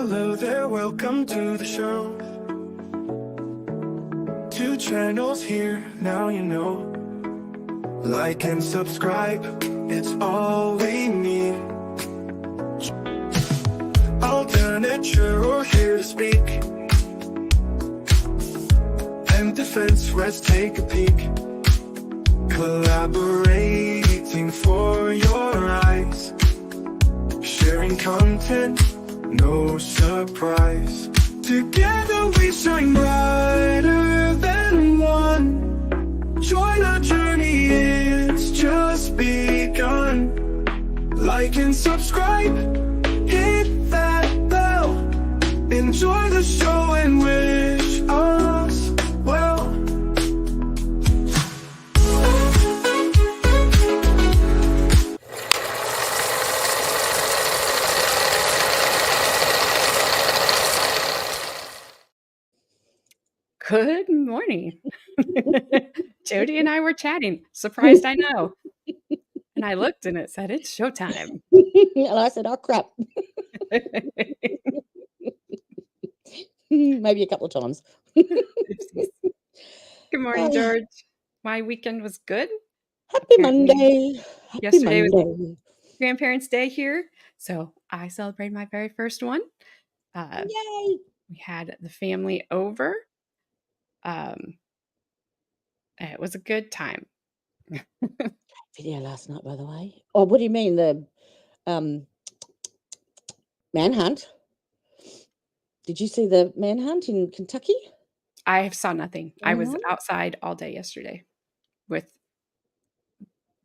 Hello there, welcome to the show. 2 channels here, now you know. Like and subscribe, it's all we need. Alternature or here to speak. And defense, let's take a peek. Collaborating for your eyes. Sharing content, no surprise. Together we shine brighter than one. Join our journey, it's just begun. Like and subscribe, hit that bell. Enjoy the show and wish us well. Good morning. Jodie and I were chatting. Surprised, I know. And I looked and it said, it's showtime. And I said, oh, crap. Maybe a couple of times. Oopsies. Good morning, George. My weekend was good. Happy Monday. Yesterday was Grandparents' Day here, so I celebrated my very first one. Yay! We had the family over. It was a good time. Video last night, by the way. Oh, what do you mean? The manhunt? Did you see the manhunt in Kentucky? I saw nothing. I was outside all day yesterday with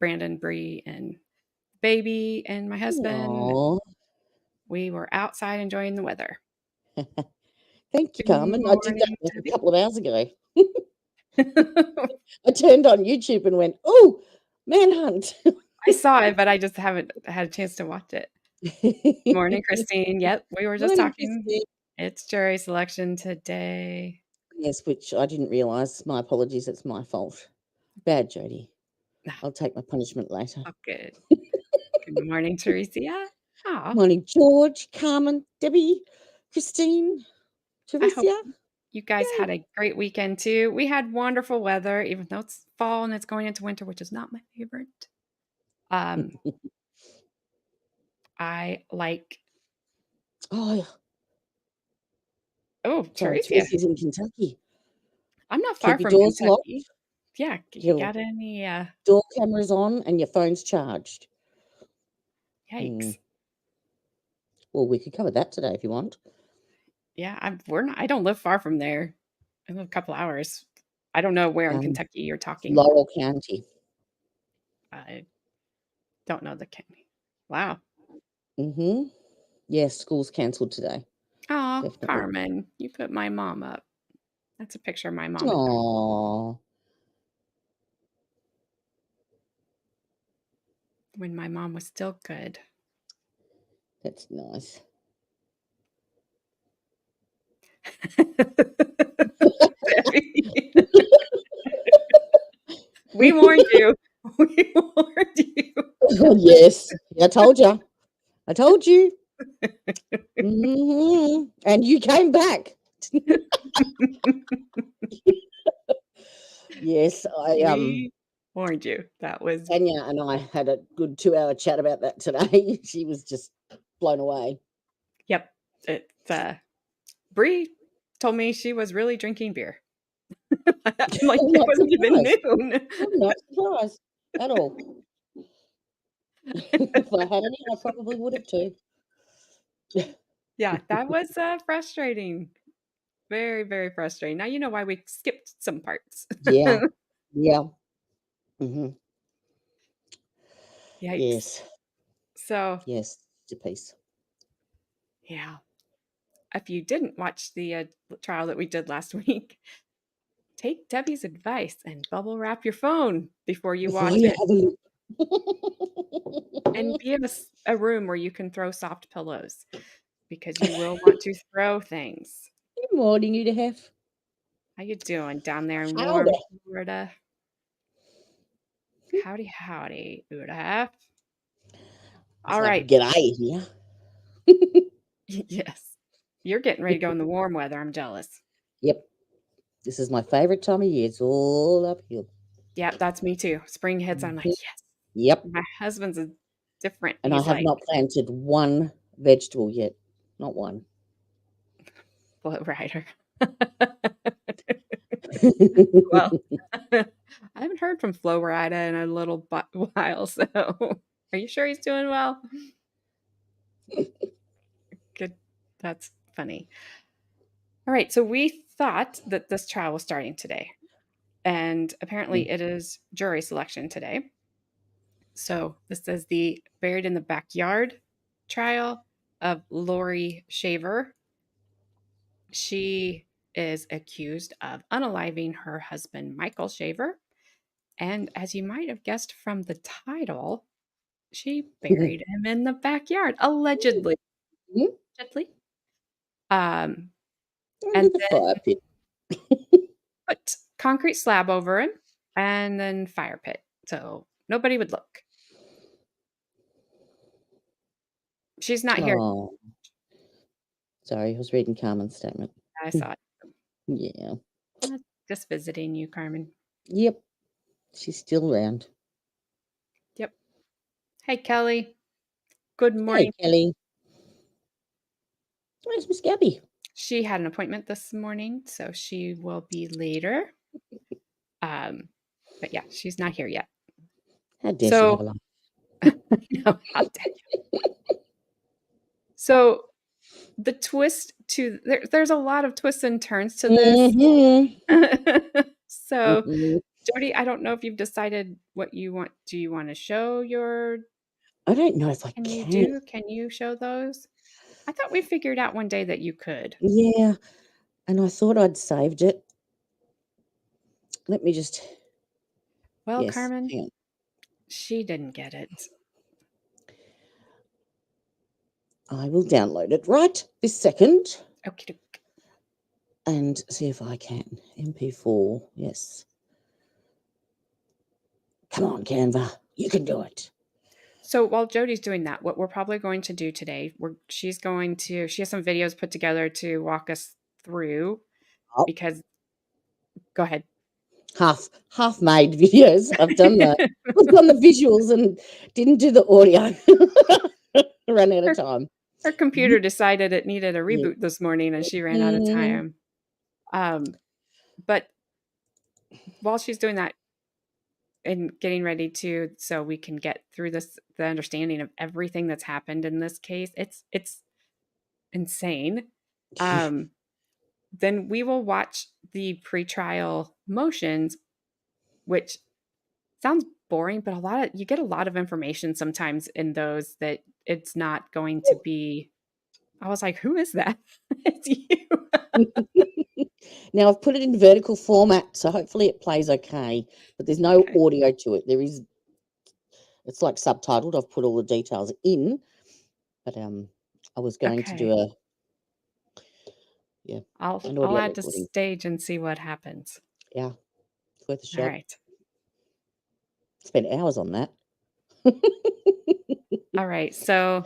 Brandon, Bree, and baby and my husband. Aww. We were outside enjoying the weather. Thank you, Carmen. I did that a couple of hours ago. I turned on YouTube and went, oh, manhunt. I saw it, but I just haven't had a chance to watch it. Morning, Christine. Yep, we were just talking. Christine. It's jury's selection today. Yes, which I didn't realise. My apologies. It's my fault. Bad, Jodie. I'll take my punishment later. Oh, good. Good morning, Teresa. Good morning, George, Carmen, Debbie, Christine, Teresa. You guys had a great weekend too. We had wonderful weather, even though it's fall and it's going into winter, which is not my favorite. I like. Oh, Teresa. Teresa's in Kentucky. I'm not far from doors Kentucky. Locked. Yeah, you got any door cameras on and your phone's charged. Yikes. Well, we could cover that today if you want. Yeah, I don't live far from there. I live a couple hours. I don't know where in Kentucky you're talking. Laurel County. I don't know the county. Wow. Mm-hmm. Yes, school's cancelled today. Oh, Carmen, you put my mom up. That's a picture of my mom. Aww. When my mom was still good. That's nice. We warned you. We warned you. Yes, I told you. I told you. Mm-hmm. And you came back. Yes, we warned you. That was Tanya and I had a good 2-hour chat about that today. She was just blown away. Yep. Bree told me she was really drinking beer. I'm like, it wasn't even noon. I'm not surprised at all. If I had any, I probably would have too. Yeah, that was frustrating. Very, very frustrating. Now you know why we skipped some parts. Yeah. Yeah. Mm-hmm. Yikes. Yes. So. Yes, it's a piece. Yeah. If you didn't watch the trial that we did last week, take Debbie's advice and bubble wrap your phone before you watch it. And be in a room where you can throw soft pillows because you will want to throw things. Good morning, Udahef. How you doing down there in warm Florida? Howdy, howdy, Udahef. All right. G'day, yeah. Yes. You're getting ready to go in the warm weather. I'm jealous. Yep. This is my favorite time of year. It's all uphill. Yeah, that's me too. Spring hits, I'm like, Mhm. yes. Yep. My husband's a different. And I He's have like, not planted one vegetable yet. Not one. flow rider. Well, I haven't heard from Flo Rida in a little while, so are you sure he's doing well? Good. That's funny. All right, so we thought that this trial was starting today, and apparently it is jury selection today. So this is the Buried in the Backyard trial of Laurie Shaver. She is accused of unaliving her husband, Michael Shaver. And as you might have guessed from the title, she buried him in the backyard, allegedly. Allegedly. Um, Under and the then fire pit. put concrete slab over him and then fire pit. So nobody would look. She's not here. Oh, sorry. I was reading Carmen's statement. I saw it. Yeah. Just visiting you, Carmen. Yep. She's still around. Yep. Hey, Kelly. Good Hey, morning. Kelly. Where's Miss Gabby? She had an appointment this morning, so she will be later. But yeah, she's not here yet. How dare she have a So, life? no, how dare you? So, the twist to there's a lot of twists and turns to this. So, Jodie, I don't know if you've decided what you want. Do you want to show your? I don't know if I Can you can. do? Can you show those? I thought we figured out one day that you could. Yeah. And I thought I'd saved it. Let me just. Well, Yes. Carmen, Hang on. she didn't get it. I will download it right this second Okay. and see if I can. MP4. Yes. Come on, Canva. You can do it. So while Jodie's doing that, what we're probably going to do today, she has some videos put together to walk us through Oh, because go ahead. half made videos. I've done that. I've done the visuals and didn't do the audio. Ran out of her, time. her computer decided it needed a Yeah. reboot this morning and she ran out of Mhm. time. But while she's doing that and getting ready so we can get through the understanding of everything that's happened in this case, it's insane. Then we will watch the pretrial motions, which sounds boring, but you get a lot of information sometimes in those that it's not going to be. I was like, who is that? It's you. Now I've put it in vertical format, so hopefully it plays okay. But there's no Okay. audio to it. It's like subtitled. I've put all the details in, but I was going to do Okay. an I'll audio add to recording. stage and see what happens. Yeah, it's worth a All shot. right. Spent hours on that. All right. So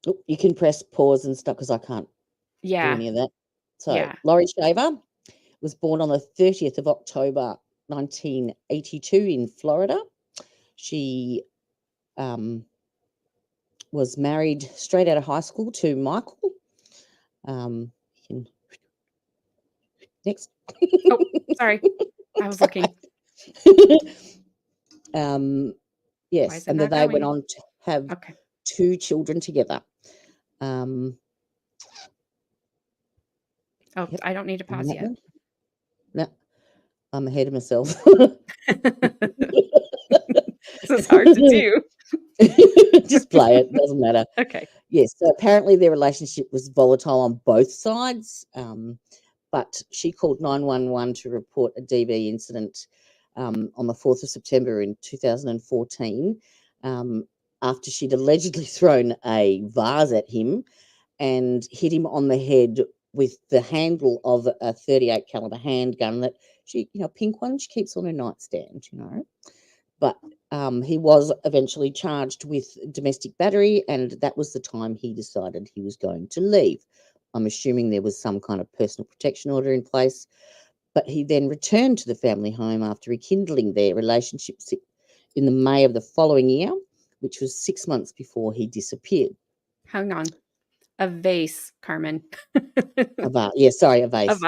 Oh, you can press pause and stuff because I can't do yeah. any of that. So Yeah. Laurie Shaver was born on the 30th of October 1982 in Florida. She was married straight out of high school to Michael. Next. Oh, sorry. I was looking. Why Yes, is it and then not they went going? on to have Okay. 2 children together. Oh, Yep, I don't need to on pause that yet. one. No, I'm ahead of myself. This is hard to do. Just play it, doesn't matter. Okay. Yes, so apparently their relationship was volatile on both sides, but she called 911 to report a DV incident on the 4th of September in 2014 after she'd allegedly thrown a vase at him and hit him on the head with the handle of a 38 caliber handgun that she, pink one she keeps on her nightstand, But he was eventually charged with domestic battery, and that was the time he decided he was going to leave I'm assuming there was some kind of personal protection order in place. But he then returned to the family home after rekindling their relationship in the May of the following year, which was 6 months before he disappeared. Hang on. A vase, Carmen. A vase. A A vase.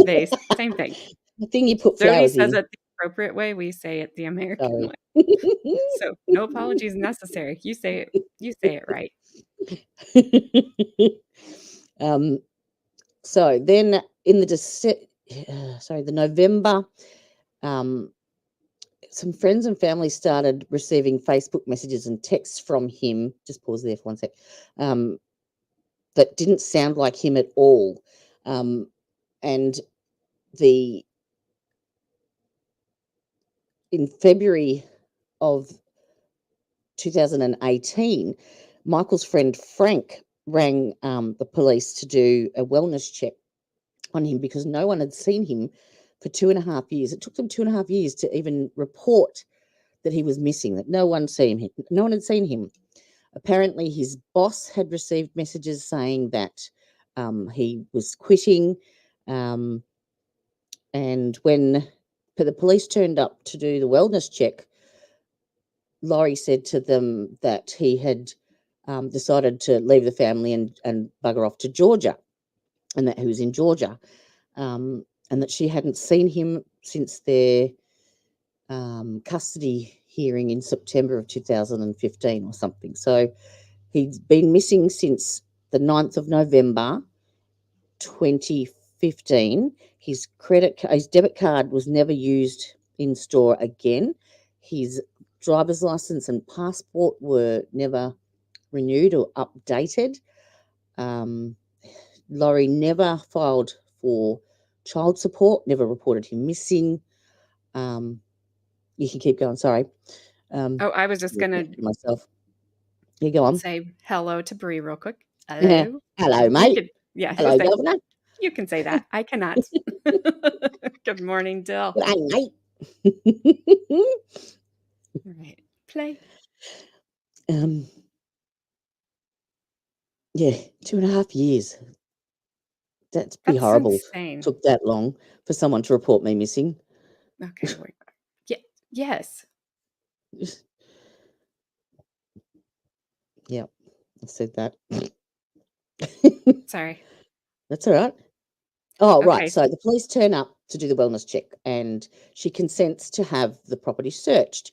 vase. Same thing. The thing you put Jodie flowers says in. it the appropriate way. We say it the American Sorry. way. So no apologies necessary. You say it right. So then in the November, some friends and family started receiving Facebook messages and texts from him. Just pause there for 1 sec. That didn't sound like him at all. And in February of 2018, Michael's friend Frank rang the police to do a wellness check on him because no one had seen him for 2.5 years. It took them 2.5 years to even report that he was missing, that no one had seen him. Apparently, his boss had received messages saying that he was quitting. And when the police turned up to do the wellness check, Laurie said to them that he had decided to leave the family and bugger off to Georgia, and that he was in Georgia, and that she hadn't seen him since their custody hearing in September of 2015 or something. So he's been missing since the 9th of November 2015. His debit card was never used in store again. His driver's license and passport were never renewed or updated. Laurie never filed for child support, never reported him missing. You can keep going, sorry. I was just going to myself. You go on. say hello to Bree real quick. Hello. Hello, mate. Hello, Say, Governor. you can say that. I cannot. Good morning, Dill. Good day, mate. All right. Play. Yeah, 2.5 years. That's pretty horrible. Insane. Took that long for someone to report me missing. Okay, wait. Yeah. Yes. Yeah, I said that. Sorry. That's all right. Oh, Okay. right. So the police turn up to do the wellness check and she consents to have the property searched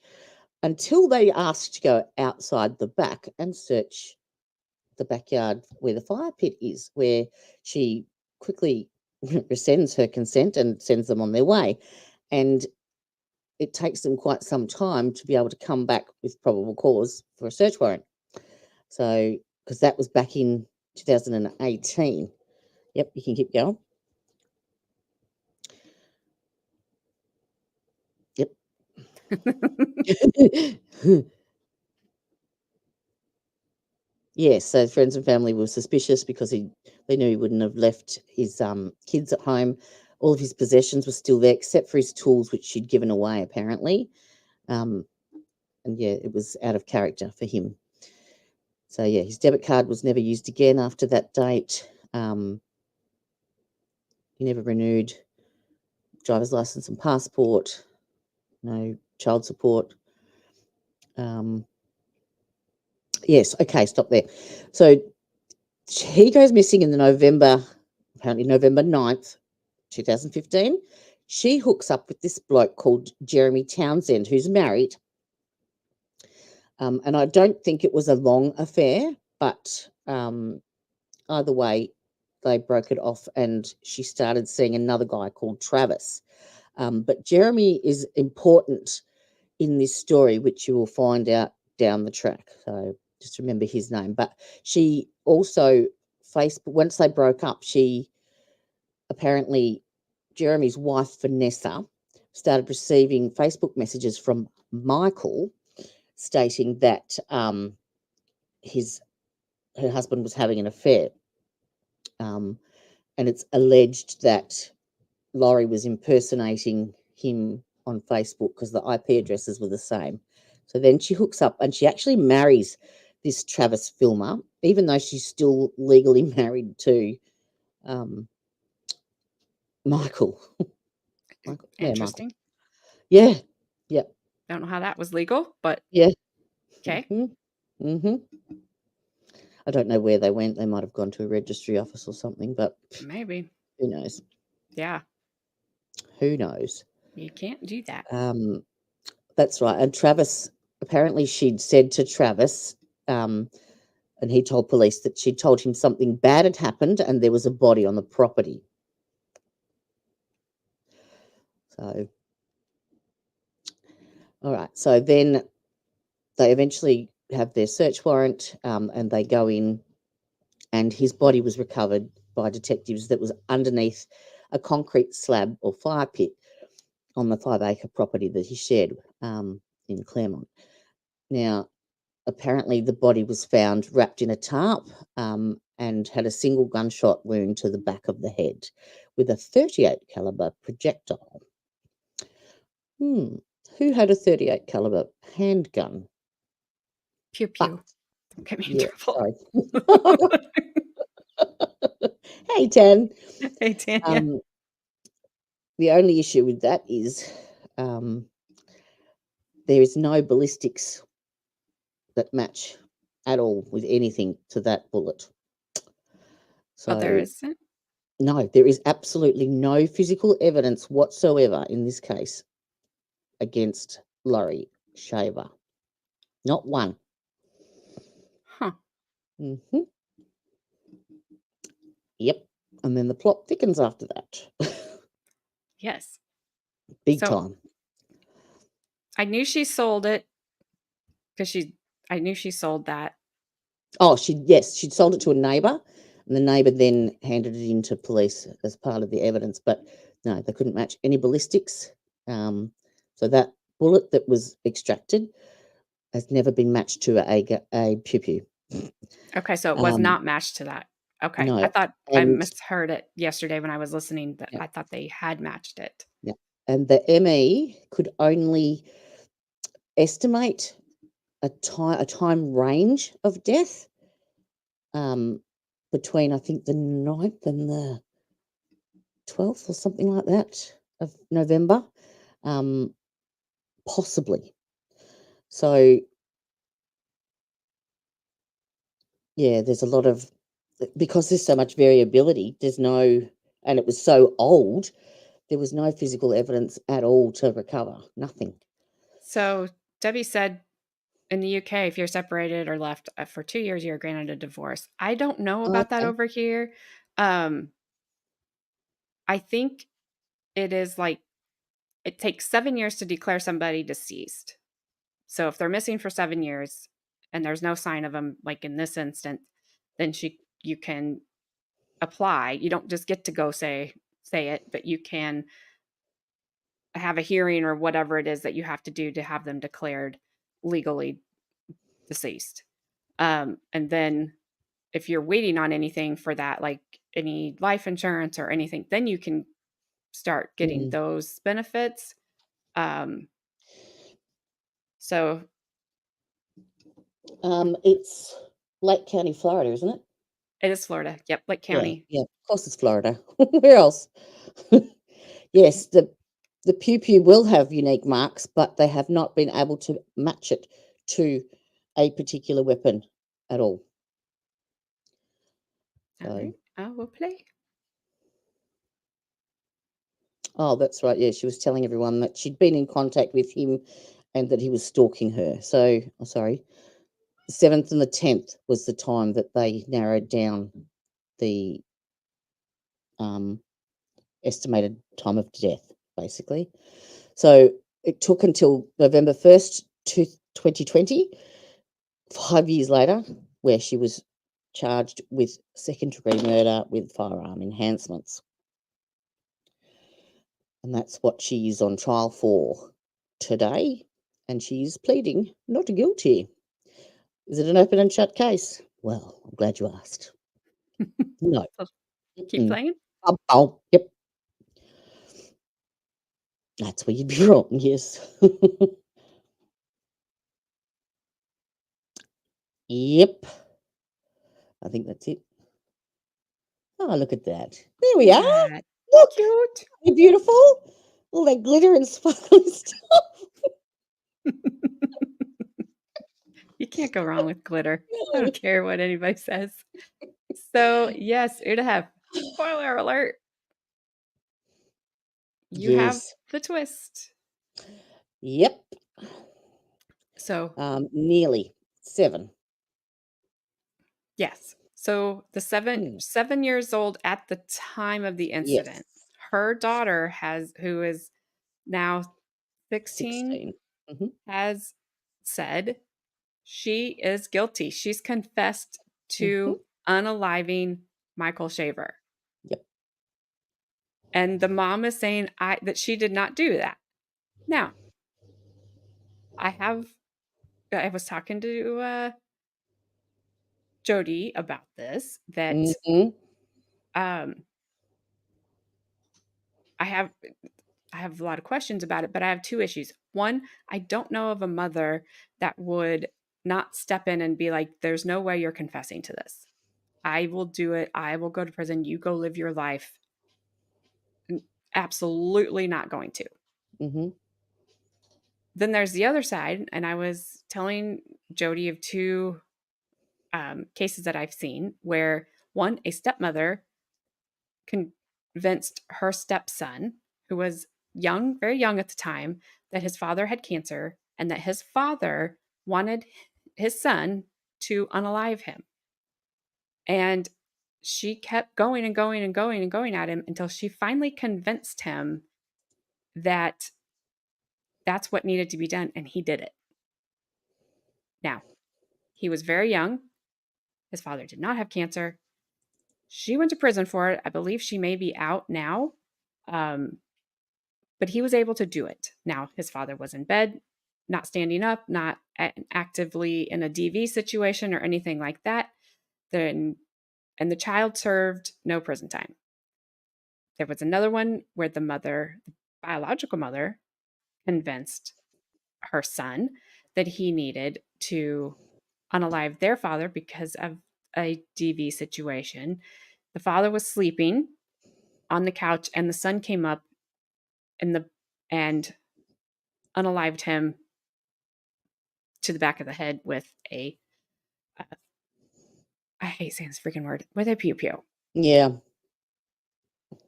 until they ask to go outside the back and search the backyard where the fire pit is, where she quickly rescinds her consent and sends them on their way. And it takes them quite some time to be able to come back with probable cause for a search warrant. So, because that was back in 2018. Yep, you can keep going. Yep. Yes, so friends and family were suspicious because they knew he wouldn't have left his kids at home. All of his possessions were still there, except for his tools, which she'd given away, apparently. And yeah, it was out of character for him. So yeah, his debit card was never used again after that date. He never renewed driver's license and passport. No child support. Yes, okay, stop there. So he goes missing in apparently November 9th, 2015. She hooks up with this bloke called Jeremy Townsend, who's married. And I don't think it was a long affair, but either way, they broke it off and she started seeing another guy called Travis. But Jeremy is important in this story, which you will find out down the track. So just remember his name. But she also, once they broke up, apparently, Jeremy's wife, Vanessa, started receiving Facebook messages from Michael stating that her husband was having an affair. And it's alleged that Laurie was impersonating him on Facebook because the IP addresses were the same. So then she hooks up and she actually marries this Travis Filmer, even though she's still legally married to Um, Michael. Michael. Yeah, Michael. Interesting. Yeah. Yeah. Don't know how that was legal, but Yeah. okay. Mm-hmm. I don't know where they went. They might have gone to a registry office or something, but Maybe. who knows? Yeah. Who knows? You can't do that. That's right. And Travis, apparently she'd said to Travis, and he told police that she'd told him something bad had happened and there was a body on the property. So, all right. So then they eventually have their search warrant, and they go in, and his body was recovered by detectives that was underneath a concrete slab or fire pit on the 5-acre property that he shared in Claremont. Now, apparently the body was found wrapped in a tarp, and had a single gunshot wound to the back of the head with a 38 caliber projectile. Who had a 38 caliber handgun? Pew But pew. Don't get me in yeah, trouble. sorry. Hey, Tan. Hey, Tanya. The only issue with that is there is no ballistics that match at all with anything to that bullet. Oh, there So isn't? no, there is absolutely no physical evidence whatsoever in this case against Laurie Shaver. Not one. Huh. hmm Yep. And then the plot thickens after that. Yes. Big So time. I knew she sold it because I knew she sold that. Oh, she'd sold it to a neighbour, and the neighbour then handed it in to police as part of the evidence. But no, they couldn't match any ballistics. So that bullet that was extracted has never been matched to a pew pew. Okay, so it was Um, not matched to that. Okay. no, I thought I and misheard it yesterday when I was listening that yeah, I thought they had matched it. yeah, and the ME could only estimate a time range of death between, I think, the 9th and the 12th or something like that of November, possibly. So yeah, there's a lot of, because there's so much variability, and it was so old, there was no physical evidence at all to recover. Nothing. So Debbie said in the UK, if you're separated or left for 2 years, you're granted a divorce. I don't know Oh, about that okay. over here. I think it is like it takes 7 years to declare somebody deceased. So if they're missing for 7 years and there's no sign of them, like in this instance, then you can apply. You don't just get to go say it, but you can have a hearing or whatever it is that you have to do to have them declared legally deceased. And then if you're waiting on anything for that, like any life insurance or anything, then you can start getting Mm. those benefits. So It's Lake County, Florida, isn't it? it is Florida. Yep, Lake Yeah, County. yeah. Of course, it's Florida. Where else? Yes, the pew pew will have unique marks, but they have not been able to match it to a particular weapon at all. All So, right, I will play. oh, that's right. Yeah, she was telling everyone that she'd been in contact with him and that he was stalking her. So, oh, sorry, the 7th and the 10th was the time that they narrowed down the estimated time of death, basically. So it took until November 1st, 2020, 5 years later, where she was charged with second-degree murder with firearm enhancements. And that's what she is on trial for today. And she's pleading not guilty. Is it an open and shut case? Well, I'm glad you asked. No. So keep playing. Oh, yep. That's where you'd be wrong, yes. Yep. I think that's it. Oh, look at that. There we Look are. at that. Look, Cute. they're beautiful. All that glitter and sparkly stuff. You can't go wrong with glitter. I No. don't care what anybody says. So, yes, Udahev, spoiler alert, you have Yes. the twist. Yep. So, Nearly 7. yes. So the Hmm. 7 years old at the time of the incident, Yes. her daughter who is now 16, 16. Hmm. has said she is guilty. She's confessed Hmm. to unaliving Michael Shaver. Yep. And the mom is saying that she did not do that. Now, I was talking to Jodie about this, that Hmm. um, I have I have a lot of questions about it, but I have two issues. One, I don't know of a mother that would not step in and be like, "There's no way you're confessing to this. I will do it. I will go to prison. You go live your life." Absolutely not going to. Hmm. Then there's the other side, and I was telling Jodie of two cases that I've seen where one, a stepmother convinced her stepson, who was young, very young at the time, that his father had cancer and that his father wanted his son to unalive him. And she kept going and going and going and going at him until she finally convinced him that that's what needed to be done. And he did it. Now, he was very young. His father did not have cancer. She went to prison for it. I believe she may be out now. Um, but he was able to do it. Now, his father was in bed, not standing up, not actively in a DV situation or anything like that. Then, and the child served no prison time. There was another one where the biological mother, convinced her son that he needed to unalive their father because of a DV situation. The father was sleeping on the couch, and the son came up and unalived him to the back of the head with uh, I hate saying this freaking word, with a pew pew. Yeah.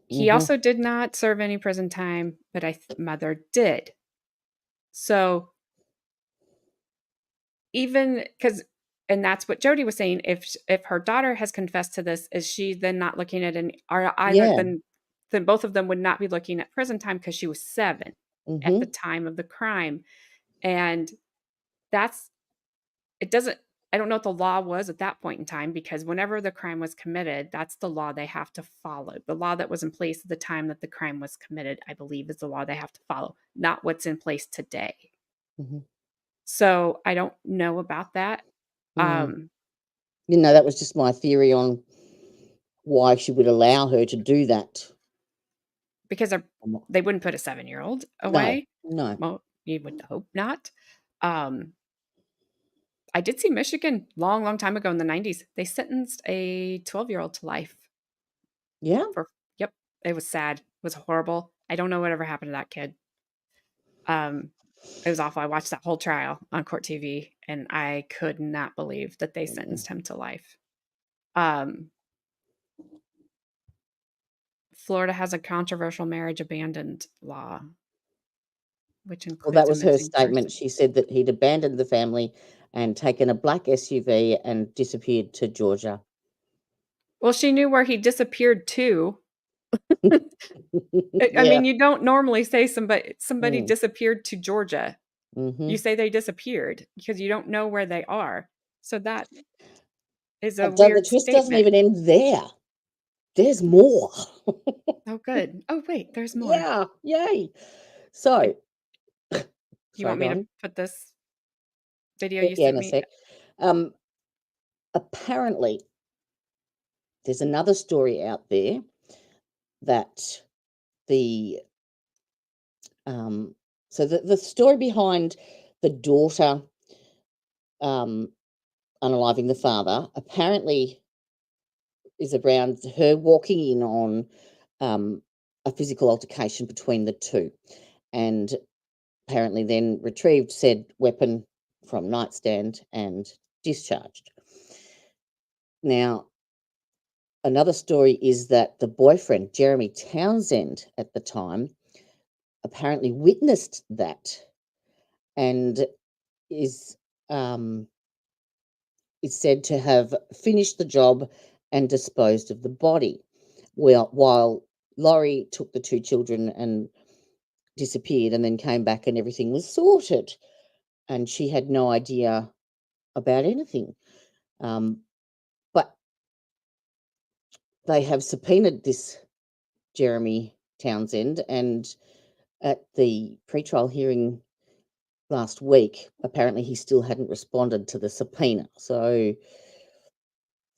He Hmm. also did not serve any prison time, but mother did. So even because, and that's what Jodie was saying. If her daughter has confessed to this, is she then not looking at or either Yeah. then both of them would not be looking at prison time because she was 7 at the Hmm. time of the crime, and that's it doesn't I don't know what the law was at that point in time, because whenever the crime was committed, that's the law they have to follow. The law that was in place at the time that the crime was committed, I believe, is the law they have to follow, not what's in place today. Hmm. So I don't know about that. Mm. Um, That was just my theory on why she would allow her to do that. because they wouldn't put a 7-year-old No, away. no. Well, you would hope not. Um, I did see Michigan long, long time ago in the 90s. They sentenced a 12-year-old to life. Yeah. Yep, it was sad. It was horrible. I don't know whatever happened to that kid. Um, it was awful. I watched that whole trial on court TV, and I could not believe that they sentenced him to life. Um, Florida has a controversial marriage abandoned law, which Well, that includes a was her missing statement. person. She said that he'd abandoned the family and taken a black SUV and disappeared to Georgia. Well, she knew where he disappeared to. I Yeah. mean, you don't normally say somebody Mm. disappeared to Georgia. You Hmm. say they disappeared because you don't know where they are. So that is a But the weird twist doesn't statement. even end there. There's more. Oh, good. Oh, wait, there's more. Yeah. Yay. So, You sorry, want go me to on. put this video you Yeah, in sent a me? sec. Um, Apparently, there's another story out there that the so the story behind the daughter um unaliving the father apparently is around her walking in on a physical altercation between the two, and apparently then retrieved said weapon from nightstand and discharged. Now, another story is that the boyfriend, Jeremy Townsend, at the time, apparently witnessed that and is said to have finished the job and disposed of the body. Well, while Laurie took the two children and disappeared and then came back and everything was sorted, and she had no idea about anything. But they have subpoenaed this Jeremy Townsend, and at the pretrial hearing last week, apparently he still hadn't responded to the subpoena. So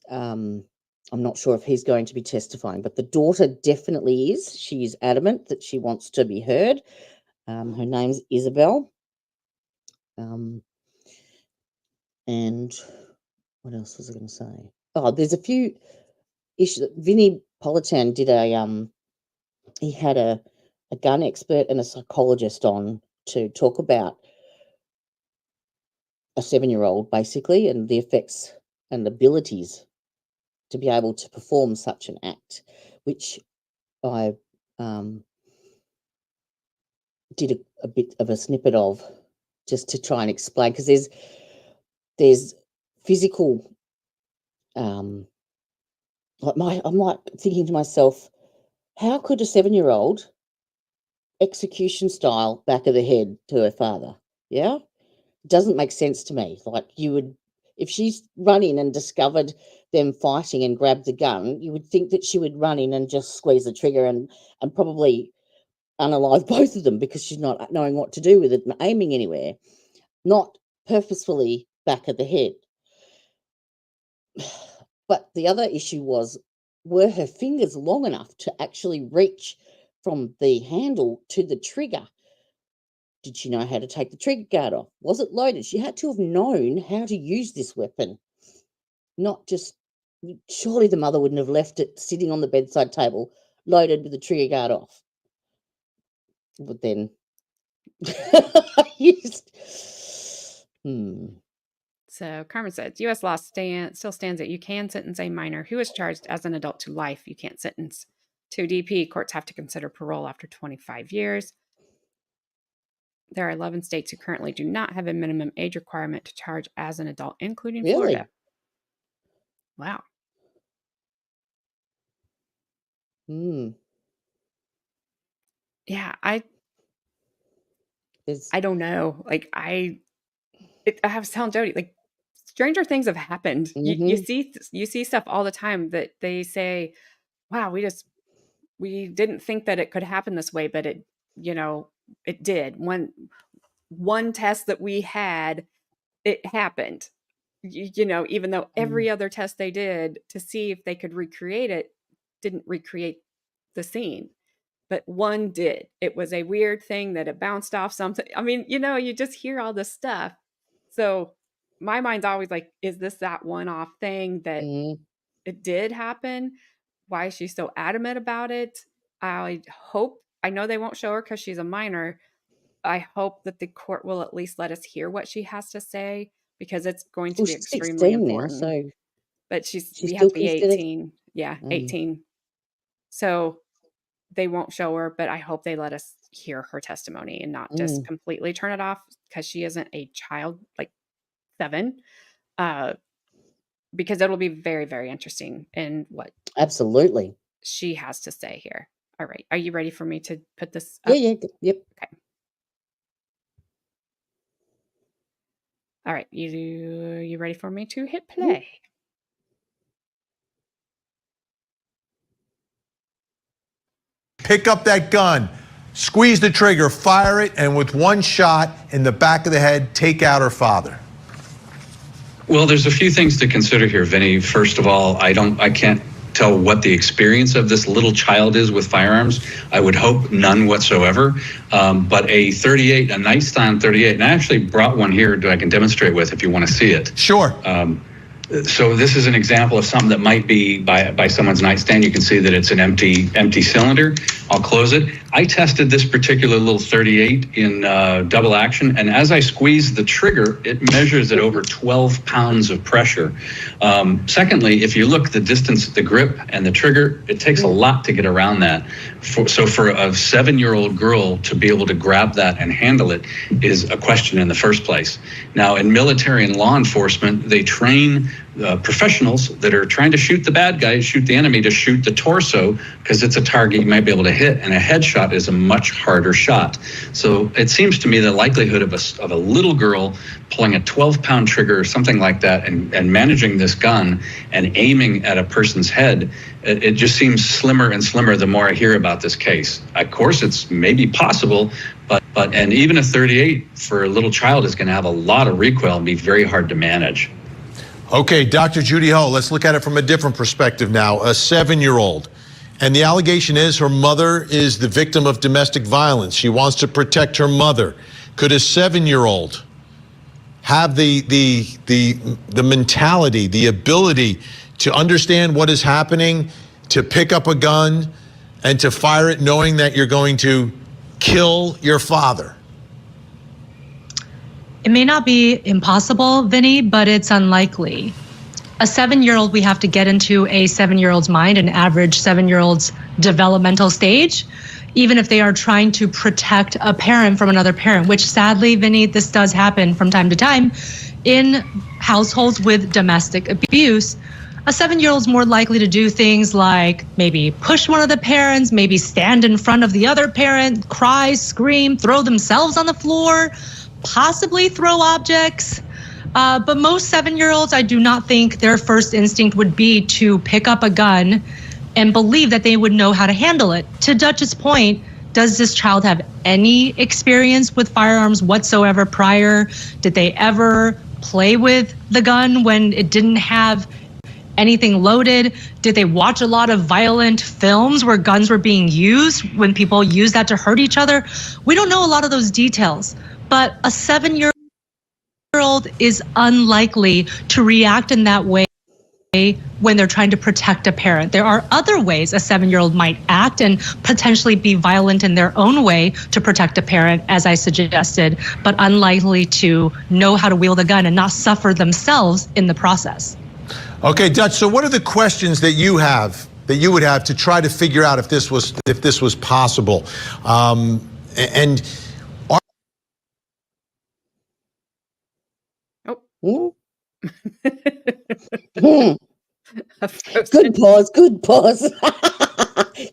I'm not sure if he's going to be testifying, but the daughter definitely is. She is adamant that she wants to be heard. Her name's Isabel. And what else was I going to say? Oh, there's a few issues. Vinnie Politan did he had a gun expert and a psychologist on to talk about a 7-year-old, basically, and the effects and abilities to be able to perform such an act, which I did a bit of a snippet of just to try and explain, because there's physical I'm like thinking to myself, how could a 7-year-old execution style back of the head to her father? Yeah, it doesn't make sense to me. Like, you would, if she's run in and discovered them fighting and grabbed the gun, you would think that she would run in and just squeeze the trigger and probably unalive both of them, because she's not knowing what to do with it and aiming anywhere, not purposefully back of the head. But the other issue was, were her fingers long enough to actually reach from the handle to the trigger? Did she know how to take the trigger guard off? Was it loaded? She had to have known how to use this weapon, not just, surely the mother wouldn't have left it sitting on the bedside table loaded with the trigger guard off. But then So Carmen says, U.S. law still stands that you can sentence a minor who is charged as an adult to life. You can't sentence to DP. Courts have to consider parole after 25 years. There are 11 states who currently do not have a minimum age requirement to charge as an adult, including Florida. Wow. Yeah, I don't know. Like, I was telling Jodie, like, stranger things have happened. You see stuff all the time that they say, wow, we didn't think that it could happen this way, but it did. One test that we had, it happened. Even though every other test they did to see if they could recreate it didn't recreate the scene, but one did. It was a weird thing that it bounced off something. I mean, you just hear all this stuff. So my mind's always like, is this that one-off thing that it did happen? Why is she so adamant about it? I know they won't show her because she's a minor. I hope that the court will at least let us hear what she has to say, because it's going to be extremely important. Now, so but we have to be 18. Yeah, 18. So they won't show her, but I hope they let us hear her testimony and not just completely turn it off, because she isn't a child, like 7. Because it'll be very, very interesting in what absolutely she has to say here. All right. Are you ready for me to put this up? Yeah. Yep. Okay. All right. You ready for me to hit play? Pick up that gun, squeeze the trigger, fire it, and with one shot in the back of the head, take out her father. Well, there's a few things to consider here, Vinny. First of all, I can't tell what the experience of this little child is with firearms. I would hope none whatsoever. But a nightstand 38, and I actually brought one here that I can demonstrate with if you want to see it. Sure. So this is an example of something that might be by someone's nightstand. You can see that it's an empty cylinder. I'll close it. I tested this particular little 38 in double action, and as I squeeze the trigger, it measures at over 12 pounds of pressure. Secondly, if you look the distance, the grip and the trigger, it takes a lot to get around that. So for a 7-year-old girl to be able to grab that and handle it is a question in the first place. Now, in military and law enforcement, they train professionals that are trying to shoot the bad guy, shoot the enemy, to shoot the torso, because it's a target you might be able to hit, and a headshot is a much harder shot. So it seems to me the likelihood of a little girl pulling a 12-pound trigger or something like that and managing this gun and aiming at a person's head, it just seems slimmer and slimmer the more I hear about this case. Of course, it's maybe possible, but and even a 38 for a little child is going to have a lot of recoil and be very hard to manage. Okay, Dr. Judy Ho, let's look at it from a different perspective now. A 7-year-old, and the allegation is her mother is the victim of domestic violence. She wants to protect her mother. Could a 7-year-old have the mentality, the ability to understand what is happening, to pick up a gun and to fire it knowing that you're going to kill your father? It may not be impossible, Vinny, but it's unlikely. A 7-year-old, we have to get into a 7-year-old's mind, an average 7-year-old's developmental stage, even if they are trying to protect a parent from another parent, which sadly, Vinny, this does happen from time to time in households with domestic abuse. A 7-year-old's more likely to do things like maybe push one of the parents, maybe stand in front of the other parent, cry, scream, throw themselves on the floor, possibly throw objects. But most 7-year-olds, I do not think their first instinct would be to pick up a gun and believe that they would know how to handle it. To Dutch's point, does this child have any experience with firearms whatsoever prior? Did they ever play with the gun when it didn't have anything loaded? Did they watch a lot of violent films where guns were being used, when people use that to hurt each other? We don't know a lot of those details, but a 7-year-old is unlikely to react in that way when they're trying to protect a parent. There are other ways a 7-year-old might act and potentially be violent in their own way to protect a parent, as I suggested, but unlikely to know how to wield a gun and not suffer themselves in the process. Okay, Dutch, so what are the questions that you would have to try to figure out if this was possible? Good pause, good pause.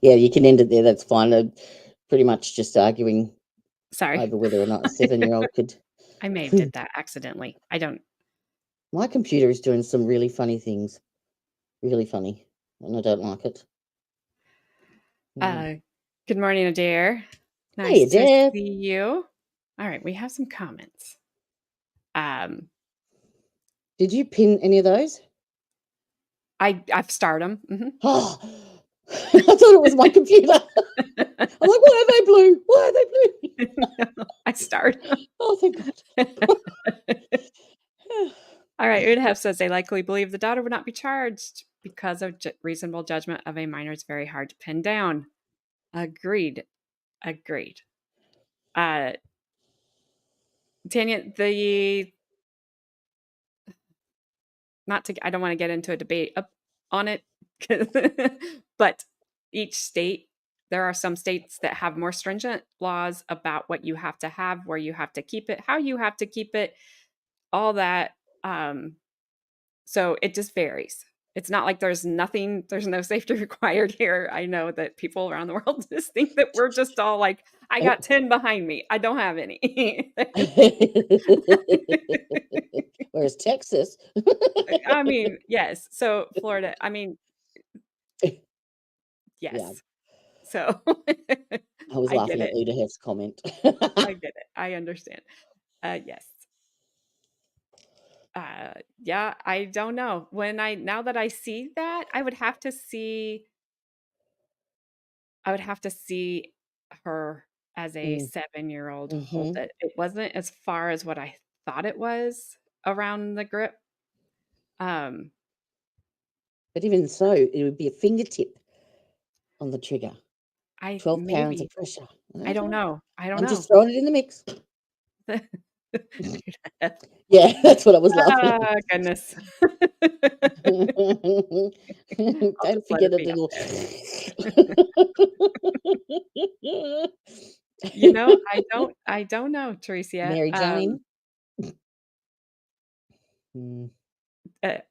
Yeah, you can end it there. That's fine. They're pretty much just arguing over whether or not a 7-year-old could. I may have did that accidentally. I don't. My computer is doing some really funny things. Really funny. And I don't like it. Good morning, Adair. Nice Hey, to Adair. see you. All right, we have some comments. Did you pin any of those? I've starred them. Oh, I thought it was my computer. I'm like, why are they blue? Why are they blue? No, I starred. Oh, thank God. All right, Udhef says they likely believe the daughter would not be charged because of reasonable judgment of a minor is very hard to pin down. Agreed. Tanya, I don't want to get into a debate on it, but each state, there are some states that have more stringent laws about what you have to have, where you have to keep it, how you have to keep it, all that. So it just varies. It's not like there's no safety required here. I know that people around the world just think that we're just all like, I got 10 behind me. I don't have any. Whereas Texas. I mean, yes. So Florida, I mean, yes. Yeah. So I was laughing at Udahef's comment. I get it. I understand. Yes. Yeah, I don't know. Now that I see that, I would have to see her as a 7-year-old hold it. It wasn't as far as what I thought it was around the grip. Um, But even so, it would be a fingertip on the trigger. I 12 pounds maybe of pressure. I don't know. I don't I'm know. just throwing it in the mix. Yeah, that's what I was laughing Ah, goodness. I'll Don't just let forget it a be. little. You know, I don't know, Teresia. Mary Jane.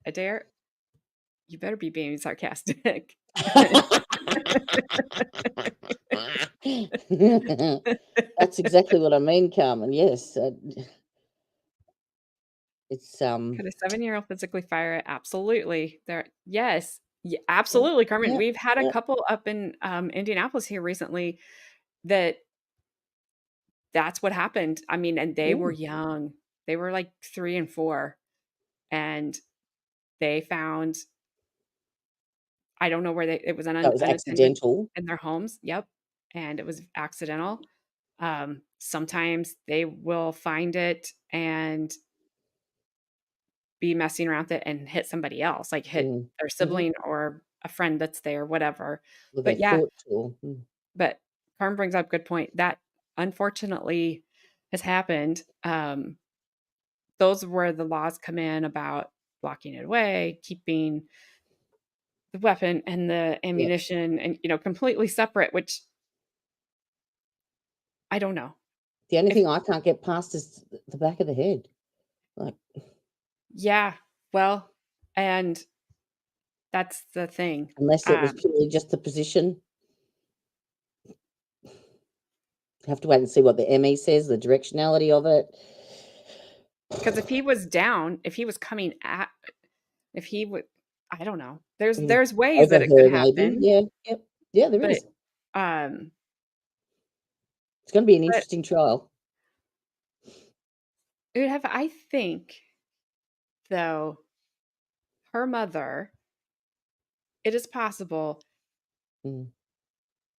Adair, you better be being sarcastic. That's exactly what I mean, Carmen. Yes, it's Could a 7-year-old physically fire it? Absolutely. Yes. Absolutely, Carmen. yeah, We've had a yeah. couple up in Indianapolis here recently that's what happened. I mean, and they were young. They were like 3 and 4, and they found, I don't know where it was That was unattended accidental. in their homes. Yep. And it was accidental. Sometimes they will find it and be messing around with it and hit somebody else, like hit their sibling or a friend that's there, whatever. Well, they But yeah, thought to. but Carmen brings up a good point. That unfortunately has happened. Those where the laws come in about blocking it away, keeping the weapon and the ammunition and, completely separate, which I don't know. The only thing I can't get past is the back of the head. Like, Yeah, well, and that's the thing. unless it was purely just the position. Have to wait and see what the ME says, the directionality of it. Because if he was down, if he was coming at, if he would, I don't know. There's ways Over that it could her, maybe. happen, Yeah, yep. Yeah, there but is. um, It's going to be an but interesting trial. it would have, I think, though, her mother, it is possible,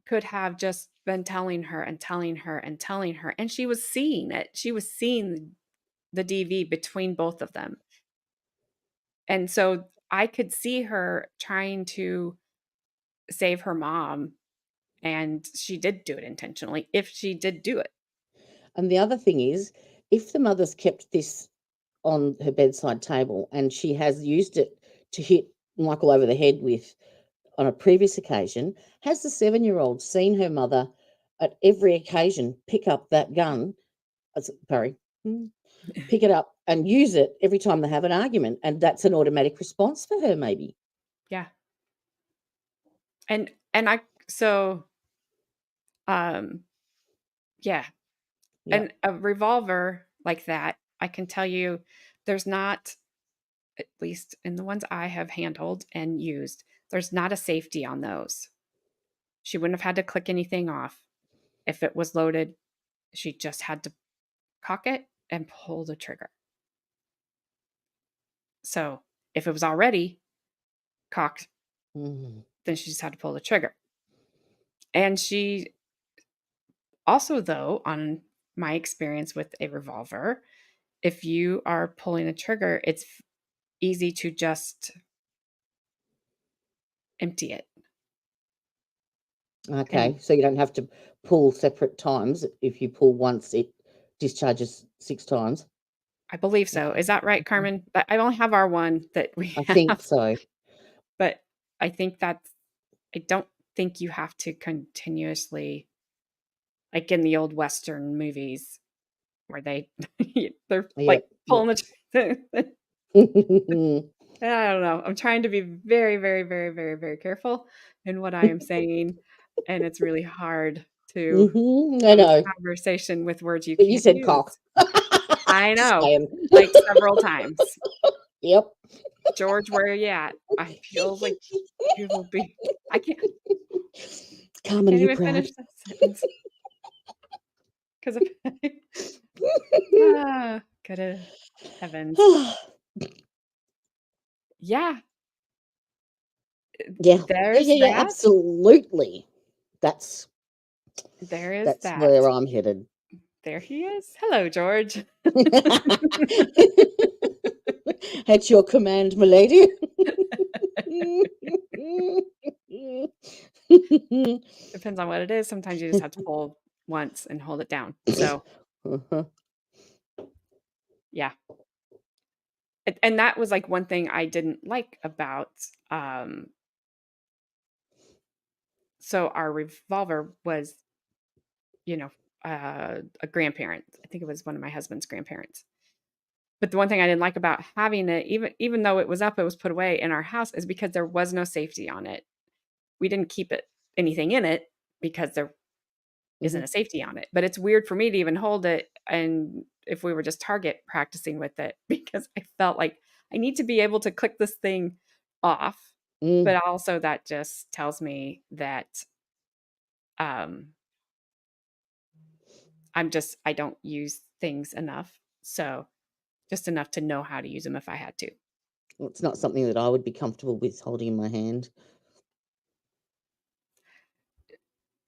could have just been telling her and telling her and telling her, and she was seeing it. She was seeing the DV between both of them. And so I could see her trying to save her mom, and she did do it intentionally, if she did do it. And the other thing is, if the mother's kept this on her bedside table and she has used it to hit Michael over the head with on a previous occasion, has the 7-year-old seen her mother at every occasion pick up that gun, pick it up and use it every time they have an argument? And that's an automatic response for her, maybe. Yeah. And so, yeah. And a revolver like that, I can tell you, there's not, at least in the ones I have handled and used, there's not a safety on those. She wouldn't have had to click anything off. If it was loaded, she just had to cock it and pull the trigger. So if it was already cocked, then she just had to pull the trigger. And she also, though, on my experience with a revolver, if you are pulling a trigger, it's easy to just empty it. Okay, so you don't have to pull separate times. If you pull once, it discharges 6 times. I believe so. Is that right, Carmen? I only have our one that we have. I think so. But I don't think you have to continuously, like in the old Western movies where they're like pulling the I don't know. I'm trying to be very, very, very, very, very careful in what I am saying. And it's really hard to I have this know. conversation with words you But you can't said use. cock. I Just know, saying. like several times. Yep. George, where are you at? I feel like you will be. I can't Carmen, you even proud? finish that sentence because of good heavens. Yeah. Yeah. There's Yeah, that. absolutely. There is That's that. where I'm headed. There he is. Hello, George. At your command, milady. Depends on what it is. Sometimes you just have to pull once and hold it down. So Uh-huh. yeah. And that was like one thing I didn't like about so our revolver was, you know, a grandparent. I think it was one of my husband's grandparents. But the one thing I didn't like about having it, even though it was put away in our house, is because there was no safety on it. We didn't keep anything in it because there isn't a safety on it. But it's weird for me to even hold it, and if we were just target practicing with it, because I felt like I need to be able to click this thing off. But also that just tells me that I don't use things enough. So just enough to know how to use them if I had to. Well, it's not something that I would be comfortable with holding in my hand.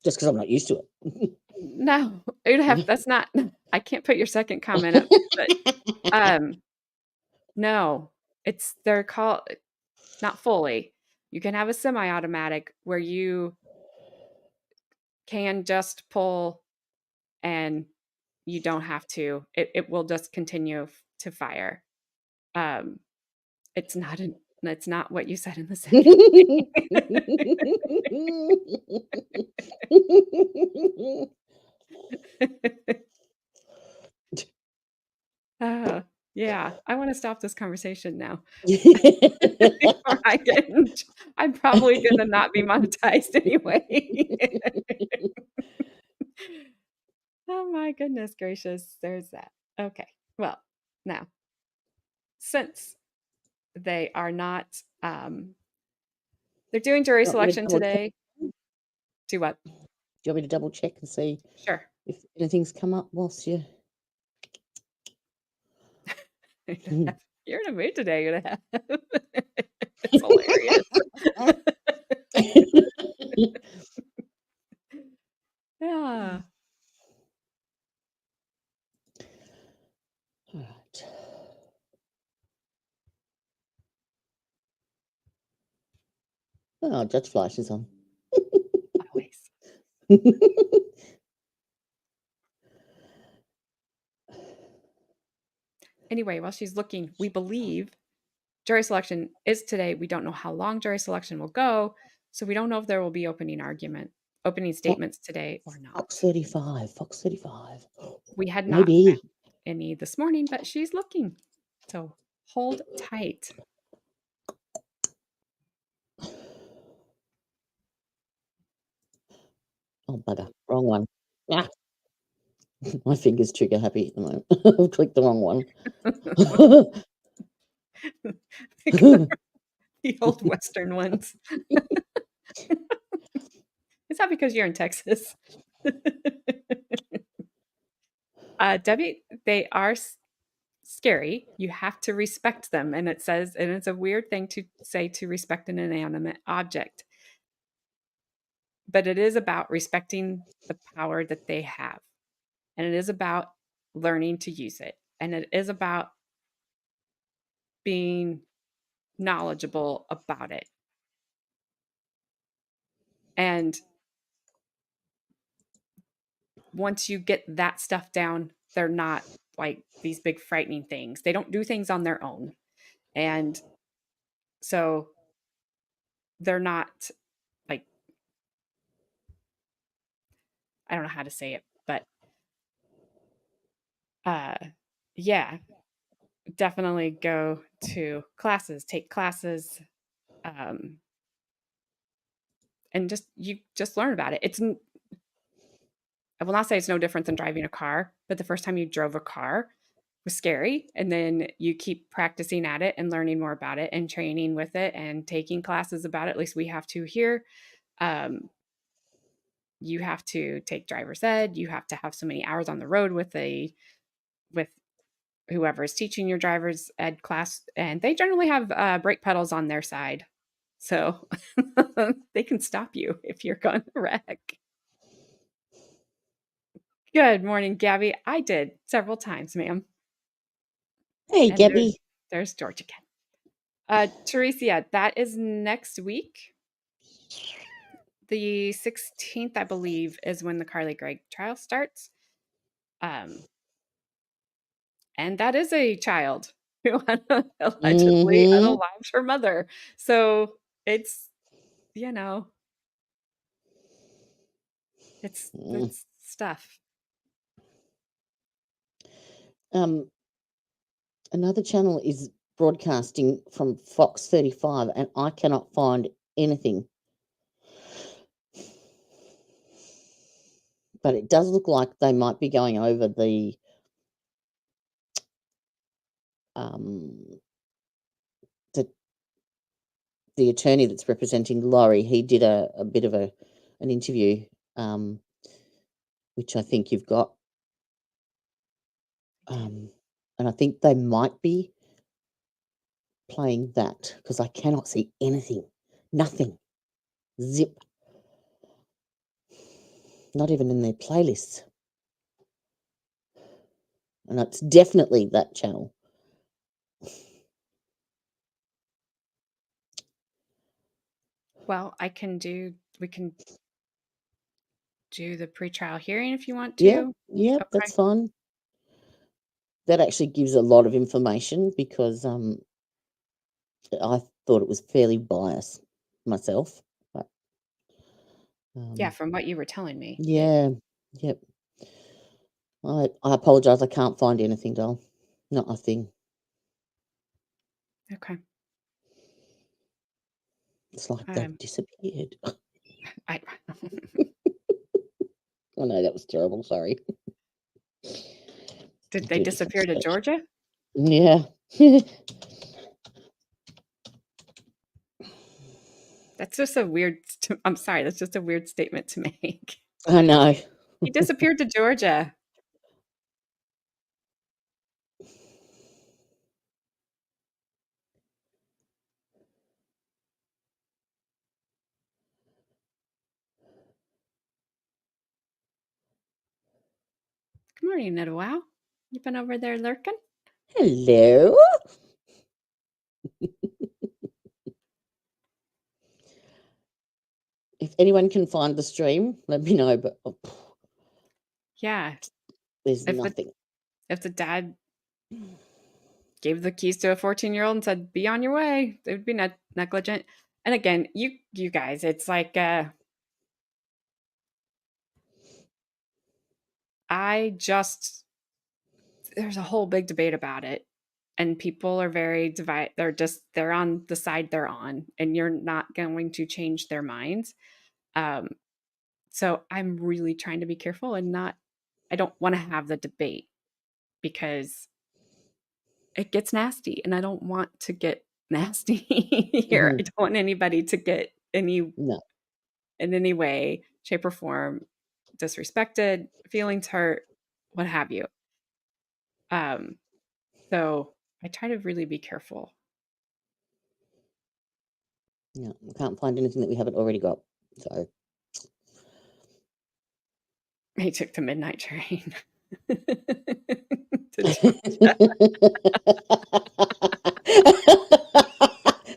Just because I'm not used to it. No, that's not, I can't put your second comment up, but no, they're called, not fully. You can have a semi-automatic where you can just pull and you don't have to. It will just continue to fire. It's not what you said in the second yeah, I want to stop this conversation now. Before I'm probably gonna not be monetized anyway. Oh my goodness gracious, there's that. Okay, well, now, since they are not, they're doing jury Want me to selection double check? today. Do what? Do you want me to double check and see Sure. if anything's come up whilst you... You're in a mood today, you're gonna have. It's hilarious. Yeah. All right. Oh, Judge Flash is on. Always. Anyway, while she's looking, we believe jury selection is today. We don't know how long jury selection will go, so we don't know if there will be opening statements today or not. Fox 35. We had not Maybe. found any this morning, but she's looking. So hold tight. Oh, bugger. Wrong one. Ah. My finger's trigger happy at the moment. I've clicked the wrong one. The old Western ones. Is that because you're in Texas? Debbie, they are scary. You have to respect them. And it's a weird thing to say, to respect an inanimate object. But it is about respecting the power that they have. And it is about learning to use it. And it is about being knowledgeable about it. And once you get that stuff down, they're not like these big frightening things. They don't do things on their own. And so they're not like, I don't know how to say it, but yeah, definitely go to classes, take classes, and just learn about it. I will not say it's no different than driving a car, but the first time you drove a car was scary. And then you keep practicing at it and learning more about it and training with it and taking classes about it. At least we have to here. You have to take driver's ed. You have to have so many hours on the road with whoever is teaching your driver's ed class. And they generally have brake pedals on their side. So they can stop you if you're going to wreck. Good morning, Gabby. I did several times, ma'am. Hey, And Gabby. There's George again. Teresia, that is next week. The 16th, I believe, is when the Carly Gregg trial starts. And that is a child who allegedly unalived her mother. So it's, it's stuff. Another channel is broadcasting from Fox 35, and I cannot find anything. But it does look like they might be going over the attorney that's representing Laurie. He did a bit of an interview, which I think you've got. And I think they might be playing that because I cannot see anything. Nothing. Zip. Not even in their playlists. And it's definitely that channel. Well, we can do the pretrial hearing if you want to. Yeah, Okay. that's fine. That actually gives a lot of information because I thought it was fairly biased myself. But, yeah, from what you were telling me. Yeah, yep. I apologise. I can't find anything, doll. Not a thing. Okay. It's like they've disappeared. I Oh no, that was terrible. Sorry. Did they disappear to Georgia? Yeah. That's just a weird. I'm sorry. That's just a weird statement to make. I know. He disappeared to Georgia. Good morning, Nidawau. You been over there lurking? Hello. If anyone can find the stream, let me know. But yeah, there's nothing. If the dad gave the keys to a 14-year-old and said, "Be on your way," they would be negligent. And again, you guys, it's like there's a whole big debate about it, and people are very divided. They're on the side they're on, and you're not going to change their minds. So I'm really trying to be careful and I don't want to have the debate because it gets nasty, and I don't want to get nasty here. I don't want anybody to get in any way, shape, or form disrespected, feelings hurt, what have you. So I try to really be careful. Yeah, I can't find anything that we haven't already got. So He took the midnight train.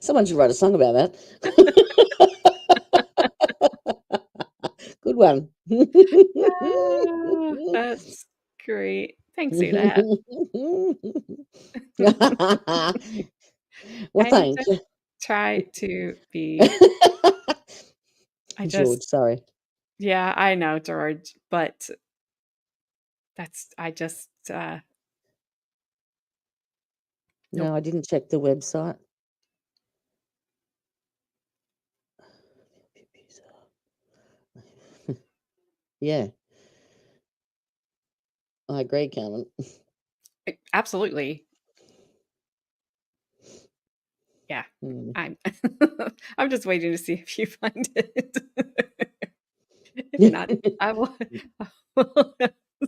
Someone should write a song about that. Good one. That's great. Thanks, Una. Well, thank you. Try to be. George, sorry. Yeah, I know, George, but No, I didn't check the website. Yeah. I agree, Carmen. Absolutely. Yeah. I'm just waiting to see if you find it. If not, I will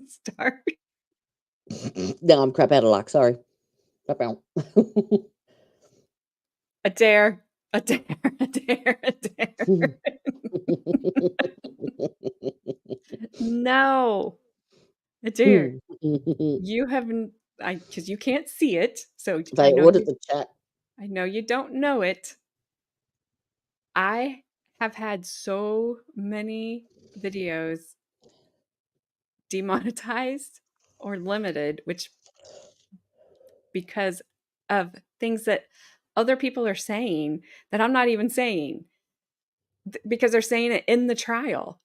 start. No, I'm crap out of luck. Sorry. A dare. No. A dare. You have because you can't see it, so They ordered the chat. I know you don't know it. I have had so many videos demonetized or limited, which because of things that other people are saying that I'm not even saying because they're saying it in the trial.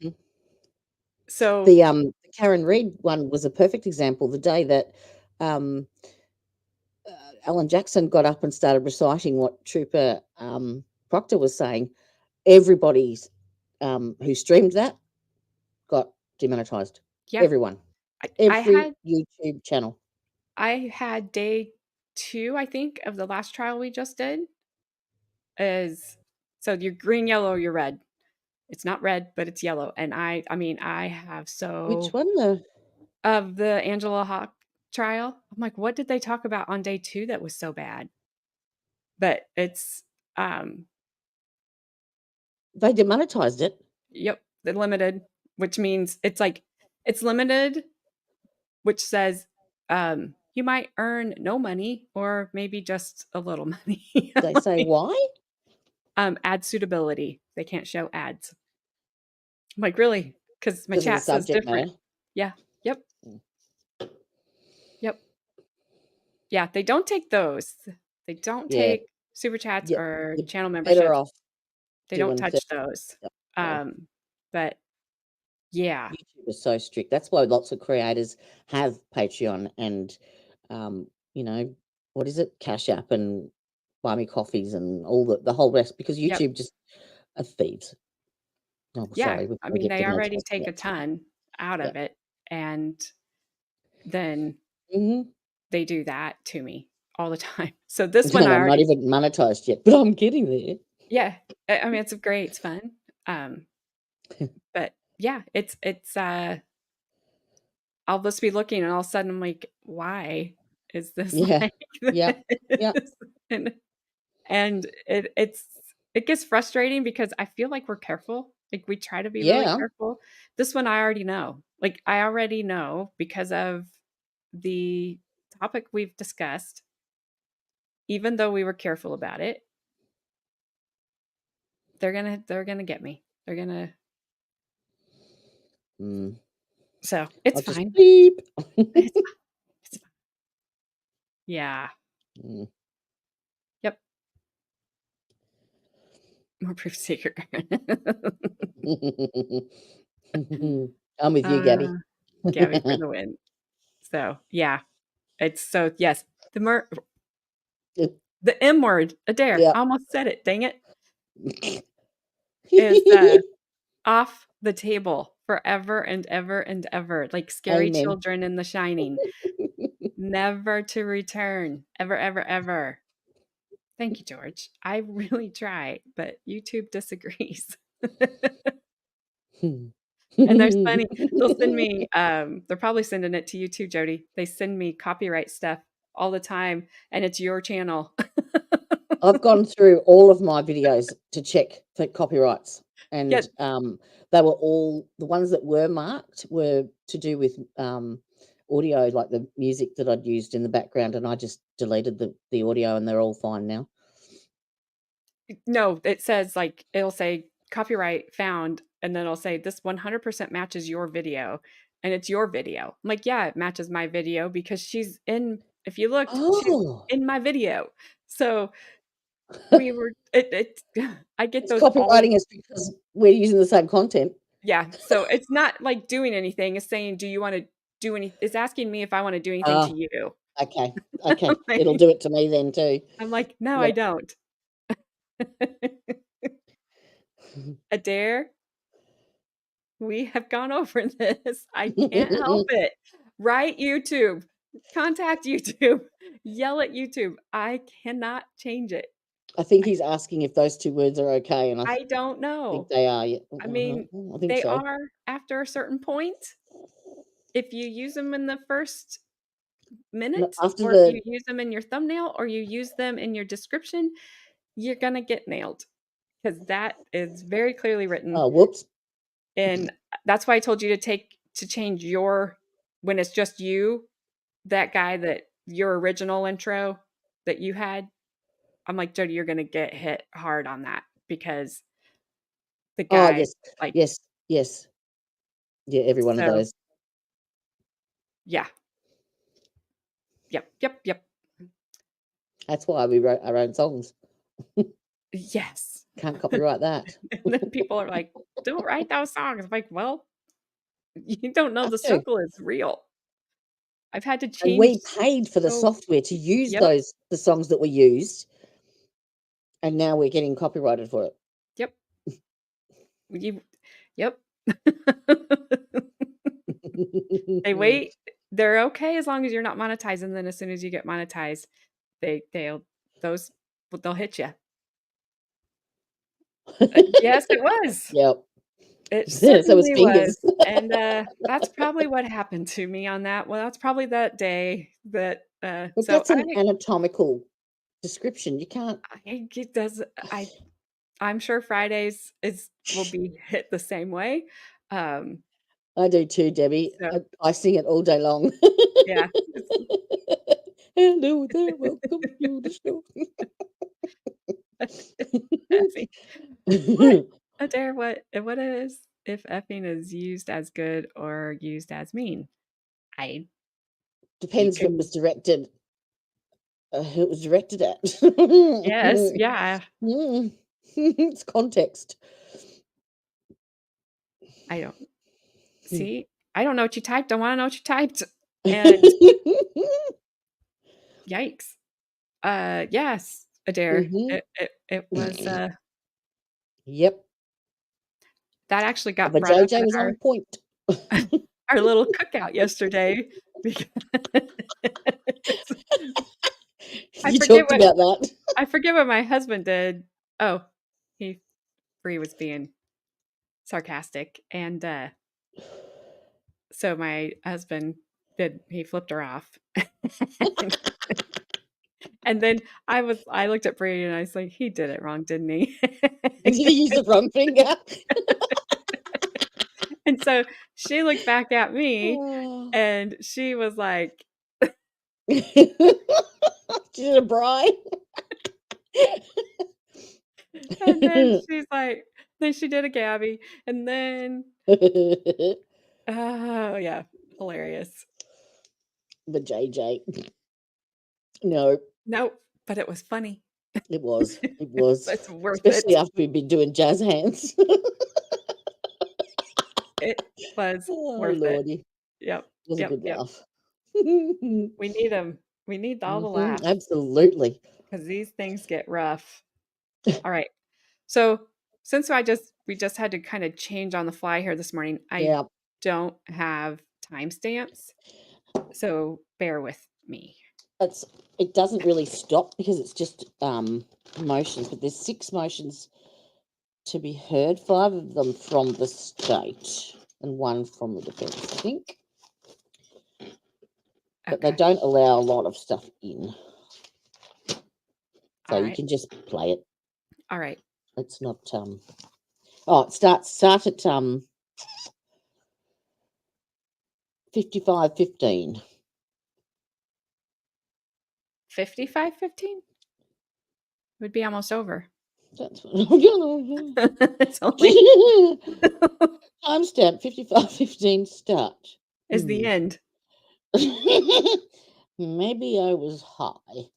Mhm. So The Karen Reed one was a perfect example. The day that Alan Jackson got up and started reciting what Trooper Proctor was saying, everybody who streamed that got demonetized. yeah, Everyone. I Every YouTube channel. had day 2, I think, of the last trial we just did. So you're green, yellow, you're red. It's not red, but it's yellow. And I mean, I have Which one? of the Angela Hawk trial. I'm like, what did they talk about on day 2 that was so bad? But it's They demonetized it. yep, the limited, which means it's limited, which says you might earn no money or maybe just a little money. They say why? Ad suitability. They can't show ads. I'm like, really? Because my Because of the chat says subject different. matter. Yeah. Yep. Yep. Yeah. They don't take those. They don't Yeah. take super chats Yep. or You're channel better memberships. off They don't doing touch those. Yeah. But yeah. YouTube is so strict. That's why lots of creators have Patreon and, what is it? Cash App and Buy Me Coffees and all the whole rest, because Yep. YouTube just are thieves. Oh, Yeah. sorry. I we'll mean, get they already demonetized. take Yeah. a ton out of it. And then Mhm. they do that to me all the time. So this one And I I'm not already, even monetized yet, but I'm getting there. yeah. I mean, it's great. It's fun. But yeah, it's I'll just be looking and all of a sudden I'm like, why is this Yeah. like Yeah. Yeah. this? And it gets frustrating because I feel like we're careful. Like we try to be really Yeah. careful. This one I already know. Like I already know because of the topic we've discussed, even though we were careful about it, they're gonna get me. They're gonna Mm. so it's I'll just fine. beep. It's fine. It's fine. Yeah. Mm. Yep. More proof seeker. I'm with you, Gabby. Gabby for the win. So yeah. It's so yes. The M word, Adair. Yep. I almost said it, dang it. Is off the table forever and ever and ever. Like scary Amen. children in The Shining. Never to return. Ever, ever, ever. Thank you, George. I really try, but YouTube disagrees. And there's funny. They'll send me, they're probably sending it to you too, Jody. They send me copyright stuff all the time, and it's your channel. I've gone through all of my videos to check for copyrights, and Yeah. they were all, the ones that were marked were to do with audio, like the music that I'd used in the background, and I just deleted the audio, and they're all fine now. No, it says like it'll say copyright found, and then it'll say this 100% matches your video, and it's your video. I'm like, yeah, it matches my video because she's in. If you looked, she's Oh, in my video. So we were. It. I get it's those all. copywriting us because we're using the same content. Yeah. So it's not like doing anything. It's saying, do you want to do any? It's asking me if I want to do anything to you. Okay. I'm like, It'll do it to me then too. I'm like, no, I Yep. don't. Adair, we have gone over this. I can't help it. Write YouTube. Contact YouTube. Yell at YouTube. I cannot change it. I think he's asking if those two words are okay, and I I don't think know. they are. Yeah. I mean, I think they so. are after a certain point. If you use them in the first minute, after or if you use them in your thumbnail, or you use them in your description, you're going to get nailed because that is very clearly written. Oh, whoops. And that's why I told you to change your, when it's just you, that guy that your original intro that you had, I'm like, Jodie, you're gonna get hit hard on that because the Oh, guy, yes, like, yes, yes. Yeah, every one of so those. yeah, yep, That's why we wrote our own songs. yes. Can't copyright that. And then people are like, don't write those songs. I'm like, well, you don't know Have the to. struggle is real. I've had to And change. we paid for the So, software to use yep, the songs that we used, and now we're getting copyrighted for it. yep, you, yep. They wait. They're okay as long as you're not monetized, and then as soon as you get monetized, they'll hit you. Yes, it was. Yep. It So it's certainly fingers. was, and that's probably what happened to me on that. Well, that's probably that day that. But So that's an anatomical description. You can't. it does. I'm sure Fridays will be hit the same way. I do too, Debbie. So I sing it all day long. yeah. Hello there, welcome to the show. Effing. What? Adair, what is if effing is used as good or used as mean? You Depends who it can, was directed. Who it was directed at. yes, yeah. It's context. I don't see. I don't know what you typed. I want to know what you typed. And yikes. Yes, Adair. Mhm. It was Yep. that actually got But brought up JJ in was on point. our little cookout yesterday because I You forget talked what about that. I forget what my husband did. Oh, Bree was being sarcastic, and so my husband he flipped her off, and then I looked at Bree and I was like, he did it wrong, didn't he? Did he use the wrong finger? And so she looked back at me, Oh. and she was like, She did a bride. and then she's like, then she did a Gabby, and then oh yeah, hilarious. The JJ. No, Nope, but it was funny. it was. It was. It's worth Especially it. after we'd been doing jazz hands. It was Oh, worth it. Lordy. Yep, It was a good yep. laugh. We need them. We need all the laughs Absolutely. because these things get rough. All right. So since we just had to kind of change on the fly here this morning, I Yeah. don't have timestamps, so bear with me. It doesn't really stop because it's just motions, but there's 6 motions to be heard, 5 of them from the state and 1 from the defence, I think. But they Okay. don't allow a lot of stuff in. So All you right. can just play it. All right. It's not oh, it start at 55:15. 55:15 would be almost over. That's It's only timestamp 55:15 start. is the end. Maybe I was high.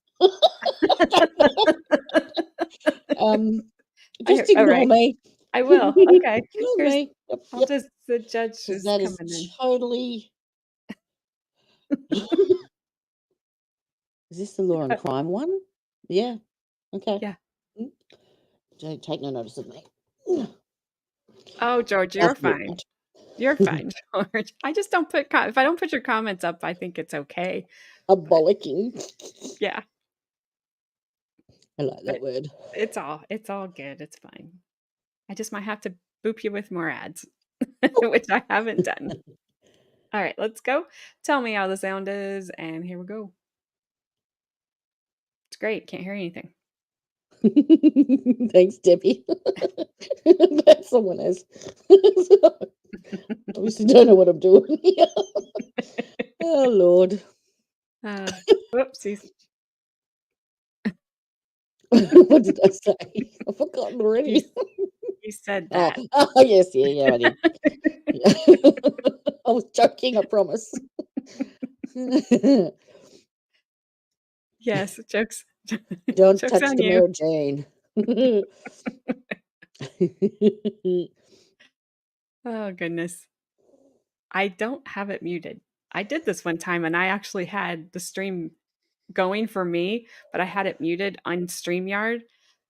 Just All ignore right. me. I will. Okay. Ignore Here's me. Yep, I'll yep. just the judge 'Cause is that is coming in. totally. Is this the law and crime one? Yeah. Okay. Yeah. Don't take no notice of me. Oh, George, you're After fine. You're fine, George. I just don't put if I don't put your comments up, I think it's okay. A bollocking. Yeah, I like that word. it's all good. It's fine. I just might have to boop you with more ads, which I haven't done. All right, let's go. Tell me how the sound is, and here we go. It's great. Can't hear anything. Thanks, Debbie. That's someone else. Obviously don't know what I'm doing here. Oh, Lord. Whoopsies. What did I say? I've forgotten You, already. you said Oh, that. yes, yeah, I did. I was joking, I promise. Yes, jokes. Don't Jokes touch on the you. Mary Jane. Oh, goodness. I don't have it muted. I did this one time and I actually had the stream going for me, but I had it muted on StreamYard.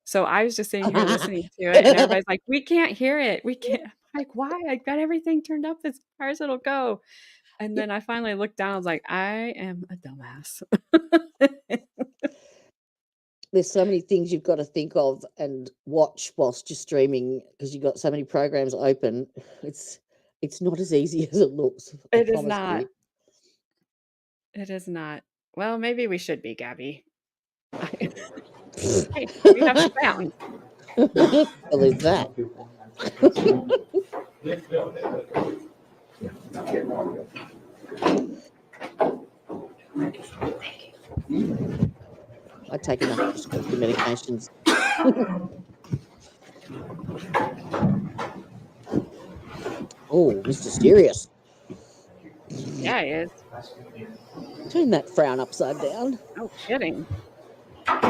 So I was just sitting here listening to it and everybody's like, we can't hear it. We can't. I'm like, why? I got everything turned up as far as it'll go. And then I finally looked down. I was like, I am a dumbass. There's so many things you've got to think of and watch whilst you're streaming because you've got so many programs open. It's not as easy as it looks. I It is promise not. you. It is not. Well, maybe we should be, Gabby. Hey, we have sound. Well, there's that. I take enough prescription medications. Oh, Mr. Serious. Yeah, he is. Turn that frown upside down. No kidding. All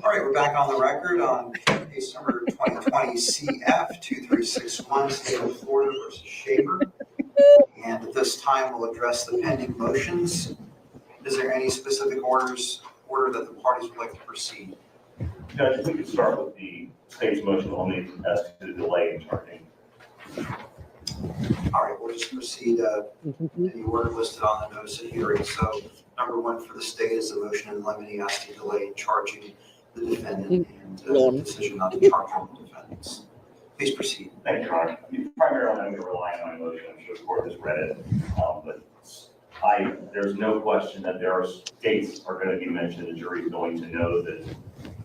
right, we're back on the record on case number 2020 CF 2361, State of Florida versus Shaver. And at this time, we'll address the pending motions. Is there any specific order that the parties would like to proceed? Judge, if we could start with the state's motion only as to the delay in charging. All right, we'll just proceed in the order listed on the notice of hearing. So number one for the state is the motion in limine as to delay in charging the defendant and the decision not to charge all the defendants. Please proceed. Thank you, Your Honor. Primarily, I'm going to rely on my motion. I'm sure the court has read it. But there's no question that there are dates are going to be mentioned. The jury is going to know that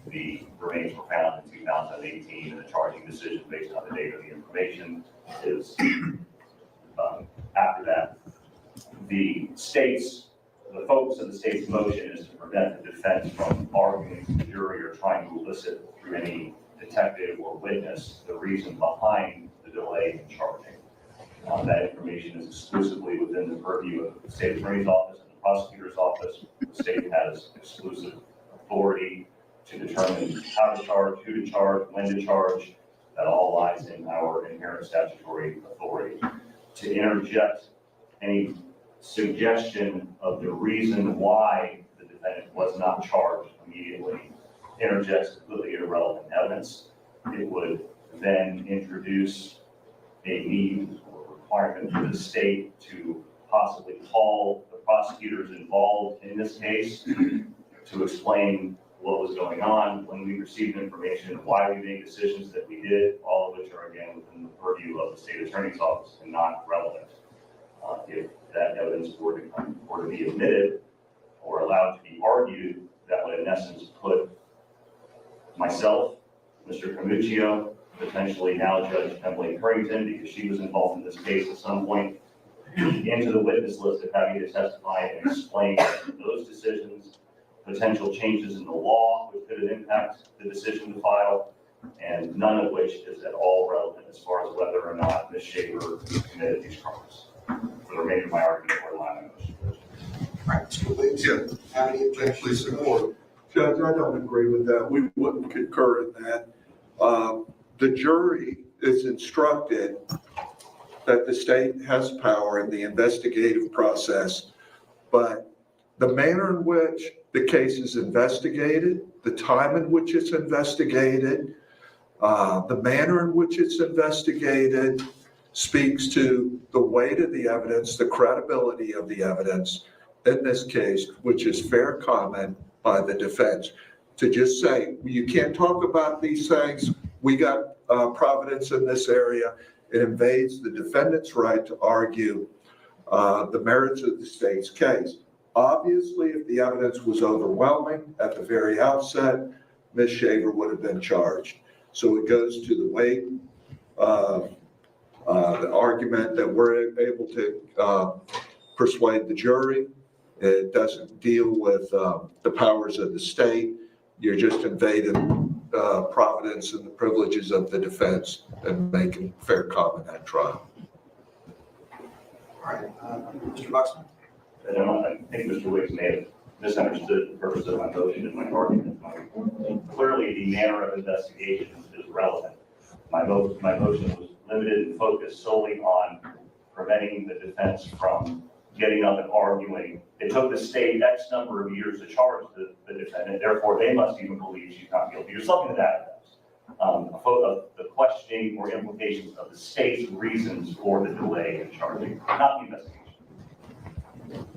the remains were found in 2018 and the charging decision based on the date of the information is after that. The focus of the state's motion is to prevent the defense from arguing to the jury or trying to elicit through any detective or witness the reason behind the delay in charging. That information is exclusively within the purview of the state attorney's office and the prosecutor's office. The state has exclusive authority to determine how to charge, who to charge, when to charge. That all lies in our inherent statutory authority. To interject any suggestion of the reason why the defendant was not charged immediately interjects completely irrelevant evidence. It would then introduce a need or requirement for the state to possibly call the prosecutors involved in this case to explain what was going on, when we received information, why we made decisions that we did, all of which are again within the purview of the state attorney's office and not relevant. If that evidence were to be admitted or allowed to be argued, that would in essence put myself, Mr. Camuccio, potentially now Judge Emily Currington, because she was involved in this case at some point, into the witness list of having to testify and explain those decisions, potential changes in the law which could impact the decision to file, and none of which is at all relevant as far as whether or not Ms. Shaver committed these crimes. For the remainder of my argument, we're allowing motion. All right, Mr. Williams, have any objections? Please support. Judge, I don't agree with that. We wouldn't concur in that. The jury is instructed that the state has power in the investigative process, but the manner in which the case is investigated, the time in which it's investigated, the manner in which it's investigated speaks to the weight of the evidence, the credibility of the evidence in this case, which is fair comment by the defense. To just say, you can't talk about these things, we got providence in this area, it invades the defendant's right to argue the merits of the state's case. Obviously, if the evidence was overwhelming at the very outset, Ms. Shaver would have been charged. So it goes to the weight of the argument that we're able to persuade the jury It doesn't deal with the powers of the state. You're just invading providence and the privileges of the defense and making fair comment at trial. All right, Mr. Buxton? I think Mr. Wicks may have misunderstood the purpose of my motion and my argument. Clearly, the manner of investigation is relevant. My motion was limited and focused solely on preventing the defense from getting up and arguing. It took the state X number of years to charge the defendant, therefore they must even believe she's not guilty, or something to that effect. The questioning or implications of the state's reasons for the delay in charging, not the investigation.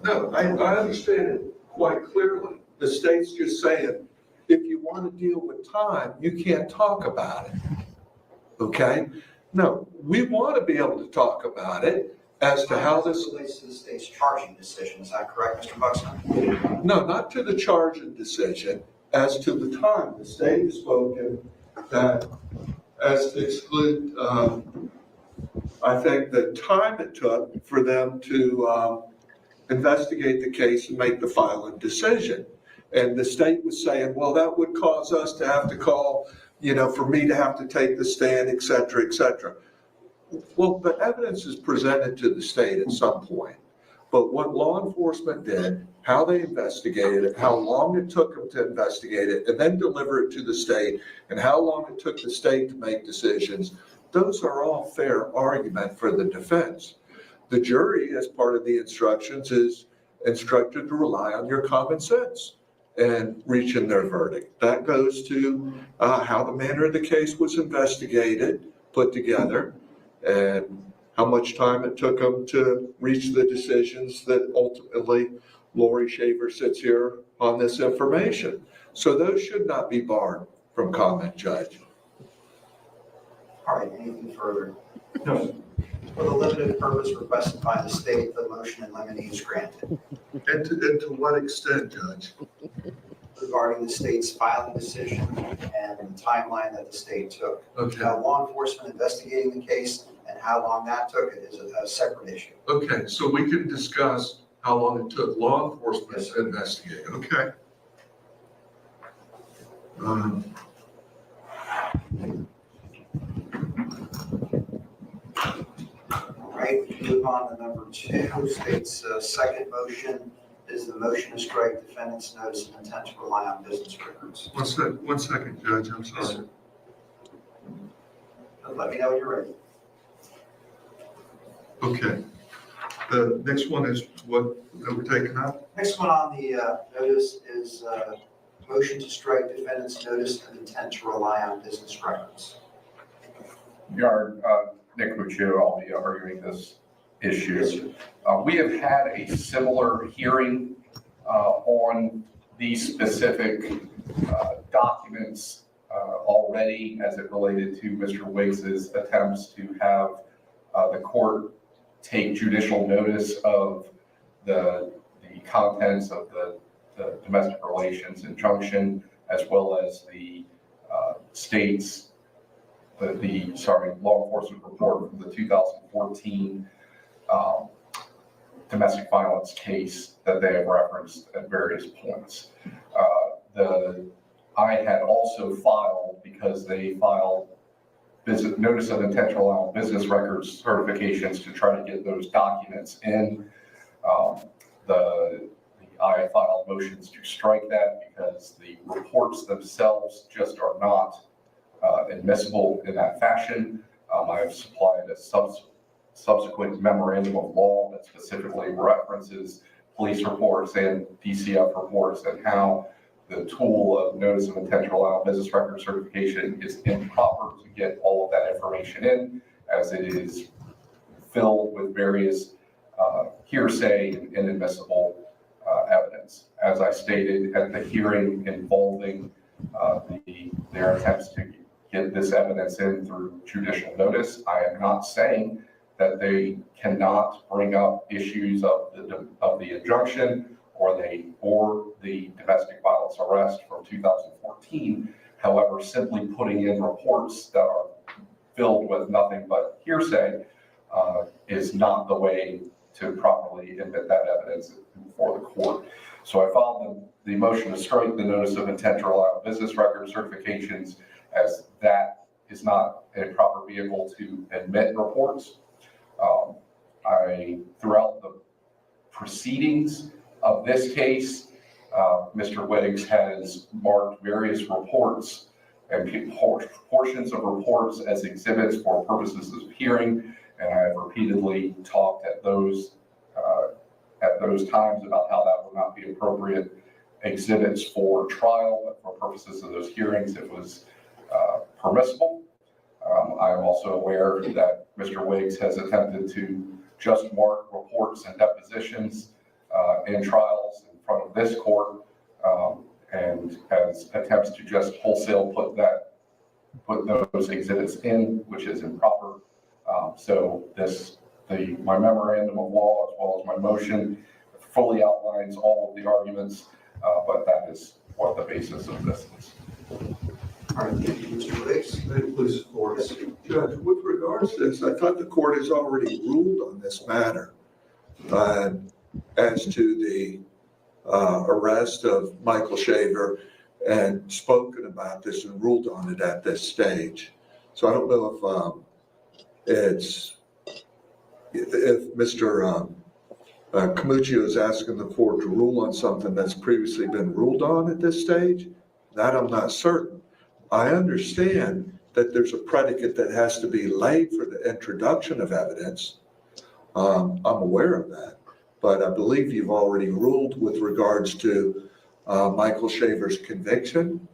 No, I understand it quite clearly. The state's just saying, if you want to deal with time, you can't talk about it. Okay? No, we want to be able to talk about it as to how this relates to the state's charging decision. Is that correct, Mr. Buxton? No, not to the charging decision, as to the time. The state has spoken that as to exclude, I think the time it took for them to investigate the case and make the final decision. And the state was saying, well, that would cause us to have to call, for me to have to take the stand, et cetera, et cetera. Well, the evidence is presented to the state at some point. But what law enforcement did, how they investigated it, how long it took them to investigate it, and then deliver it to the state, and how long it took the state to make decisions, those are all fair argument for the defense. The jury, as part of the instructions, is instructed to rely on your common sense and reaching their verdict. That goes to how the manner of the case was investigated, put together, and how much time it took them to reach the decisions that ultimately Laurie Shaver sits here on this information. So those should not be barred from comment, Judge. All right, anything further? No. For the limited purpose requested by the state, the motion in limine is granted. And to what extent, Judge? Regarding the state's filing decision and the timeline that the state took. Okay. Now, law enforcement investigating the case and how long that took is a separate issue. Okay, so we can discuss how long it took law enforcement to investigate. Okay. All right, move on to number 2. State's second motion is the motion to strike defendant's notice of intent to rely on business records. One second, Judge, I'm sorry. Yes, sir. Let me know when you're ready. Okay. The next one is what we're taking up? Next one on the notice is motion to strike defendant's notice of intent to rely on business records. Your Nick Muccio, I'll be arguing this issue. Yes, we have had a similar hearing on these specific documents already as it related to Mr. Wiggs's attempts to have the court take judicial notice of the contents of the domestic relations injunction, as well as the state's law enforcement report from the 2014 domestic violence case that they have referenced at various points. I had also filed, because they filed notice of intent to allow business records certifications to try to get those documents in. I filed motions to strike that because the reports themselves just are not admissible in that fashion. I have supplied a subsequent memorandum of law that specifically references police reports and DCF reports and how the tool of notice of intent to allow business record certification is improper to get all of that information in, as it is filled with various hearsay and inadmissible evidence. As I stated at the hearing involving their attempts to get this evidence in through judicial notice, I am not saying that they cannot bring up issues of the injunction or the domestic violence arrest from 2014. However, simply putting in reports that are filled with nothing but hearsay is not the way to properly admit that evidence before the court. So I filed the motion to strike the notice of intent to rely on business record certifications, as that is not a proper vehicle to admit reports. Throughout the proceedings of this case, Mr. Wittiggs has marked various reports and portions of reports as exhibits for purposes of hearing, and I have repeatedly talked at those times about how that would not be appropriate exhibits for trial, but for purposes of those hearings, it was permissible. I am also aware that Mr. Wiggs has attempted to just mark reports and depositions in trials in front of this court, and has attempts to just wholesale put those exhibits in, which is improper. So my memorandum of law, as well as my motion, fully outlines all of the arguments, but that is what the basis of this is. All right, thank you, Mr. Wiggs. Please, support. Judge, with regards to this, I thought the court has already ruled on this matter as to the arrest of Michael Shaver and spoken about this and ruled on it at this stage. So I don't know if Mr. Camuccio is asking the court to rule on something that's previously been ruled on at this stage. That I'm not certain. I understand that there's a predicate that has to be laid for the introduction of evidence. I'm aware of that, but I believe you've already ruled with regards to Michael Shaver's conviction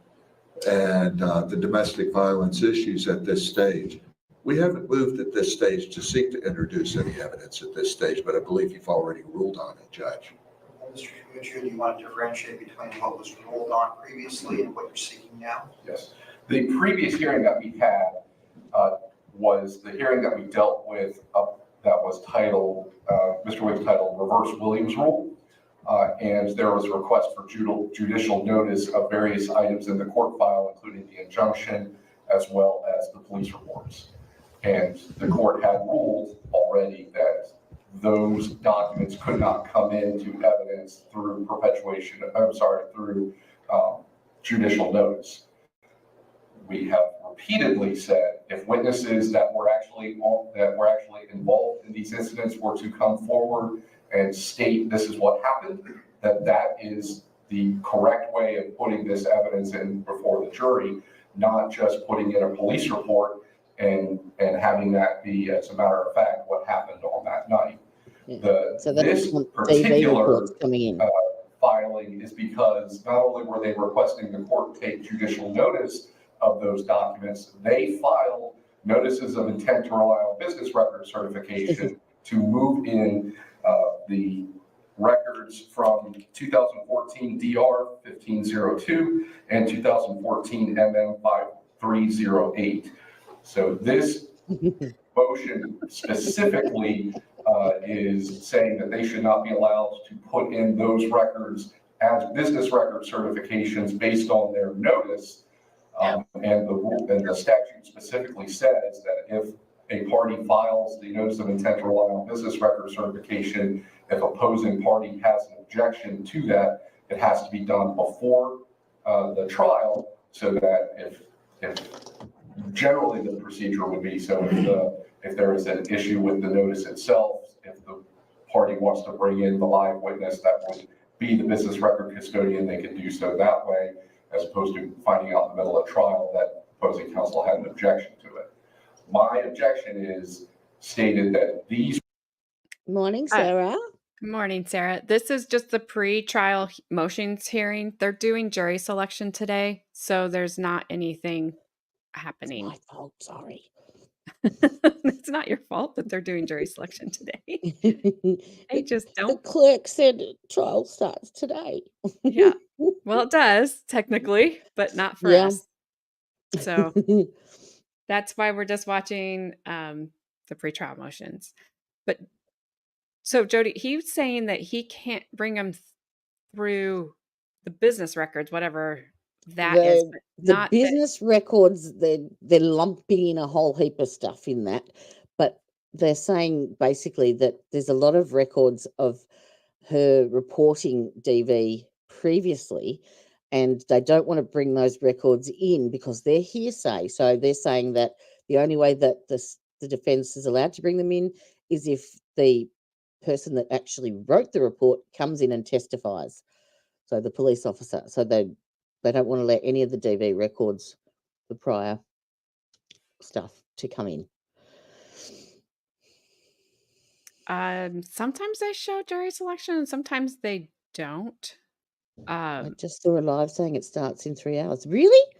and the domestic violence issues at this stage. We haven't moved at this stage to seek to introduce any evidence at this stage, but I believe you've already ruled on it, Judge. Mr. Camuccio, do you want to differentiate between what was ruled on previously and what you're seeking now? Yes. The previous hearing that we had was the hearing that we dealt with that was titled, Mr. Wiggs titled Reverse Williams Rule. And there was a request for judicial notice of various items in the court file, including the injunction, as well as the police reports. And the court had ruled already that those documents could not come into evidence through through judicial notice. We have repeatedly said if witnesses that were actually involved in these incidents were to come forward and state this is what happened, that is the correct way of putting this evidence in before the jury, not just putting in a police report and having that be, as a matter of fact, what happened on that night. So this particular filing is because not only were they requesting the court take judicial notice of those documents, they filed notices of intent to rely on business record certification to move in the records from 2014 DR 1502 and 2014 MM 5308. So this motion specifically is saying that they should not be allowed to put in those records as business record certifications based on their notice. And the statute specifically says that if a party files the notice of intent to rely on business record certification, if opposing party has an objection to that, it has to be done before the trial, so that if generally the procedure would be, so if there is an issue with the notice itself, if the party wants to bring in the live witness that would be the business record custodian, they can do so that way, as opposed to finding out in the middle of trial that opposing counsel had an objection to it. My objection is stated that these... Morning, Sarah. Good morning, Sarah. This is just the pre-trial motions hearing. They're doing jury selection today, so there's not anything happening. It's my fault, sorry. It's not your fault that they're doing jury selection today. I just don't. The clerk said trial starts today. Yeah. Well, it does technically, but not for us. So that's why we're just watching the pre-trial motions. But so Jodie, he's saying that he can't bring them through the business records, whatever that is. But the business records, they're lumping in a whole heap of stuff in that. But they're saying basically that there's a lot of records of her reporting DV previously, and they don't want to bring those records in because they're hearsay. So they're saying that the only way that the defense is allowed to bring them in is if the person that actually wrote the report comes in and testifies. So the police officer. So they don't want to let any of the DV records, the prior stuff, to come in. Sometimes they show jury selection and sometimes they don't. I just saw a live saying it starts in 3 hours. Really?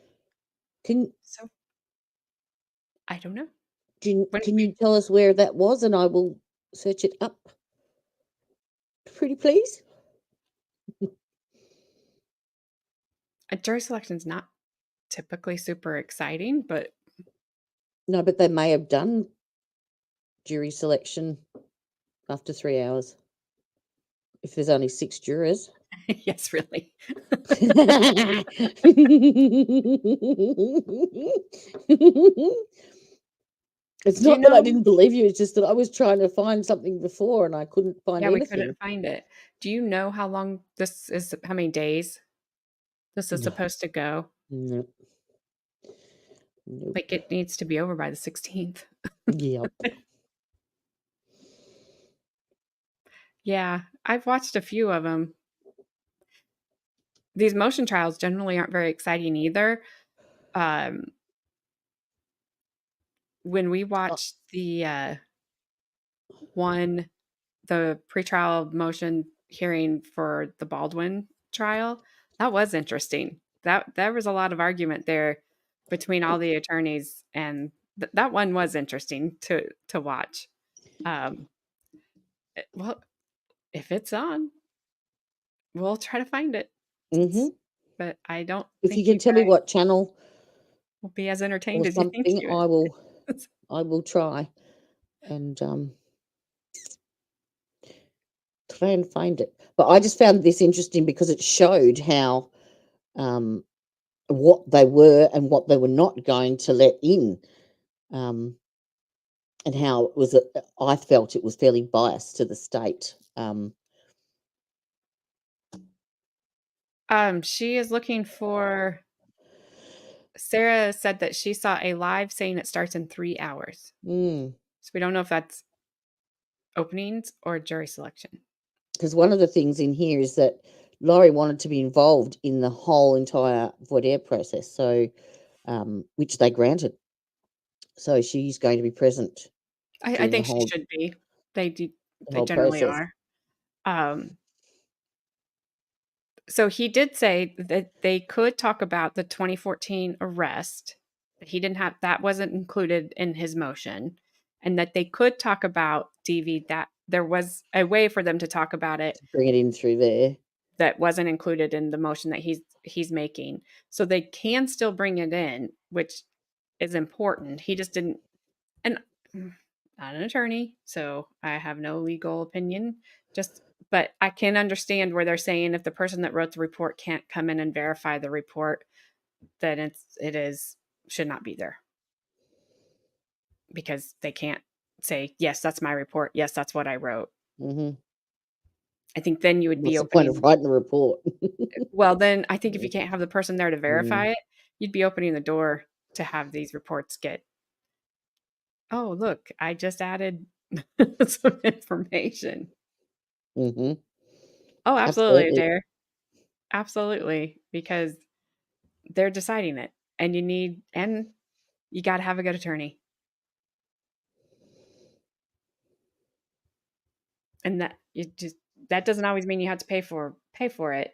So I don't know. Can you tell us where that was, and I will search it up? Pretty please. A jury selection is not typically super exciting, but No, but they may have done jury selection after 3 hours. If there's only 6 jurors. yes, really. It's not that I didn't believe you, it's just that I was trying to find something before and I couldn't find Yeah, anything. we couldn't find it. Do you know how long this is, how many days this is supposed to go? No. Like, it needs to be over by the 16th. Yep. Yeah, I've watched a few of them. These motion trials generally aren't very exciting either. When we watched the pretrial motion hearing for the Baldwin trial, that was interesting. There was a lot of argument there between all the attorneys, and that one was interesting to watch. Well, if it's on, we'll try to find it. Mm-hmm. But I don't. If you can tell me what channel will be as entertained or as you think something, you would. I will try and try and find it. But I just found this interesting because it showed how what they were and what they were not going to let in, and how it was. I felt it was fairly biased to the state. She is looking for. Sarah said that she saw a live saying it starts in 3 hours. So we don't know if that's openings or jury selection. Because one of the things in here is that Laurie wanted to be involved in the whole entire voir dire process, so which they granted. So she's going to be present. I think she should be. They do. They generally process. are. So he did say that they could talk about the 2014 arrest. He didn't have that wasn't included in his motion, and that they could talk about DV. That there was a way for them to talk about it, bring it in through there. That wasn't included in the motion that he's making. So they can still bring it in, which is important. He just didn't, and I'm not an attorney, so I have no legal opinion. But I can understand where they're saying if the person that wrote the report can't come in and verify the report, then it should not be there. Because they can't say, yes, that's my report. Yes, that's what I wrote. Mm-hmm. I think then you would be opening. What's the point of writing the report? Well, then I think if you can't have the person there to verify it, you'd be opening the door to have these reports get, oh, look, I just added some information. Mm-hmm. Oh, absolutely, Dare. Absolutely, because they're deciding it, and you got to have a good attorney, and that doesn't always mean you have to pay for it.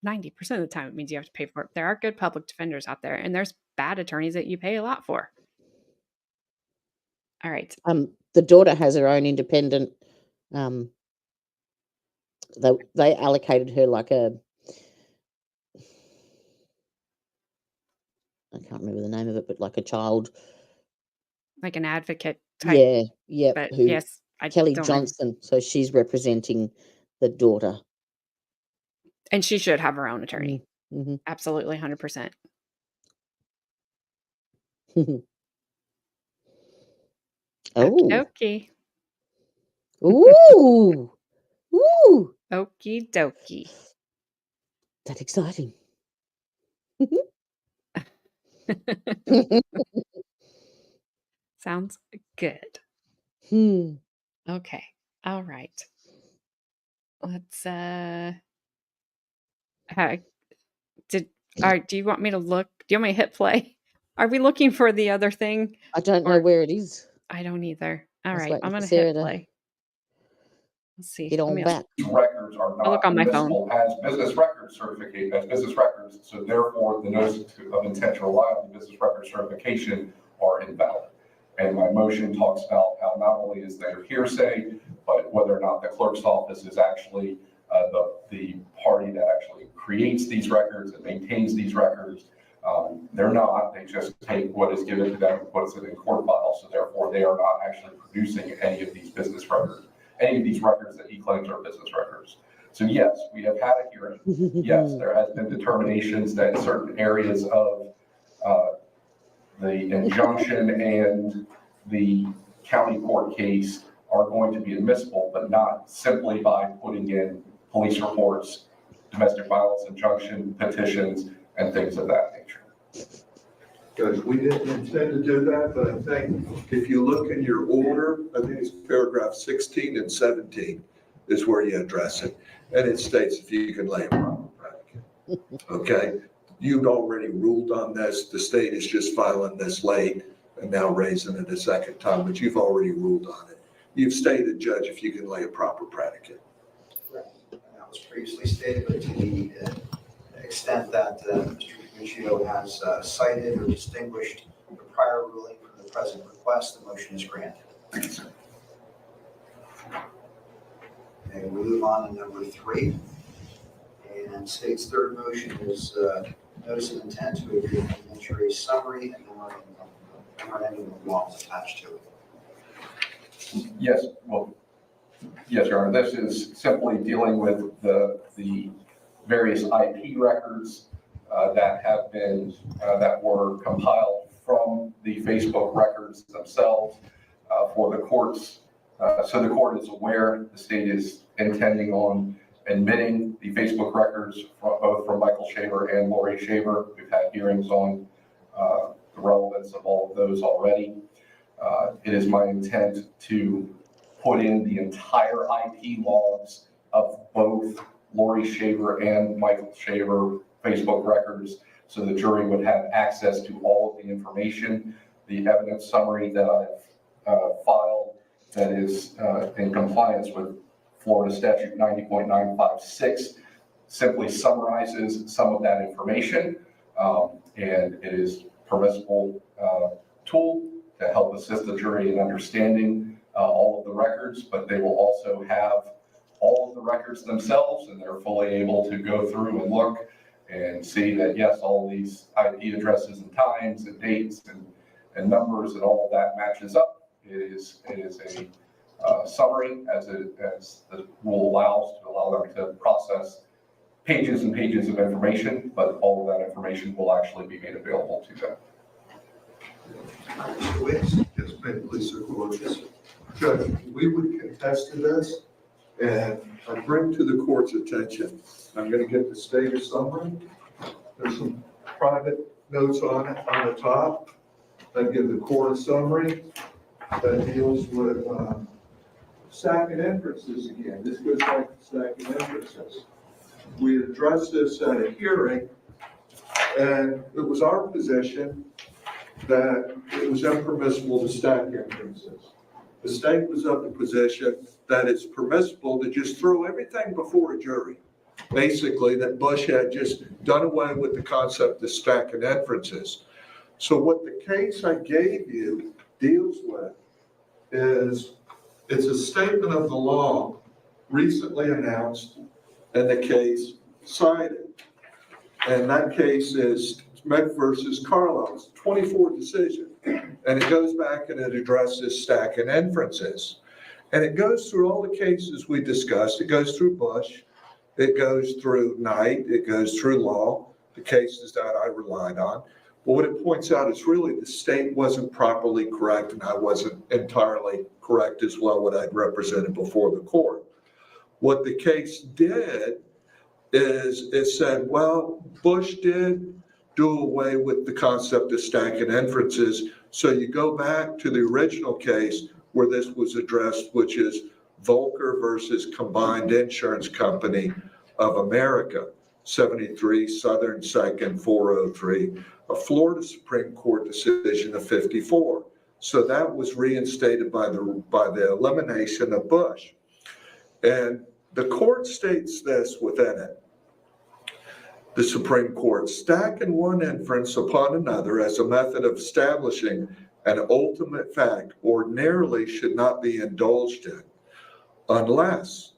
90% of the time, it means you have to pay for it. There are good public defenders out there, and there's bad attorneys that you pay a lot for. All right. The daughter has her own independent. They allocated her like a. I can't remember the name of it, but like a child. Like an advocate type. Yeah. But yes, Kelly Johnson. So she's representing the daughter. And she should have her own attorney. Mm-hmm. Absolutely, 100%. Oh. Okie Ooh. Ooh. Okie dokie. That's exciting. Sounds good. Okay. All right. Let's do you want me to look? Do you want me to hit play? Are we looking for the other thing? I don't know Or where it is. I don't either. All I was right, waiting I'm for gonna Sarah hit to play. Let's see. get on back. These records are I'll look not on my phone. admissible as business record certificate, as business records, so therefore the notice of intent to rely on the business record certification are invalid. And my motion talks about how not only is there hearsay, but whether or not the clerk's office is actually the party that actually creates these records and maintains these records. They're not, they just take what is given to them and puts it in court files, so therefore they are not actually producing any of these business records, any of these records that he claims are business records. So yes, we have had a hearing. Yes, there has been determinations that certain areas of the injunction and the county court case are going to be admissible, but not simply by putting in police reports, domestic violence injunction petitions, and things of that nature. Judge, we didn't intend to do that, but I think if you look in your order, I think it's paragraph 16 and 17 is where you address it. And it states if you can lay a proper predicate. Okay? You'd already ruled on this. The state is just filing this late and now raising it a second time, but you've already ruled on it. You've stated, Judge, if you can lay a proper predicate. Correct. And that was previously stated, but to the extent that Mr. Michio has cited or distinguished the prior ruling from the present request, the motion is granted. Okay, we move on to number 3. And state's third motion is notice of intent to agree to evidentiary summary and memorandum of laws attached to it. Yes, well, yes, Your Honor, this is simply dealing with the various IP records that have been, that were compiled from the Facebook records themselves for the courts. So the court is aware the state is intending on admitting the Facebook records both from Michael Shaver and Laurie Shaver. We've had hearings on the relevance of all of those already. It is my intent to put in the entire IP logs of both Laurie Shaver and Michael Shaver Facebook records, so the jury would have access to all of the information. The evidence summary that I've filed that is in compliance with Florida Statute 90.956 simply summarizes some of that information, and it is a permissible tool to help assist the jury in understanding all of the records, but they will also have all of the records themselves, and they're fully able to go through and look and see that, yes, all of these IP addresses and times and dates and numbers and all of that matches up. It is a summary as the rule allows to allow them to process pages and pages of information, but all of that information will actually be made available to them. Mr. Wicks? Yes, may it please the court. Judge, we would contest to this, and I bring to the court's attention, I'm going to get the status summary. There's some private notes on it on the top that give the court a summary that deals with stacking inferences again. This goes back to stacking inferences. We addressed this at a hearing, and it was our position that it was impermissible to stack inferences. The state was of the position that it's permissible to just throw everything before a jury. Basically, that Bush had just done away with the concept of stacking inferences. So what the case I gave you deals with is it's a statement of the law recently announced and the case cited. And that case is Smith versus Carlos, 24 decision. And it goes back and it addresses stacking inferences. And it goes through all the cases we discussed. It goes through Bush. It goes through Knight. It goes through Law, the cases that I relied on. But what it points out is really the state wasn't properly correct, and I wasn't entirely correct as well what I'd represented before the court. What the case did is it said, well, Bush did do away with the concept of stacking inferences. So you go back to the original case where this was addressed, which is Volcker versus Combined Insurance Company of America, 73 Southern 2nd 403, a Florida Supreme Court decision of 54. So that was reinstated by the elimination of Bush. And the court states this within it. The Supreme Court, stacking one inference upon another as a method of establishing an ultimate fact ordinarily should not be indulged in unless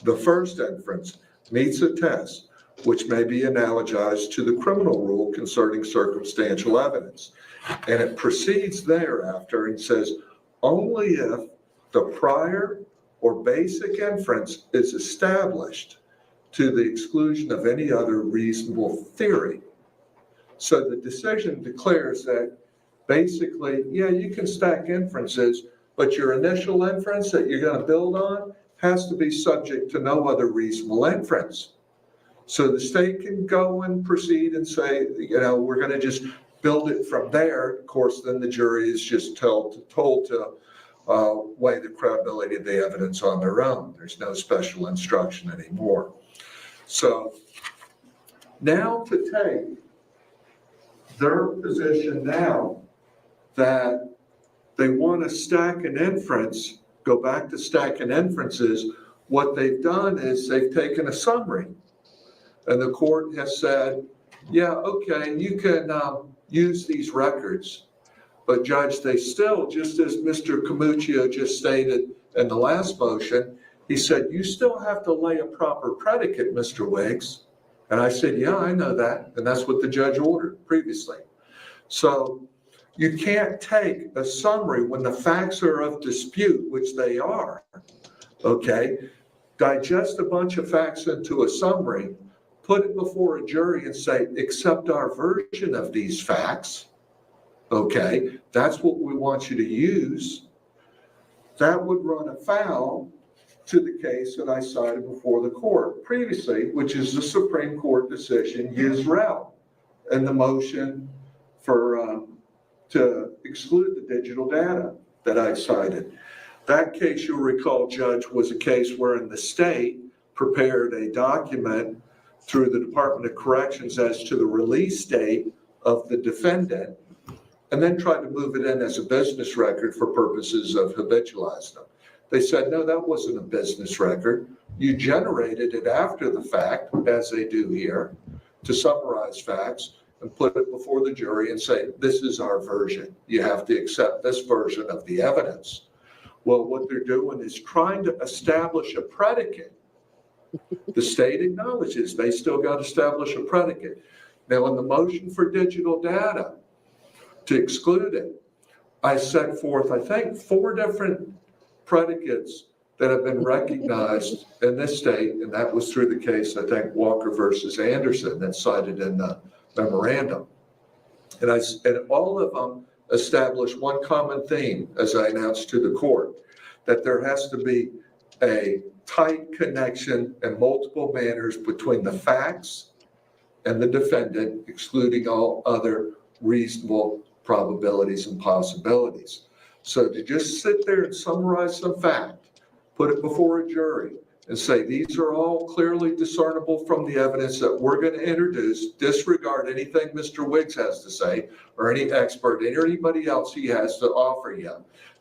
the first inference meets a test which may be analogized to the criminal rule concerning circumstantial evidence. And it proceeds thereafter and says, only if the prior or basic inference is established to the exclusion of any other reasonable theory. So the decision declares that basically, yeah, you can stack inferences, but your initial inference that you're going to build on has to be subject to no other reasonable inference. So the state can go and proceed and say, you know, we're going to just build it from there. Of course, then the jury is just told to weigh the credibility of the evidence on their own. There's no special instruction anymore. So now to take their position now that they want to stack an inference, go back to stacking inferences, what they've done is they've taken a summary. And the court has said, yeah, okay, you can use these records. But Judge, they still, just as Mr. Camuccio just stated in the last motion, he said, you still have to lay a proper predicate, Mr. Wiggs. And I said, yeah, I know that. And that's what the judge ordered previously. So you can't take a summary when the facts are of dispute, which they are, okay? Digest a bunch of facts into a summary, put it before a jury and say, accept our version of these facts, okay? That's what we want you to use. That would run afoul to the case that I cited before the court previously, which is the Supreme Court decision, Yisrael, and the motion for to exclude the digital data that I cited. That case, you'll recall, Judge, was a case wherein the state prepared a document through the Department of Corrections as to the release date of the defendant, and then tried to move it in as a business record for purposes of habitualizing them. They said, no, that wasn't a business record. You generated it after the fact, as they do here, to summarize facts and put it before the jury and say, this is our version. You have to accept this version of the evidence. Well, what they're doing is trying to establish a predicate. The state acknowledges they still got to establish a predicate. Now, in the motion for digital data to exclude it, I set forth, I think, 4 different predicates that have been recognized in this state, and that was through the case, I think, Walker versus Anderson, that's cited in the memorandum. And all of them establish one common theme, as I announced to the court, that there has to be a tight connection in multiple manners between the facts and the defendant, excluding all other reasonable probabilities and possibilities. So to just sit there and summarize some fact, put it before a jury, and say these are all clearly discernible from the evidence that we're going to introduce, disregard anything Mr. Wiggs has to say, or any expert, or anybody else he has to offer you,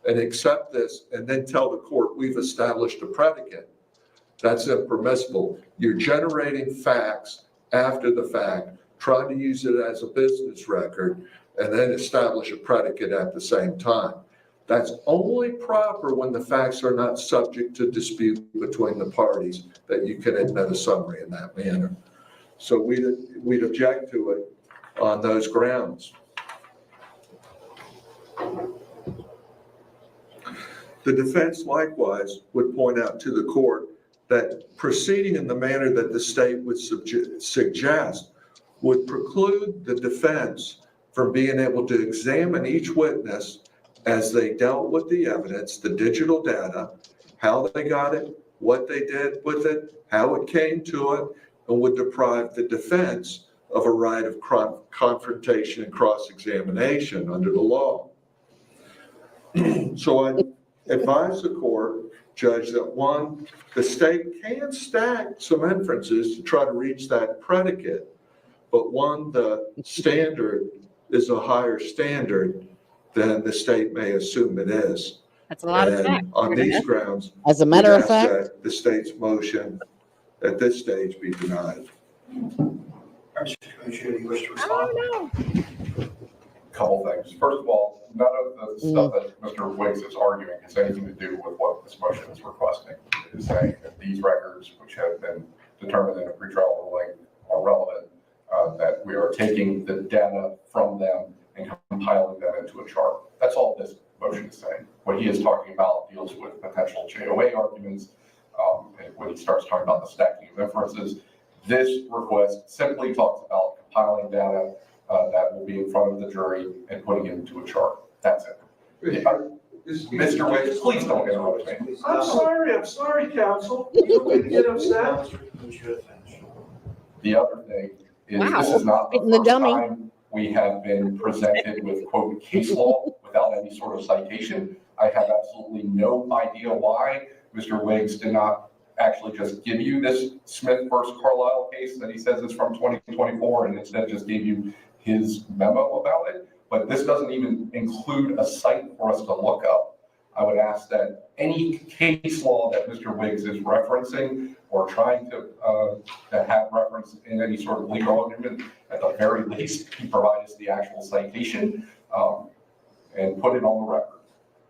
and accept this, and then tell the court we've established a predicate. That's impermissible. You're generating facts after the fact, trying to use it as a business record, and then establish a predicate at the same time. That's only proper when the facts are not subject to dispute between the parties, that you can admit a summary in that manner. So we'd object to it on those grounds. The defense likewise would point out to the court that proceeding in the manner that the state would suggest would preclude the defense from being able to examine each witness as they dealt with the evidence, the digital data, how they got it, what they did with it, how it came to it, and would deprive the defense of a right of confrontation and cross-examination under the law. So I advise the court, Judge, that one, the state can stack some inferences to try to reach that predicate, but one, the standard is a higher standard than the state may assume it is. That's a lot of And facts. on these grounds, As a matter we of ask fact, that the state's motion at this stage be denied. Mr. Commissioner, do you wish to respond? Oh, no. Couple things. First of all, none of the stuff that Mr. Wiggs is arguing has anything to do with what this motion is requesting. It is saying that these records, which have been determined in a pretrial ruling, are relevant, that we are taking the data from them and compiling them into a chart. That's all this motion is saying. What he is talking about deals with potential JOA arguments, and when he starts talking about the stacking of inferences. This request simply talks about compiling data that will be in front of the jury and putting it into a chart. That's it. Mr. Wiggs, please don't interrupt me. I'm sorry, counsel. You want me to get upset? The other thing is Wow. this is not the Hitting the first dummy. time we have been presented with quote case law without any sort of citation. I have absolutely no idea why Mr. Wiggs did not actually just give you this Smith versus Carlisle case that he says is from 2024 and instead just gave you his memo about it. But this doesn't even include a site for us to look up. I would ask that any case law that Mr. Wiggs is referencing or trying to have reference in any sort of legal argument, at the very least, he provide us the actual citation and put it on the record.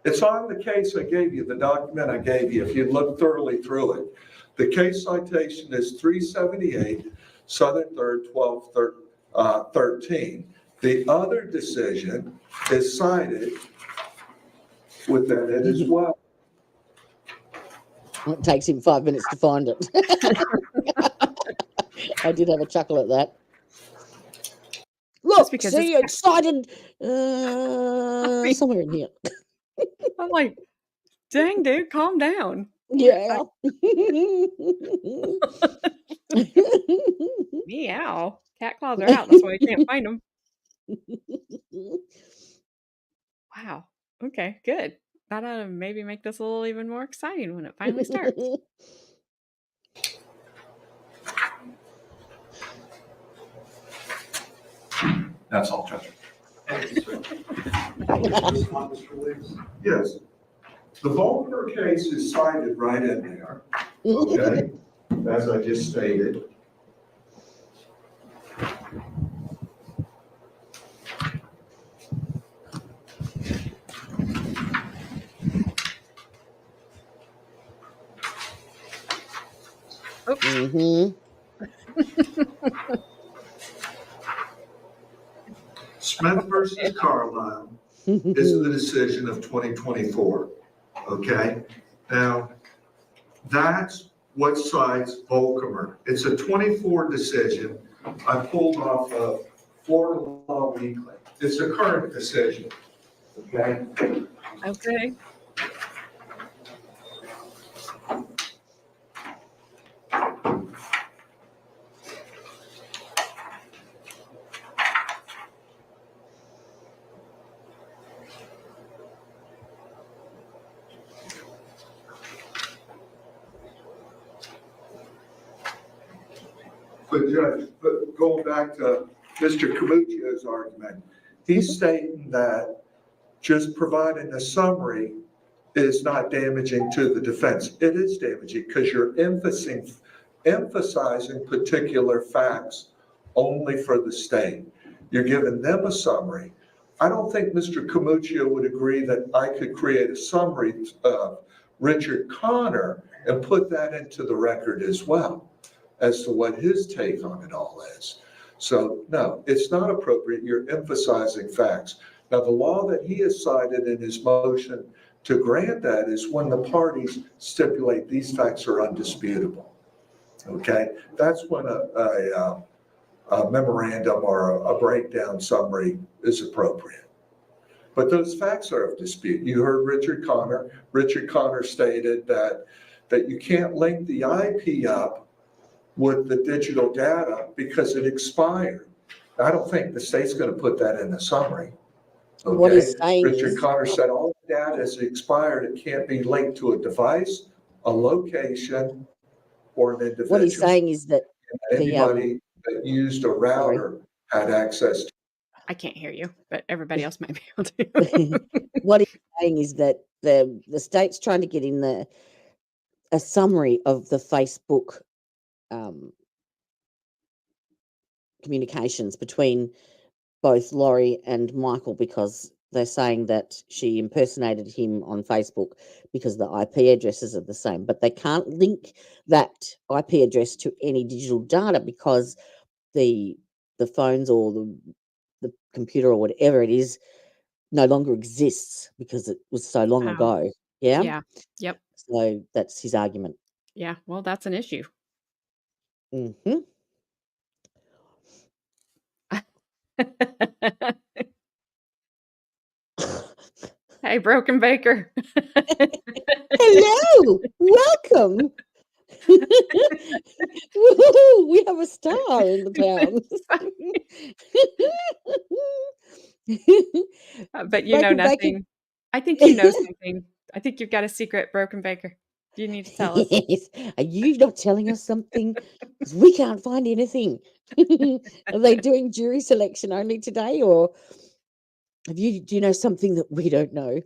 It's on the case I gave you, the document I gave you, if you look thoroughly through it. The case citation is 378 Southern 3rd 1213. The other decision is cited within it as well. it takes him 5 minutes to find it. I did have a chuckle at that. Look, because see, it's- it's cited somewhere in here. I'm like, dang, dude, calm down. Yeah. Meow. Cat claws are out. That's why I can't find them. Wow. Okay, good. That ought to maybe make this a little even more exciting when it finally starts. That's all, Judge. Thank you, sir. Respond, Mr. Wiggs? Yes. The Volcker case is cited right in there, okay, as I just stated. Mm-hmm. Smith versus Carlisle is the decision of 2024, okay? Now, that's what cites Volcker. It's a 24 decision I pulled off of Florida Law Weekly. It's a current decision, okay? Okay. But Judge, but going back to Mr. Camuccio's argument, he's stating that just providing a summary is not damaging to the defense. It is damaging because you're emphasizing particular facts only for the state. You're giving them a summary. I don't think Mr. Camuccio would agree that I could create a summary of Richard Connor and put that into the record as well as to what his take on it all is. So no, it's not appropriate. You're emphasizing facts. Now, the law that he has cited in his motion to grant that is when the parties stipulate these facts are undisputable. Okay, that's when a a memorandum or a breakdown summary is appropriate. But those facts are of dispute. You heard Richard Connor. Richard Connor stated that you can't link the IP up with the digital data because it expired. I don't think the state's going to put that in the summary. Okay? What he's saying Richard is, Connor said all the data is expired. It can't be linked to a device, a location, or an individual. what he's saying is that Anybody that used a router had access to. I can't hear you, but everybody else might be able to. what he's saying is that the state's trying to get in a summary of the Facebook communications between both Laurie and Michael, because they're saying that she impersonated him on Facebook because the IP addresses are the same, but they can't link that IP address to any digital data because the phones or the computer or whatever it is no longer exists because it was so long Wow. ago. Yeah. Yeah. Yep. So that's his argument. Yeah. Well, that's an issue. Mm-hmm. Hey, Broken Baker. Hello, welcome. Woo-hoo, we have a star in the town. But you know Broken Baker. nothing. I think you know something. I think you've got a secret, Broken Baker. You need to tell us. Yes. Are you not telling us something? Because we can't find anything. Are they doing jury selection only today, or do you know something that we don't know?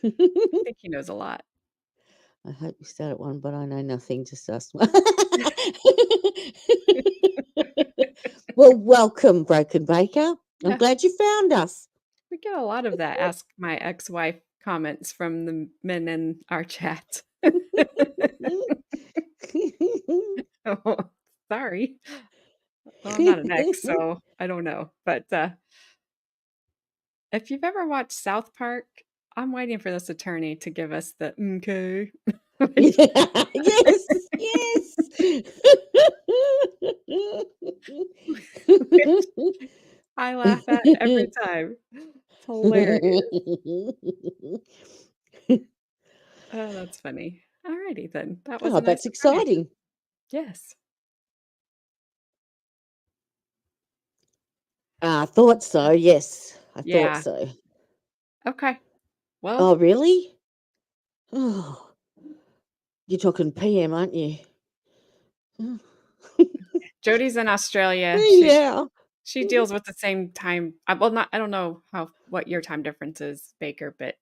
I think he knows a lot. I hope you start at one, but I know nothing. Just us. Well, welcome, Broken Baker. I'm Yeah. glad you found us. We get a lot of that ask my ex-wife comments from the men in our chat. Oh, sorry. Well, I'm not an ex, so I don't know. But if you've ever watched South Park, I'm waiting for this attorney to give us the okay. Yes, yes. I laugh at every time. It's hilarious. Oh, that's funny. Alrighty then. That was Oh, a nice that's surprise. exciting. Yes. I thought so. Yes, I Yeah. thought so. Okay. Well, Oh, really? Oh, you're talking PM, aren't you? Jody's in Australia. Yeah. She deals with the same time. Well, not. I don't know what your time difference is, Baker, but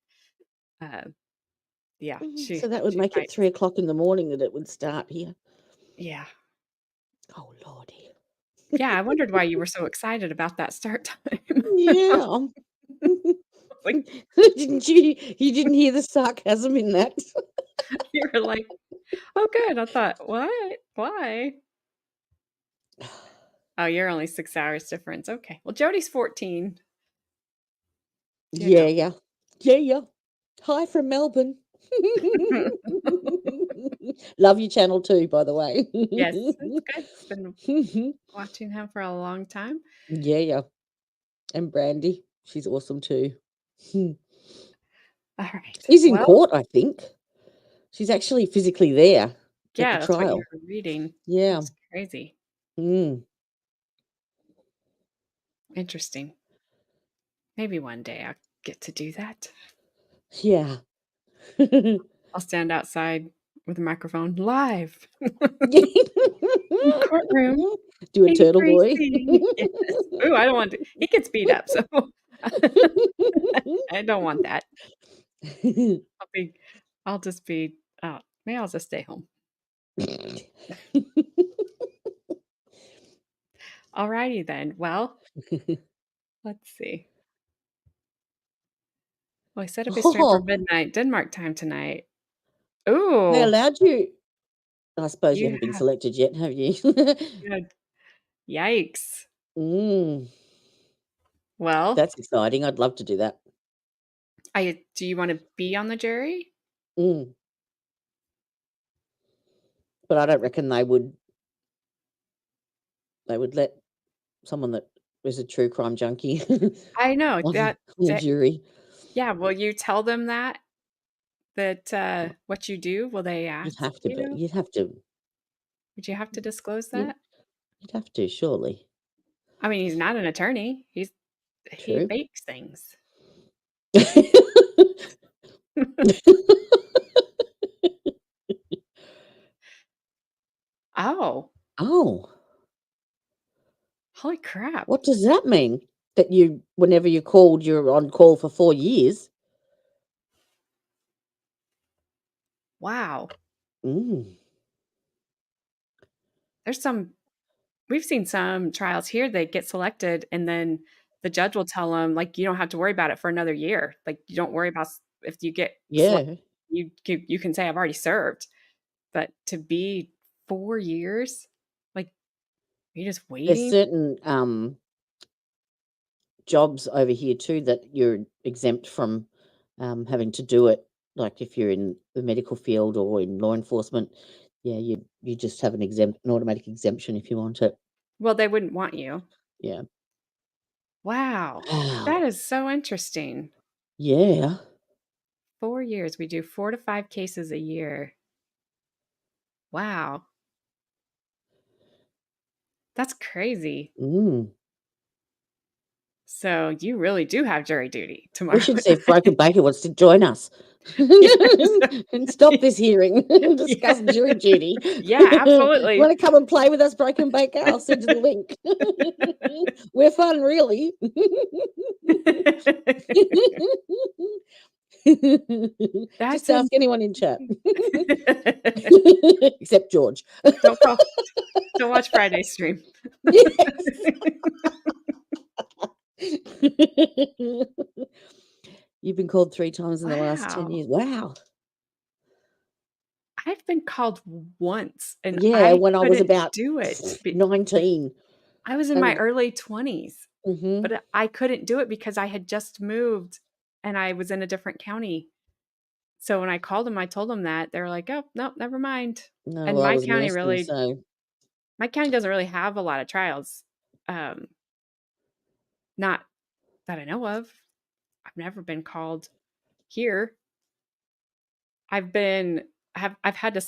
yeah. So that would make it 3 o'clock in the morning that it would start here. Yeah. Oh, Lordy. Yeah, I wondered why you were so excited about that start time. Yeah. Like, didn't you didn't hear the sarcasm in that? you were like, oh, good. I thought, what? Why? Oh, you're only 6 hours difference. Okay. Well, Jody's 14. Yeah, yeah. Yeah, yeah. Hi from Melbourne. Love your channel too, by the way. Yes, it's good. Been watching him for a long time. Yeah, yeah. And Brandy, she's awesome too. All right. She's in court, I think. She's actually physically there. Yeah, at the that's what trial. you were reading. Yeah. It's crazy. Interesting. Maybe one day I'll get to do that. Yeah. I'll stand outside with a microphone live. Courtroom. Do a turtle boy. Yes. Ooh, I don't want to. He gets beat up, so I don't want that. I'll just be. Maybe I'll just stay home. Alrighty then. Well, let's see. Well, I said it'd be straight for midnight Denmark time tonight. Ooh. They allowed you. I suppose you You haven't been have- selected yet, have you? Yikes. Mm, Well, that's exciting. I'd love to do that. do you want to be on the jury? Mm. But I don't reckon they would let someone that is a true crime junkie I know on that. the jury. Yeah, will you tell them that what you do? Will they You'd ask have to be. you? You'd have to. Would you have to disclose You'd, that? you'd have to, surely. I mean, he's not an attorney. He True. bakes things. Oh, Oh, holy crap. what does that mean? That whenever you're called, you're on call for 4 years? Wow. Mm. We've seen some trials here, they get selected and then the judge will tell them, like, you don't have to worry about it for another year. Like, you don't worry about if you get selected, Yeah. you can say I've already served. But to be 4 years, like, you're just There's waiting. certain jobs over here too that you're exempt from having to do it. Like if you're in the medical field or in law enforcement, yeah, you just have an automatic exemption if you want it. Well, they wouldn't want you. Yeah. Wow. That Wow. is so interesting. Yeah. 4 years, we do 4 to 5 cases a year. Wow. That's crazy. Mm. So you really do have jury duty We tomorrow should see if night. Broken Baker wants to join us Yes. and stop this hearing and discuss Yeah. jury duty. Yeah, absolutely. Want to come and play with us, Broken Baker? I'll send you the link. We're fun, really. Just That's ask anyone in chat, am except George. Don't call. Don't watch Friday's stream. Yes. You've been called 3 times in the last 10 Wow. years. Wow. I've been called once and Yeah, I when I was couldn't about do it. 19. I was in my And early 20s, mhm. but I couldn't do it because I had just moved and I was in a different county. So when I called them, I told them that. They were like, "Oh, no, never mind." No, And well, I was nursing, my county doesn't really have a lot of trials. Not that I know of. I've never been called here. I've had to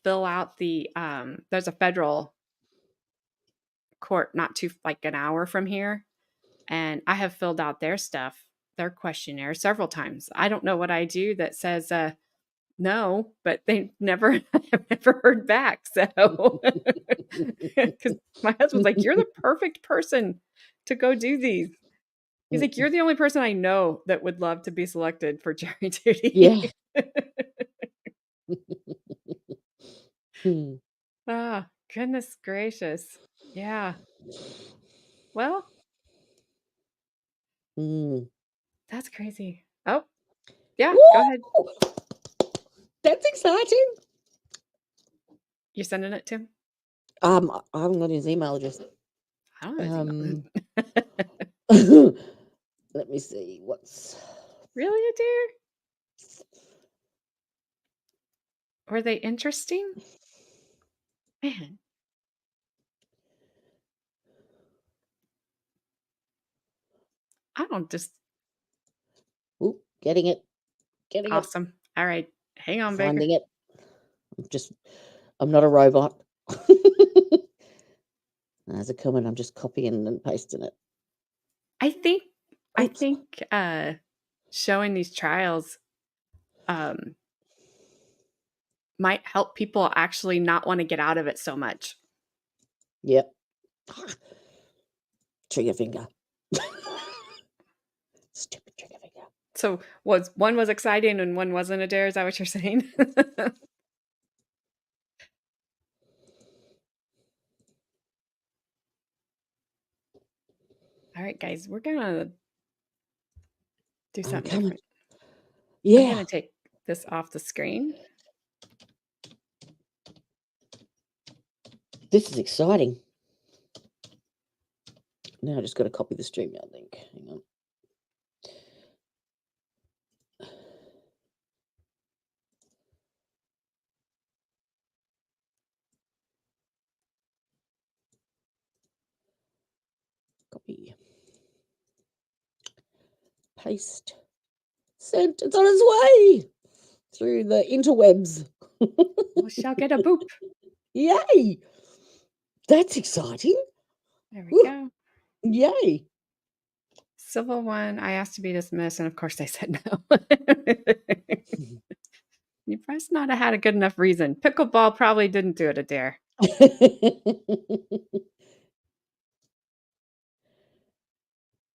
fill out there's a federal court not too like an hour from here, and I have filled out their questionnaire several times. I don't know what I do that says no, but they never I've never heard back. So because my husband's like, you're the perfect person to go do these. He's like, you're the only person I know that would love to be selected for jury yeah. duty. Hmm. Ah, goodness gracious. Yeah. Well, Mm. that's crazy. Oh, yeah, go ahead. Woo! That's exciting. You're sending it to him? I haven't got his email address. I don't know his email. Let me see what's. Really, a dear? Were they interesting? Man. I don't just Ooh, getting it. awesome. All right. Hang on, Baker. Finding it. I'm not a robot. As a comment, I'm just copying and pasting it. I think Oops. showing these trials might help people actually not want to get out of it so much. Yep. Trigger finger. Stupid trigger finger. So one was exciting and one wasn't, a dare? Is that what you're saying? All right, guys, we're gonna do I'm something coming. different. I'm Yeah. gonna take this off the screen. This is exciting. Now I just got to copy the StreamYard link. Hang on. Copy. Paste. Sent. It's on its way through the interwebs. We shall get a boop. Yay! That's exciting. There we Woo. go. Yay. Civil one, I asked to be dismissed, and of course they said no. You must not have had a good enough reason. Pickleball probably didn't do it, Adair.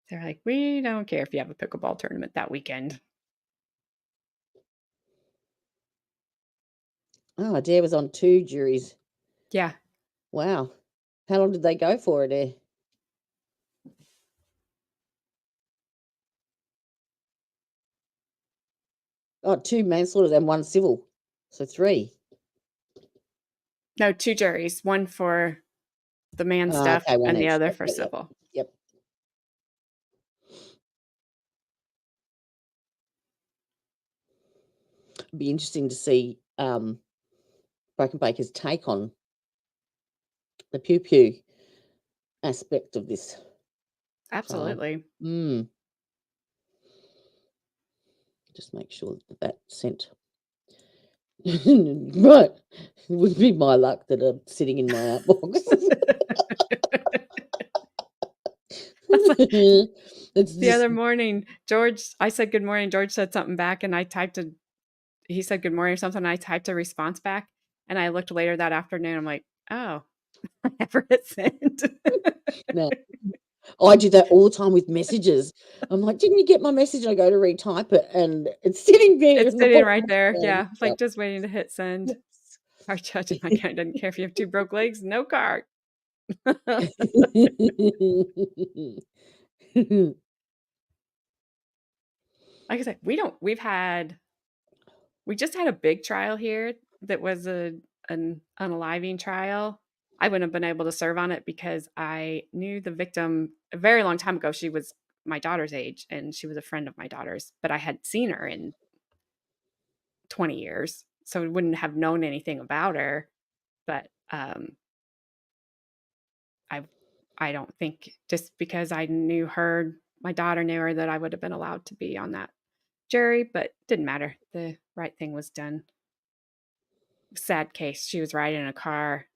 They're like, we don't care if you have a pickleball tournament that weekend. Oh, Adair was on 2 juries. Yeah. Wow. How long did they go for, Adair? Oh, 2 manslaughters and 1 civil. So 3. No, 2 juries. One for the man stuff Okay, 1 and the each. other Yep, for yep, civil. Yep. It'd be interesting to see Broken Baker's take on the pew pew aspect of this. Absolutely. Just make sure that that's sent. Right. It would be my luck that I'm sitting in my outbox. It's The other morning, I said good morning. George said something back, and he said good morning or something. And I typed a response back, and I looked later that afternoon. I'm like, oh, I never hit send. No. I do that all the time with messages. I'm like, didn't you get my message? I go to retype it, and it's sitting there. It's in the sitting bottom right of the there. screen. Yeah. Like Yep. just waiting to hit send. Our judge in my account doesn't care if you have 2 broke legs, no card. Like I said, we just had a big trial here that was an unaliving trial. I wouldn't have been able to serve on it because I knew the victim a very long time ago. She was my daughter's age and she was a friend of my daughter's, but I hadn't seen her in 20 years. So I wouldn't have known anything about her. But I don't think just because I knew her, my daughter knew her, that I would have been allowed to be on that jury, but didn't matter. The right thing was done. Sad case. She was riding in a car.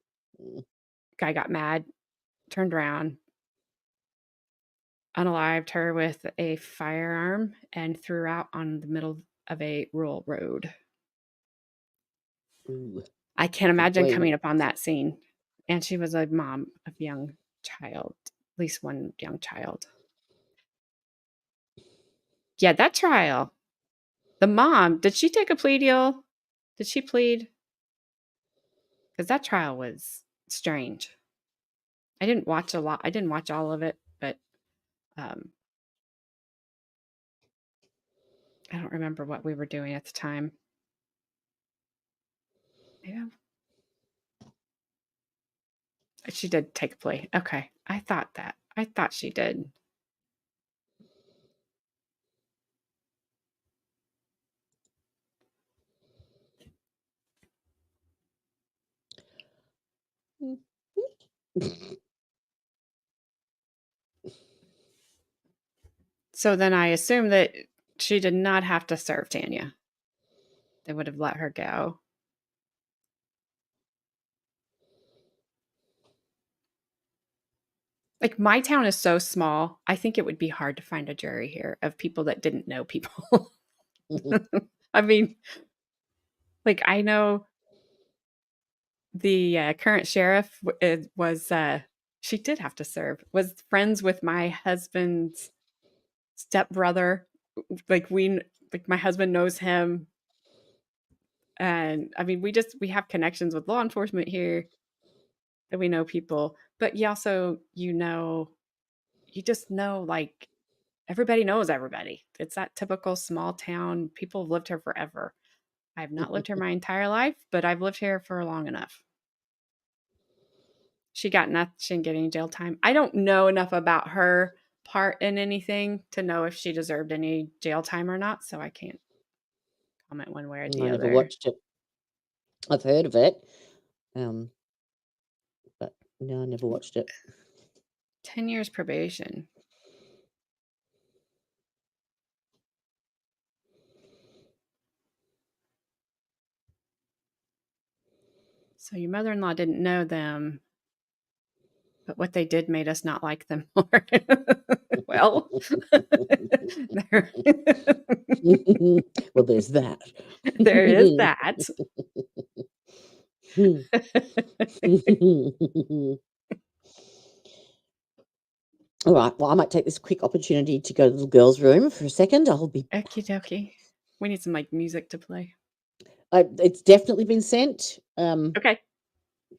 Guy got mad, turned around, unalived her with a firearm, and threw her out on the middle of a rural road. Ooh. I can't imagine coming upon that scene. And she was a mom of young child, at least one young child. Yeah, that trial. The mom, did she take a plea deal? Did she plead? Because that trial was strange. I didn't watch a lot. I didn't watch all of it, but I don't remember what we were doing at the time. Yeah. She did take a plea. Okay. I thought she did. So then I assume that she did not have to serve Tanya. They would have let her go. Like, my town is so small, I think it would be hard to find a jury here of people that didn't know people. I mean, like, I know the current sheriff was, she did have to serve, was friends with my husband's stepbrother. Like, my husband knows him. And I mean, we have connections with law enforcement here that we know people, but you also, you just know, like, everybody knows everybody. It's that typical small town. People have lived here forever. I have not lived here my entire life, but I've lived here for long enough. She didn't get any jail time. I don't know enough about her part in anything to know if she deserved any jail time or not, so I can't comment one way or the I other. never watched it. I've heard of it, but no, I never watched it. 10 years probation. So your mother-in-law didn't know them, but what they did made us not like them more. Well, Well, there's that. there is that. All right. Well, I might take this quick opportunity to go to the little girl's room for a second. I'll be. Okie dokie. We need some like music to play. It's definitely been sent. Okay.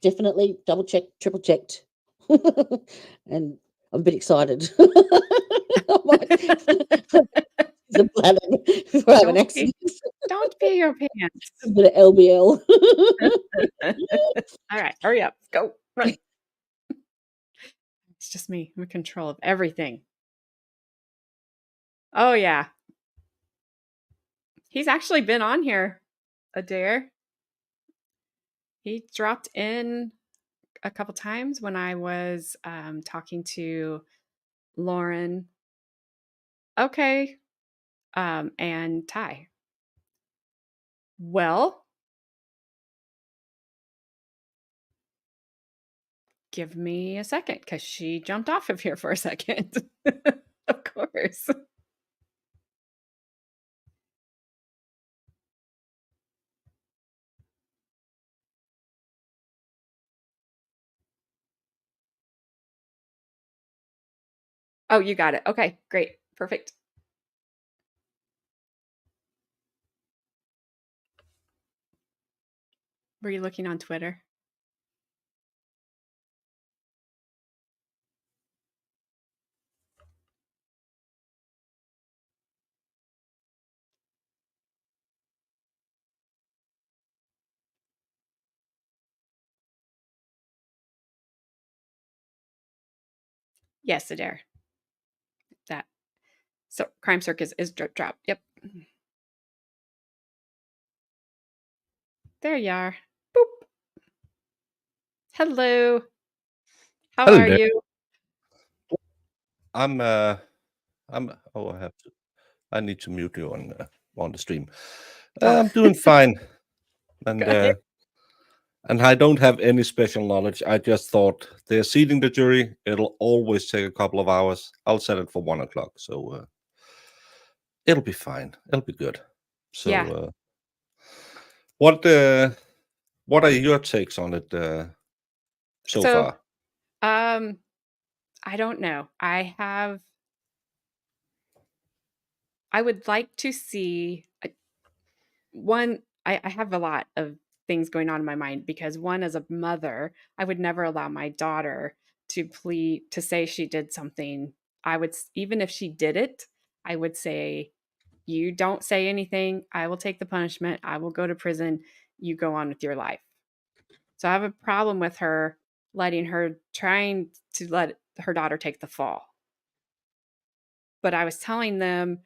Definitely double checked, triple checked, and I'm a bit excited. I might the bladder before I have an accident. Don't pee your pants. A bit of LBL. All right, hurry up. Go. Run. It's just me. I'm in control of everything. Oh, yeah. He's actually been on here, Adair. He dropped in a couple times when I was talking to Lauren. Okay. And Ty. Well, give me a second because she jumped off of here for a second. Of course. Oh, you got it. Okay, great. Perfect. Were you looking on Twitter? Yes, Adair. That. So Crime Circus is drip drop. Yep. There you are. Boop. Hello. How Hello are there. you? I need to mute you on the stream. I'm doing fine. Good. And I don't have any special knowledge. I just thought they're seating the jury. It'll always take a couple of hours. I'll set it for 1 o'clock. So it'll be fine. It'll be good. So Yeah. what are your takes on it so far? I don't know. I would like to see one. I have a lot of things going on in my mind because one, as a mother, I would never allow my daughter to say she did something. I would, even if she did it, I would say, you don't say anything. I will take the punishment. I will go to prison. You go on with your life. So I have a problem with her trying to let her daughter take the fall. But I was telling them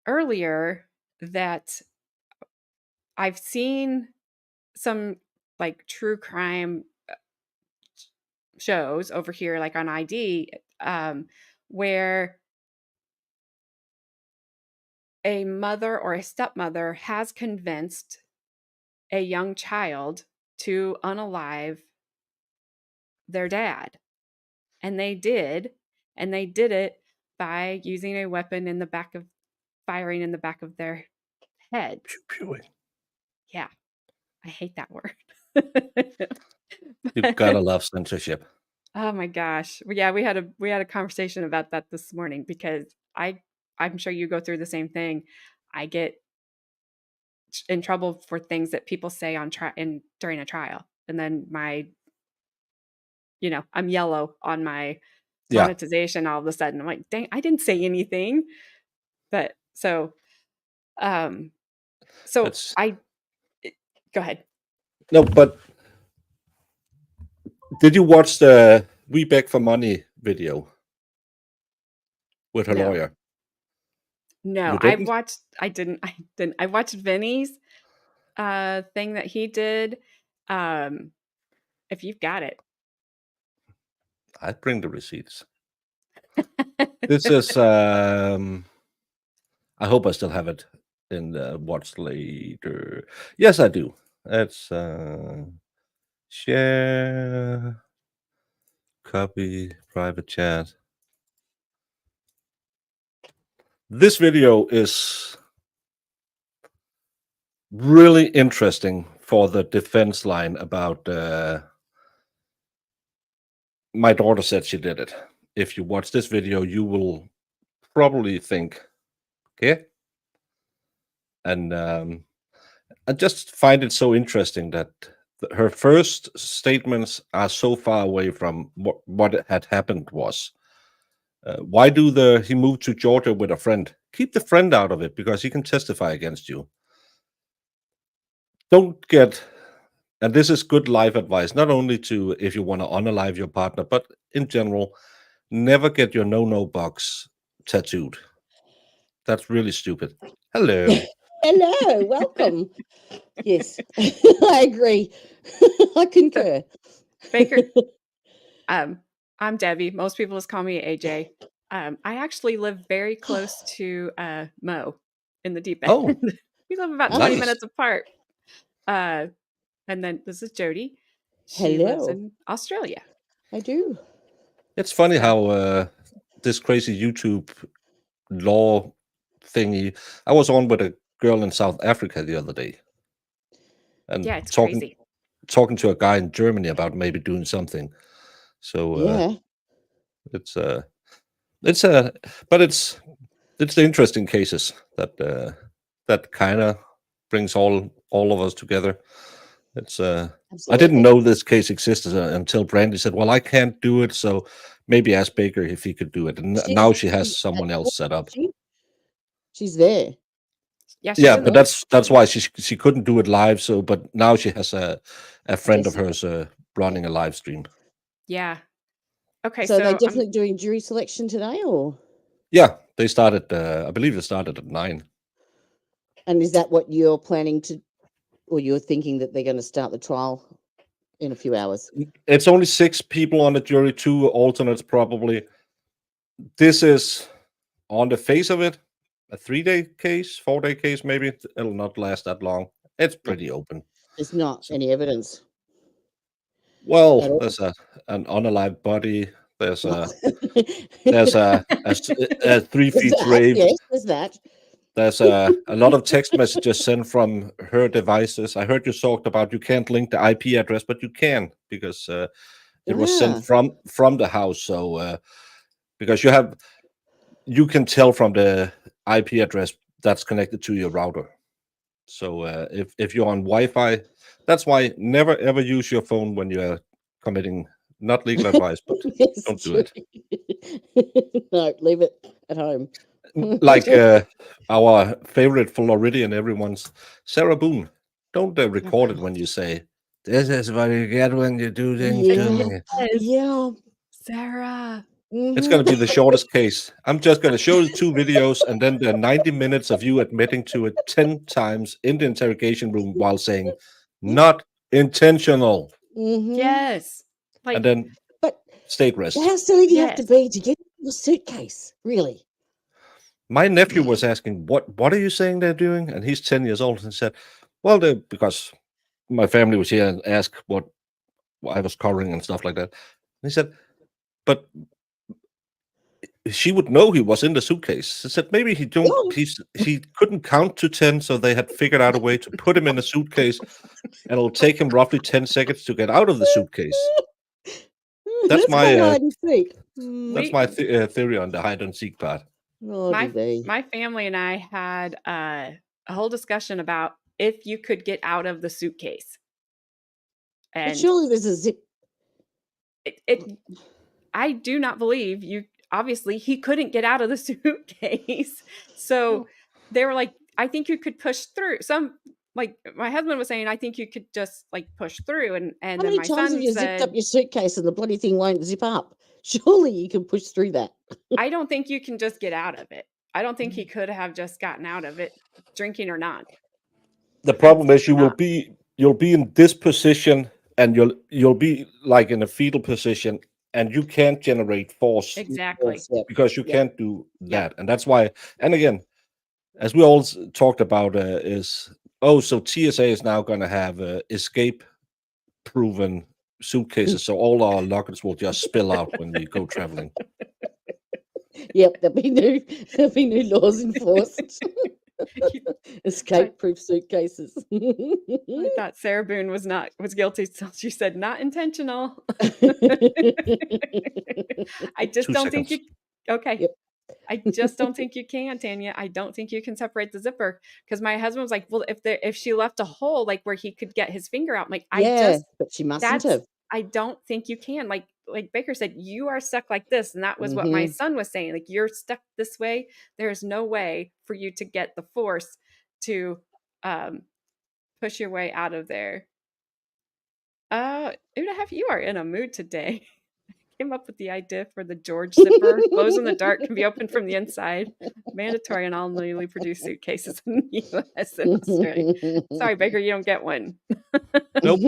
earlier that I've seen some like true crime shows over here, like on ID, where a mother or a stepmother has convinced a young child to unalive their dad. And they did it by using a weapon firing in the back of their head. Yeah. I hate that word. You've gotta love censorship. Oh my gosh. Yeah, we had a conversation about that this morning because I'm sure you go through the same thing. I get in trouble for things that people say during a trial. And then I'm yellow on my monetization all of a sudden. I'm like, dang, I didn't say anything. But so go ahead. No, but did you watch the We Beg for Money video with her lawyer? No, I didn't. I watched Vinny's thing that he did. If you've got it. I bring the receipts. This is. I hope I still have it in the watch later. Yes, I do. It's share, copy, private chat. This video is really interesting for the defense line about my daughter said she did it. If you watch this video, you will probably think, okay. And I just find it so interesting that her first statements are so far away from what had happened was. Why do he moved to Georgia with a friend? Keep the friend out of it because he can testify against you. Don't get, and this is good life advice, not only to if you want to unalive your partner, but in general, never get your no box tattooed. That's really stupid. Hello. Hello, welcome. Yes, I agree. I concur. Baker, I'm Debbie. Most people just call me AJ. I actually live very close to Mo in the deep end. Oh, We live about 20 nice. minutes apart. And then this is Jodie. She lives Hello. in Australia. I do. It's funny how this crazy YouTube law thingy. I was on with a girl in South Africa the other day, and Yeah, it's crazy. talking to a guy in Germany about maybe doing something. So Yeah. it's but it's the interesting cases that kind of brings all of us together. It's I didn't Absolutely. know this case existed until Brandy said, "Well, I can't do it, so maybe ask Baker if he could do it." And now she has someone else set up. She's there. Yeah, she's Yeah, in but the that's why she couldn't do it live. So, but now she has a friend of Yes. hers running a live stream. Yeah. Okay, So they're so definitely doing jury selection today, or? Yeah, they started. I believe it started at 9. And is that what you're planning to, or you're thinking that they're going to start the trial in a few hours? It's only 6 people on the jury, 2 alternates probably. This is, on the face of it, a 3-day case, 4-day case. Maybe it'll not last that long. It's pretty open. There's not any evidence. Well, At all. there's an unalive body. There's a There's 3 feet that, grave. yes, there's that. There's a lot of text messages sent from her devices. I heard you talked about you can't link the IP address, but you can because it was sent from the house. So because you can tell from the IP address that's connected to your router. So if you're on Wi-Fi, that's why never ever use your phone when you're committing, not legal advice, but Yes, don't do it. No, leave it at home. Like our favorite Floridian, everyone's Sarah Boone. Don't record it when you say, "This is what you get when you do things to me." Yeah. Sarah. It's going to be the shortest case. I'm just going to show you 2 videos and then the 90 minutes of you admitting to it 10 times in the interrogation room while saying, "Not intentional." Yes. Like, And then but state rest. how silly do you have to yes. be to get your suitcase? Really? My nephew was asking, what are you saying they're doing? And he's 10 years old and said, well, because my family was here and asked what I was covering and stuff like that. And he said, but she would know he was in the suitcase. I said, maybe he couldn't count to 10, so they had figured out a way to put him in a suitcase, and it'll take him roughly 10 seconds to get out of the suitcase. That's my hide and seek. That's my theory on the hide and seek part. Oh, my family and I had a whole discussion about if you could get out of the suitcase. But And surely there's a zip. I do not believe you. Obviously, he couldn't get out of the suitcase. So they were like, I think you could push through. Like my husband was saying, I think you could just like push through. And How then many my times son have you said, zipped up your suitcase and the bloody thing won't zip up? Surely you can push through that. I don't think you can just get out of it. I don't think he could have just gotten out of it, drinking or not. The problem is you'll be in this position and you'll be like in a fetal position and you can't generate force Exactly. Yep. because you Yep. can't do that. And that's why, and again, as we all talked about, so TSA is now going to have escape proven suitcases, so all our luggage will just spill out when we go traveling. Yep, there'll be new laws enforced. Escape-proof suitcases. I thought Sarah Boone was guilty, so she said not intentional. I just 2 don't think seconds. you. Okay. Yep. I just don't think you can, Tanya. I don't think you can separate the zipper, because my husband was like, well, if she left a hole like where he could get his finger out, I'm like, But she mustn't have. I don't think you can. Like Baker said, you are stuck like this. And that was what my son was saying. Like, you're stuck this way. There's no way for you to get the force to push your way out of there. Udahev, you are in a mood today. Came up with the idea for the George zipper. Glows in the dark, can be opened from the inside. Mandatory on all newly produced suitcases in the U.S. and Australia. Sorry, Baker, you don't get one. Nope.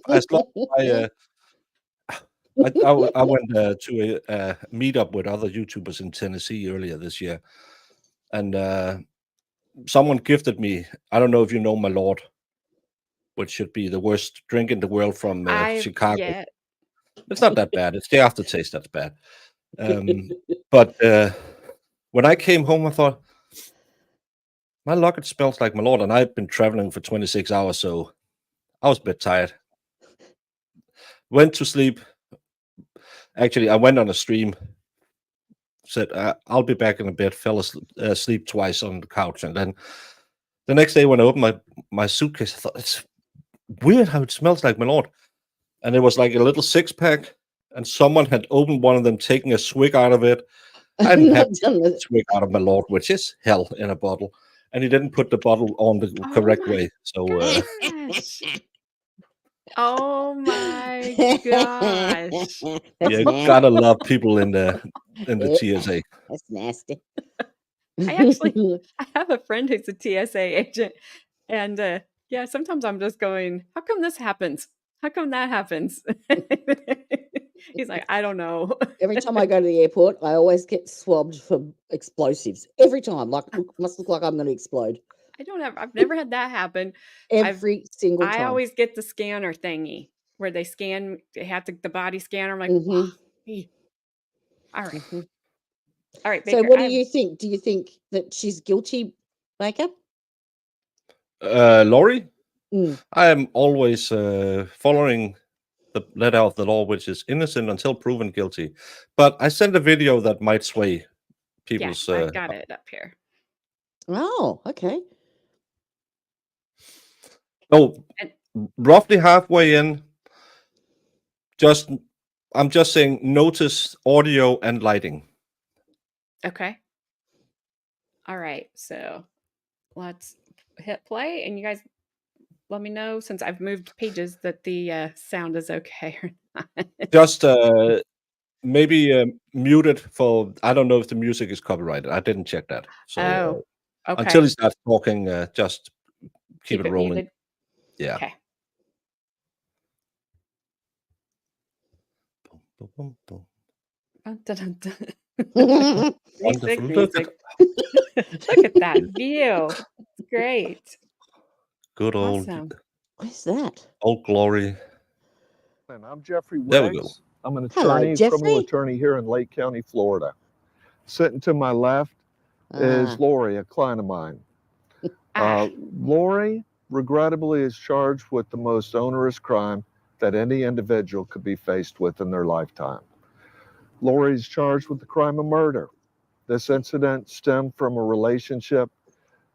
As long as I went to a meetup with other YouTubers in Tennessee earlier this year, and someone gifted me, I don't know if you know My Lord, which should be the worst drink in the world from Chicago. Yeah. It's not that bad. It's the aftertaste that's bad. But when I came home, I thought, my luggage smells like My Lord, and I've been traveling for 26 hours, so I was a bit tired. Went to sleep. Actually, I went on a stream, said, I'll be back in a bit, fell asleep twice on the couch, and then the next day when I opened my suitcase, I thought, it's weird how it smells like My Lord. And it was like a little 6-pack, and someone had opened one of them, taking a swig out of it. I didn't have a swig out of My Lord, which is hell in a bottle. And he didn't put the bottle on the correct way. So, oh my gosh! You gotta love people in the TSA. That's nasty. I have a friend who's a TSA agent, and yeah, sometimes I'm just going, how come this happens? How come that happens? He's like, I don't know. Every time I go to the airport, I always get swabbed for explosives. Every time, must look like I'm going to explode. I've never had that happen. Every single time. I always get the scanner thingy where they have the body scanner. I'm like, all right. All right, Baker, so what do you think? Do you think that she's guilty, Baker? Laurie? Mm. I am always following the letter of the law, which is innocent until proven guilty. But I sent a video that might sway people's... Yeah, I got it up here. Oh, okay. Oh, roughly halfway in, I'm just saying notice audio and lighting. Okay. All right, so let's hit play, and you guys let me know, since I've moved pages, that the sound is okay or not. Just maybe mute it for, I don't know if the music is copyrighted. I didn't check that. So okay. Until he starts talking, just keep it rolling. Muted. Yeah. Okay. Boom, boom, Dun, dun, dun. Wonderful. Music. Look at that view. It's great. Good old. Awesome. What's that? Old Glory. I'm Jeffrey Weggs. There we go. I'm an Hello, attorney, Jeffrey. criminal attorney here in Lake County, Florida. Sitting to my left is Laurie, a client of mine. Laurie, regrettably, is charged with the most onerous crime that any individual could be faced with in their lifetime. Laurie is charged with the crime of murder. This incident stemmed from a relationship,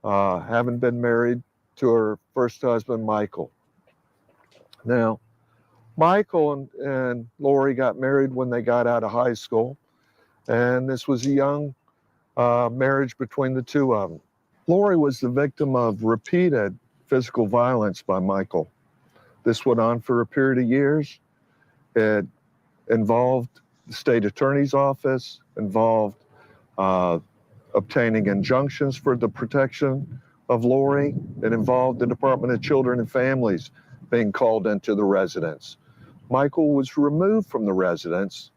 having been married to her first husband, Michael. Now, Michael and Laurie got married when they got out of high school, and this was a young marriage between the two of them. Laurie was the victim of repeated physical violence by Michael. This went on for a period of years. It involved the state attorney's office, involved obtaining injunctions for the protection of Laurie. It involved the Department of Children and Families being called into the residence. Michael was removed from the residence.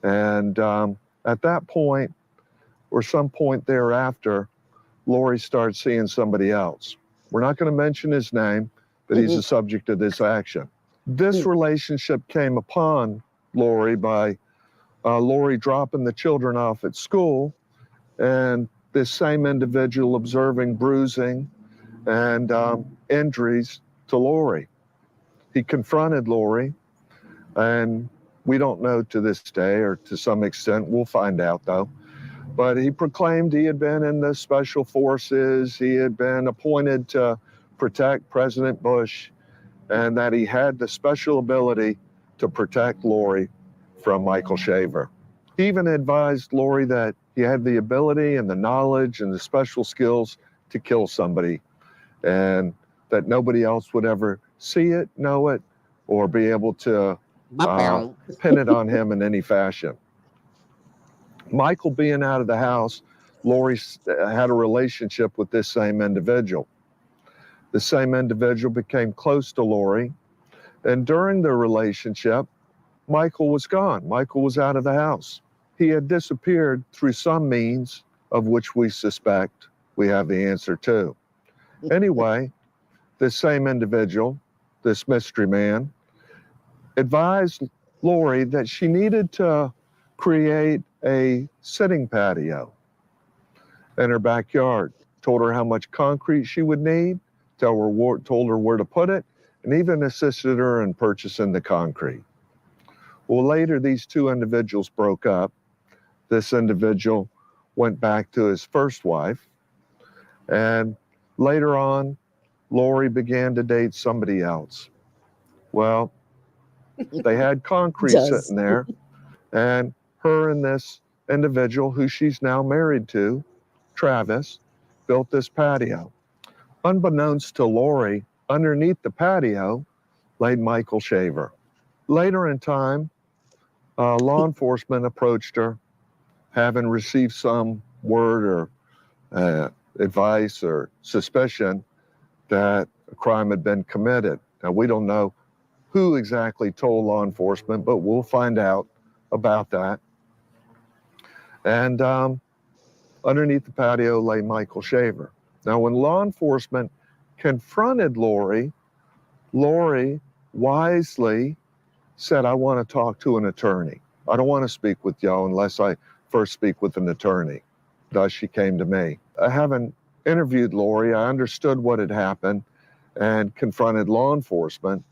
And at that point, or some point thereafter, Laurie started seeing somebody else. We're not going to mention his name, but he's the subject of this action. This relationship came upon Laurie by Laurie dropping the children off at school, and this same individual observing bruising and injuries to Laurie. He confronted Laurie, and we don't know to this day, or to some extent, we'll find out though, but he proclaimed he had been in the special forces, he had been appointed to protect President Bush, and that he had the special ability to protect Laurie from Michael Shaver. He even advised Laurie that he had the ability and the knowledge and the special skills to kill somebody, and that nobody else would ever see it, know it, or be able to pin it on him in any fashion. Michael being out of the house, Laurie had a relationship with this same individual. The same individual became close to Laurie, and during the relationship, Michael was gone. Michael was out of the house. He had disappeared through some means of which we suspect we have the answer to. Anyway, this same individual, this mystery man, advised Laurie that she needed to create a sitting patio in her backyard, told her how much concrete she would need, told her where to put it, and even assisted her in purchasing the concrete. Well, later these two individuals broke up. This individual went back to his first wife, and later on, Laurie began to date somebody else. Well, they had concrete sitting there, and her and this individual, who she's now married to, Travis, built this patio. Unbeknownst to Laurie, underneath the patio laid Michael Shaver. Later in time, law enforcement approached her, having received some word or advice or suspicion that a crime had been committed. Now, we don't know who exactly told law enforcement, but we'll find out about that. And underneath the patio lay Michael Shaver. Now, when law enforcement confronted Laurie, Laurie wisely said, I want to talk to an attorney. I don't want to speak with y'all unless I first speak with an attorney. Thus, she came to me. I haven't interviewed Laurie. I understood what had happened and confronted law enforcement,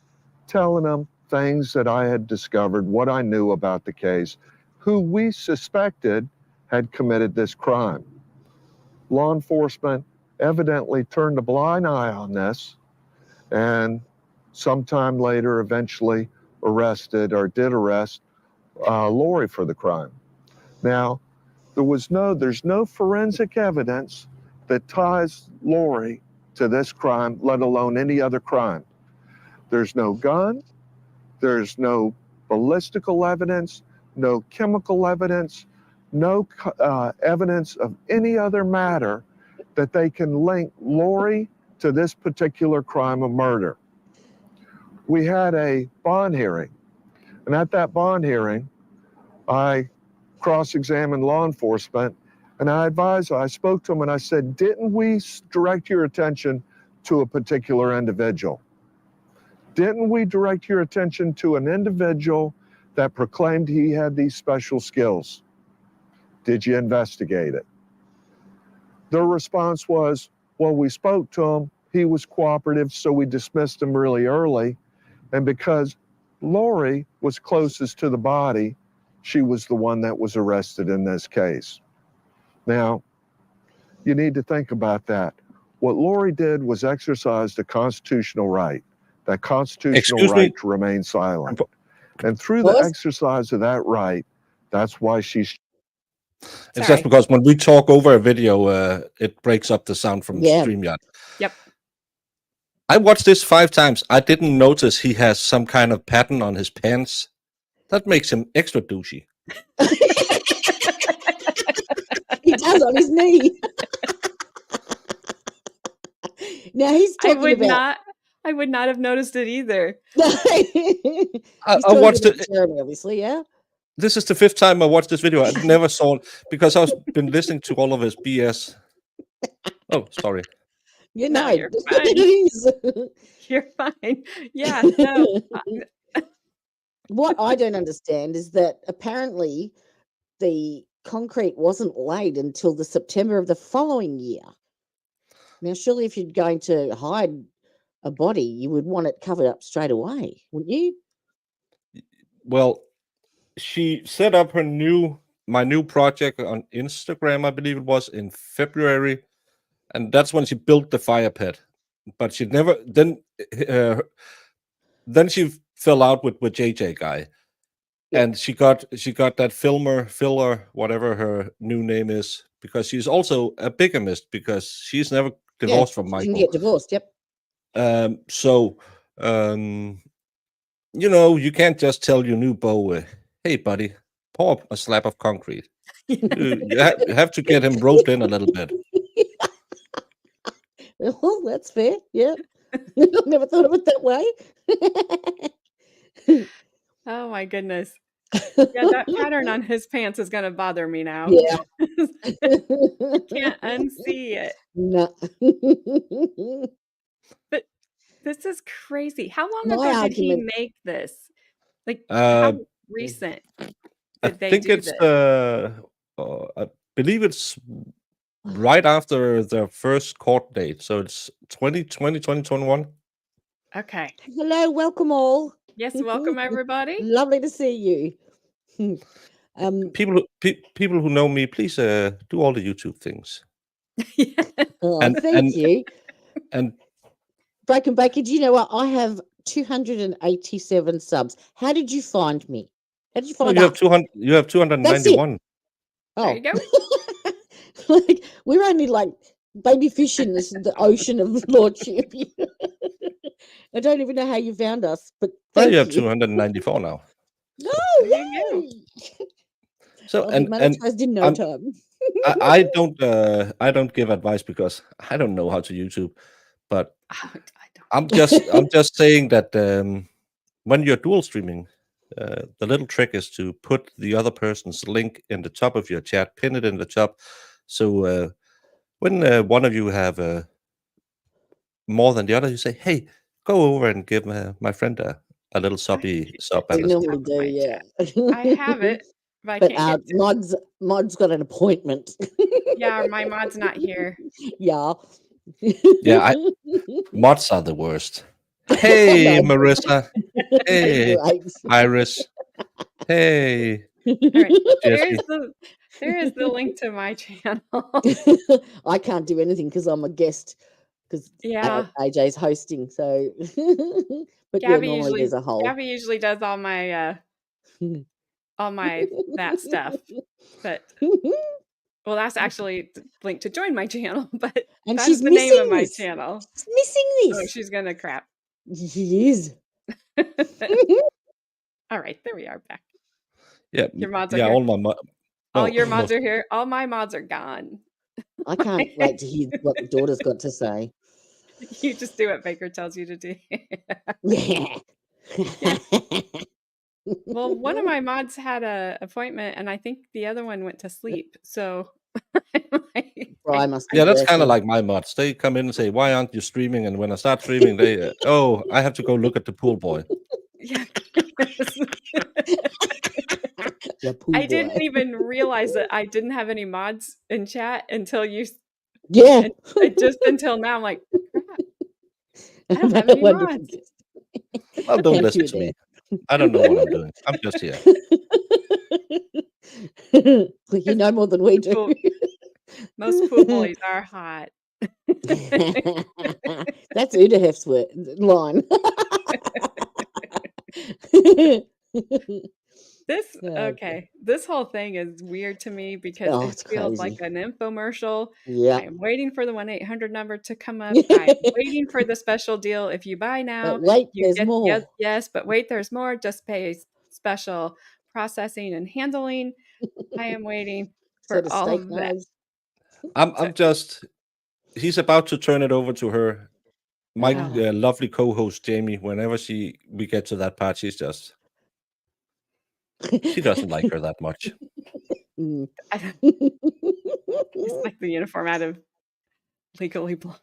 telling them things that I had discovered, what I knew about the case, who we suspected had committed this crime. Law enforcement evidently turned a blind eye on this, and sometime later eventually arrested, or did arrest, Laurie for the crime. Now, there's no forensic evidence that ties Laurie to this crime, let alone any other crime. There's no gun, there's no ballistical evidence, no chemical evidence, no evidence of any other matter that they can link Laurie to this particular crime of murder. We had a bond hearing, and at that bond hearing, I cross-examined law enforcement, and I spoke to them and I said, didn't we direct your attention to a particular individual? Didn't we direct your attention to an individual that proclaimed he had these special skills? Did you investigate it? Their response was, well, we spoke to him, he was cooperative, so we dismissed him really early. And because Laurie was closest to the body, she was the one that was arrested in this case. Now, you need to think about that. What Laurie did was exercise the constitutional right, that constitutional right to remain silent. And through the exercise of that right, that's why she's... It's just because when we talk over a video, it breaks up the sound from StreamYard. Yep. I watched this 5 times. I didn't notice he has some kind of pattern on his pants. That makes him extra douchey. He does on his knee. Now he's talking I would not have noticed it either. He's I watched talking it. about Jeremy, obviously, yeah. This is the 5th time I watched this video. I never saw it because I've been listening to all of his BS. Oh, sorry. You No, know, you're fine. You're fine. Yeah, no. What I don't understand is that apparently the concrete wasn't laid until the September of the following year. Now, surely if you're going to hide a body, you would want it covered up straight away, wouldn't you? Well, she set up my new project on Instagram, I believe it was, in February, and that's when she built the fire pit. But she never then she fell out with JJ guy, and she got that filler, whatever her new name is, because she's also a bigamist because she's never divorced from She Michael. can get divorced. Yep. You can't just tell your new beau, hey buddy, pour a slab of concrete. You have to get him roped in a little bit. Well, that's fair. Yeah. I've never thought of it that way. Oh my goodness. Yeah, that pattern on his pants is gonna bother me now. Yeah. Can't unsee it. No. But this is crazy. How long My ago did he argument- make this? Like, how recent I did they think do it's this? I believe it's right after the first court date, so it's 2020, 2021. Okay. Hello, welcome all. Yes, welcome everybody. Lovely to see you. People who know me, please do all the YouTube things. Thank you. And Broken Baker, do you know what? I have 287 subs. How did you find me? How did you find you have us? 200. You have 291. There you go. Like, we're only like baby fish in the ocean of Lordship. I don't even know how you found us, but Well, thank you have you. 294 now. No, There you go. yay! So I'll be monetized in no time. I don't give advice because I don't know how to YouTube, but I don't. I'm just saying that when you're dual streaming, the little trick is to put the other person's link in the top of your chat, pin it in the top, so when one of you have more than the other, you say, "Hey, go over and give my friend a little sub." We at the normally do, yeah. I have it, but I But can't get to Mod's got an appointment. Yeah, my mod's not here. Yeah. Yeah, mods are the worst. Hey, Marissa. Hey, Right. Iris. Hey, All right. Jesse. There is the link to my channel. I can't do anything because I'm a guest because Yeah. AJ's hosting. So, but Gabby yeah, normally usually there's a hole. Gabby usually does all my that stuff. But well, that's actually linked to join my channel, but And that's she's the name of missing my this. channel. She's missing Oh, this. she's gonna crap. She is. All right, there we are back. Yeah, Your mods are yeah. here. All Your mods are here. All my mods are gone. I can't wait to hear what the daughter's got to say. You just do what Baker tells you to do. Yeah. Well, one of my mods had an appointment, and I think the other one went to sleep. So, I must be Yeah, that's kind of working. like my mods. They come in and say, "Why aren't you streaming?" And when I start streaming, they, "Oh, I have to go look at the pool boy." Yeah. The pool I didn't boy. even realize that I didn't have any mods in chat until you. Yeah. Just until now, I'm like, crap. I don't have any mods. Well, don't Thank listen you, to me. I don't know what I'm doing. I'm just here. You know more than we do. Most pool boys are hot. That's Udahef's line. This whole thing is weird to me because it feels like an infomercial. Yeah. I am waiting for the 1-800 number to come up. I'm waiting for the special deal. If you buy now, But wait, you there's get more. yes, but wait, there's more. Just pay special processing and handling. I am waiting for all of that. I'm just. He's about to turn it over to her, My Oh. lovely co-host Jamie, whenever we get to that part, she doesn't like her that much. Mm. It's like the uniform out of Legally Blonde.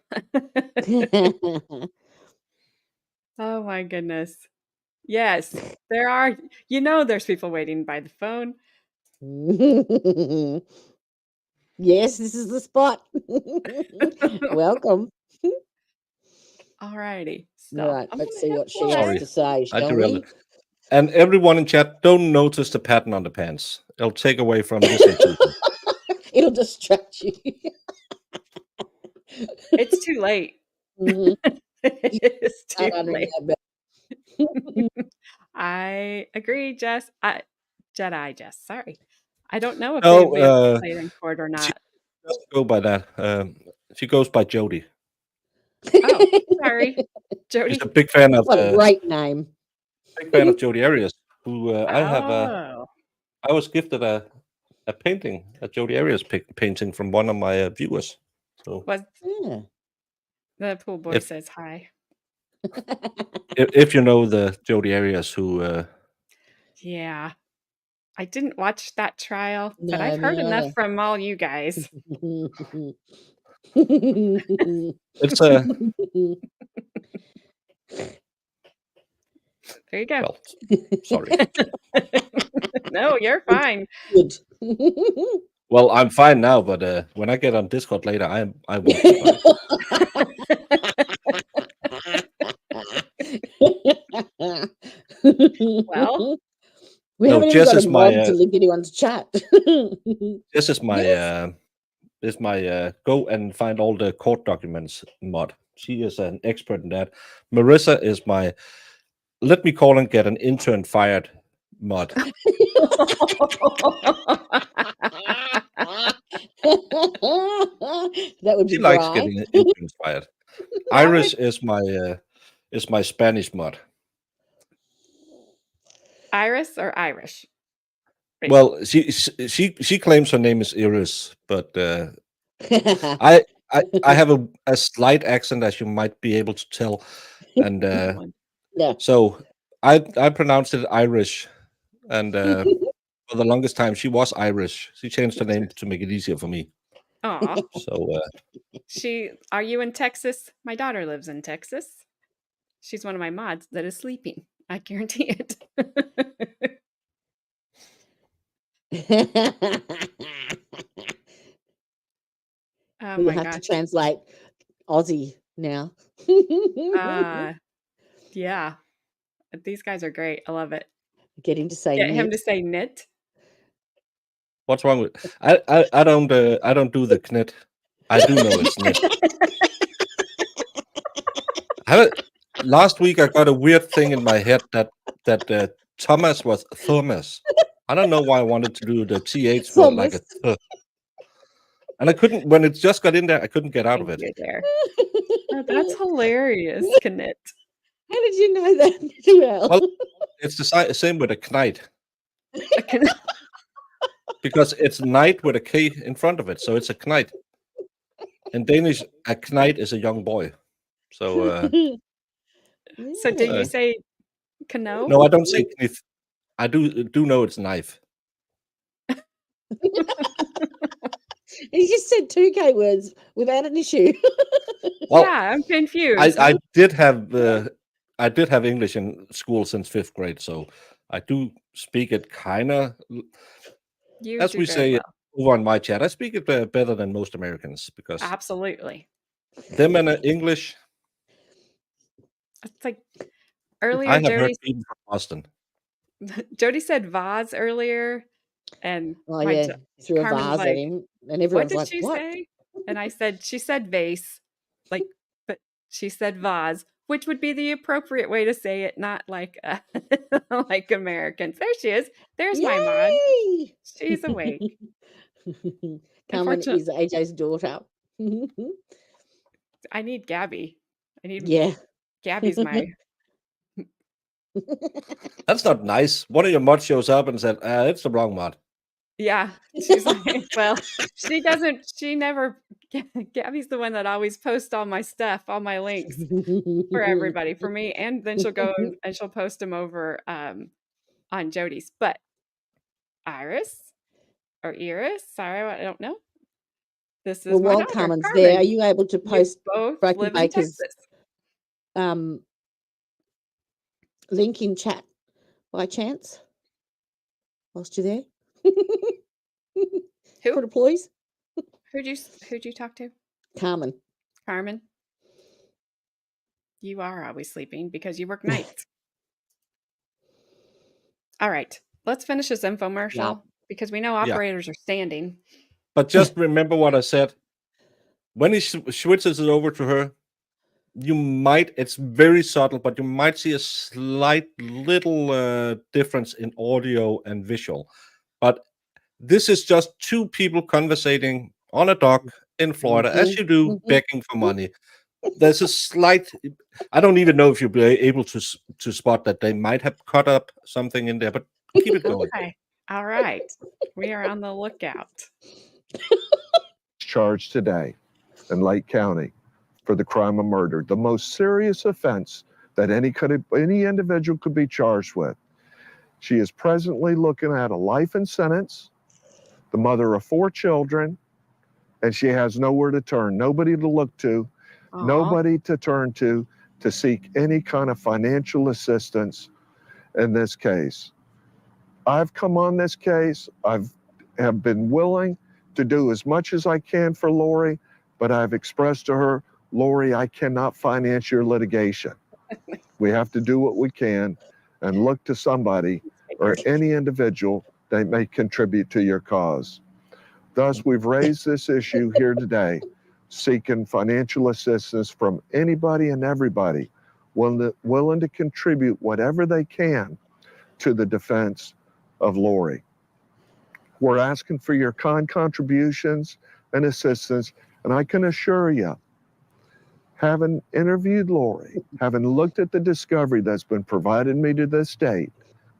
Oh my goodness. Yes, there are. There's people waiting by the phone. Yes, this is the spot. Welcome. All righty. So All right, I'm let's gonna see hit what she play. has Sorry, to say, I shall derailed we? it. And everyone in chat, don't notice the pattern on the pants. It'll take away from this intuition. It'll distract you. It's too late. Mhm. It's too Start honoring late. that bell. I agree, Jess. Jedi Jess. Sorry. I don't know if No, they've answered played in court or she not. doesn't go by that. She goes by Jodie. Oh, sorry, She's Jody. a big fan of What a great name. Jodie Arias, who Oh, I was gifted a painting, a Jodie Arias painting from one of my viewers. So was Yeah. the pool boy if says hi. if you know the Jodie Arias who Yeah, I didn't watch that trial, but No, I've me heard enough neither. from all you guys. it's There you go. well, sorry. No, you're fine. Good. Well, I'm fine now, but when I get on Discord later, I won't be fine. Well, we No, haven't even Jess got a is mod my to link anyone to chat. Jess is my Yes. Go and find all the court documents mod. She is an expert in that. Marissa is my let me call and get an intern fired mod. That would be She likes dry. getting interns fired. Iris is my Spanish mod. Iris or Irish? Wait. Well, she claims her name is Iris, but I have a slight accent, as you might be able to tell, and Yeah. so I pronounced it Irish, and for the longest time she was Irish. She changed her name to make it easier for me. Aw. So Are you in Texas? My daughter lives in Texas. She's one of my mods that is sleeping. I guarantee it. Oh We my have to gosh. translate Aussie now. Yeah. These guys are great. I love it. Get him to say Get him knit. to say knit. what's wrong with I don't do the knit. I do know it's knit. Last week I got a weird thing in my head that Thomas was Thomas. I don't know why I wanted to do the TH for like a th. And I couldn't, when it just got in there, I couldn't get out of Thank it. you there. Oh, that's hilarious, knit. How did you know that well? Well, it's the same with a knight. Because it's knight with a K in front of it, so it's a knight. In Danish, a knight is a young boy. So So do you say canoe? no, I don't say knife. I do know it's knife. He just said 2 K words without an issue. Well, Yeah, I'm confused. I did have English in school since 5th grade, so I do speak it kind of, You as do we very say well. over on my chat. I speak it better than most Americans because Absolutely. them and English. It's like I earlier, have heard people from Boston. Jody said vase earlier, and Oh yeah, threw a Carmen was vase at like, him, and what everyone's did like, she "What?" say? And I said, she said vase, but she said vase, which would be the appropriate way to say it, not like like Americans. There she is. There's my mod. Yay! She's awake. Carmen is AJ's daughter. I need Gabby. Yeah. Gabby's my. That's not nice. One of your mods shows up and said, "It's the wrong mod." Yeah, she's like, well, she never, Gabby's the one that always posts all my stuff, all my links for everybody, for me, and then she'll go and she'll post them over on Jodie's. But Iris, sorry, I don't know. This is Well, my while daughter, Carmen's there, Carmen. are you able to You post both Broken live in Baker's Texas. link in chat by chance? Whilst you're there? Who? Pretty please. Who'd you talk to? Carmen. Carmen. You are always sleeping because you work nights. All right, let's finish this infomercial because we know operators are standing. But just remember what I said. When he switches it over to her, it's very subtle, but you might see a slight little difference in audio and visual. But this is just two people conversating on a dock in Florida, as you do, begging for money. There's a slight, I don't even know if you'll be able to spot that they might have cut up something in there, but keep it going. Okay. All right. We are on the lookout. Charged today in Lake County for the crime of murder, the most serious offense that any individual could be charged with. She is presently looking at a life sentence, the mother of 4 children, and she has nowhere to turn, nobody to look to, nobody to turn to seek any kind of financial assistance in this case. I've come on this case. Have been willing to do as much as I can for Laurie, but I've expressed to her, Laurie, I cannot finance your litigation. We have to do what we can and look to somebody or any individual that may contribute to your cause. Thus, we've raised this issue here today, seeking financial assistance from anybody and everybody willing to contribute whatever they can to the defense of Laurie. We're asking for your kind contributions and assistance, and I can assure you, having interviewed Laurie, having looked at the discovery that's been provided me to this date,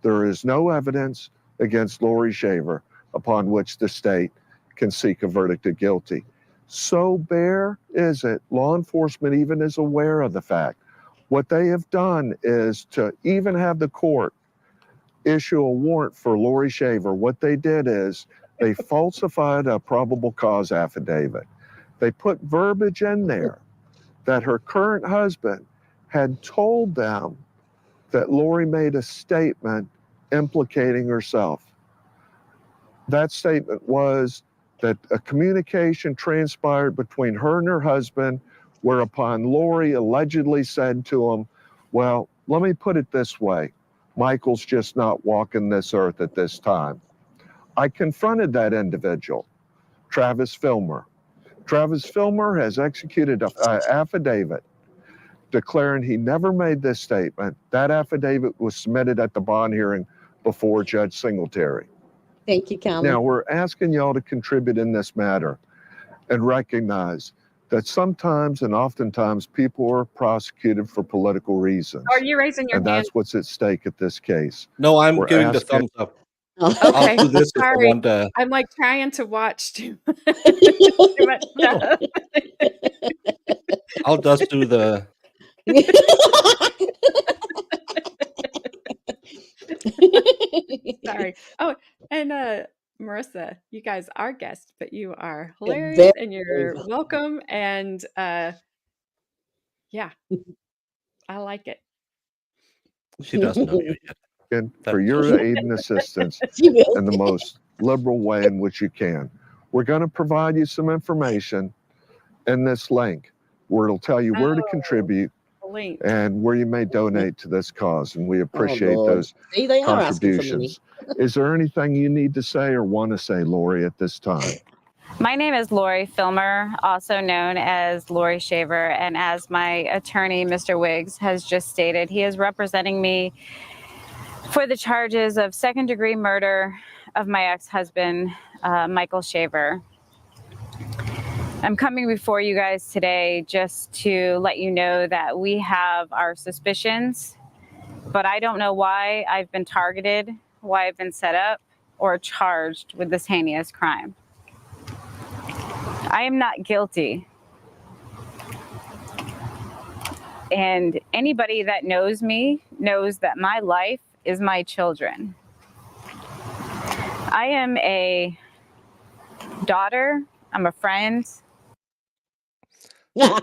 there is no evidence against Laurie Shaver upon which the state can seek a verdict of guilty. So bare is it, law enforcement even is aware of the fact. What they have done is to even have the court issue a warrant for Laurie Shaver. What they did is they falsified a probable cause affidavit. They put verbiage in there that her current husband had told them that Laurie made a statement implicating herself. That statement was that a communication transpired between her and her husband, whereupon Laurie allegedly said to him, well, let me put it this way, Michael's just not walking this earth at this time. I confronted that individual, Travis Filmer. Travis Filmer has executed an affidavit declaring he never made this statement. That affidavit was submitted at the bond hearing before Judge Singletary. Thank you, Carmen. Now, we're asking y'all to contribute in this matter and recognize that sometimes and oftentimes people are prosecuted for political reasons. Are you raising your and hand? that's what's at stake at this case. No, I'm We're giving the asking- thumbs up. Okay. I'll do this if I Sorry. want to. I'm like trying to watch too much stuff. I'll just do the. Sorry. Oh, and Marissa, you guys are guests, but you are You're hilarious very and you're welcome. And yeah, I like it. She doesn't know you yet. And for your aid and assistance She will. in the most liberal way in which you can. We're going to provide you some information in this link where it'll tell you where to contribute Link. and where you may donate to this cause. And we appreciate Lord. those See, they are asking for money. contributions. Is there anything you need to say or want to say, Laurie, at this time? My name is Laurie Filmer, also known as Laurie Shaver, and as my attorney, Mr. Wiggs, has just stated, he is representing me for the charges of second-degree murder of my ex-husband, Michael Shaver. I'm coming before you guys today just to let you know that we have our suspicions, but I don't know why I've been targeted, why I've been set up. or charged with this heinous crime. I am not guilty. And anybody that knows me knows that my life is my children. I am a daughter, I'm a friend. I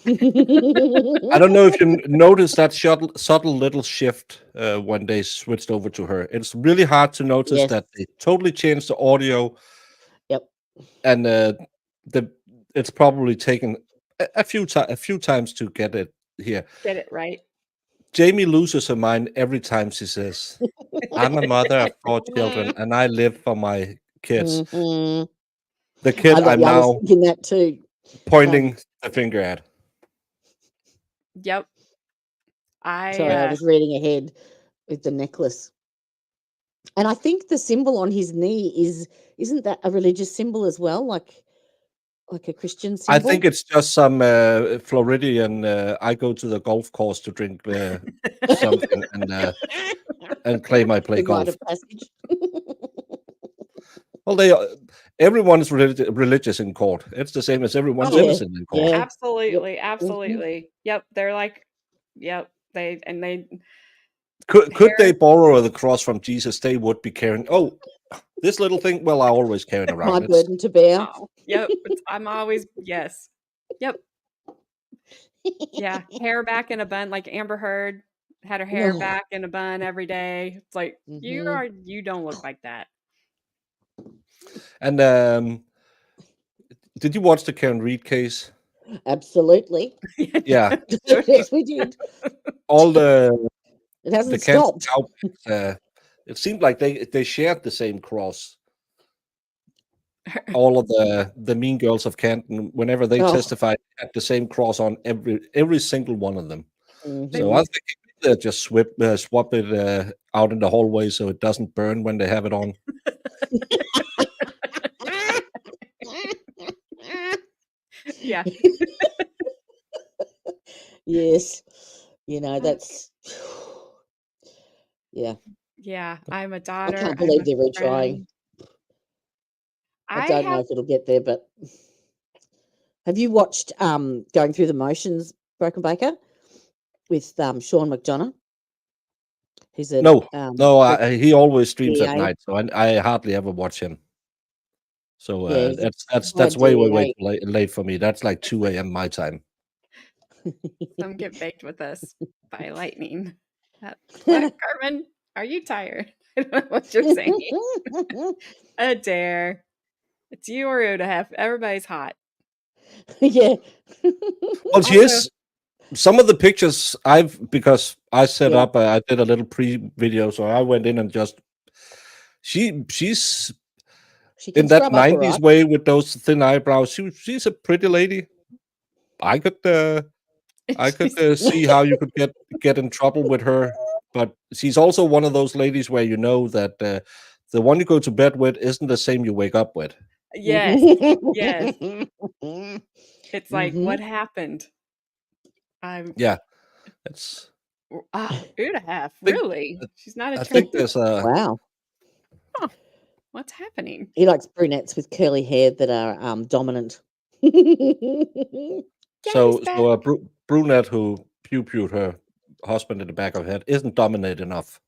don't know if you noticed that subtle little shift when they switched over to her. It's really hard to notice Yes. that they totally changed the audio. Yep. And it's probably taken a few times to get it here. Get it right. Jamie loses her mind every time she says, "I'm a mother of 4 children, and I live for my kids." Mhm. The kid I'm I was now thinking that too. pointing the finger at. Yep. Sorry, I was reading ahead with the necklace. And I think the symbol on his knee isn't that a religious symbol as well, like a Christian symbol? I think it's just some Floridian. I go to the golf course to drink something and claim I play the rite golf. of passage. Well, everyone is religious in court. It's the same as everyone's Yeah, innocent in court. yeah. Absolutely, Yep. absolutely. Yep, they're like, yep. They Could they borrow the cross from Jesus? They would be carrying. Oh, this little thing. Well, I always carry it around. My It's- burden to bear. Oh, yep. I'm always yes. Yep. Yeah. Hair back in a bun, like Amber Heard had her hair No. back in a bun every day. It's like Mhm. you don't look like that. And did you watch the Karen Reed case? Absolutely. Yeah. Yes, we did. All the It hasn't Karen stopped. cowboys, it seemed like they shared the same cross. All of the mean girls of Canton, whenever they Oh. testified, had the same cross on every single one of them. Mhm. So I think they just swap it out in the hallway so it doesn't burn when they have it on. Yeah. Yes. That's yeah. Yeah. I'm a I daughter. can't I'm believe a they're retrying. friend. I don't know if it'll get there, but have you watched Going Through the Motions, Broken Baker, with Sean McDonough? He's a No, he always streams at DA. night, so I hardly ever watch him. So Yeah, he's a that's way DA. late for me. That's like 2 a.m. my time. Some get baked with us by lightning. What, Carmen? Are you tired? I don't know what you're saying. A dare. It's you or Udahef. Everybody's hot. Yeah. Well, she is. Some of the pictures because I set Yeah. up, I did a little pre-video, so I went in and just she's She can in that scrub up, 90s alright. way with those thin eyebrows. She's a pretty lady. I could see how you could get in trouble with her, but she's also one of those ladies where you know that the one you go to bed with isn't the same you wake up with. Yes. Yes. It's like, what Mhm. happened? Yeah. It's Udahef. think- Really? She's not a I think trans. there's a Wow. What's happening? He likes brunettes with curly hair that are dominant. so back. a brunette who pew-pewed her husband in the back of the head isn't dominant enough.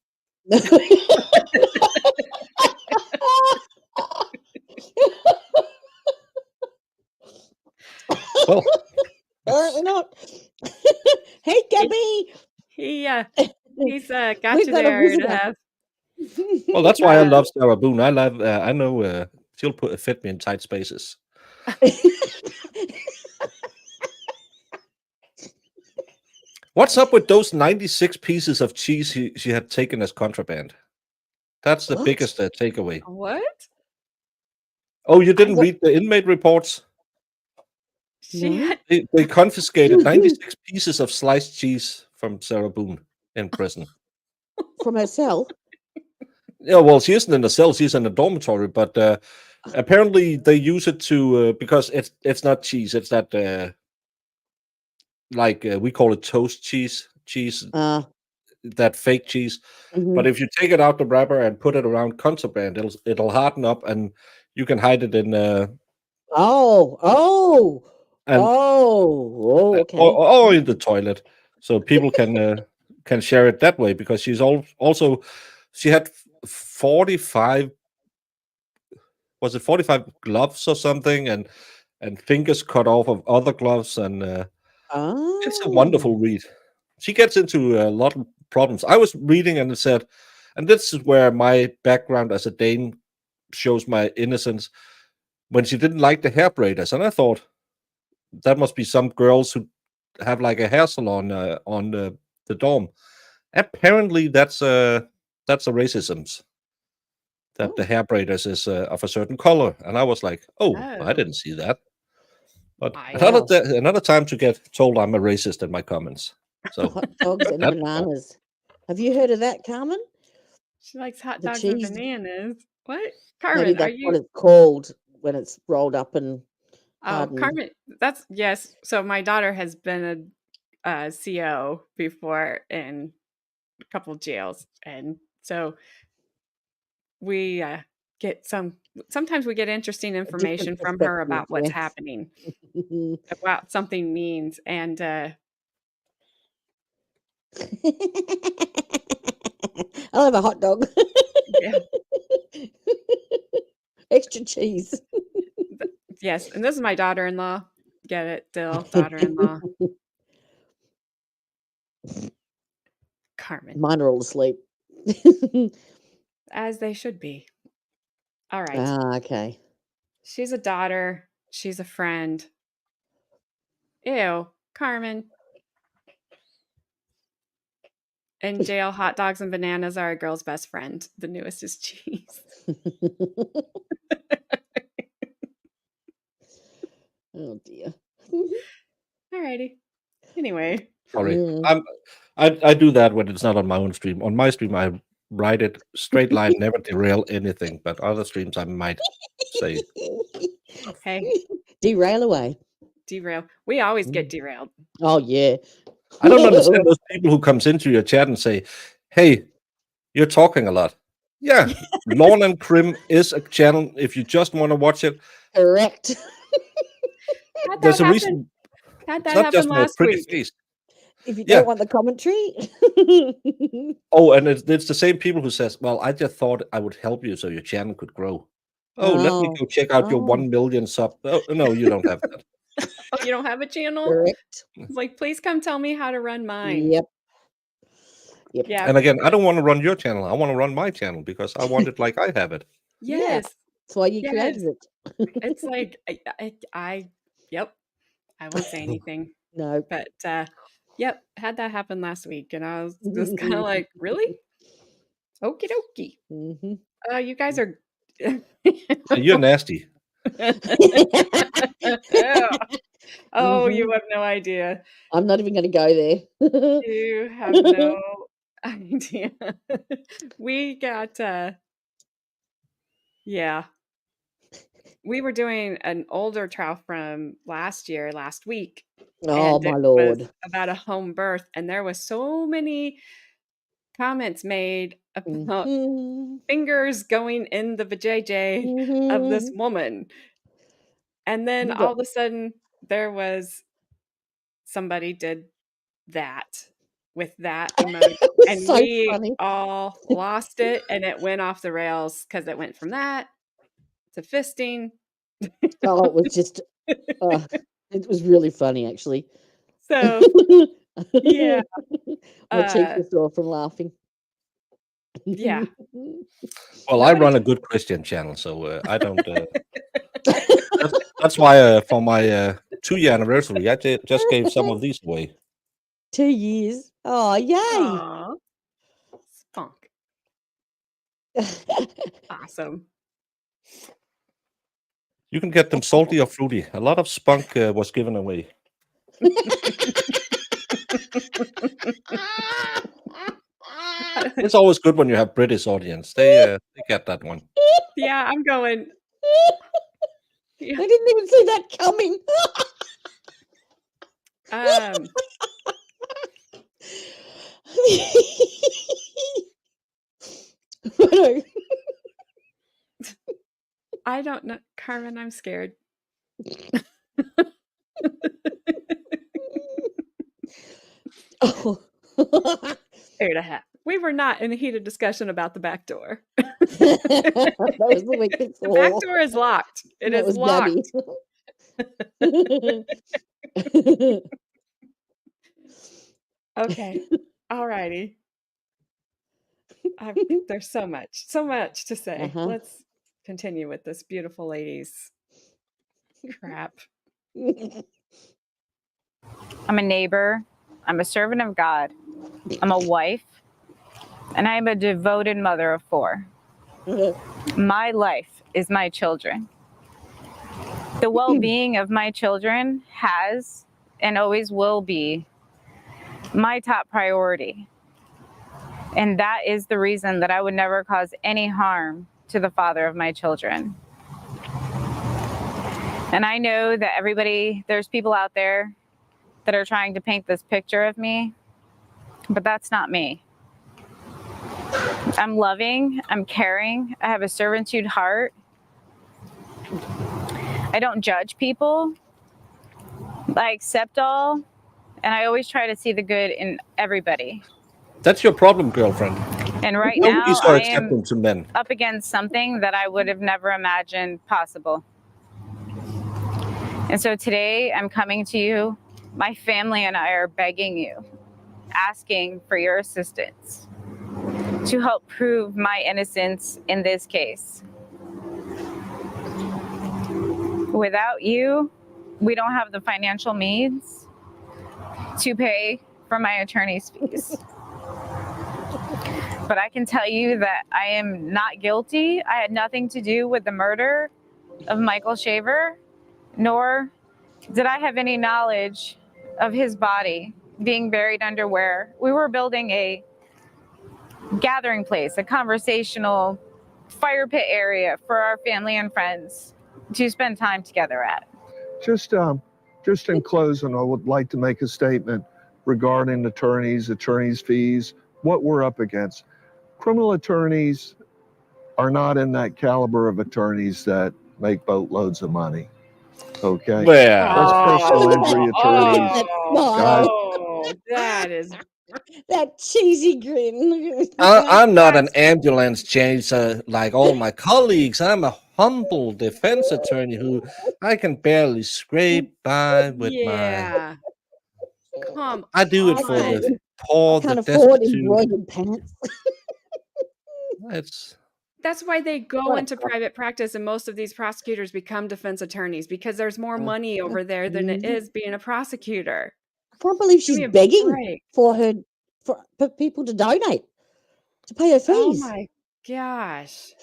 Well, Apparently not. Hey, Gabby. He's got We've you got a there, visitor. Udahef. well, that's why I love Sarah Boone. I know she'll fit me in tight spaces. What's up with those 96 pieces of cheese she had taken as contraband? That's the What? biggest takeaway. What? Oh, you didn't read the inmate reports? She No. had They confiscated 96 pieces of sliced cheese from Sarah Boone in prison. From her cell. Yeah, well, she isn't in the cell; she's in the dormitory. But apparently, they use it to because it's not cheese; it's that we call it toast cheese. Cheese. that fake cheese. But if you take it out the wrapper and put it around contraband, it'll harden up, and you can hide it in and Okay. or in the toilet, so people can share it that way. Because she's also she had 45 was it 45 gloves or something, and fingers cut off of other gloves, and it's a wonderful read. She gets into a lot of problems. I was reading and it said, and this is where my background as a Dane shows my innocence, when she didn't like the hair braiders, and I thought that must be some girls who have like a hair salon on the dorm. Apparently, that's a racism, that the hair braiders is of a certain color, and I was like, oh, I didn't see that. But another time to get told I'm a racist in my comments. So hot dogs and bananas. Have you heard of that, Carmen? She likes hot The dogs and cheese- bananas. What? Maybe Carmen, are that's what you? it's called when it's rolled up and Oh, hardened. Carmen, that's yes. So my daughter has been a CO before in a couple of jails, and so we sometimes we get interesting information from her about perspective, what's yes. happening, about something means, and I'll have a hot dog. yeah, Extra cheese. yes, and this is my daughter-in-law. Get it, Dill, daughter-in-law. Carmen, Mine are all asleep. as they should be. All right, Okay. she's a daughter. She's a friend. Ew, Carmen. In jail, hot dogs and bananas are a girl's best friend. The newest is cheese. Oh dear. Alrighty. Anyway, sorry, I do that when it's not on my own stream. On my stream, I write it straight line, never derail anything. But other streams, I might say, hey, Derail away. derail. We always get derailed. Oh yeah. I don't understand those people who comes into your chat and say, "Hey, you're talking a lot." Yeah, Lawn and Crim is a channel. If you just want to watch it, Correct. Had there's that a reason. Had It's that not happen just my last pretty week. face. If you Yeah. don't want the commentary. Oh, and it's the same people who says, "Well, I just thought I would help you so your channel could grow." Oh, let me go check out your 1 million sub. Oh, no, you don't have that. Oh, you don't have a channel? Correct. It's like, please come tell me how to run mine. Yep. Yep. Yeah. And again, I don't want to run your channel. I want to run my channel because I want it like I have it. Yes. That's why you created it. It's like yep. I won't say anything. No. But yep, had that happen last week, and I was just kind of like, really? Okie dokie. You guys are. You're nasty. Oh, you have no idea. I'm not even going to go there. You have no idea. We got yeah. We were doing an older trial from last week. Oh and my it was Lord. about a home birth, and there was so many comments made about fingers going in the vajayjay of this woman. And then all of a sudden there was somebody did that with that emoji, and So we funny. all lost it, and it went off the rails because it went from that to fisting. Oh, it was just, it was really funny, actually. So, yeah. My cheeks were sore from laughing. Yeah. Well, I run a good Christian channel, so I don't. That's why for my 2-year anniversary, I just gave some of these away. 2 years. Oh, yay. Aw. Spunk. Awesome. You can get them salty or fruity. A lot of spunk was given away. It's always good when you have British audience. They get that one. Yeah, I'm going. Yeah. I didn't even see that coming. Righto. I don't know, Carmen. I'm scared. Oh. 8.5. We were not in a heated discussion about the back door. That was the week before. The back door is locked. It That is was locked. Gabby. Okay. All righty. There's so much to say. Uh-huh. Let's continue with this beautiful lady's crap. I'm a neighbor. I'm a servant of God. I'm a wife. And I'm a devoted mother of 4. My life is my children. The well-being of my children has and always will be my top priority. And that is the reason that I would never cause any harm to the father of my children. And I know that there's people out there that are trying to paint this picture of me, but that's not me. I'm loving, I'm caring, I have a servitude heart. I don't judge people. I accept all, and I always try to see the good in everybody. That's your problem, girlfriend. And right Don't now, be so I accepting am to men. up against something that I would have never imagined possible. And so today, I'm coming to you. My family and I are begging you, asking for your assistance to help prove my innocence in this case. Without you, we don't have the financial means to pay for my attorney's fees. But I can tell you that I am not guilty. I had nothing to do with the murder of Michael Shaver, nor did I have any knowledge of his body being buried underwear. We were building a gathering place, a conversational fire pit area for our family and friends to spend time together at. Just in closing, I would like to make a statement regarding attorneys fees, what we're up against. Criminal attorneys are not in that caliber of attorneys that make boatloads of money. Okay? That's personal injury attorneys. Guys, That is that cheesy grin. I'm not an ambulance chaser like all my colleagues. I'm a humble defense attorney who I can barely scrape by with my. Come I do it for on. the poor, the Can't afford destitute. embroidered pants. That's why they go into private practice, and most of these prosecutors become defense attorneys because there's more money over there than it is being a prosecutor. I can't believe she's begging for people to donate to pay her Oh fees. my gosh.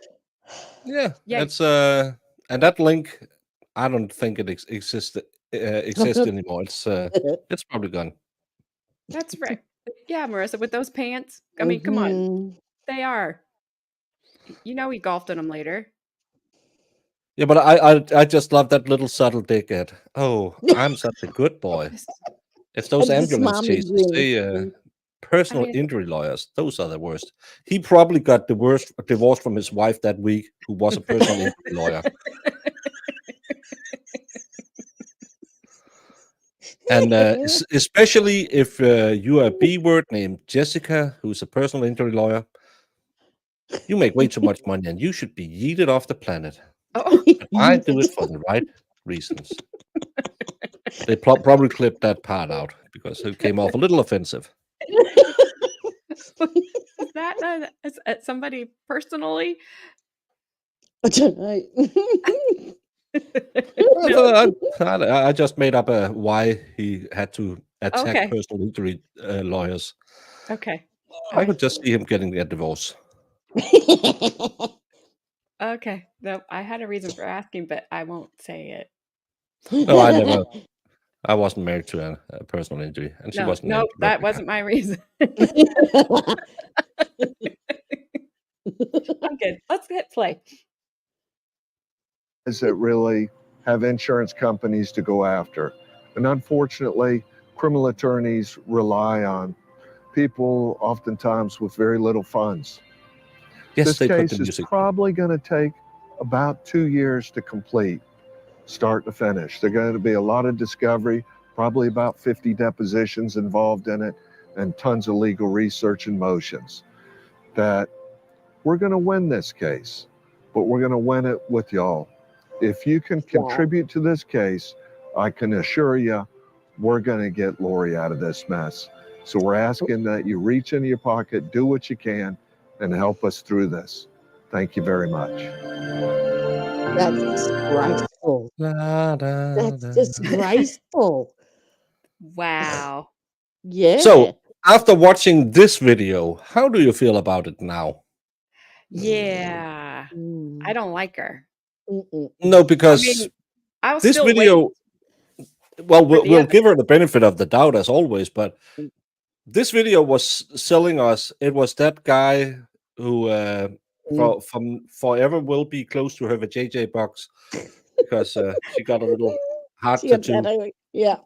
Yeah, it's and that link, I don't think it exists anymore. It's probably gone. That's right. Yeah, Marissa, with those pants. I mean, come on. They are. You know he golfed in them later. Yeah, but I just love that little subtle dig at, oh, I'm such a good boy. It's those And the ambulance smarmy chasers. grin. Personal injury lawyers, those are the worst. He probably got divorced from his wife that week, who was a personal injury lawyer. And especially if you are a B word named Jessica, who's a personal injury lawyer, you make way too much money and you should be yeeted off the planet. Oh. But I do it for the right reasons. They probably clipped that part out because it came off a little offensive. Is that somebody personally? I don't know. I just made up why he had to attack Okay. personal injury lawyers. Okay. I could just see him getting a divorce. Okay. No, I had a reason for asking, but I won't say it. No, I never. I wasn't married to a personal injury, and she wasn't. Nope, that wasn't my reason. I'm good. Let's hit play. Is that really have insurance companies to go after. And unfortunately, criminal attorneys rely on people oftentimes with very little funds. Yes, This they put case the is music. probably going to take about 2 years to complete, start to finish. There's going to be a lot of discovery, probably about 50 depositions involved in it, and tons of legal research and motions. That we're going to win this case, but we're going to win it with y'all. If you can contribute to this case, I can assure you we're going to get Laurie out of this mess. So we're asking that you reach into your pocket, do what you can, and help us through this. Thank you very much. That's disgraceful. That's disgraceful. Wow. Yeah. So, after watching this video, how do you feel about it now? Yeah. I don't like her. No, I because mean, I'll this still video, wait well, for the we'll give her evidence. the benefit of the doubt as always, but this video was selling us. It was that guy who from forever will be close to her JJ box because she got a little heart She got tattoo. that, yeah.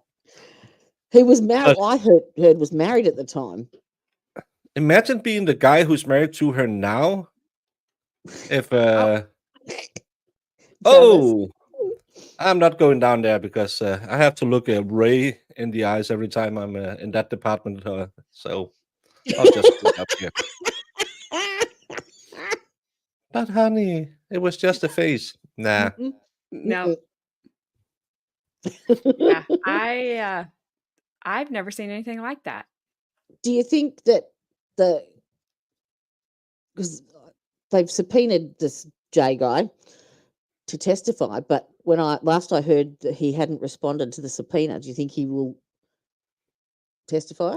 He was married. I heard was married at the time. Imagine being the guy who's married to her now. If I'm not going down there because I have to look Ray in the eyes every time I'm in that department. So I'll just put up here. But honey, it was just a face. Nah. No. Yeah, I've never seen anything like that. Do you think that because they've subpoenaed this J guy to testify, but when I heard that he hadn't responded to the subpoena, do you think he will testify?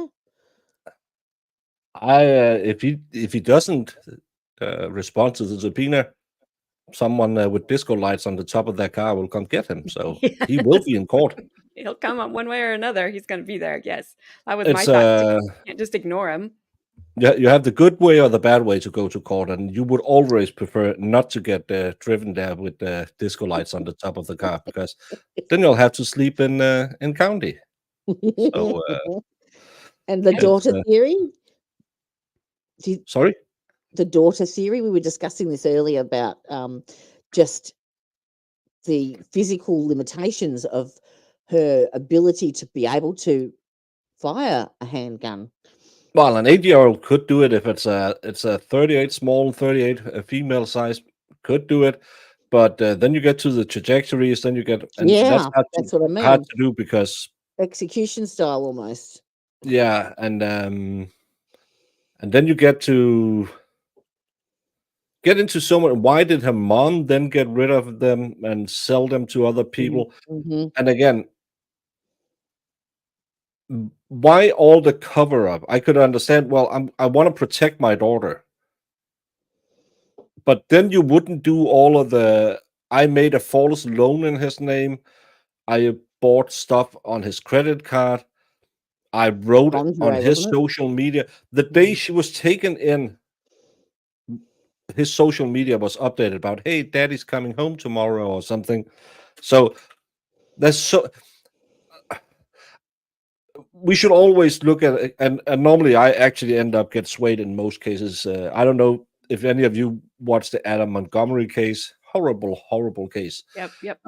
If he doesn't respond to the subpoena, someone with disco lights on the top of their car will come get him. So he will be in court. He'll come up one way or another. He's going to be there. Yes, that was my It's thought. You can't just ignore him. Yeah, you have the good way or the bad way to go to court, and you would always prefer not to get driven there with disco lights on the top of the car, because then you'll have to sleep in county. So, and the daughter theory? Sorry? The daughter theory. We were discussing this earlier about just the physical limitations of her ability to be able to fire a handgun. Well, an 8-year-old could do it if it's a 38 small, 38 a female size could do it, but then you get to the trajectories, then you get that's what I mean. hard to do because execution style almost. Yeah, and then you get into someone. Why did her mom then get rid of them and sell them to other people? Mm-hmm. And again, why all the cover up? I could understand. Well, I want to protect my daughter, but then you wouldn't do all of the. I made a false loan in his name. I bought stuff on his credit card. I wrote on his social media. The day she was taken in, his social media was updated about, hey, daddy's coming home tomorrow or something. So we should always look at it, and normally I actually end up get swayed in most cases. I don't know if any of you watched the Adam Montgomery case. Horrible case. Yep.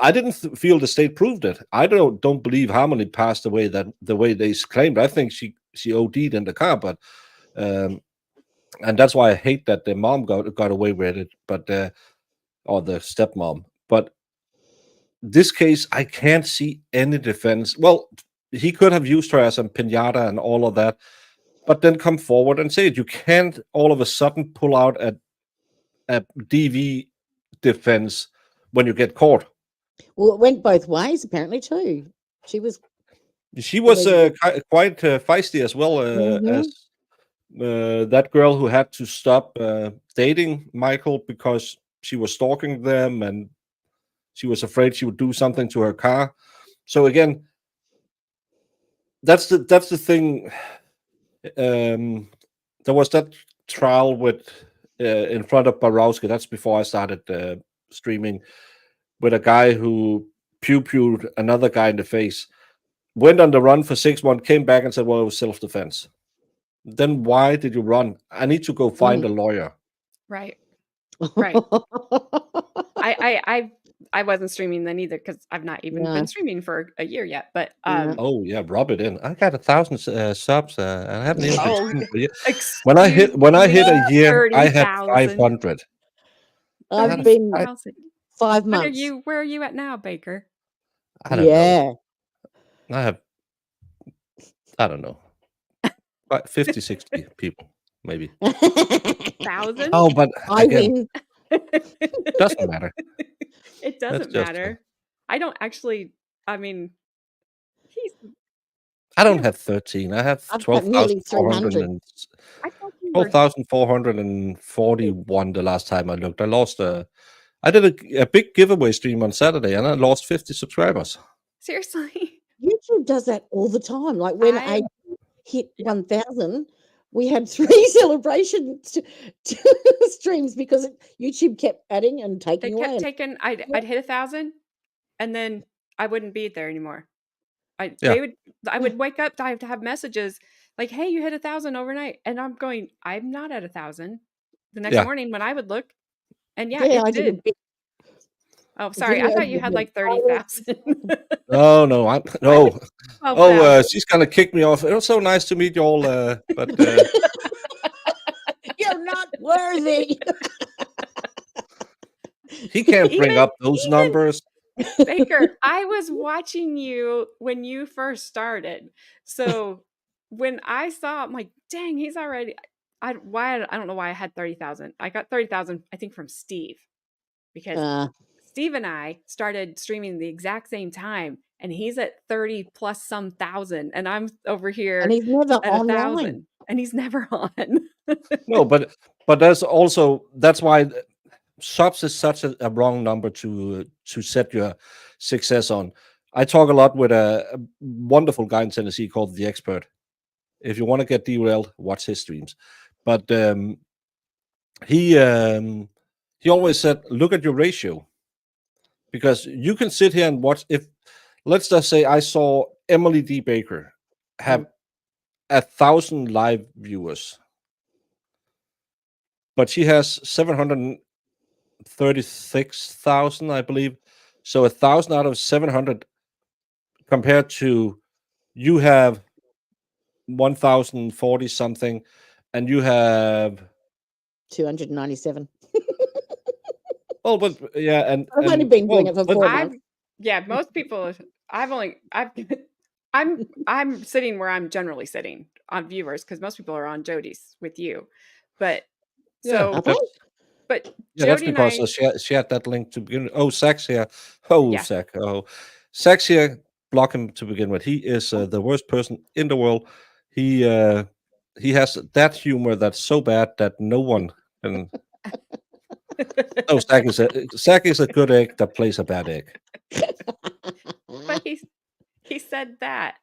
I didn't feel the state proved it. I don't believe Harmony passed away the way they claimed. I think she OD'd in the car, but and that's why I hate that the mom got away with it, but or the stepmom. But this case, I can't see any defense. Well, he could have used her as a piñata and all of that, but then come forward and say it. You can't all of a sudden pull out a DV defense when you get caught. Well, it went both ways apparently too. She was quite feisty as well as that girl who had to stop dating Michael because she was stalking them and she was afraid she would do something to her car. So again, that's the thing. There was that trial with in front of Borowski. That's before I started streaming, with a guy who pew-pewed another guy in the face, went on the run for 6 months, came back and said, well, it was self-defense. then why did you run? I need to go find a lawyer. Right. Right. I wasn't streaming then either because I've not even No. been streaming for a year yet. But No. Oh yeah, rub it in. I got 1,000 subs. And I haven't even been oh, streaming for a year. excuse When I hit a me, year, I had 30,000. 500. I've been 30,000. 5 months. Where are you at now, Baker? I don't know. Yeah. I don't know. 50, 60 people, maybe. 1,000? Oh, but I again, win. doesn't matter. It That's doesn't just matter. I don't actually. I mean, he's. I don't have 13. I have I've got nearly 300. I thought you were. 12,441 the last time I looked. I lost I did a big giveaway stream on Saturday and I lost 50 subscribers. Seriously. YouTube does that all the time. Like when I- I hit 1,000, we had 3 celebration streams because YouTube kept adding and They taking away. kept taking. I'd hit 1,000, and then I wouldn't be there anymore. I would wake up. I have to have messages like, "Hey, you hit 1,000 overnight," and I'm going, "I'm not at 1,000." The next morning when I would look, and I it did a did. big Oh, sorry. I thought you had like 30,000. No, no. Oh, She's gonna kick me off. It was so nice to meet you all, but you're not worthy. he can't bring up those numbers. Baker, I was watching you when you first started. So when I saw, I'm like, dang, he's already. I don't know why I had 30,000. I got 30,000, I think, from Steve, because Steve and I started streaming the exact same time, and he's at 30 plus some thousand, and I'm over here And he's never at online. 1,000, and he's never on. No, but that's why subs is such a wrong number to set your success on. I talk a lot with a wonderful guy in Tennessee called The Expert. If you want to get derailed, watch his streams. But he always said, look at your ratio, because you can sit here and watch. If let's just say I saw Emily D. Baker have 1,000 live viewers, but she has 736,000, I believe. So 1,000 out of 700 compared to you have 1,040 something, and you have 297. Well, but yeah, and I've only been doing it for 4 months. Most people. I'm sitting where I'm generally sitting on viewers, because most people are on Jodie's with you, but yeah, but yeah, that's Jodie and because I she had that link to begin with. Oh, Zach's here. Oh, Yeah. Zach. Oh, Zach's here. Block him to begin with. He is the worst person in the world. He has that humor that's so bad that no one can. Oh, Zach is a good egg that plays a bad egg. but he said that.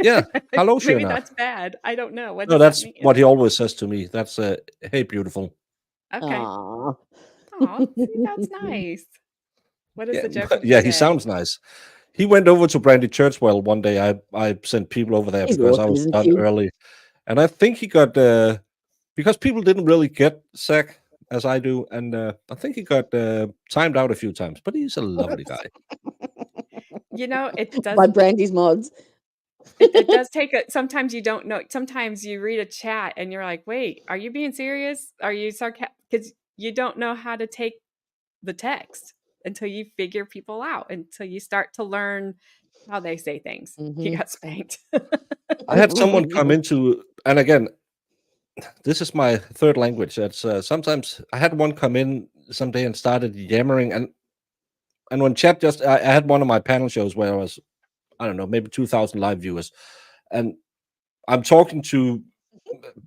Yeah. Hello, Maybe Shona. that's bad. I don't know. What No, does that that's mean? what he always says to me. That's hey, beautiful. Okay. Aww. See, that's nice. What is the joke? Of the Yeah, he day? sounds nice. He went over to Brandy Churchwell one day. I sent people over there He's because I awesome, was isn't done he? early, and I think he got because people didn't really get Zach as I do, and I think he got timed out a few times. But he's a lovely guy. You know, it does. By Brandy's mods. It does take a. Sometimes you don't know. Sometimes you read a chat and you're like, "Wait, are you being serious? Are you sarcastic?" Because you don't know how to take the text until you figure people out, until you start to learn how they say things. You got spanked. I had someone come into, and again, this is my third language. That's sometimes I had one come in someday and started yammering, and when chat just, I had one of my panel shows where I was, I don't know, maybe 2,000 live viewers, and I'm talking to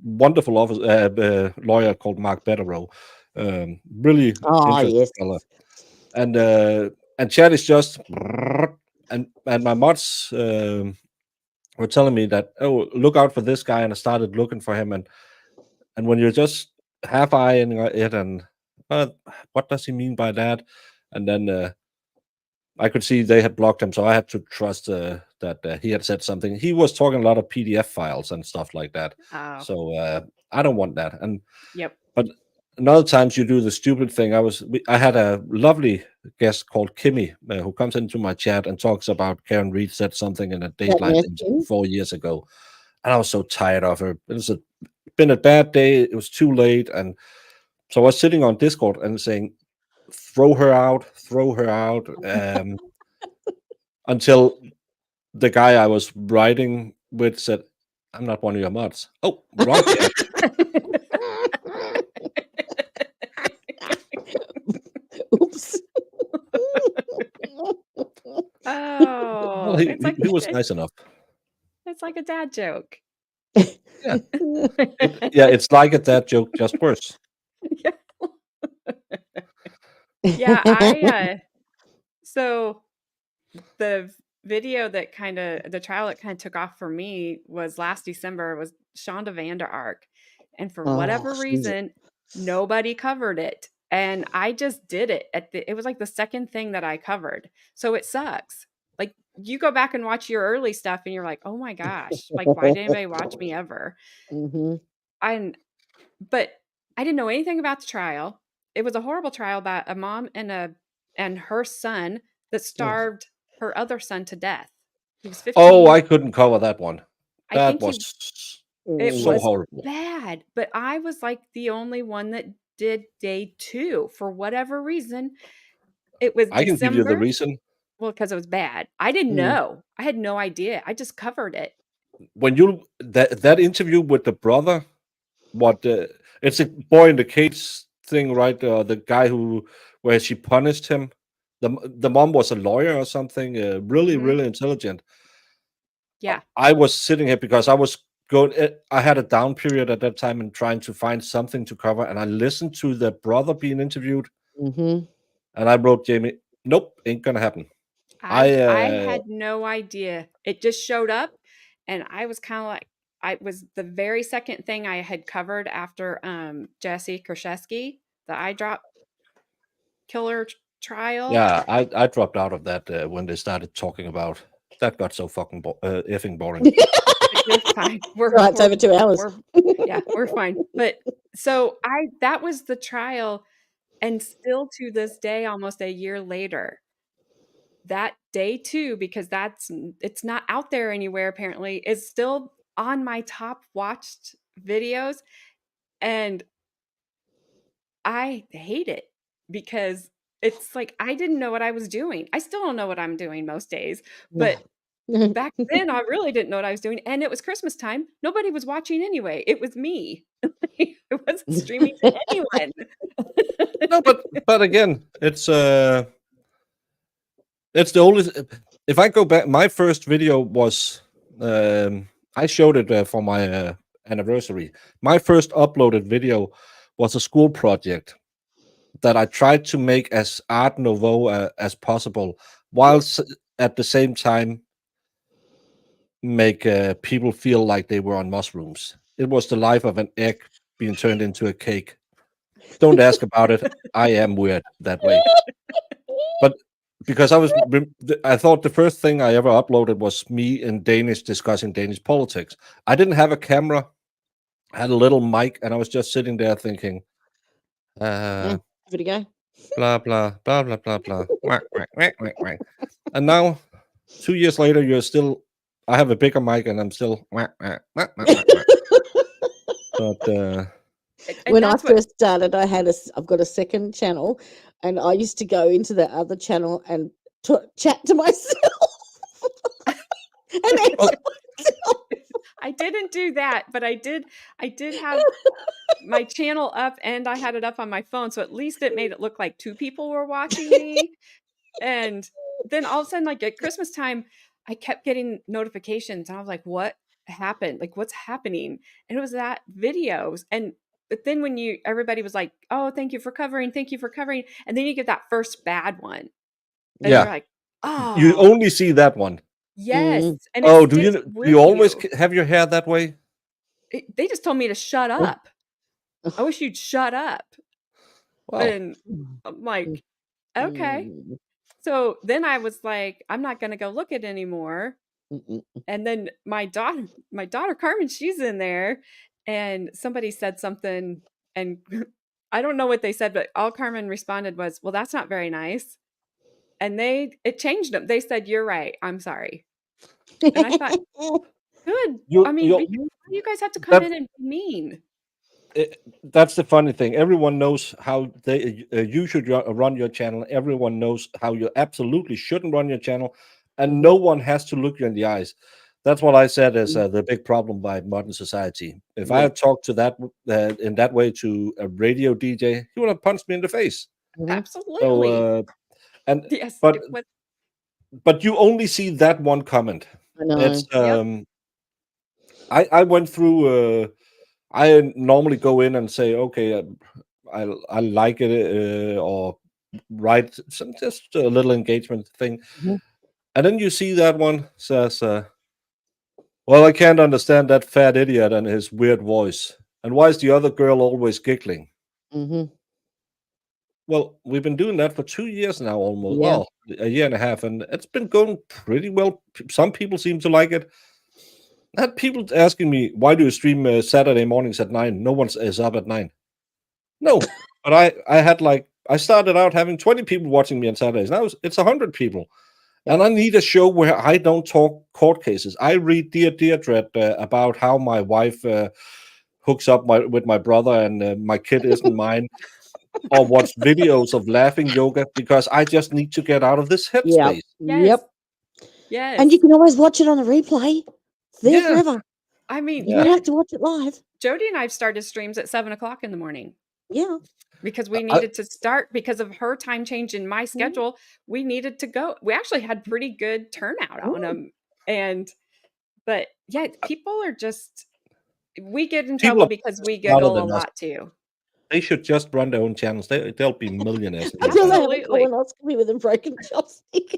wonderful lawyer called Mark Betterow, really interesting fella, and chat is just, and my mods were telling me that, oh, look out for this guy, and I started looking for him, and when you're just half-eyeing it, and what does he mean by that, and then I could see they had blocked him, so I had to trust that he had said something. He was talking a lot of PDF files and stuff like that. Oh, So I don't want that. yep. But another times you do the stupid thing. I had a lovely guest called Kimmy who comes into my chat and talks about Karen Reed said something in a Dateline interview 4 years ago, and I was so tired of her. It was been a bad day. It was too late, and so I was sitting on Discord and saying, throw her out, until the guy I was writing with said, I'm not one of your mods. Oh, wrong chat. Oops. Oh, Well, he was nice enough. It's like a dad joke. Yeah. Yeah, it's like a dad joke, just worse. Yeah, so the video that the trial that kind of took off for me was last December, was Shonda Vander Ark. And for whatever reason, nobody covered it. And I just did it. It was like the second thing that I covered. So it sucks. Like, you go back and watch your early stuff and you're like, oh my gosh, like, why did anybody watch me ever? But I didn't know anything about the trial. It was a horrible trial about a mom and her son that starved her other son to death. He was 15. Oh, I couldn't cover that one. I That think was it so was horrible. bad, but I was like the only one that did day 2 for whatever reason. It was I can give you the December. reason. Well, because it was bad. I didn't know. I had no idea. I just covered it. When that interview with the brother, it's a boy in the cage thing, right? The guy where she punished him. The mom was a lawyer or something, really, really intelligent. Yeah. I was sitting here because I had a down period at that time and trying to find something to cover, and I listened to the brother being interviewed, and I wrote Jamie, nope, ain't gonna happen. I had no idea. It just showed up, and I was kind of like, I was the very second thing I had covered after Jesse Kershesky, the eyedrop killer trial. Yeah, I dropped out of that when they started talking about that. Got so fucking effing boring. You're fine. It's over 2 hours. We're fine. But so that was the trial, and still to this day, almost a year later, that day 2, because it's not out there anywhere apparently, is still on my top watched videos, and I hate it because it's like I didn't know what I was doing. I still don't know what I'm doing most days, but back then I really didn't know what I was doing, and it was Christmas time. Nobody was watching anyway. It was me. I wasn't streaming to anyone. No, but again, it's the only. If I go back, my first video was I showed it for my anniversary. My first uploaded video was a school project that I tried to make as Art Nouveau as possible, whilst at the same time make people feel like they were on mushrooms. It was the life of an egg being turned into a cake. Don't ask about it. I am weird that way. But because I thought the first thing I ever uploaded was me in Danish discussing Danish politics. I didn't have a camera. I had a little mic, and I was just sitting there thinking, Give it a go. blah, blah, blah, blah, blah, blah. Whack, whack, whack, whack, whack. And now, 2 years later, I have a bigger mic, and I'm still whack, whack, whack, whack, whack, whack. But when I first started, I've got a second channel, and I used to go into the other channel and chat to myself. And I didn't do that, but I did have my channel up, and I had it up on my phone, so at least it made it look like 2 people were watching me. And then all of a sudden, like at Christmas time, I kept getting notifications, and I was like, what happened? Like, what's happening? And it was that videos. But then when everybody was like, oh, thank you for covering. And then you get that first bad one. And you're like, oh. You only see that one. Yes. And do you always have your hair that way? They just told me to shut up. I wish you'd shut up. Wow. And I'm like, okay. So then I was like, I'm not going to go look at it anymore. And then my daughter Carmen, she's in there, and somebody said something, and I don't know what they said, but all Carmen responded was, "Well, that's not very nice." And it changed them. They said, "You're right. I'm sorry." And I thought, good. I mean, because you guys have to come in and be mean. That's the funny thing. Everyone knows how you should run your channel. Everyone knows how you absolutely shouldn't run your channel, and no one has to look you in the eyes. That's what I said is the big problem by modern society. If I had talked to that in that way to a radio DJ, he would have punched me in the face. Absolutely. So, and yes, but you only see that one comment. I know. It's I went through. I normally go in and say, okay, I like it, or write just a little engagement thing. And then you see that one says, well, I can't understand that fat idiot and his weird voice. And why is the other girl always giggling? Well, we've been doing that for 2 years now, almost. Yeah. Well, a year and a half, and it's been going pretty well. Some people seem to like it. I had people asking me, why do you stream Saturday mornings at 9? No one is up at 9. No, but I started out having 20 people watching me on Saturdays. Now it's 100 people. And I need a show where I don't talk court cases. I read Dear Deirdre about how my wife hooks up with my brother and my kid isn't mine, or watch videos of laughing yoga, because I just need to get out of this headspace. Yep. Yes. And you can always watch it on the replay. It's there forever. I mean, you don't have to watch it live. Jodie and I have started streams at 7:00 in the morning. Yeah. Because we needed to start because of her time change in my schedule. We needed to go. We actually had pretty good turnout on them. But yeah, people are just, we get in trouble because we giggle a lot too. They should just run their own channels. They'll be millionaires. Until they have a colonoscopy with a broken chopstick.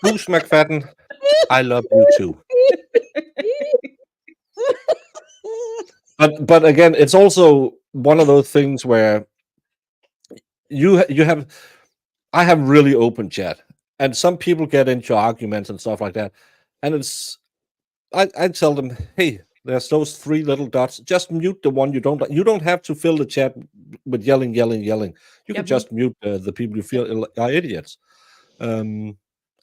Bruce McFadden, I love you too. But again, it's also one of those things where I have really open chat, and some people get into arguments and stuff like that, and I tell them, hey, there's those 3 little dots. Just mute the one you don't like. You don't have to fill the chat with yelling. You can just mute the people you feel are idiots.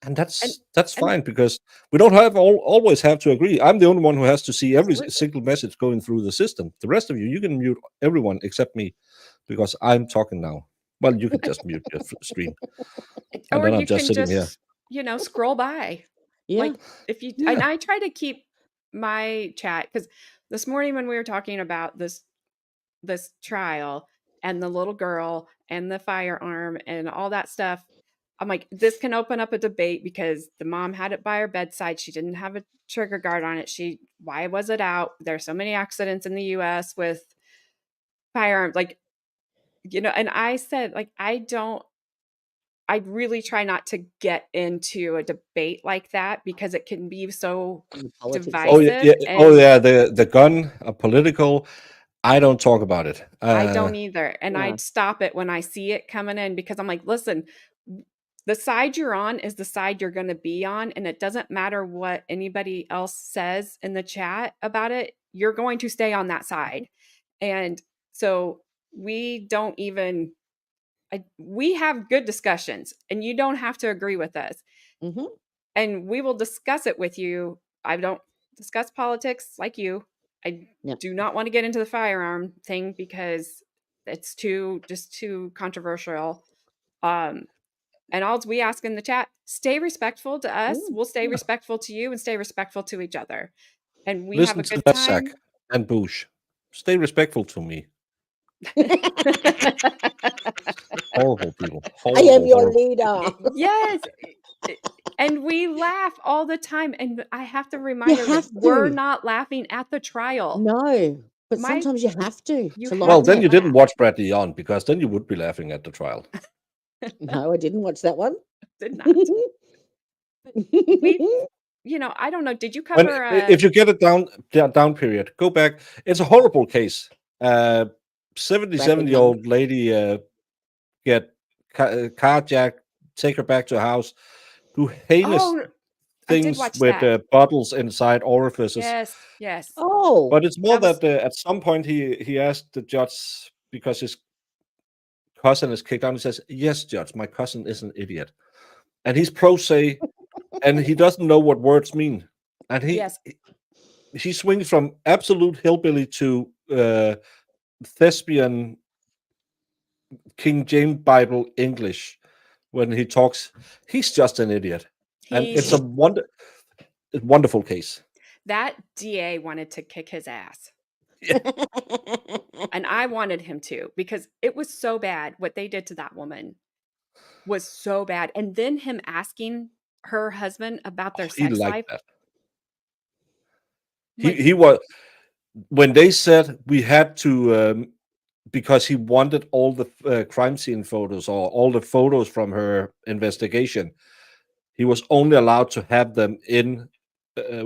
And that's fine, because we don't always have to agree. I'm the only one who has to see every single message going through the system. The rest of you can mute everyone except me, because I'm talking now. Well, you can just mute your stream, and then I'm just sitting here. Scroll by. Yeah. Like and I try to keep my chat, because this morning when we were talking about this trial and the little girl and the firearm and all that stuff, I'm like, this can open up a debate, because the mom had it by her bedside. She didn't have a trigger guard on it. Why was it out? There's so many accidents in the US with firearms. And I said, I really try not to get into a debate like that, because it can be so divisive. The gun, political. I don't talk about it. I don't either. And I'd stop it when I see it coming in, because I'm like, listen, the side you're on is the side you're going to be on. And it doesn't matter what anybody else says in the chat about it. You're going to stay on that side. And so we don't even, we have good discussions, and you don't have to agree with us. And we will discuss it with you. I don't discuss politics like you. I do not want to get into the firearm thing, because it's too controversial. And all we ask in the chat, stay respectful to us. We'll stay respectful to you, and stay respectful to each other. And we have a good time. And Bush, stay respectful to me. Horrible people. I am your leader. Yes. And we laugh all the time. And I have to remind you, we're not laughing at the trial. No, but sometimes you have to. Well, then you didn't watch Bradley on, because then you would be laughing at the trial. No, I didn't watch that one. Did not. I don't know. Did you cover? If you get it down period, go back. It's a horrible case. 77-year-old lady get carjacked, take her back to a house, do heinous Oh, I did things watch with that. bottles inside orifices. Yes, yes. Oh, But it's more That was that at some point he asked the judge because his cousin is kicked out. He says, "Yes, judge, my cousin is an idiot," and he's pro se, and he doesn't know what words mean, and yes. he swings from absolute hillbilly to thespian King James Bible English when he talks. He's just an idiot, and it's a wonderful case. That DA wanted to kick his ass. Yeah. And I wanted him to, because it was so bad. What they did to that woman was so bad. And then him asking her husband about their He sex liked life. that. Like, He was when they said we had to because he wanted all the crime scene photos or all the photos from her investigation. He was only allowed to have them in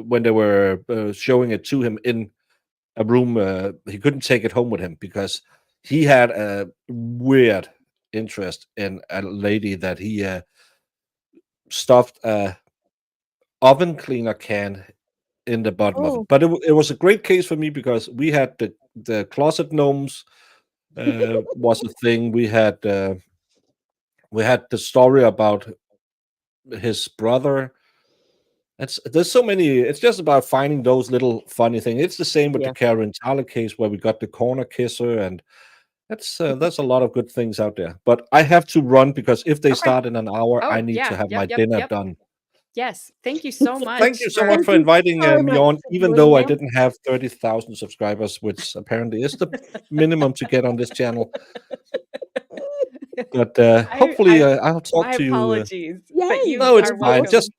when they were showing it to him in a room. He couldn't take it home with him because he had a weird interest in a lady that he stuffed a oven cleaner can in the bottom of it. Oh. But it was a great case for me because we had the closet gnomes was a thing. We had the story about his brother. There's so many. It's just about finding those little funny things. It's the same with the Yeah. Karen Tyler case where we got the corner kisser, and that's a lot of good things out there. But I have to run because if they Okay. start in an hour, I Oh, need to yeah. have Yep, my yep, dinner yep. done. Yes. Thank you so much. Thank you so for- much Thank for you inviting so me much on, for even doing though I that. didn't have 30,000 subscribers, which apparently is the minimum to get on this channel. But hopefully, I'll talk My to you. apologies. But Yay. you No, it's are fine. welcome. Just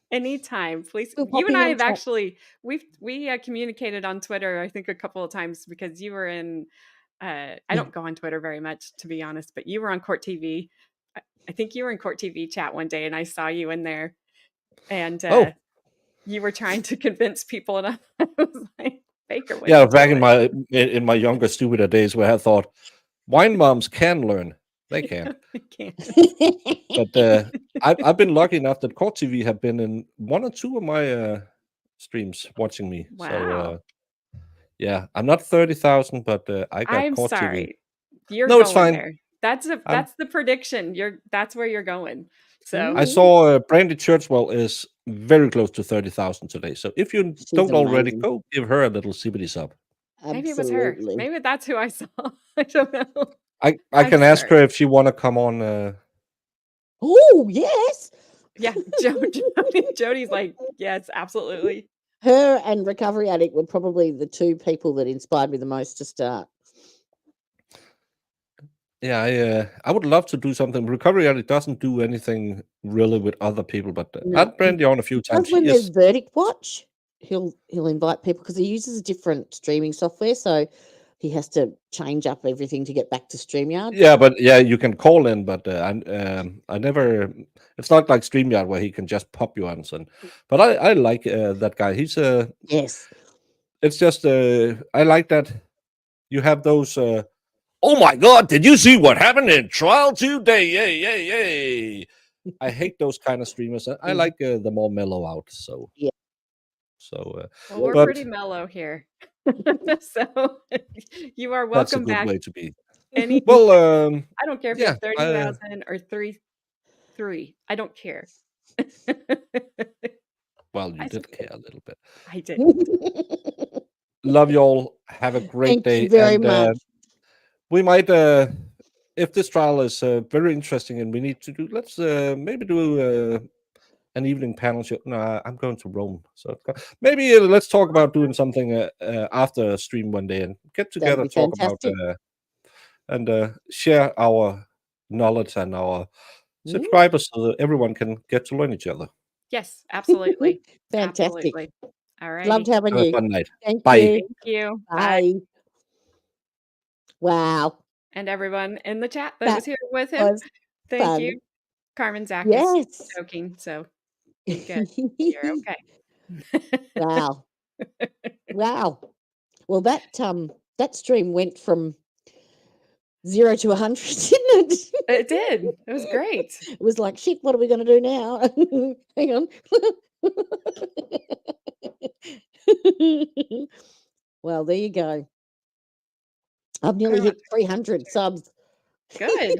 Anytime, please. We'll You pop and in I and have chat. actually we communicated on Twitter, I think, a couple of times because you were in. I don't go on Twitter very much, to be honest, but you were on Court TV. I think you were in Court TV chat one day, and I saw you in there, and oh you were trying to convince people, and I was like, "Baker, what yeah, are you back doing?" in my younger stupider days where I thought wine moms can learn, they can't. I can't. But I've been lucky enough that Court TV have been in one or two of my streams watching me. Wow. So yeah, I'm not 30,000, but I got I'm Court TV. sorry. You're No, it's going fine. there. That's the prediction. That's where you're going. So I saw Brandy Churchwell is very close to 30,000 today. So if you She's don't already, amazing. go give her a little sippity sub. maybe it was her. Absolutely. Maybe that's who I saw. I don't know. I I'm can ask sorry. her if she want to come on. Oh, yes. Yeah, Jodie's like, yes, absolutely. Her and Recovery Addict were probably the two people that inspired me the most to start. Yeah, I would love to do something. Recovery Addict doesn't do anything really with other people, but No. I'd Brandy on a few times. Because when She there's is, Verdict Watch, he'll invite people because he uses a different streaming software, so he has to change up everything to get back to StreamYard. yeah, but yeah, you can call in, but I never. It's not like StreamYard where he can just pop you on. But I like that guy. He's Yes. It's just I like that you have those. Oh my God! Did you see what happened in trial today? Yay! Yay! Yay! I hate those kind of streamers. I like the more mellow out. So Yeah. So, Well, we're but pretty mellow here. So you are that's a welcome good back. way to be. Any Well, I don't care if you yeah, have 30,000 or three. I don't care. well, you I did care a little bit. I did. Love you all. Have a great Thank day. you very and much. we might, if this trial is very interesting and we need to do, let's maybe do an evening panel show. No, I'm going to Rome, so maybe let's talk about doing something after a stream one day and get That'd together, be talk about fantastic. and share our knowledge and our subscribers so that everyone can get to learn each other. Yes, absolutely. Fantastic. Absolutely. All right. Loved having Have a you. fun night. Thank Bye. you. Thank you. Bye. Bye. Wow. And everyone in the chat that That was here with him. was Thank fun. you. Carmen Zach Yes. is joking, so you're good. You're okay. Wow. Wow. Well, that stream went from 0 to 100, didn't it? It did. It was great. It was like, shit, what are we going to do now? Hang on. Well, there you go. I've nearly hit 300 subs. Good.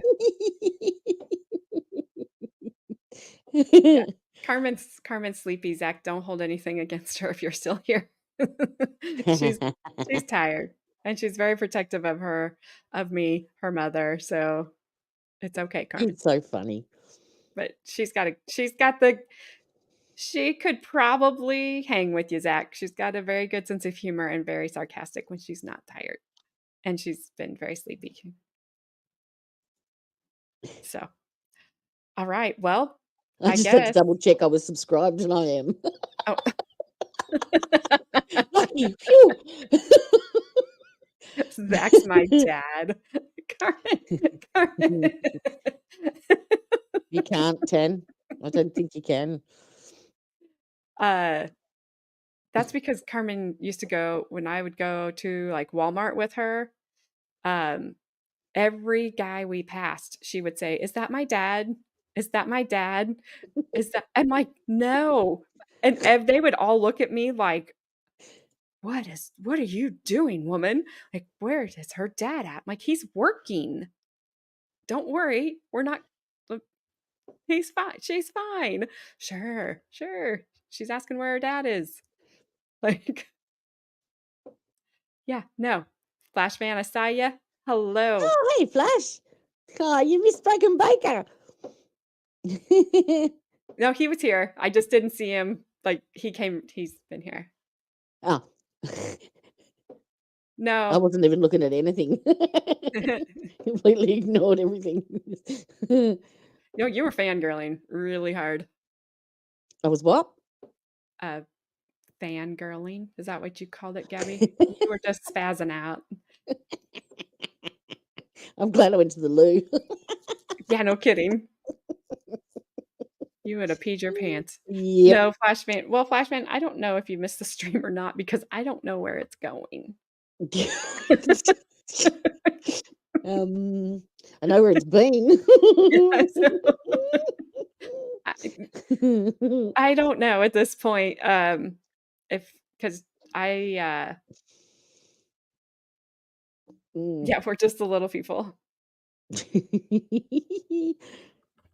Yeah. Carmen's sleepy. Zach, don't hold anything against her if you're still here. she's tired, and she's very protective of me, her mother. So it's okay, Carmen. It's so funny. But she could probably hang with you, Zach. She's got a very good sense of humor and very sarcastic when she's not tired. And she's been very sleepy. So, all right. Well, I just had to double check I was subscribed, and I am. Oh. Lucky. Phew. Zach's my dad. Carmen. You can't, Ten. I don't think you can. That's because Carmen used to go, when I would go to like Walmart with her, every guy we passed, she would say, "Is that my dad? Is that my dad? Is that?" I'm like, "No." And they would all look at me like, what are you doing, woman? Like, where is her dad at? I'm like, he's working. Don't worry. We're not, he's fine. She's fine. Sure. She's asking where her dad is. Like, yeah, no. Flash man, I saw you. Hello. Oh, hey, Flash. Oh, you missed Bacon Baker. No, he was here. I just didn't see him. Like, he's been here. Oh. No. I wasn't even looking at anything. Completely ignored everything. No, you were fangirling really hard. I was what? Fangirling. Is that what you called it, Gabby? You were just spazzing out. I'm glad I went to the loo. Yeah, no kidding. You would have peed your pants. Yep. No, Flashman. Well, Flashman, I don't know if you missed the stream or not because I don't know where it's going. I know where it's been. I don't know at this point. Because yeah, we're just the little people.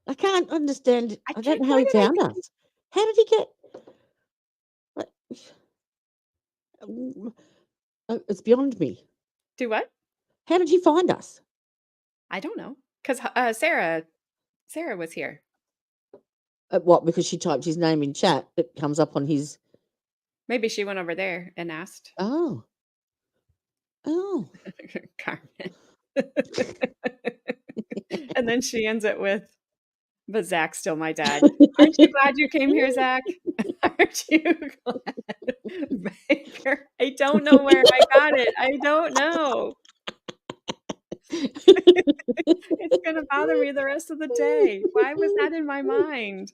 I can't understand. I don't know how he found us. How did he get? It's beyond me. Do what? How did he find us? I don't know. Because Sarah was here. What? Because she typed his name in chat. It comes up on his. Maybe she went over there and asked. Oh. Carmen. And then she ends it with, "But Zach's still my dad." Aren't you glad you came here, Zach? Aren't you glad? Baker, I don't know where I got it. I don't know. It's going to bother me the rest of the day. Why was that in my mind?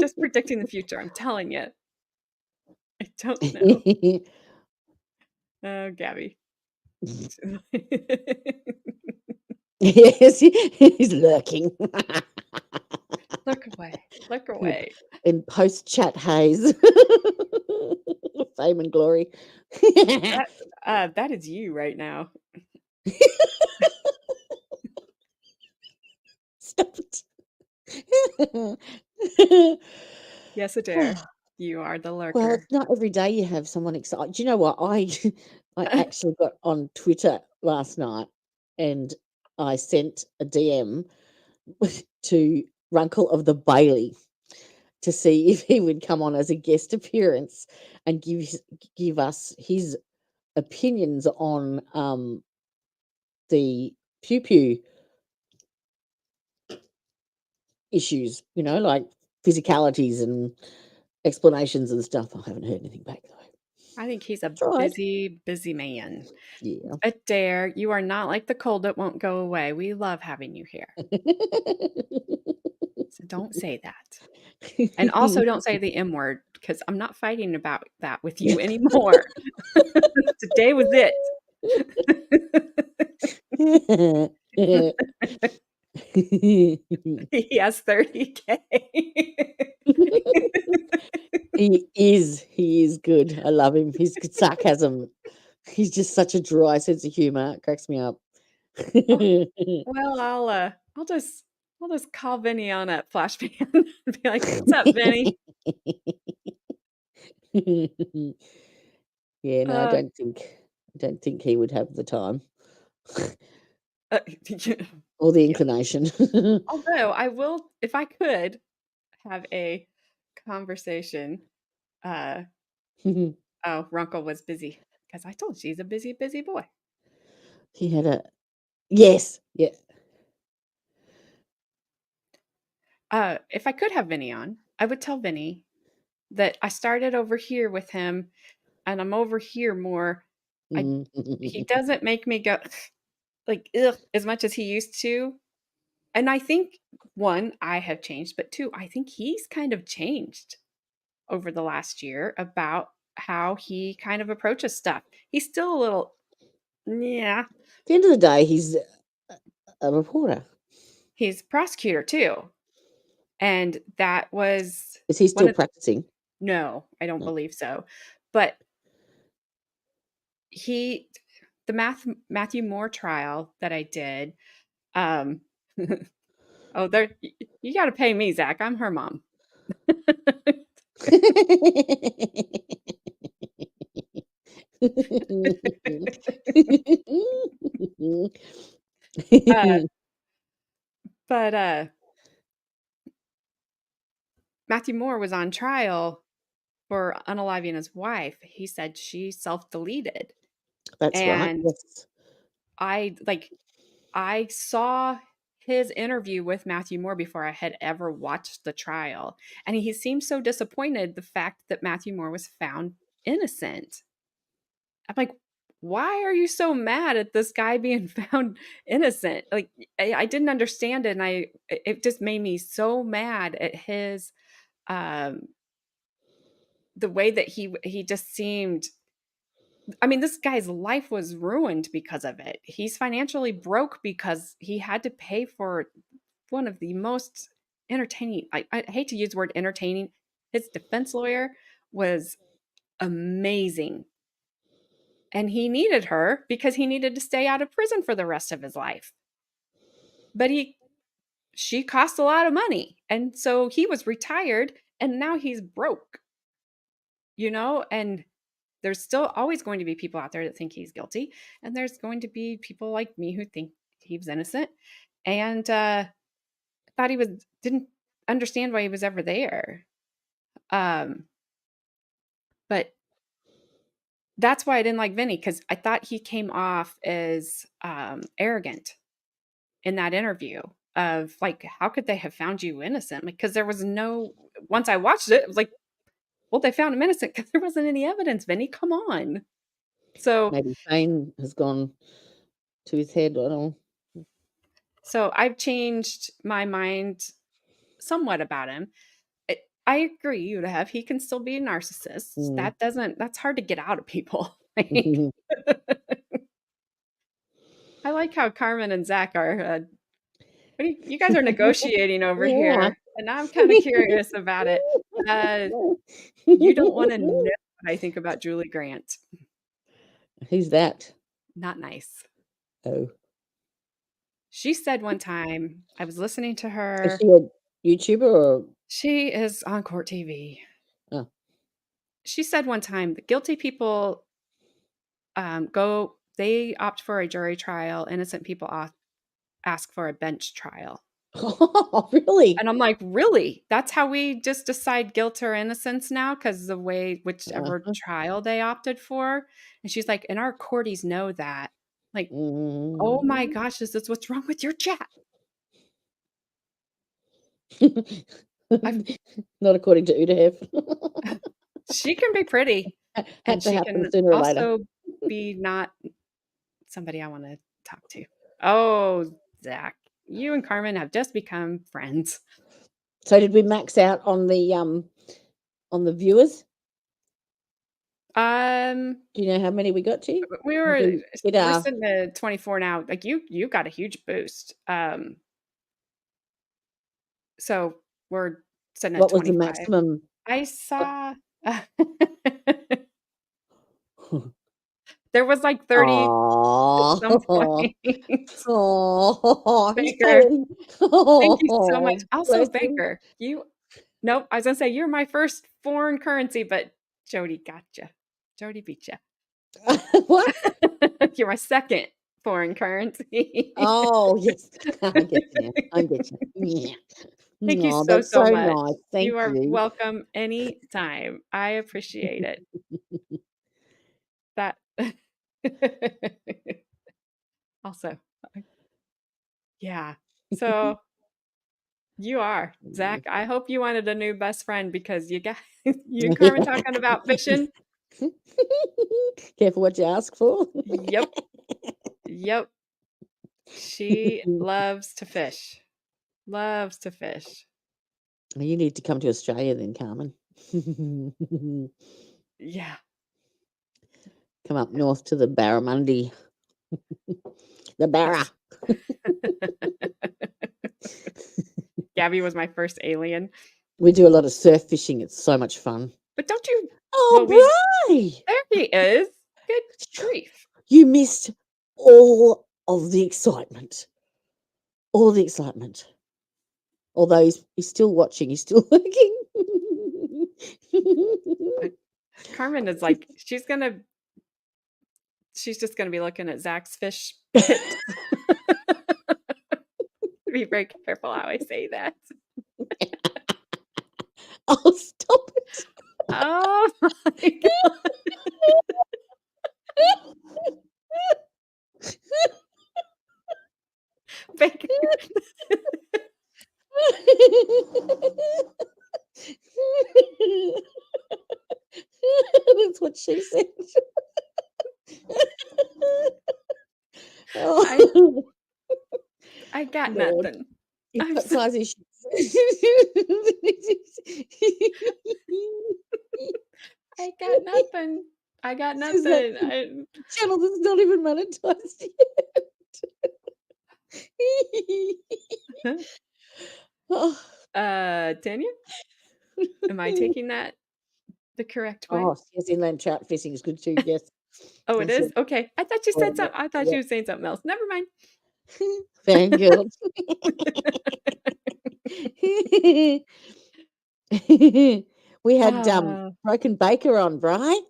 Just predicting the future, I'm telling you. I don't know. Oh, Gabby. Yes, he's lurking. Look away. In post-chat haze. Fame and glory. That is you right now. Stop it. Yes, Adair. You are the lurker. Well, it's not every day you have someone excited. Do you know what? I actually got on Twitter last night and I sent a DM to Runkle of the Bailey to see if he would come on as a guest appearance and give us his opinions on the pew pew issues, like physicalities and explanations and stuff. I haven't heard anything back though. I think he's a busy man. Yeah. Adair, you are not like the cold that won't go away. We love having you here. So don't say that. And also don't say the M word, because I'm not fighting about that with you anymore. Today was it. He has 30K. He is good. I love him. His sarcasm. He's just such a dry sense of humor. It cracks me up. Well, I'll just call Vinny on at Flashband and be like, "What's up, Vinny?" Yeah, no, I Uh, don't think he would have the time uh, or the inclination. although I will, if I could have a conversation. Oh, Runkle was busy because I told you he's a busy, busy boy. He had a yes, yeah. If I could have Vinny on, I would tell Vinny that I started over here with him and I'm over here more. He doesn't make me go like ugh as much as he used to. And I think one, I have changed, but two, I think he's kind of changed over the last year about how he kind of approaches stuff. He's still a little yeah. At the end of the day, he's a reporter. He's a prosecutor too. And that was Is he one still of practicing? no, I don't No. believe so. But the Matthew Moore trial that I did, oh, there you got to pay me, Zach. I'm her mom. But Matthew Moore was on trial for unaliving his wife. He said she self-deleted. That's right. And Yes. I saw his interview with Matthew Moore before I had ever watched the trial. And he seemed so disappointed the fact that Matthew Moore was found innocent. I'm like, why are you so mad at this guy being found innocent? Like, I didn't understand it. And it just made me so mad at his, the way that he just seemed, I mean, this guy's life was ruined because of it. He's financially broke because he had to pay for one of the most entertaining, I hate to use the word entertaining. His defense lawyer was amazing. And he needed her because he needed to stay out of prison for the rest of his life. But she cost a lot of money. And so he was retired and now he's broke. And there's still always going to be people out there that think he's guilty. And there's going to be people like me who think he was innocent. And thought didn't understand why he was ever there. But that's why I didn't like Vinny, because I thought he came off as arrogant in that interview of like, how could they have found you innocent? Because there was once I watched it, it was like, well, they found him innocent because there wasn't any evidence, Vinny. Come on. So maybe pain has gone to his head. I don't know. So I've changed my mind somewhat about him. I agree, you have. He can still be a narcissist. That's hard to get out of people. I like how Carmen and Zach are, you guys are negotiating over here. And I'm kind of curious about it. You don't want to know what I think about Julie Grant. Who's that? Not nice. Oh. She said one time, I was listening to her. Is she a YouTuber or? She is on Court TV. Oh. She said one time that guilty people they opt for a jury trial. Innocent people ask for a bench trial. Oh, really? And I'm like, really? That's how we just decide guilt or innocence now? Because the way whichever trial they opted for. And she's like, and our courties know that. Like, oh my gosh, is this what's wrong with your chat? Not according to Udahef. She can be pretty. And she can also be not somebody I want to talk to. Oh, Zach, you and Carmen have just become friends. So did we max out on the viewers? Do you know how many we got to? we're Yeah. sitting at 24 now. Like you got a huge boost. So we're sitting at What was the 25. maximum? I saw there was like 30 at some point. Oh, Baker, thank you so much. Also, Baker, nope, I was gonna say you're my first foreign currency, but Jodie gotcha. Jodie beat you. What? You're my second foreign currency. Oh, yes. I get you. I get you. Yeah. Thank you Oh, so, that's so so much. nice. Thank You are you. welcome anytime. I appreciate it. That also, yeah. So you are, Zach. I hope you wanted a new best friend because you got you and Carmen talking about fishing. Careful what you ask for. Yep. Yep. She loves to fish. Loves to fish. You need to come to Australia then, Carmen. Yeah. Come up north to the Barramundi. The Barra. Gabby was my first alien. We do a lot of surf fishing. It's so much fun. But don't you? Oh, Bri! There he is. Good grief. You missed all of the excitement. All the excitement. Although he's still watching, he's still looking. Carmen is like, she's just gonna be looking at Zach's fish pits. Be very careful how I say that. Oh, stop it. Oh my God. Baker. That's what she said. I got Lord. nothing. You've I'm got so- size issues. I got nothing. I got She's like, nothing. channel that's not even monetized yet. Oh. Tanya? Am I taking that the correct way? Oh, yes, inland trout fishing is good too. Yes. Oh, it Yes, is? Okay. I thought you said something. I thought yeah. you were saying something else. Never mind. Fangirl. We had Broken Baker on, right?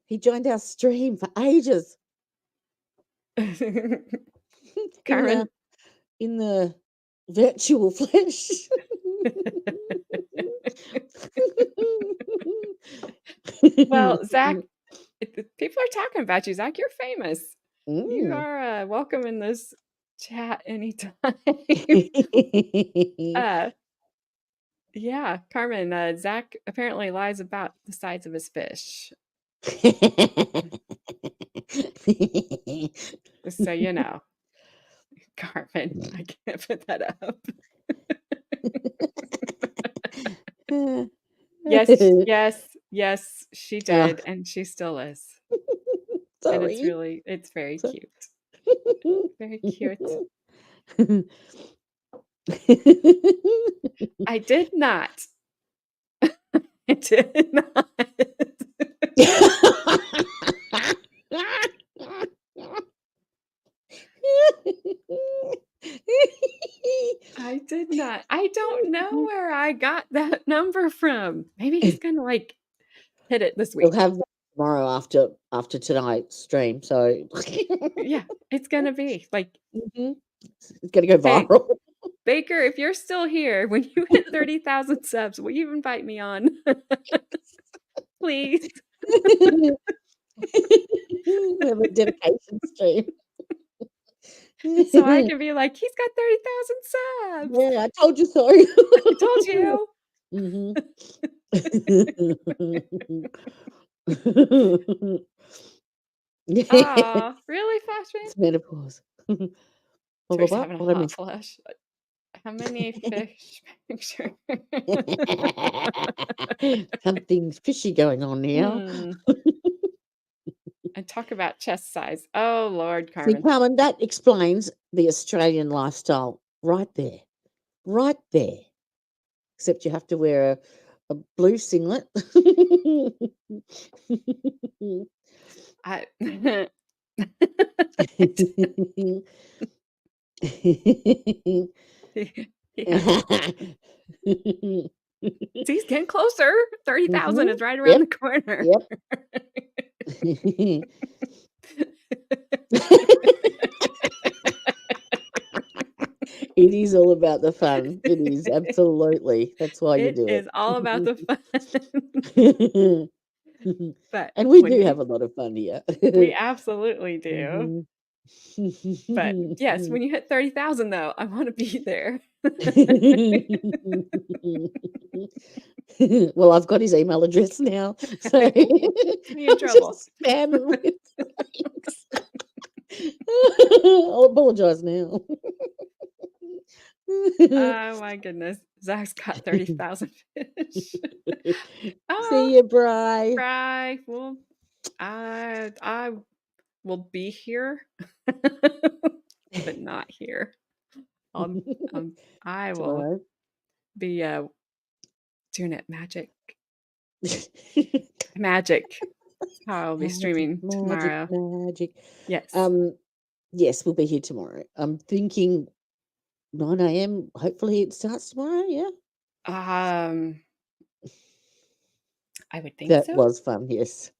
He joined our stream for ages. Carmen. In the virtual flesh. Well, Zach, people are talking about you. Zach, you're famous. You are welcome in this chat anytime. Yeah, Carmen, Zach apparently lies about the size of his fish. So you know. Carmen, I can't put that up. Yes, she did, and she still is. Sorry. And it's very cute. Very cute. I did not. I did not. I did not. I don't know where I got that number from. Maybe he's gonna like hit it this week. We'll have that tomorrow after tonight's stream. So yeah, it's gonna be like it's gonna go viral. Hey, Baker, if you're still here, when you hit 30,000 subs, will you invite me on? Please. We have a dedication stream. So I can be like, he's got 30,000 subs. Yeah, I told you so. I told you. Yeah. Really, Flashman? It's menopause. Terry's having a hot flash. How many fish pictures? Something fishy going on here. And talk about chest size. Oh, Lord, See, Carmen. Carmen, that explains the Australian lifestyle right there. Right there. Except you have to wear a blue singlet. I, yeah. See, he's getting closer. 30,000 is right around the corner. Yep. It is all about the fun. It is, absolutely. That's why you It do it. is all about the fun. But and we when do you- have a lot of fun here. we absolutely do. But yes, when you hit 30,000, though, I want to be there. Well, I've got his email address now, so Be in trouble. Just spam him with links. I'll apologize now. Oh my goodness. Zach's got 30,000 fish. See you, Bri. Bri. Well, I will be here, but not here. I will Tomorrow. be doing it magic. How I'll be streaming tomorrow. Magic. Yes. Yes, we'll be here tomorrow. I'm thinking 9 a.m. Hopefully it starts tomorrow. Yeah. I would think That so. was fun. Yes.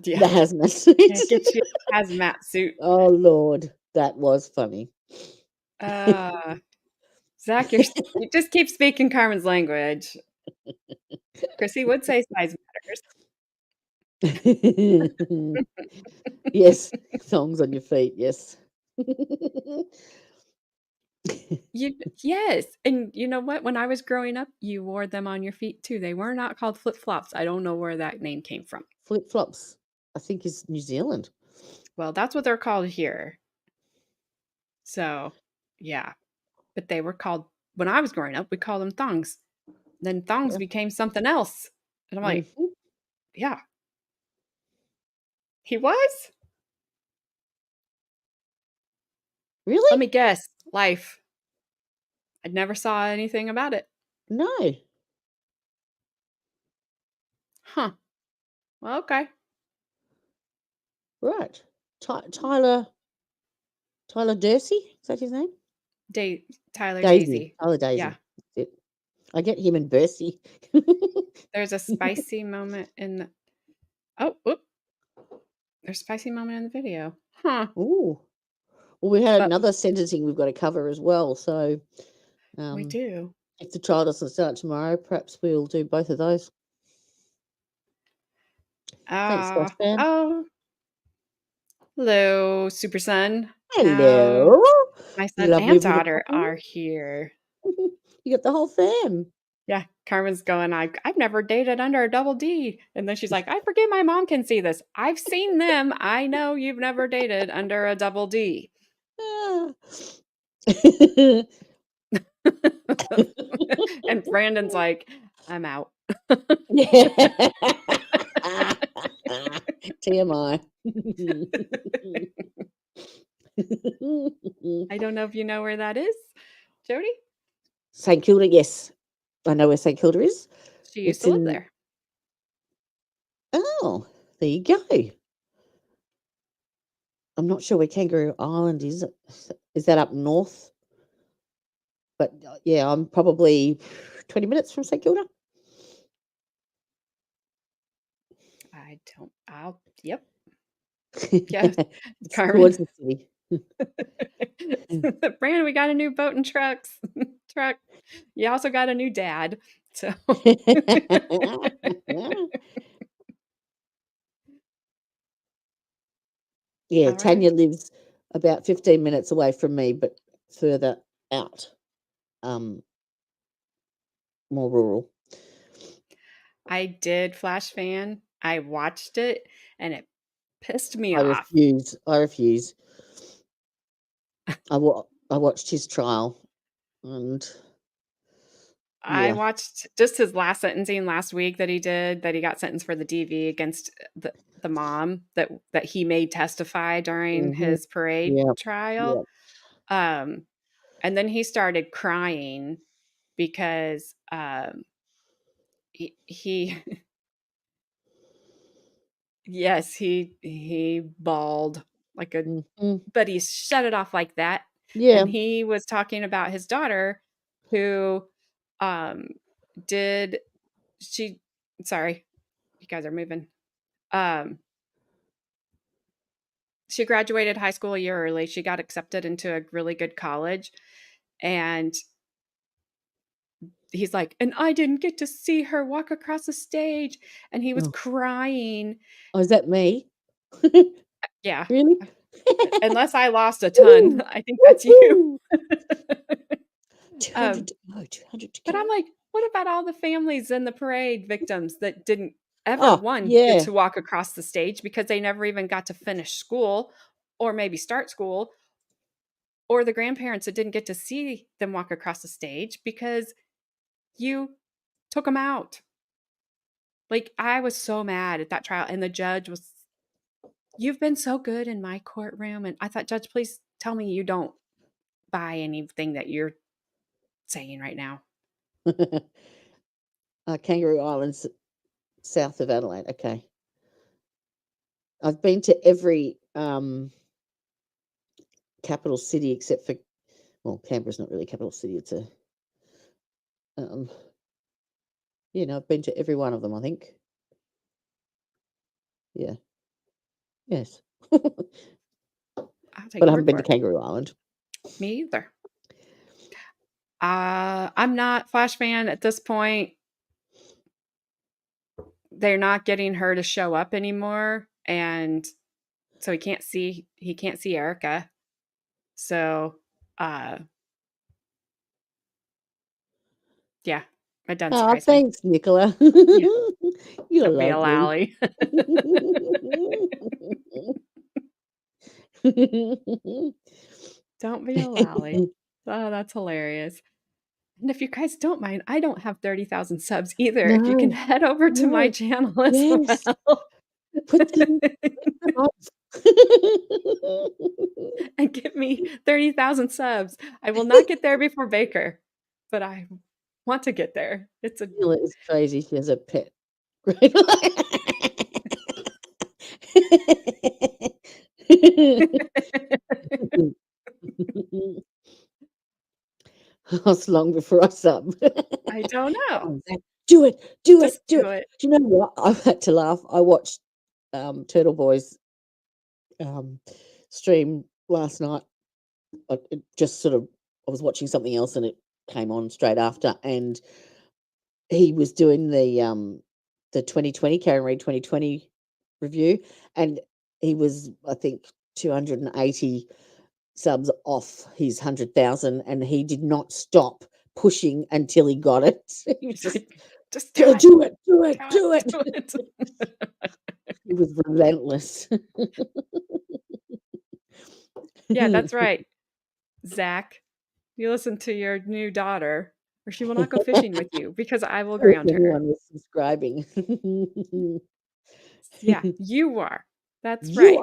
Yeah. The hazmat suit. Yeah, get you a hazmat suit. Oh Lord, that was funny. Zach, you just keep speaking Carmen's language. Chrissy would say size matters. Yes, songs on your feet. Yes. Yes, and you know what? When I was growing up, you wore them on your feet too. They were not called flip-flops. I don't know where that name came from. Flip-flops, I think, is New Zealand. Well, that's what they're called here. So, yeah. But they were called, when I was growing up, we called them thongs. Then thongs became something else. And I'm like, yeah. He was? Really? Let me guess. Life. I never saw anything about it. No. Huh. Well, okay. Right. Tyler Dazey? Is that his name? Tyler Dazey. Dazey. Tyler Dazey. Yeah. That's it. I get him and Bercy. There's a spicy moment in the... Oh, whoop. There's a spicy moment in the video. Huh. Ooh. Well, we had another sentencing we've got to cover as well. So we do. If the trial doesn't start tomorrow, perhaps we'll do both of those. Thanks, Gosh Fan. Oh. Hello, Super Son. Hello. My son and daughter are here. You got the whole fam. Yeah, Carmen's going, I've never dated under a double D. And then she's like, I forget my mom can see this. I've seen them. I know you've never dated under a double D. And Brandon's like, I'm out. TMI. I don't know if you know where that is, Jodie? St. Kilda, yes. I know where St. Kilda is. She used to live there. Oh, there you go. I'm not sure where Kangaroo Island is. Is that up north? But yeah, I'm probably 20 minutes from St. Kilda. Yep. Yeah, Carmen. Towards the city. Brandon, we got a new boat and truck. You also got a new dad. So yeah, Tanya lives about 15 minutes away from me, but further out. More rural. I did Flash Fan. I watched it and it pissed me I off. refuse. I watched his trial and I Yeah. watched just his last sentencing last week that he did, that he got sentenced for the DV against the mom that he made testify during Mhm. his parade Yeah. trial. Yeah. And then he started crying because he yes, he bawled like a Mhm. but he shut it off like that. Yeah. And he was talking about his daughter who um did she sorry, you guys are moving. Um she graduated high school a year early. She got accepted into a really good college, and he's like, and I didn't get to see her walk across the stage, and he was Oh. crying. Oh, is that me? Yeah. Really? Unless I lost a ton, Woo! I think that's you. Woohoo! 200 to But go. I'm like, what about all the families in the parade victims that didn't ever Oh, one yeah. get to walk across the stage because they never even got to finish school or maybe start school, or the grandparents that didn't get to see them walk across the stage because you took them out. Like, I was so mad at that trial, and the judge was, you've been so good in my courtroom. And I thought, Judge, please tell me you don't buy anything that you're saying right now. Kangaroo Islands, south of Adelaide. Okay. I've been to every capital city except for, well, Canberra's not really a capital city. It's a, I've been to every one of them, I think. Yeah. Yes. I'll take But I your haven't been word to for it. Kangaroo Island. Me either. I'm not Flash fan at this point. They're not getting her to show up anymore, and so he can't see Erica. So, yeah, it doesn't Oh, surprise me. thanks, Nicola. Yeah. You're Don't be a lovely. lally. Don't be a lally. Oh, that's hilarious. And if you guys don't mind, I don't have 30,000 subs either. If you can No, head over to my no. channel as Yes. well. Put them up. And give me 30,000 subs. I will not get there before Baker, but I want to get there. It's a Sheila is crazy. She has a pet. How long before I sub? I don't know. Do it, do Just it, do do it. it. Do you know what? I've had to laugh. I watched Turtle Boy's stream last night. It just sort of, I was watching something else and it came on straight after, and he was doing the 2020 Karen Reid 2020 review, and he was, I think, 280 subs off his 100,000, and he did not stop pushing until he got it. He was just do it. Do it, do it, do it. Do it. He was relentless. Yeah, that's right. Zach, you listen to your new daughter, or she will not go fishing with you because I will ground her. Everyone was subscribing. Yeah, you are. That's You right.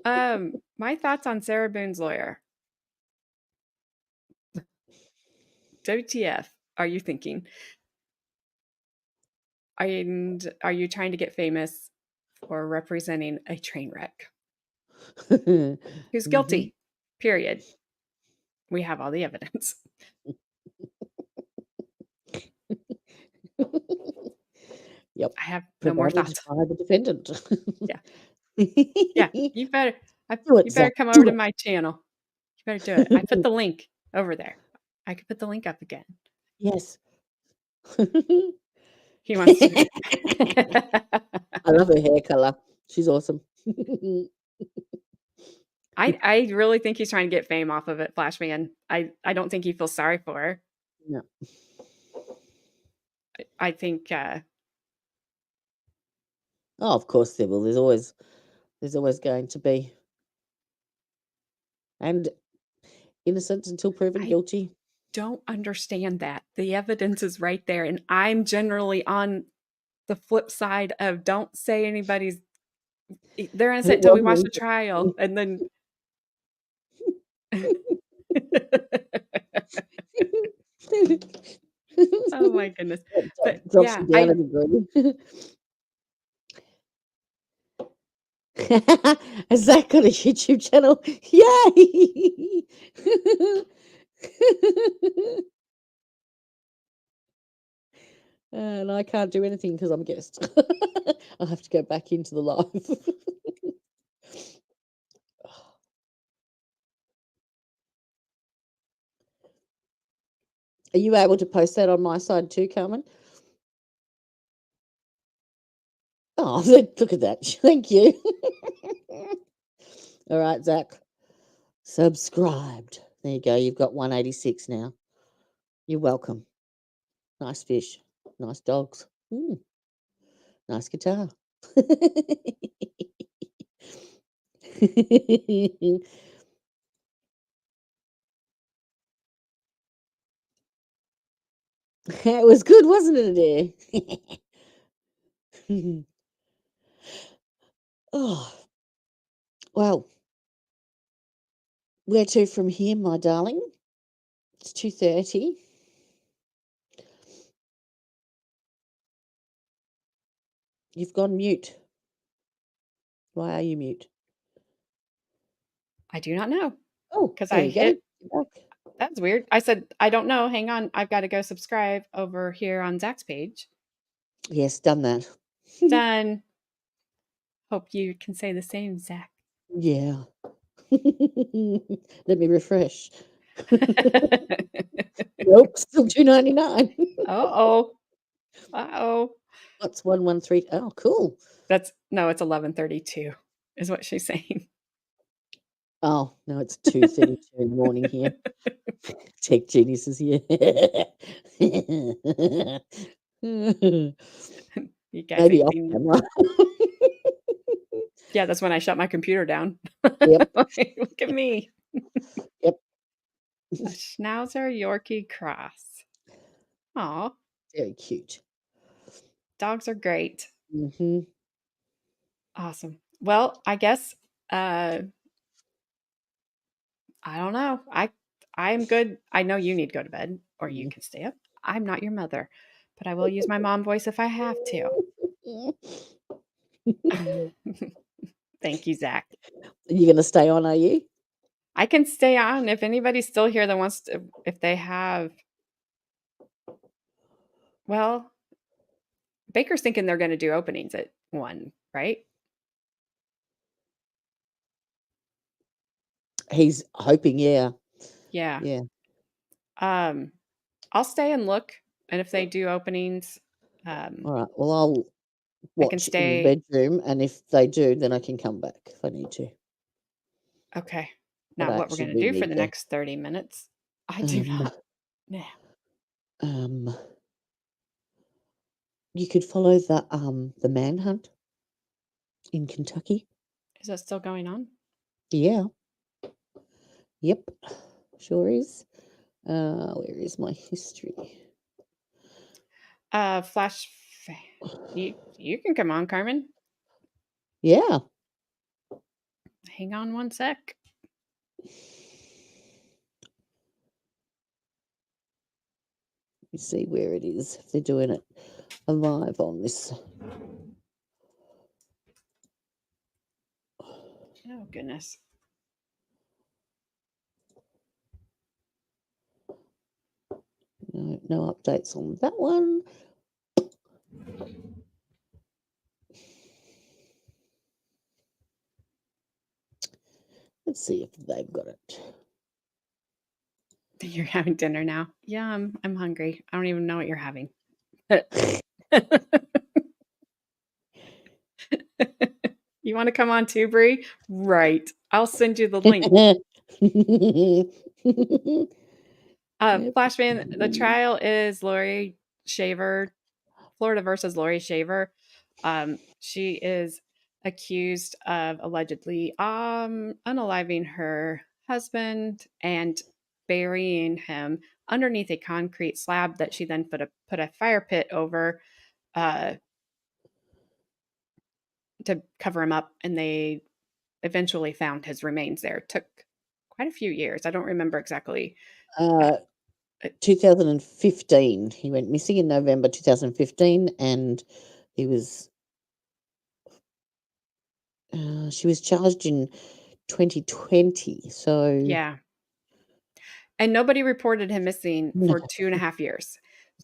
are. My thoughts on Sarah Boone's lawyer. WTF are you thinking? And are you trying to get famous for representing a train wreck? Who's guilty? Period. We have all the evidence. Yep. I have no more thoughts. By the defendant. Yeah. Yeah. You better come do over to it. my channel. You better do it. I put the link over there. I could put the link up again. Yes. He wants to. I love her hair color. She's awesome. I really think he's trying to get fame off of it, Flashman. I don't think he feels sorry for her. No. I think oh, of course there will. There's always going to be. And innocent until proven guilty. don't understand that. The evidence is right there. And I'm generally on the flip side of don't say anybody's they're innocent until we watch the trial. And then oh my goodness. But Drops yeah, you down a degree. Has Zach got a YouTube channel? Yay! And I can't do anything because I'm a guest. I'll have to go back into the live. Are you able to post that on my side too, Carmen? Oh, look at that. Thank you. All right, Zach. Subscribed. There you go. You've got 186 now. You're welcome. Nice fish. Nice dogs. Nice guitar. It was good, wasn't it, Adair? Oh, well, where to from here, my darling? It's 2:30. You've gone mute. Why are you mute? I do not know. Oh, Because there I you go. hit You're back. that's weird. I said, I don't know. Hang on. I've got to go subscribe over here on Zach's page. Yes, done that. Done. Hope you can say the same, Zach. Yeah. Let me refresh. Nope, still $2.99. Uh-oh. Uh-oh. What's 113? Oh, cool. It's 11:32 is what she's saying. Oh, no, it's 2:32 in the morning here. Tech Genius is here. You guys Maybe ain't off seen camera. Yeah, that's when I shut my computer down. Yep. Look at me. Yep. A Schnauzer Yorkie cross. Aw, Very cute. dogs are great. Mm-hmm. Awesome. Well, I guess I don't know. I'm good. I know you need to go to bed or you can stay up. I'm not your mother, but I will use my mom voice if I have to. Thank you, Zach. You going to stay on, are you? I can stay on if anybody's still here that wants to, if they have. Well, Baker's thinking they're going to do openings at 1, right? He's hoping, yeah. Yeah. Yeah. I'll stay and look, and if they do openings, All right. Well, I'll I can watch in stay. the bedroom, and if they do, then I can come back if I need to. Okay. But Now, I what we're actually going to do for need the to. next 30 minutes, I do not. Yeah. You could follow the manhunt in Kentucky. Is that still going on? Yeah. Yep. Sure is. Where is my history? Flash. You can come on, Carmen. Yeah. Hang on one sec. Let me see where it is. If they're doing it live on this. Oh, goodness. No updates on that one. Let's see if they've got it. You're having dinner now? Yeah, I'm hungry. I don't even know what you're having. You want to come on too, Bree? Right. I'll send you the link. Flashman, the trial is Laurie Shaver, Florida versus Laurie Shaver. She is accused of allegedly unaliving her husband and burying him underneath a concrete slab that she then put a fire pit over to cover him up, and they eventually found his remains there. It took quite a few years. I don't remember exactly. 2015. He went missing in November 2015, and he was. She was charged in 2020. So Yeah. And nobody reported him missing for No. 2.5 years.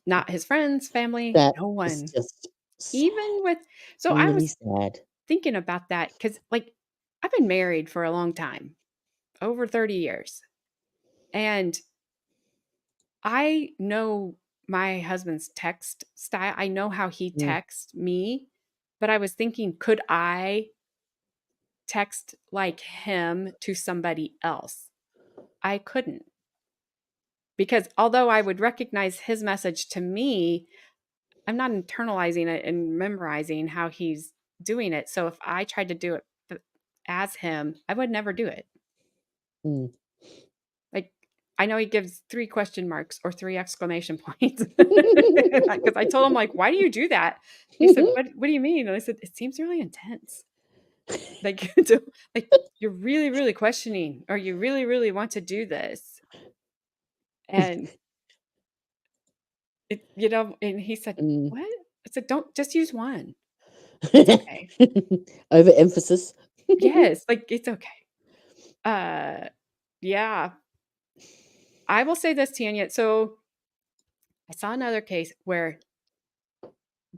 Not his friends, family, that no was one. just Even with so I really was sad. thinking about that because, like, I've been married for a long time, over 30 years. And I know my husband's text style. I know how he texts me, but I was thinking, could I text like him to somebody else? I couldn't. Because although I would recognize his message to me, I'm not internalizing it and memorizing how he's doing it. So if I tried to do it as him, I would never do it. Like, I know he gives 3 question marks or 3 exclamation points. Because I told him, like, why do you do that? He said, what do you mean? And I said, it seems really intense. Like, like you're really, really questioning, or you really, really want to do this. And and he said, what? I said, don't just use one. It's okay. Overemphasis. Yes, like it's okay. Yeah. I will say this, Tanya. So I saw another case where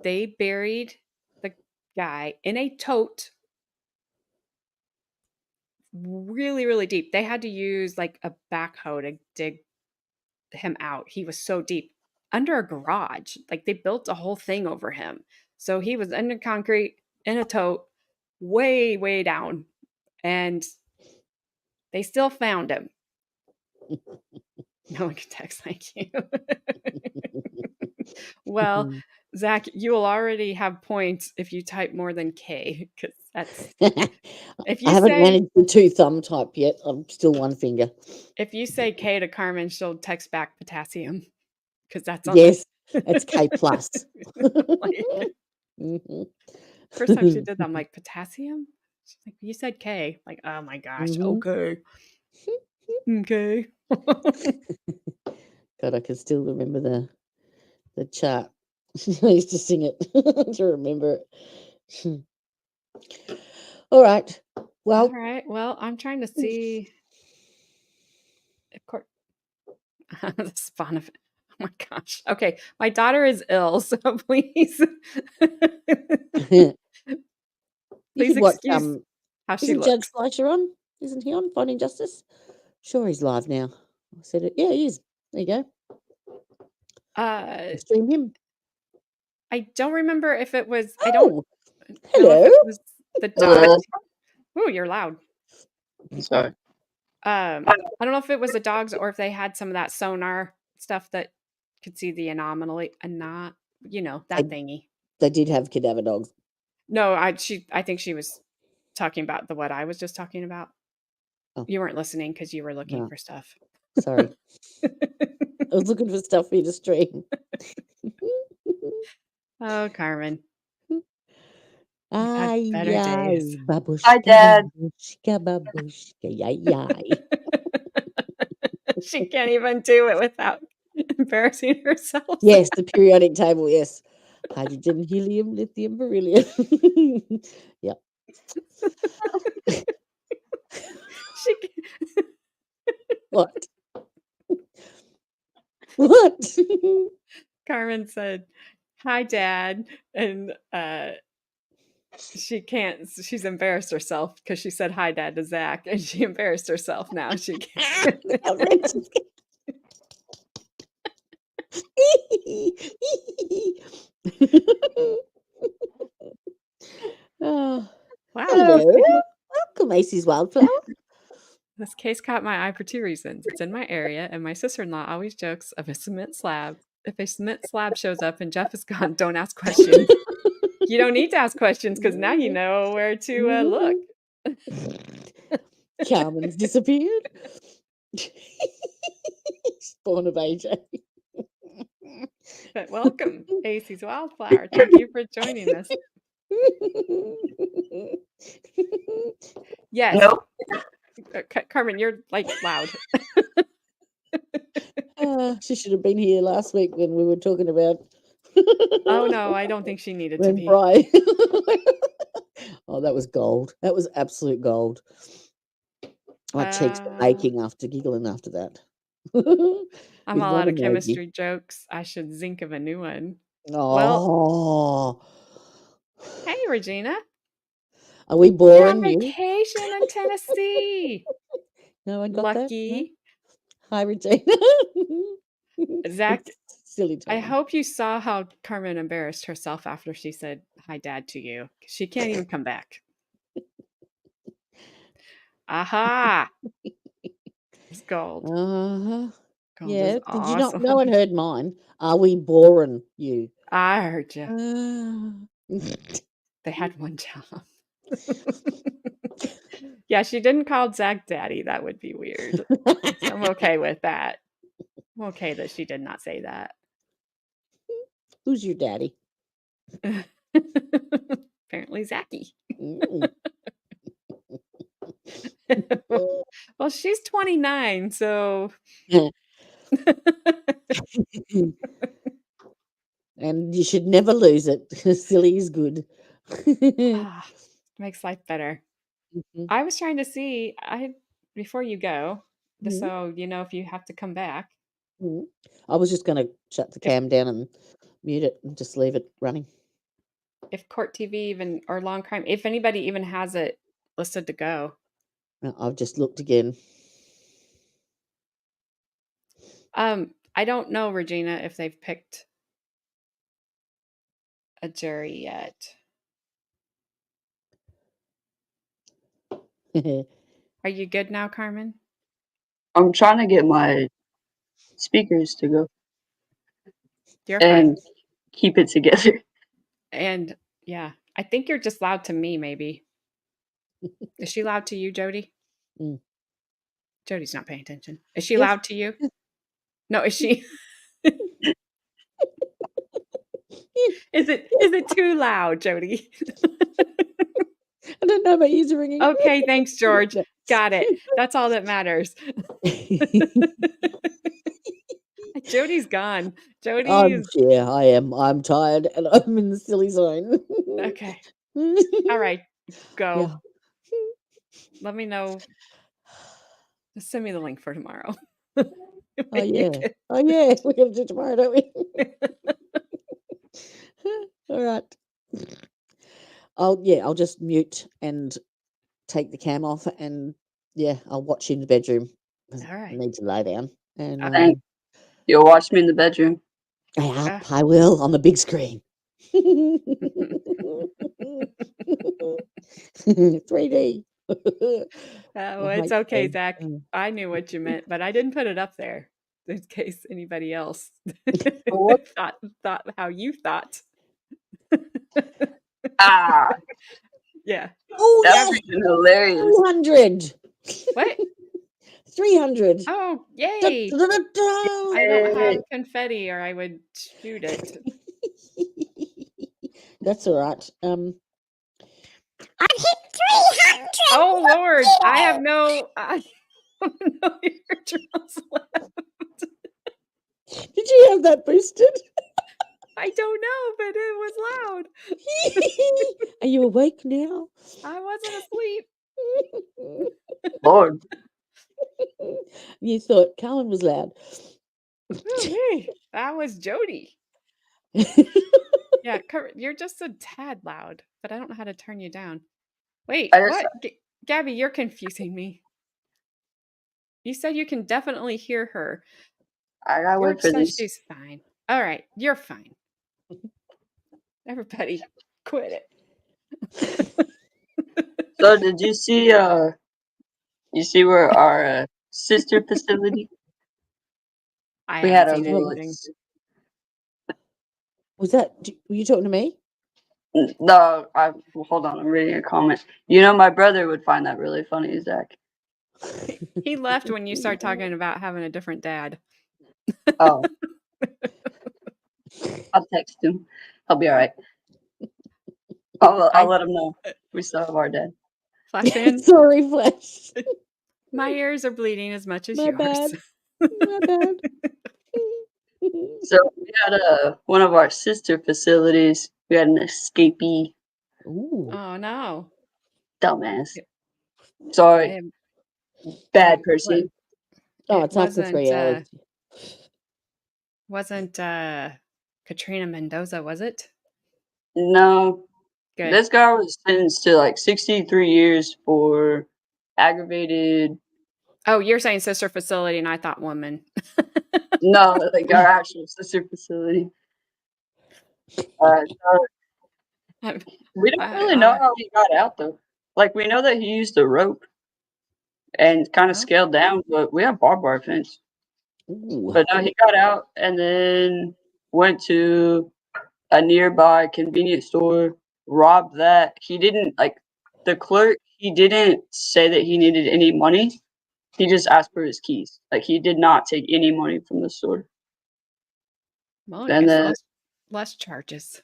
they buried the guy in a tote really, really deep. They had to use like a backhoe to dig him out. He was so deep under a garage. Like they built a whole thing over him. So he was under concrete in a tote way, way down. And they still found him. No one can text like you. Well, Zach, you will already have points if you type more than K, because that's if you I haven't say managed the 2 thumb type yet. I'm still 1 finger. if you say K to Carmen, she'll text back potassium because that's on Yes, it's K plus. First time she did that, I'm like, potassium? She's like, you said K. Like, oh my gosh, okay. Okay. God, I can still remember the chart. I used to sing it to remember it. All right. Well, I'm trying to see. Of course, the spawn of. Oh my gosh. Okay, my daughter is ill, so please, you please could watch. excuse how she Isn't Judge looks. Fleischer on? Isn't he on Finding Justice? Sure, he's live now. I said it. Yeah, he is. There you go. Stream him. I don't remember if it was. Oh, I don't know hello. if it was the dogs. Oh, you're loud. Sorry. I don't know if it was the dogs or if they had some of that sonar stuff that could see the anomaly and not, that thingy. They did have cadaver dogs. No, I think she was talking about what I was just talking about. Oh. You weren't listening because you were looking for stuff. Sorry. I was looking for stuff for you to stream. Oh, Carmen. Ay, better days. babushka, Hi, Dad. babushka, yay. She can't even do it without embarrassing herself. Yes, the periodic table, yes. Hydrogen, helium, lithium, beryllium. Yep. What? What? Carmen said, "Hi, Dad," and she's embarrassed herself because she said hi, Dad, to Zach, and she embarrassed herself now. She can't. Oh, wow. Hello. Welcome, Macy's Wildflower. This case caught my eye for 2 reasons. It's in my area, and my sister-in-law always jokes of a cement slab. If a cement slab shows up and Jeff is gone, don't ask questions. You don't need to ask questions because now you know where to look. Carmen's disappeared. Born of AJ. But welcome, AC's Wildflower. Thank you for joining us. Yes. Nope. Carmen, you're like loud. She should have been here last week when we were talking about. Oh no, I don't think she needed to when be. Bri. Oh, that was gold. That was absolute gold. My cheeks were aching after giggling after that. I'm all out of chemistry jokes. I should think of a new one. Well, Oh, hey, Regina. are we You're on boring you? vacation in Tennessee. No one got that? Lucky. No? Hi, Regina. Zach, It's silly I time. hope you saw how Carmen embarrassed herself after she said hi, Dad, to you. She can't even come back. Aha! It's gold. Uh-huh. Gold Yeah. is Did you not? awesome. No one heard mine. Are we boring you? I heard you. They had one job. Yeah, she didn't call Zach Daddy. That would be weird. So I'm okay with that. I'm okay that she did not say that. Who's your daddy? Apparently, Zachy. Mm. Well, she's 29, so. And you should never lose it. Silly is good. Makes life better. Mhm. I was trying to see, before you go, just Mhm. so you know if you have to come back. Mhm. I was just going to shut the cam down and mute it and just leave it running. If Court TV even, or Long Crime, if anybody even has it listed to go. I've just looked again. I don't know, Regina, if they've picked a jury yet. Are you good now, Carmen? I'm trying to get my speakers to go You're fine. keep it together. And yeah, I think you're just loud to me, maybe. Is she loud to you, Jody? Mm. Jody's not paying attention. Is she Yes. loud to you? No, is she? Is it too loud, Jody? I don't know, my ears are ringing. Okay, thanks, George. Got it. That's all that matters. Jody's gone. Jody's Yeah, I am. I'm tired and I'm in the silly zone. okay. All right, go. Yeah. Let me know. Just send me the link for tomorrow. Oh yeah. Oh yeah. We're gonna do tomorrow, don't we? All right. I'll just mute and take the cam off, and yeah, I'll watch you in the bedroom. All right. I need to lie down. And Thanks. You'll watch me in the bedroom. I will on the big screen. 3D. Oh, it's okay, Zach. I knew what you meant, but I didn't put it up there in case anybody else thought how you thought. Yeah. Oh, that would be hilarious. 300. What? 300. Oh, yay! I don't have confetti, or I would shoot it. That's all right. I hit 300. Oh Lord, I have no eardrums left. Did you have that boosted? I don't know, but it was loud. Are you awake now? I wasn't asleep. Lord. You thought Carmen was loud. Ooh, that was Jody. Yeah, you're just a tad loud, but I don't know how to turn you down. Wait, what? Gabby, you're confusing me. You said you can definitely hear her. I gotta wait for this. She's fine. All right, you're fine. Everybody, quit it. So did you see where our sister facility? We had a little. Was that? Were you talking to me? No, hold on. I'm reading a comment. You know, my brother would find that really funny, Zach. He left when you start talking about having a different dad. Oh. I'll text him. I'll be all right. I'll let him know we still have our dad. Flash in. Sorry, Flash. My ears are bleeding as much as My yours. bad. My bad. So we had one of our sister facilities. We had an escapee. Ooh. Oh no. Dumbass. Sorry. Bad person. Oh, it's after 3 hours. Wasn't Katrina Mendoza, was it? No. Good. This guy was sentenced to like 63 years for aggravated. Oh, you're saying sister facility, and I thought woman. No, like our actual sister facility. We don't really know how he got out though. Like we know that he used a rope and kind of scaled down, but we have barbed wire fence. Ooh. But no, he got out and then went to a nearby convenience store, robbed that. He didn't like the clerk. He didn't say that he needed any money. He just asked for his keys. Like he did not take any money from the store. Well, And then less charges.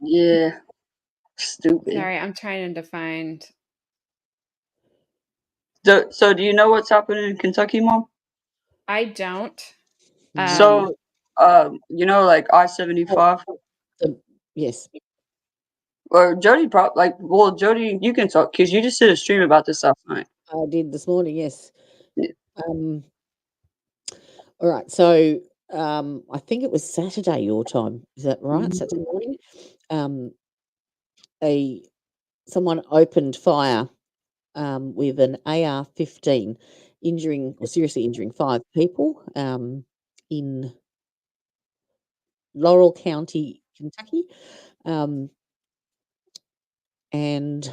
yeah, stupid. Sorry, I'm trying to find. So do you know what's happening in Kentucky, Mom? I don't. So, you know, like I-75. Yes. Or Jodie Jodie, you can talk because you just did a stream about this last night. I did this morning. Yes. All right. So I think it was Saturday your time. Is that right? Saturday morning. Someone opened fire with an AR-15, seriously injuring 5 people in Laurel County, Kentucky, and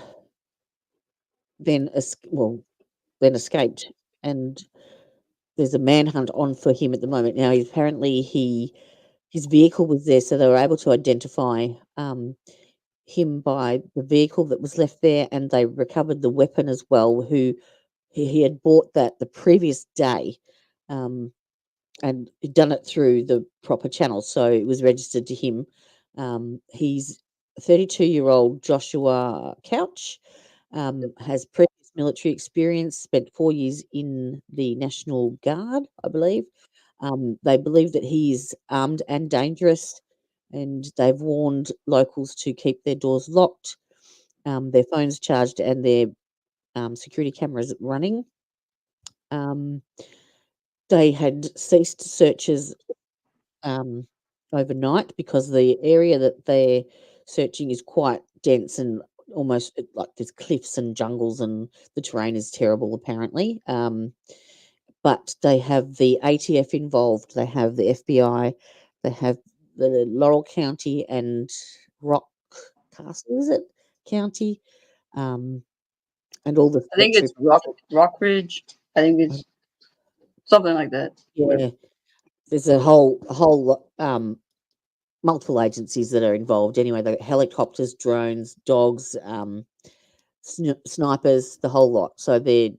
then escaped. And there's a manhunt on for him at the moment. Now, apparently his vehicle was there, so they were able to identify him by the vehicle that was left there, and they recovered the weapon as well. He had bought that the previous day, and done it through the proper channels, so it was registered to him. He's 32-year-old Joshua Couch, has previous military experience, spent 4 years in the National Guard, I believe. They believe that he is armed and dangerous, and they've warned locals to keep their doors locked, their phones charged, and their security cameras running. They had ceased searches overnight because the area that they're searching is quite dense and almost like there's cliffs and jungles, and the terrain is terrible apparently. But they have the ATF involved, they have the FBI, they have the Laurel County and Rock Castle, is it? County, and all the. I think it's Rockridge. I think it's something like that. Yeah, there's a whole multiple agencies that are involved. Anyway, they got helicopters, drones, dogs, snipers, the whole lot. So they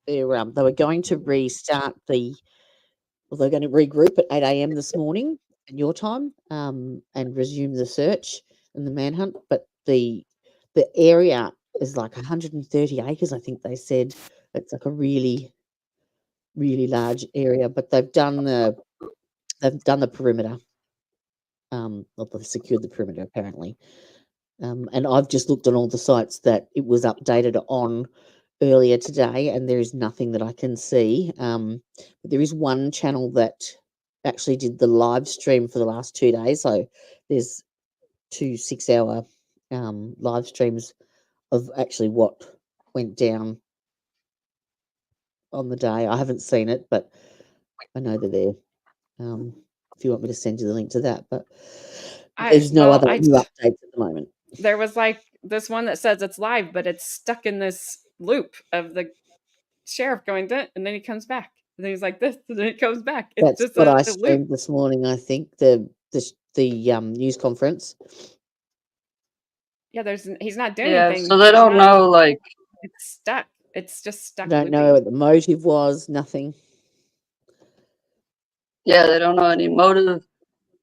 were going to restart they're going to regroup at 8 a.m. this morning at your time, and resume the search and the manhunt. But the area is like 130 acres, I think they said. It's like a really, really large area, but they've done the perimeter. They've secured the perimeter apparently. And I've just looked on all the sites that it was updated on earlier today, and there is nothing that I can see. But there is one channel that actually did the live stream for the last 2 days. So there's 2 6-hour live streams of actually what went down on the day. I haven't seen it, but I know they're there. If you want me to send you the link to that, but there's no other new updates at the moment. There was like this one that says it's live, but it's stuck in this loop of the sheriff going to, and then he comes back, and then he's like this, and then he comes back. It's That's just what I loop. streamed this morning. I think the news conference. Yeah, he's not doing Yeah, anything. so they don't know, like it's stuck. It's just stuck. Don't know what the motive was. Nothing. Yeah, they don't know any motive.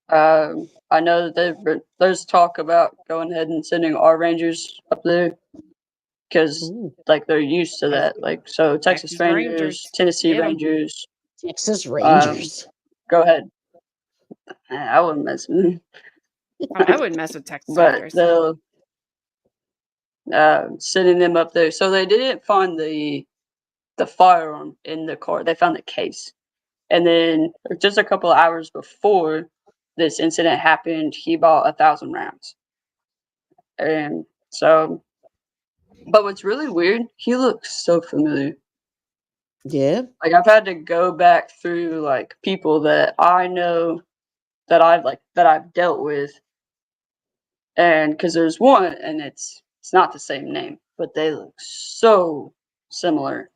I know that there's talk about going ahead and sending our Rangers up there because like they're used to that. Like so, Texas Rangers, Tennessee Get 'em. Rangers, Texas Rangers. go ahead. I wouldn't mess with them. Oh, I wouldn't mess with Texas But Rangers. they'll sending them up there. So they didn't find the firearm in the car. They found the case. And then just a couple of hours before this incident happened, he bought 1,000 rounds. And so, but what's really weird, he looks so familiar. Yeah. Like I've had to go back through like people that I know that I've dealt with. And because there's one and it's not the same name, but they look so similar.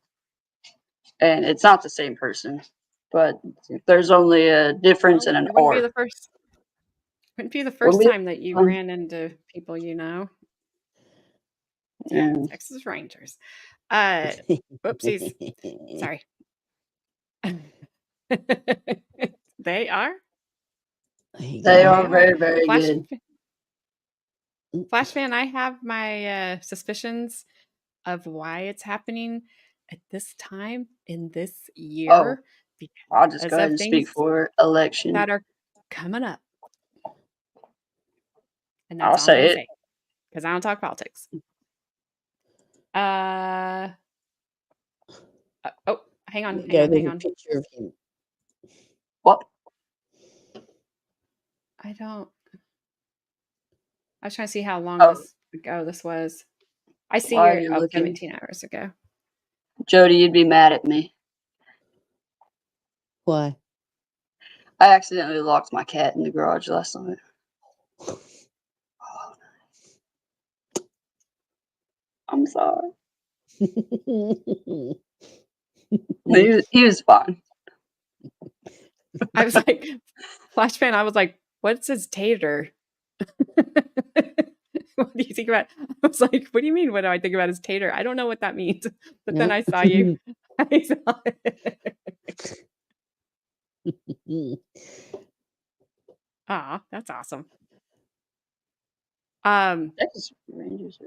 And it's not the same person, but there's only a difference in an It wouldn't be R. the first. Wouldn't be the first time that you ran into people you know. Yeah. Texas Rangers. Whoopsies. Sorry. They are. They are very, very Flash, good. Flash fan, I have my suspicions of why it's happening at this time in this year. I'll just go ahead and speak for election. That are coming up. And I'll that's all I'm say gonna it. say. Because I don't talk politics. Oh, hang on. There's a picture of him. What? I don't. I was trying to see how long this was. I see Why are here. you looking? 17 hours ago. Jody, you'd be mad at me. Why? I accidentally locked my cat in the garage last night. I'm sorry. He was fine. I was like, Flash fan, I was like, what's his tater? What do you think about? I was like, what do you mean? What do I think about his tater? I don't know what that means. But then I saw you. I saw it. Ah, that's awesome. Texas Rangers.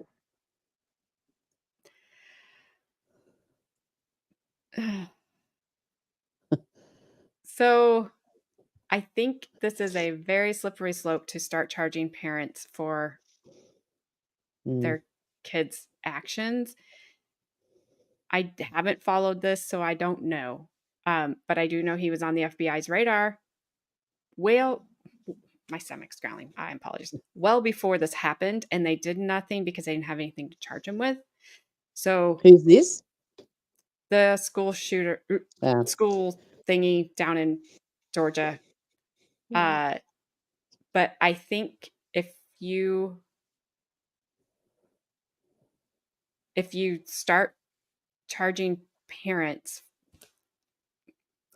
So I think this is a very slippery slope to start charging parents for their kids' actions. I haven't followed this, so I don't know. But I do know he was on the FBI's radar. Well, my stomach's growling. I apologize. Well before this happened, and they did nothing because they didn't have anything to charge him with. So who's this? The school shooter, school thingy down in Georgia. But I think if you start charging parents,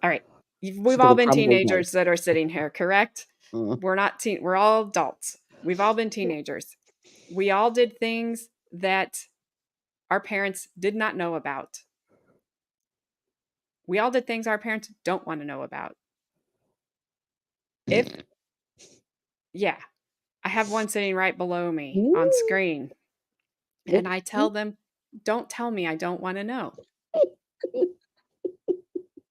all right, we've all been teenagers that are sitting here, correct? We're not we're all adults. We've all been teenagers. We all did things that our parents did not know about. We all did things our parents don't want to know about. Yeah, I have one sitting right below me on screen. And I tell them, don't tell me, I don't want to know.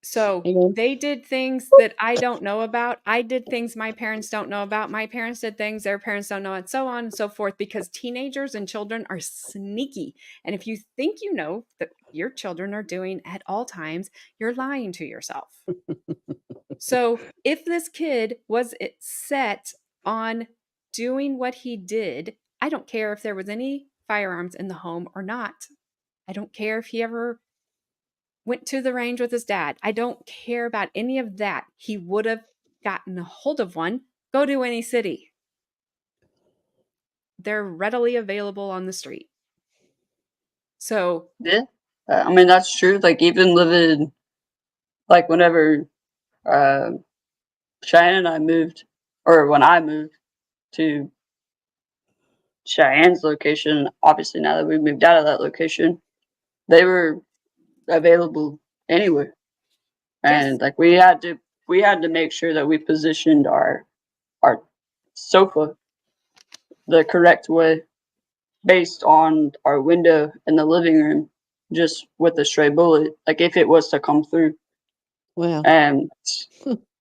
So they did things that I don't know about. I did things my parents don't know about. My parents did things their parents don't know, and so on and so forth, because teenagers and children are sneaky. And if you think you know that your children are doing at all times, you're lying to yourself. So if this kid was set on doing what he did, I don't care if there was any firearms in the home or not. I don't care if he ever went to the range with his dad. I don't care about any of that. He would have gotten a hold of one. Go to any city. They're readily available on the street. So yeah, I mean that's true. Like even living, like whenever Cheyenne and I moved, or when I moved to Cheyenne's location, obviously now that we moved out of that location, they were available anywhere. And like we had to we had to make sure that we positioned our sofa the correct way based on our window in the living room, just with a stray bullet, like if it was to come through. Wow. And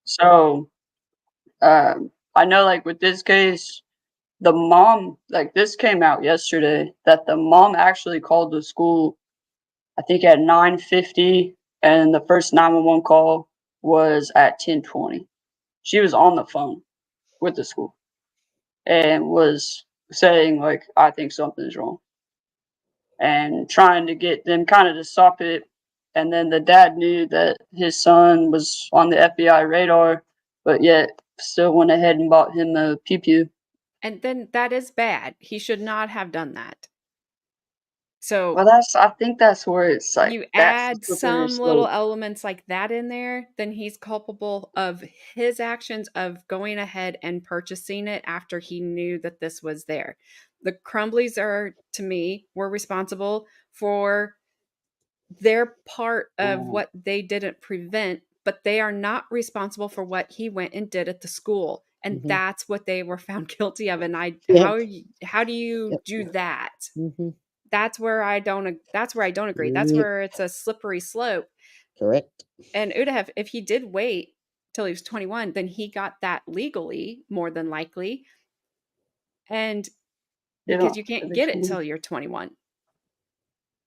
so I know, like with this case, the mom, like this came out yesterday, that the mom actually called the school, I think at 9:50, and the first 911 call was at 10:20. She was on the phone with the school and was saying, like, I think something's wrong, and trying to get them kind of to stop it. And then the dad knew that his son was on the FBI radar, but yet still went ahead and bought him a pew-pew. And then that is bad. He should not have done that. So Well, I think that's where it's like, you that's add the slippery some little slope. elements like that in there, then he's culpable of his actions of going ahead and purchasing it after he knew that this was there. The Crumblies are, to me, were responsible for their part of what they didn't prevent, but they are not responsible for what he went and did at the school. And Mhm. that's what they were found guilty of. And Yep. how do you Yep. do that? Mm-hmm. That's where I don't agree. That's Yep. where it's a slippery slope. Correct. And Udahev, if he did wait till he was 21, then he got that legally, more than likely. And You because don't you have can't to be get it 21. till you're 21.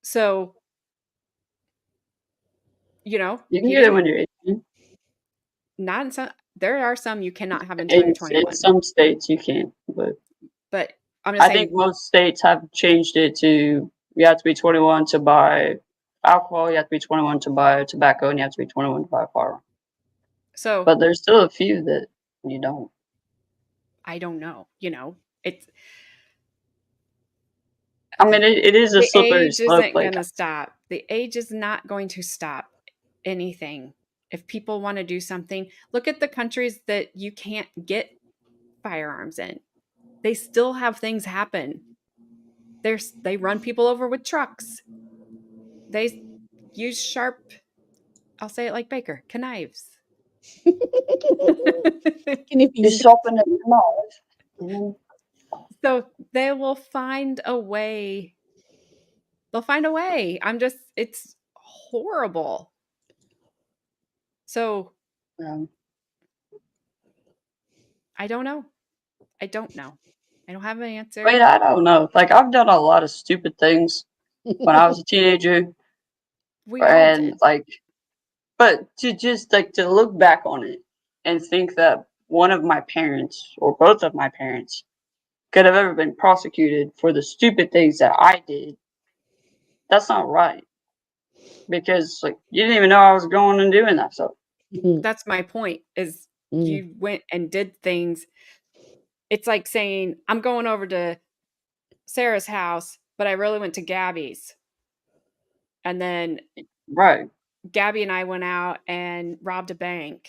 So, you know, You can he get it didn't, when you're 18. not in some, there are some you cannot have until you're In 21. some states you can't, but But I'm just I think saying, most states have changed it to you have to be 21 to buy alcohol, you have to be 21 to buy tobacco, and you have to be 21 to buy a firearm. so But there's still a few that you don't. I don't know, you know, it's, I mean, it is a the slippery age slope. isn't Like, going to stop. The age is not going to stop anything. If people want to do something, look at the countries that you can't get firearms in. They still have things happen. They run people over with trucks. They use sharp, I'll say it like Baker, knives. you're shopping at knives. So they will find a way. They'll find a way. It's horrible. So I don't know. I don't know. I don't have an answer. Wait, I don't know. Like, I've done a lot of stupid things when I was a teenager, We all and did. like, but to just like to look back on it and think that one of my parents or both of my parents could have ever been prosecuted for the stupid things that I did, that's not right. Because like you didn't even know I was going and doing that stuff. That's my point, is you went and did things. It's like saying, I'm going over to Sarah's house, but I really went to Gabby's. And then Right. Gabby and I went out and robbed a bank.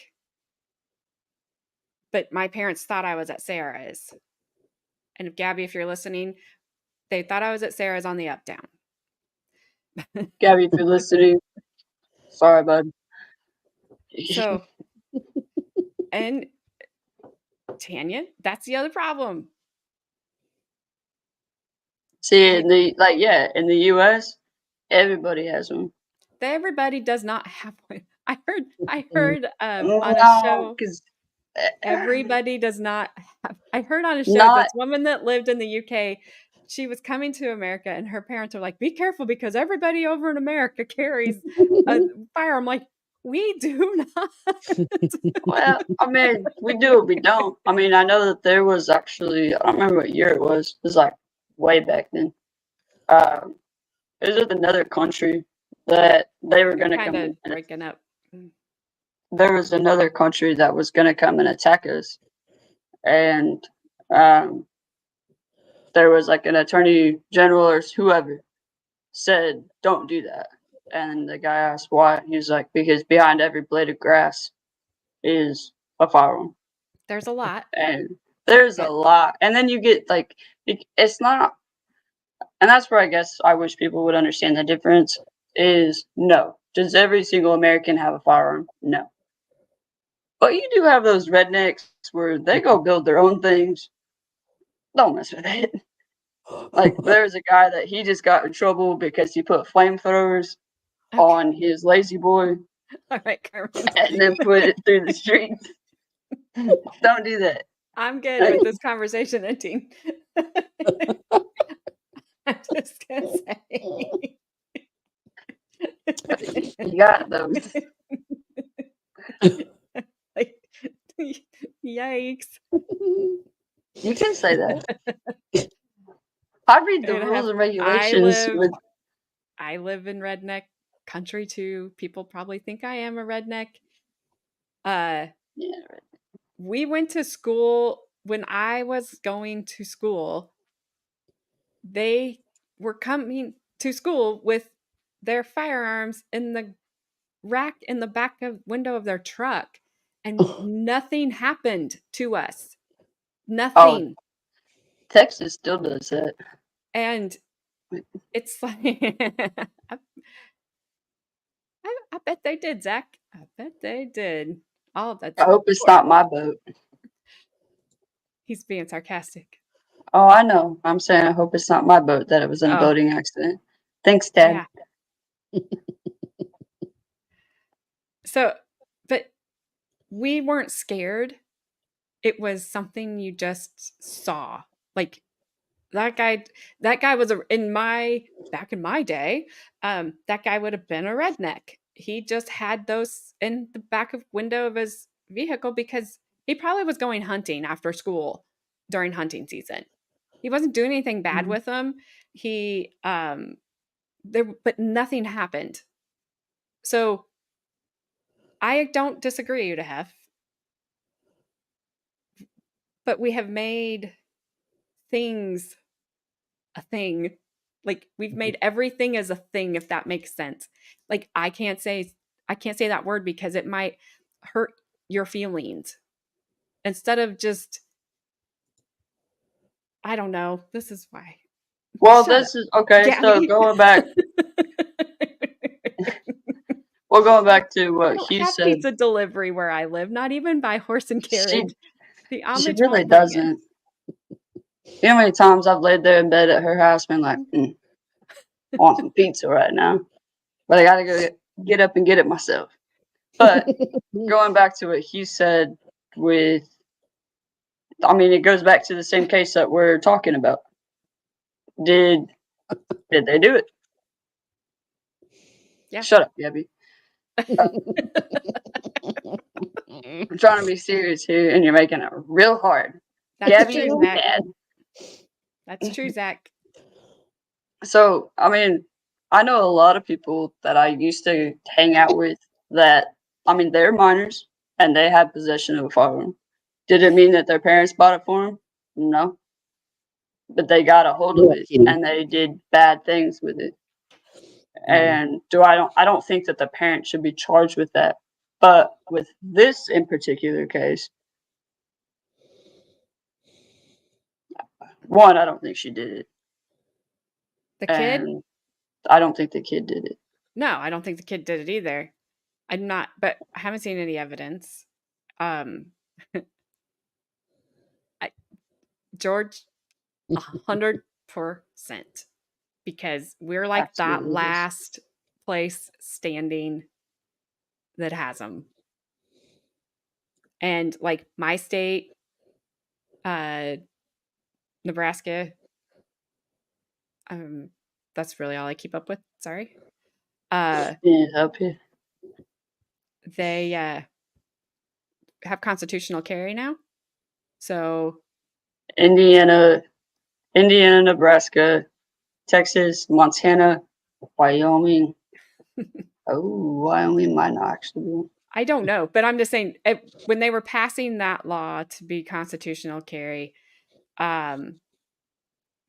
But my parents thought I was at Sarah's. And if Gabby, if you're listening, they thought I was at Sarah's on the up down. Gabby, if you're listening, sorry, bud. So, and Tanya, that's the other problem. See, in the in the US, everybody has one. Everybody does not have one. I heard on a No, show, because everybody does not have. I heard on a show not this woman that lived in the UK, she was coming to America, and her parents are like, "Be careful because everybody over in America carries a fire." I'm like, we do not. well, I mean, we do it, we don't. I mean, I know that there was actually, I don't remember what year it was. It was like way back then. It was with another country that they were going to come Kind in. of breaking up. There was another country that was going to come and attack us. And there was like an attorney general or whoever said, don't do that. And the guy asked why. He was like, because behind every blade of grass is a firearm. There's a lot. And there's a lot. And then you get like, it's not, and that's where I guess I wish people would understand the difference is no. Does every single American have a firearm? No. But you do have those rednecks where they go build their own things. Don't mess with it. Like, there's a guy that he just got in trouble because he put flamethrowers on his lazy boy. All right, Carmen. And then put it through the streets. Don't do that. I'm good with this conversation ending. I'm just gonna say. You got those. Like, yikes. You can say that. I read the rules and regulations. I live in redneck country too. People probably think I am a redneck. Yeah. We went to school when I was going to school. They were coming to school with their firearms in the rack in the back of window of their truck, and nothing happened to us. Nothing. Oh, Texas still does that. And it's like I bet they did, Zach. I bet they did. All that's I hope it's not my boat. He's being sarcastic. Oh, I know. I'm saying I hope it's not my boat that it was in a boating accident. Thanks, Dad. Yeah. So, but we weren't scared. It was something you just saw. Like that guy was back in my day, that guy would have been a redneck. He just had those in the back of window of his vehicle because he probably was going hunting after school during hunting season. He wasn't doing anything bad with them. But nothing happened. So I don't disagree, Udahef. But we have made things a thing. Like we've made everything as a thing, if that makes sense. Like I can't say that word because it might hurt your feelings. Instead of just, I don't know. This is why. Well, this is okay. Gabby. So going back, going back to what he said. Pizza delivery where I live, not even by horse and carriage. The Amish She really won't bring it. doesn't. You know how many times I've laid there in bed at her house, been like, I want some pizza right now, but I gotta go get up and get it myself. But going back to what he said it goes back to the same case that we're talking about. Did they do it? Yeah. Shut up, Gabby. I'm trying to be serious here, and you're making it real hard. That's Gabby true, is Zach. bad. That's true, Zach. So, I know a lot of people that I used to hang out with that, they're minors and they had possession of a firearm. Did it mean that their parents bought it for them? No. But they got a hold of it and they did bad things with it. And I don't think that the parent should be charged with that. But with this in particular case, one, I don't think she did it. The kid? And I don't think the kid did it. No, I don't think the kid did it either. But I haven't seen any evidence. George, 100%, because we're like that last place standing that has them. And like my state, Nebraska, that's really all I keep up with. Sorry. Help you. They have constitutional carry now. So Indiana, Nebraska, Texas, Montana, Wyoming. Wyoming might not actually be. I don't know, but I'm just saying when they were passing that law to be constitutional carry,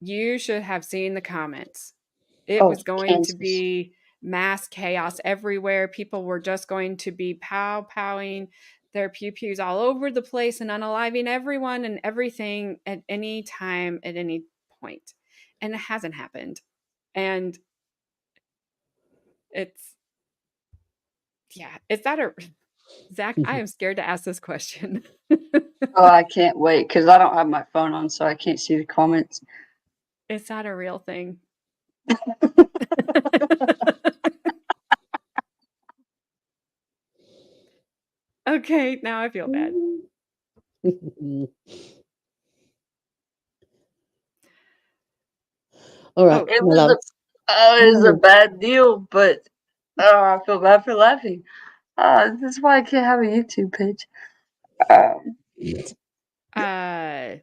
you should have seen the comments. It was going Kansas. to be mass chaos everywhere. People were just going to be pow-powing their pew-pews all over the place and unaliving everyone and everything at any time, at any point. And it hasn't happened. And it's that Zach, I am scared to ask this question. Oh, I can't wait because I don't have my phone on, so I can't see the comments. Is that a real thing? Okay, now I feel bad. All right, It my was loves. it was a bad deal, but I feel bad for laughing. This is why I can't have a YouTube page. No, Depends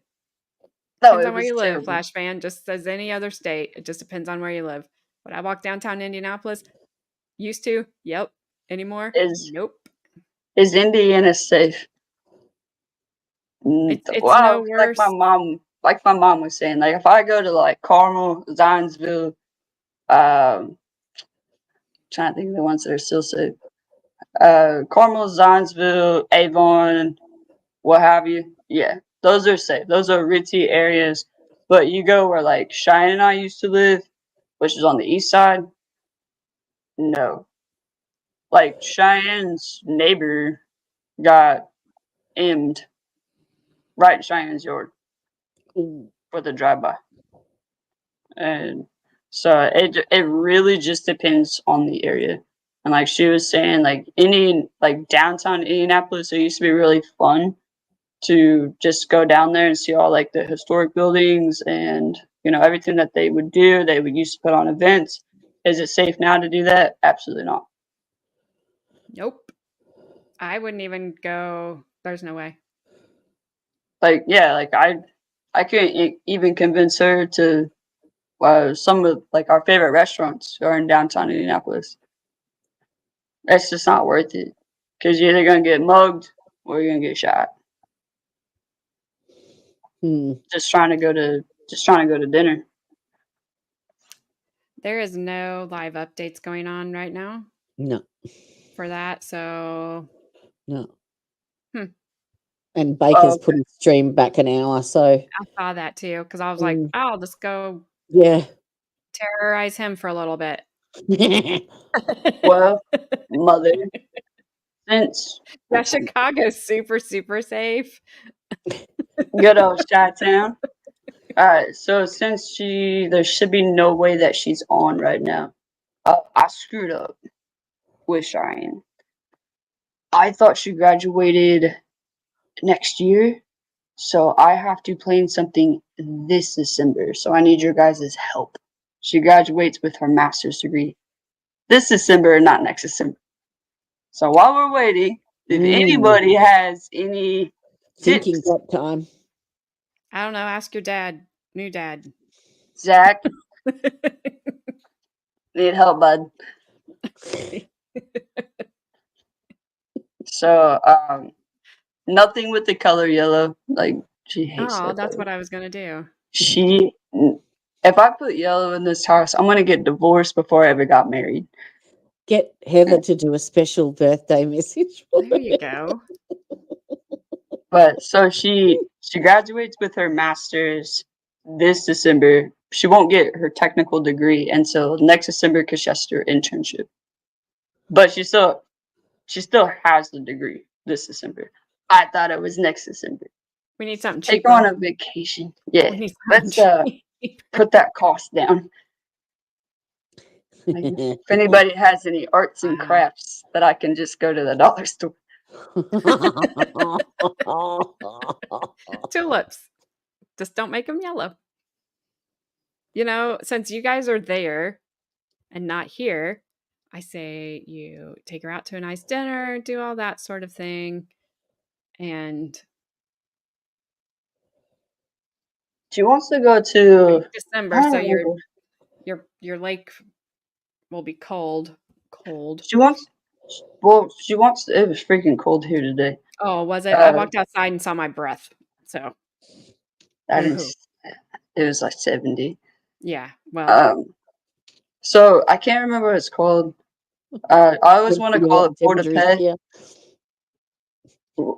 it on where was you live, terrible. Flash fan. Just as any other state, it just depends on where you live. When I walk downtown Indianapolis, used to, yep. Anymore, nope. Is Indiana safe? It's Wow, no worse. like my mom was saying, like if I go to like Carmel, Zionsville, trying to think of the ones that are still safe. Carmel, Zionsville, Avon, what have you. Yeah, those are safe. Those are ritzy areas. But you go where like Cheyenne and I used to live, which is on the east side. No, like Cheyenne's neighbor got aimed right in Cheyenne's yard for the drive-by. And so it really just depends on the area. And like she was saying, like downtown Indianapolis, it used to be really fun to just go down there and see all like the historic buildings and everything that they would do. They would used to put on events. Is it safe now to do that? Absolutely not. Nope. I wouldn't even go. There's no way. Like I couldn't even convince her to some of like our favorite restaurants are in downtown Indianapolis. It's just not worth it because you're either gonna get mugged or you're gonna get shot. Just trying to go to dinner. There is no live updates going on right now. No. For that, so no. And Baker's put his stream back an hour, so I saw that too because I was like, I'll just go terrorize him for a little bit. Well, mother, since Chicago's super safe. Good old Chi-Town. All right, so since there should be no way that she's on right now. I screwed up with Cheyenne. I thought she graduated next year, so I have to plan something this December. So I need your guys' help. She graduates with her master's degree this December, not next December. So while we're waiting, if anybody has any thinking tips, that time. I don't know. Ask your dad, new dad. Zach. Need help, bud. So, nothing with the color yellow. Like she hates that. That's what I was gonna do. If I put yellow in this house, I'm gonna get divorced before I ever got married. Get Heather to do a special birthday message. There you go. But so she graduates with her master's this December. She won't get her technical degree until next December because she has to do her internship. But she still has the degree this December. I thought it was next December. We need something cheaper. cheaper. Take her on a vacation. Yeah, let's put that cost down. Like, if anybody has any arts and crafts that I can just go to the dollar store. Tulips. Just don't make them yellow. Since you guys are there and not here, I say you take her out to a nice dinner, do all that sort of thing. And she wants to go to December, so your lake will be cold. She wants it was freaking cold here today. Oh, was it? I walked outside and saw my breath. So it was like 70. Yeah. Well, so I can't remember what it's called. I always want to call it Porta-Pay.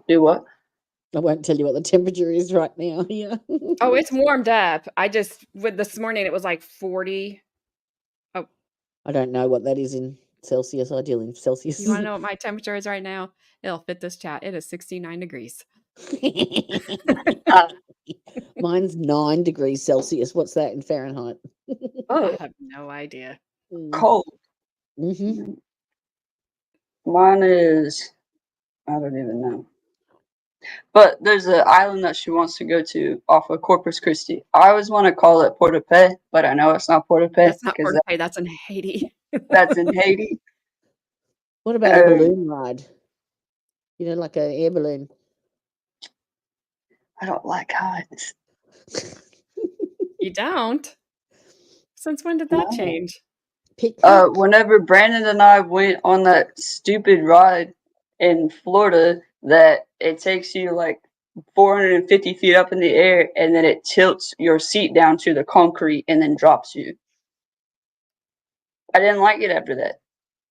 Do what? I won't tell you what the temperature is right now. Yeah. Oh, it's warmed up. This morning it was like 40. Oh. I don't know what that is in Celsius, ideal in Celsius. You want to know what my temperature is right now? It'll fit this chat. It is 69 degrees. Mine's 9 degrees Celsius. What's that in Fahrenheit? I have no idea. Cold. Mm-hmm. Mine is, I don't even know. But there's an island that she wants to go to off of Corpus Christi. I always want to call it Port au Paix, but I know it's not Port au Paix. That's not Port au Paix. That's in Haiti. That's in Haiti. What about a balloon ride? You know, like an air balloon. I don't like heights. You don't? Since when did that change? Whenever Brandon and I went on that stupid ride in Florida that it takes you like 450 feet up in the air and then it tilts your seat down to the concrete and then drops you. I didn't like it after that.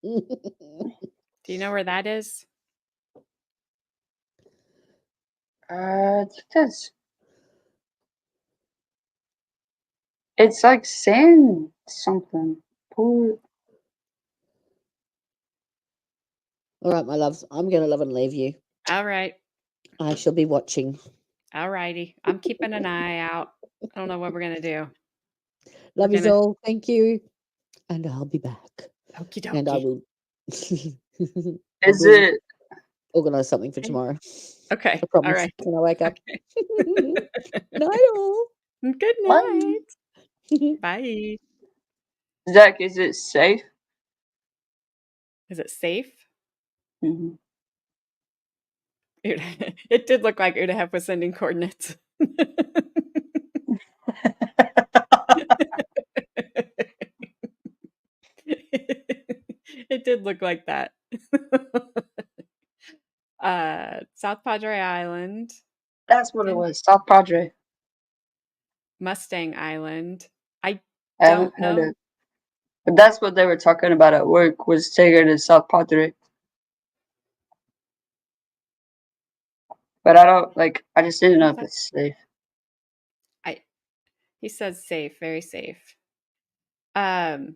Do you know where that is? It's like sand something. Poor. All right, my loves. I'm going to love and leave you. All right. I shall be watching. All righty. I'm keeping an eye out. I don't know what we're going to do. Love you all. Thank you. And I'll be back. Okie dokie. And I will. Is it? Organize something for tomorrow. Okay. I promise. All right. When I wake up. Okay. Night all. Good night. Bye. Zach, is it safe? Is it safe? Mm-hmm. It did look like Udahef was sending coordinates. It did look like that. South Padre Island. That's what it was. South Padre. Mustang Island. I haven't don't know. it. But that's what they were talking about at work, was taking to South Padre. But I don't I just didn't know if it's safe. He says safe, very safe. Tanya,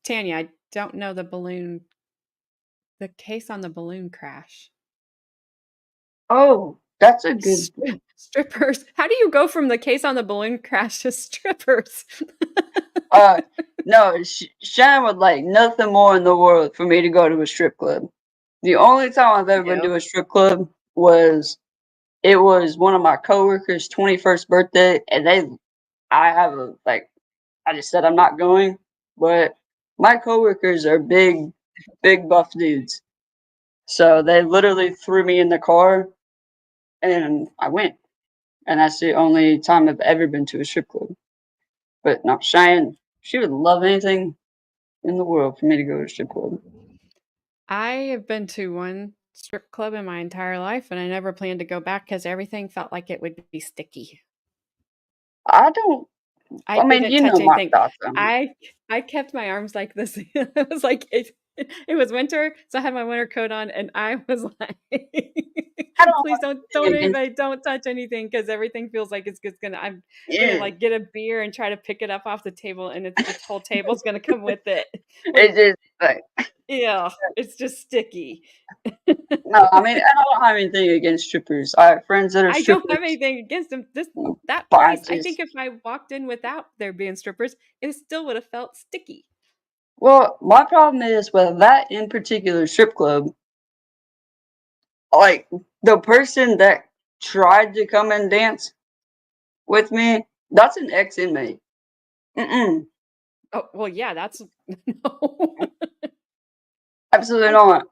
I don't know the case on the balloon crash. Oh, that's a good strippers. How do you go from the case on the balloon crash to strippers? No, Shannon would like nothing more in the world for me to go to a strip club. The only time I've ever been to a strip club was one of my coworkers' 21st birthday, and I just said I'm not going, but my coworkers are big buff dudes. So they literally threw me in the car and I went. And that's the only time I've ever been to a strip club. But not Cheyenne. She would love anything in the world for me to go to a strip club. I have been to one strip club in my entire life, and I never planned to go back because everything felt like it would be sticky. I didn't you touch know my anything. thoughts on it. I kept my arms like this. It was like it was winter, so I had my winter coat on, and I was like, "Please don't anybody don't touch anything," because everything feels like it's gonna. I'm gonna like get a beer and try to pick it up off the table, and the whole table's gonna come with it. It's just like, yeah, it's just sticky. No, I mean, I don't have anything against strippers. I have friends that are strippers. I don't have anything against them. That place, I think if I walked in without there being strippers, it still would have felt sticky. Well, my problem is with that in particular strip club, like the person that tried to come and dance with me, that's an ex-inmate. Mm-mm. Oh, well, yeah, that's no. Absolutely not.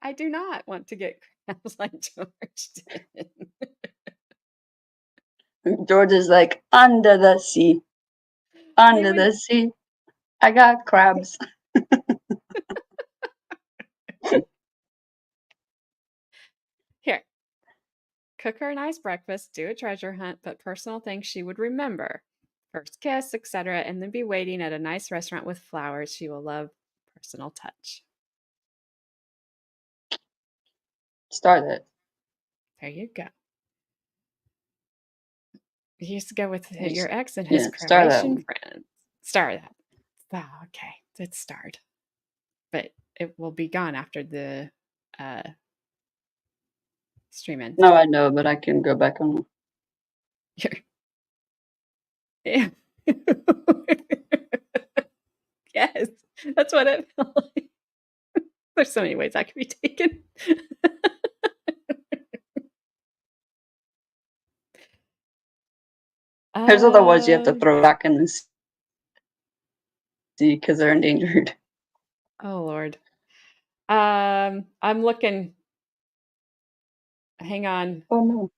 I do not want to get crabs like George did. George is like, under the sea. Under the sea. I got crabs. Here. Cook her a nice breakfast, do a treasure hunt, put personal things she would remember. First kiss, etc., and then be waiting at a nice restaurant with flowers. She will love personal touch. Start it. There you go. You used to go with your ex and his Croatian friends. Star that. Oh, okay. It starred. but it will be gone after the stream ends. No, I know, but I can go back on. Yeah. Yes, that's what it felt like. There's so many ways that could be taken. There's other ones you have to throw back in the sea because they're endangered. Oh Lord. I'm looking. Hang on. Oh no.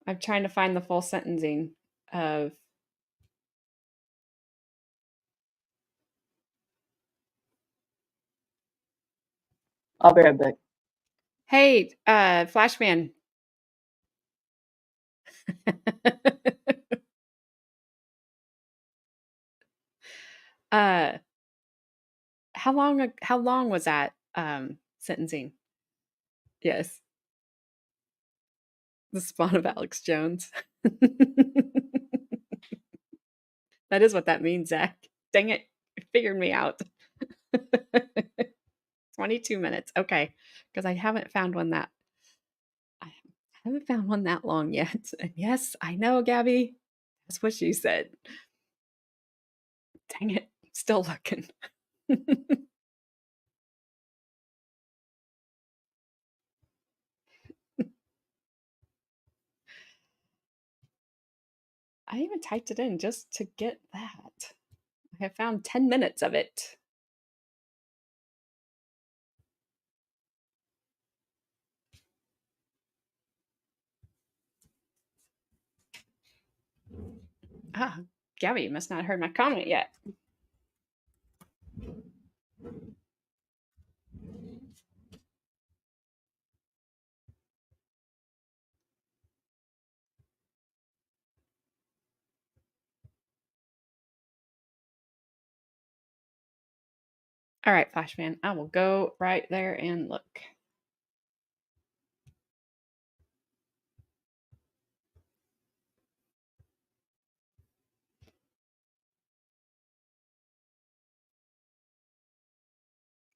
I'm trying to find the full sentencing of. I'll be right back. Hey, Flashman. How long was that sentencing? Yes. The spawn of Alex Jones. That is what that means, Zach. Dang it. You figured me out. 22 minutes. Okay. Because I haven't found one that long yet. And yes, I know, Gabby. That's what she said. Dang it. Still looking. I even typed it in just to get that. I have found 10 minutes of it. Ah, Gabby, you must not have heard my comment yet. All right, Flashman, I will go right there and look.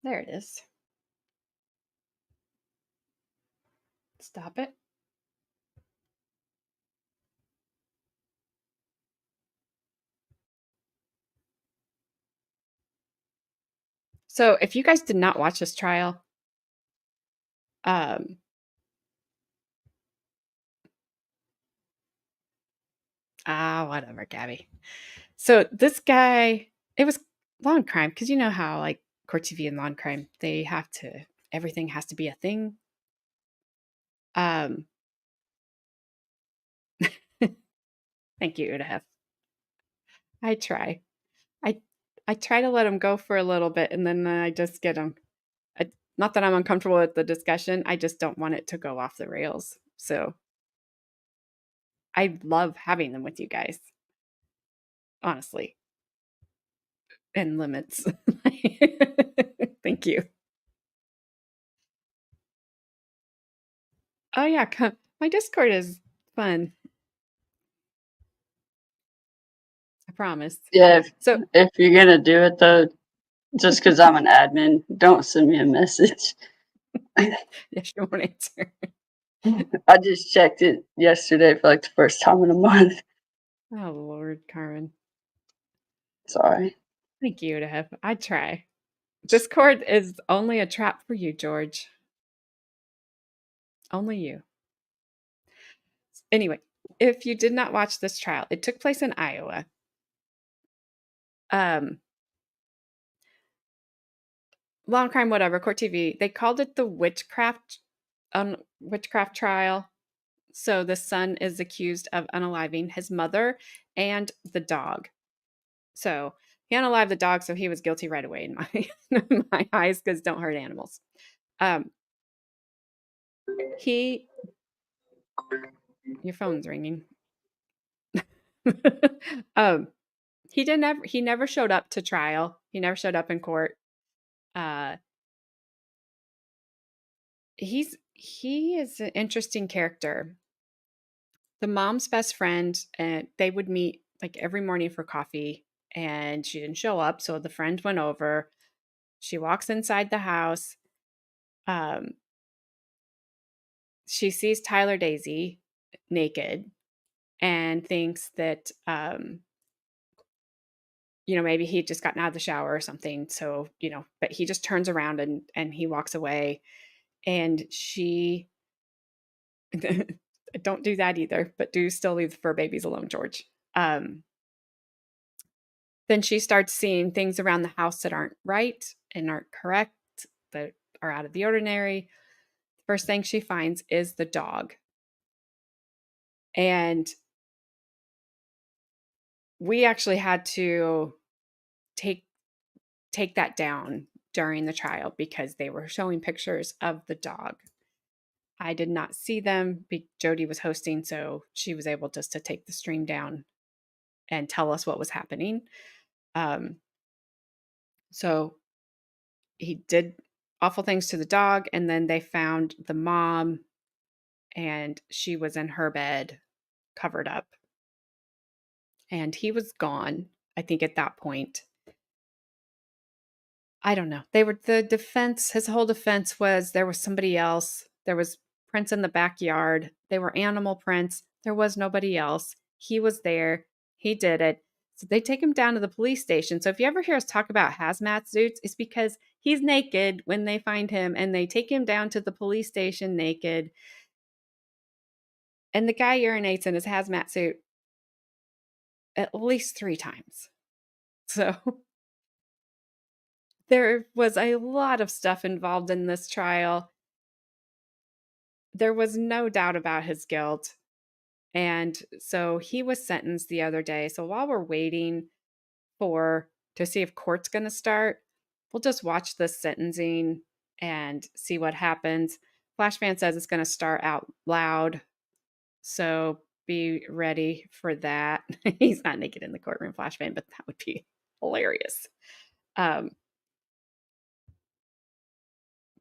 There it is. Stop it. So if you guys did not watch this trial, whatever, Gabby. So this guy, it was law and crime, because you know how like court TV and law and crime, everything has to be a thing. Thank you, Udahef. I try. I try to let him go for a little bit, and then I just get him. Not that I'm uncomfortable with the discussion, I just don't want it to go off the rails. So I love having them with you guys, honestly. And limits. Thank you. Oh yeah, my Discord is fun. I promise. Yeah, So if you're gonna do it though, just because I'm an admin, don't send me a message. Yeah, she won't answer. I just checked it yesterday for like the first time in a month. Oh Lord, Carmen. Sorry. Thank you, Udahef. I try. Discord is only a trap for you, George. Only you. Anyway, if you did not watch this trial, it took place in Iowa. Law and crime, whatever, court TV. They called it the witchcraft trial. So the son is accused of unaliving his mother and the dog. So he unalived the dog, so he was guilty right away in my eyes, because don't hurt animals. Your phone's ringing. He never showed up to trial. He never showed up in court. He is an interesting character. The mom's best friend, and they would meet like every morning for coffee, and she didn't show up. So the friend went over. She walks inside the house. She sees Tyler Dazey naked and thinks that, maybe he just gotten out of the shower or something. So, but he just turns around and he walks away. And she, don't do that either, but do still leave the fur babies alone, George. Then she starts seeing things around the house that aren't right and aren't correct, that are out of the ordinary. The first thing she finds is the dog. And we actually had to take that down during the trial because they were showing pictures of the dog. I did not see them. Jodie was hosting, so she was able just to take the stream down and tell us what was happening. So he did awful things to the dog, and then they found the mom, and she was in her bed, covered up. And he was gone, I think, at that point. I don't know. His whole defense was there was somebody else. There was prints in the backyard. They were animal prints. There was nobody else. He was there. He did it. So they take him down to the police station. So if you ever hear us talk about hazmat suits, it's because he's naked when they find him and they take him down to the police station naked. And the guy urinates in his hazmat suit at least 3 times. So there was a lot of stuff involved in this trial. There was no doubt about his guilt. And so he was sentenced the other day. So while we're waiting to see if court's going to start, we'll just watch the sentencing and see what happens. Flashfan says it's going to start out loud. So be ready for that. He's not naked in the courtroom, Flashfan, but that would be hilarious. But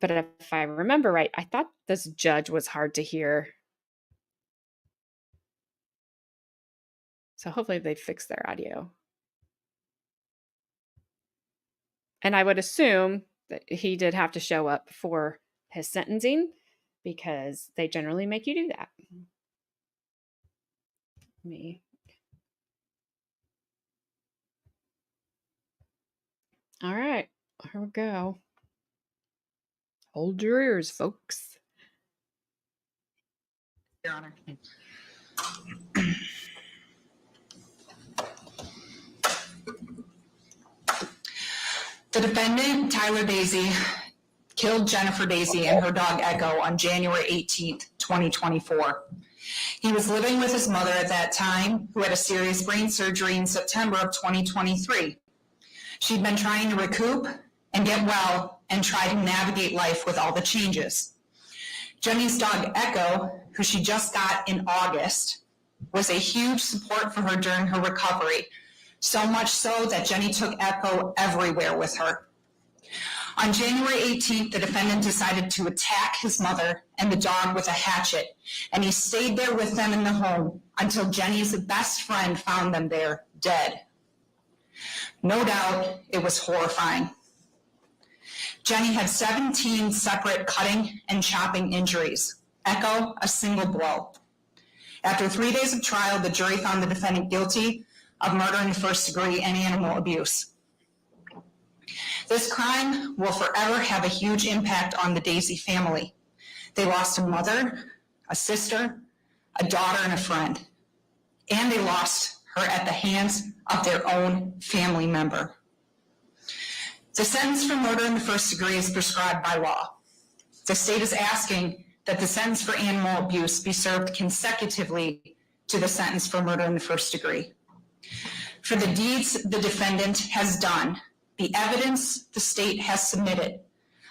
if I remember right, I thought this judge was hard to hear. So hopefully they fix their audio. And I would assume that he did have to show up for his sentencing because they generally make you do that. All right, here we go. Hold your ears, folks. Your Honor. The defendant, Tyler Dazey, killed Jennifer Dazey and her dog Echo on January 18th, 2024. He was living with his mother at that time, who had a serious brain surgery in September of 2023. She'd been trying to recoup and get well and try to navigate life with all the changes. Jenny's dog Echo, who she just got in August, was a huge support for her during her recovery, so much so that Jenny took Echo everywhere with her. On January 18th, the defendant decided to attack his mother and the dog with a hatchet, and he stayed there with them in the home until Jenny's best friend found them there, dead. No doubt, it was horrifying. Jenny had 17 separate cutting and chopping injuries. Echo, a single blow. After 3 days of trial, the jury found the defendant guilty of murder in the first degree and animal abuse. This crime will forever have a huge impact on the Dazey family. They lost a mother, a sister, a daughter, and a friend. And they lost her at the hands of their own family member. The sentence for murder in the first degree is prescribed by law. The state is asking that the sentence for animal abuse be served consecutively to the sentence for murder in the first degree. For the deeds the defendant has done, the evidence the state has submitted,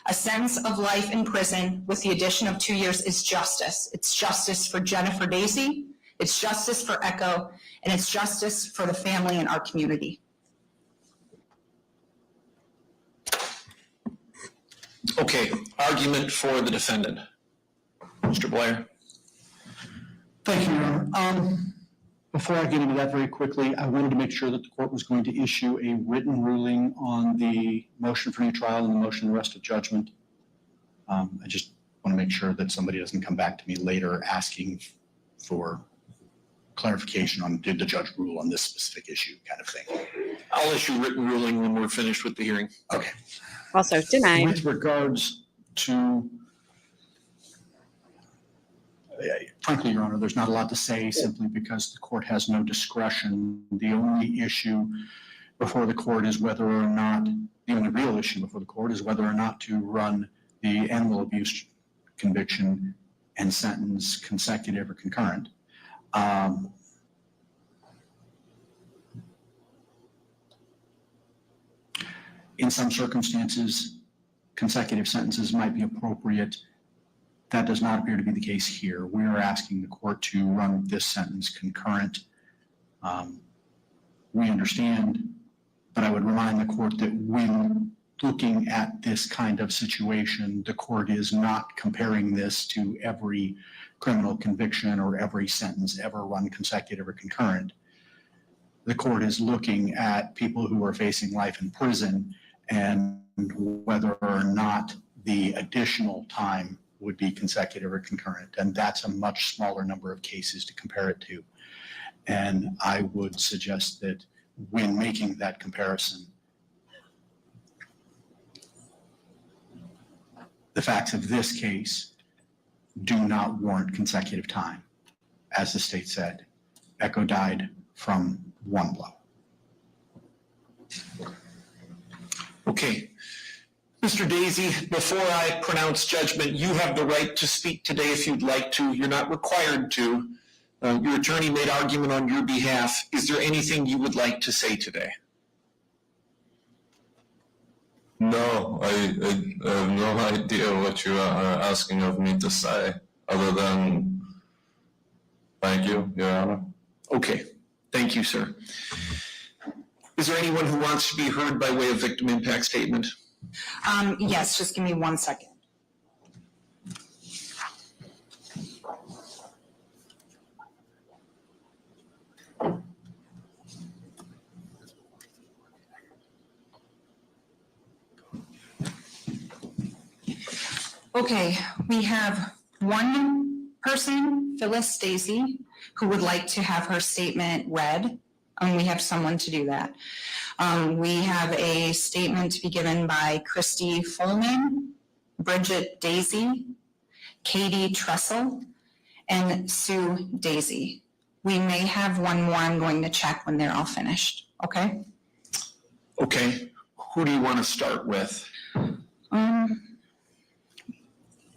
a sentence of life in prison with the addition of 2 years is justice. It's justice for Jennifer Dazey, it's justice for Echo, and it's justice for the family and our community. Okay, argument for the defendant. Mr. Blair. Thank you, Your Honor. Before I get into that very quickly, I wanted to make sure that the court was going to issue a written ruling on the motion for new trial and the motion to arrest of judgment. I just want to make sure that somebody doesn't come back to me later asking for clarification on did the judge rule on this specific issue kind of thing. I'll issue written ruling when we're finished with the hearing. Okay. Also denied. With regards to, frankly, Your Honor, there's not a lot to say simply because the court has no discretion. The only issue before the court is whether or not, the only real issue before the court is whether or not to run the animal abuse conviction and sentence consecutive or concurrent. In some circumstances, consecutive sentences might be appropriate. That does not appear to be the case here. We are asking the court to run this sentence concurrent. We understand, but I would remind the court that when looking at this kind of situation, the court is not comparing this to every criminal conviction or every sentence ever run consecutive or concurrent. The court is looking at people who are facing life in prison and whether or not the additional time would be consecutive or concurrent. And that's a much smaller number of cases to compare it to. And I would suggest that when making that comparison, the facts of this case do not warrant consecutive time. As the state said, Echo died from one blow. Okay. Mr. Dazey, before I pronounce judgment, you have the right to speak today if you'd like to. You're not required to. Your attorney made argument on your behalf. Is there anything you would like to say today? No, I have no idea what you are asking of me to say, other than thank you, Your Honor. Okay, thank you, sir. Is there anyone who wants to be heard by way of victim impact statement? Yes, just give me 1 second. Okay, we have one person, Phyllis Dazey, who would like to have her statement read, and we have someone to do that. We have a statement to be given by Christy Fullman, Bridget Dazey, Katie Tressel, and Sue Dazey. We may have one more. I'm going to check when they're all finished, okay? Okay, who do you want to start with?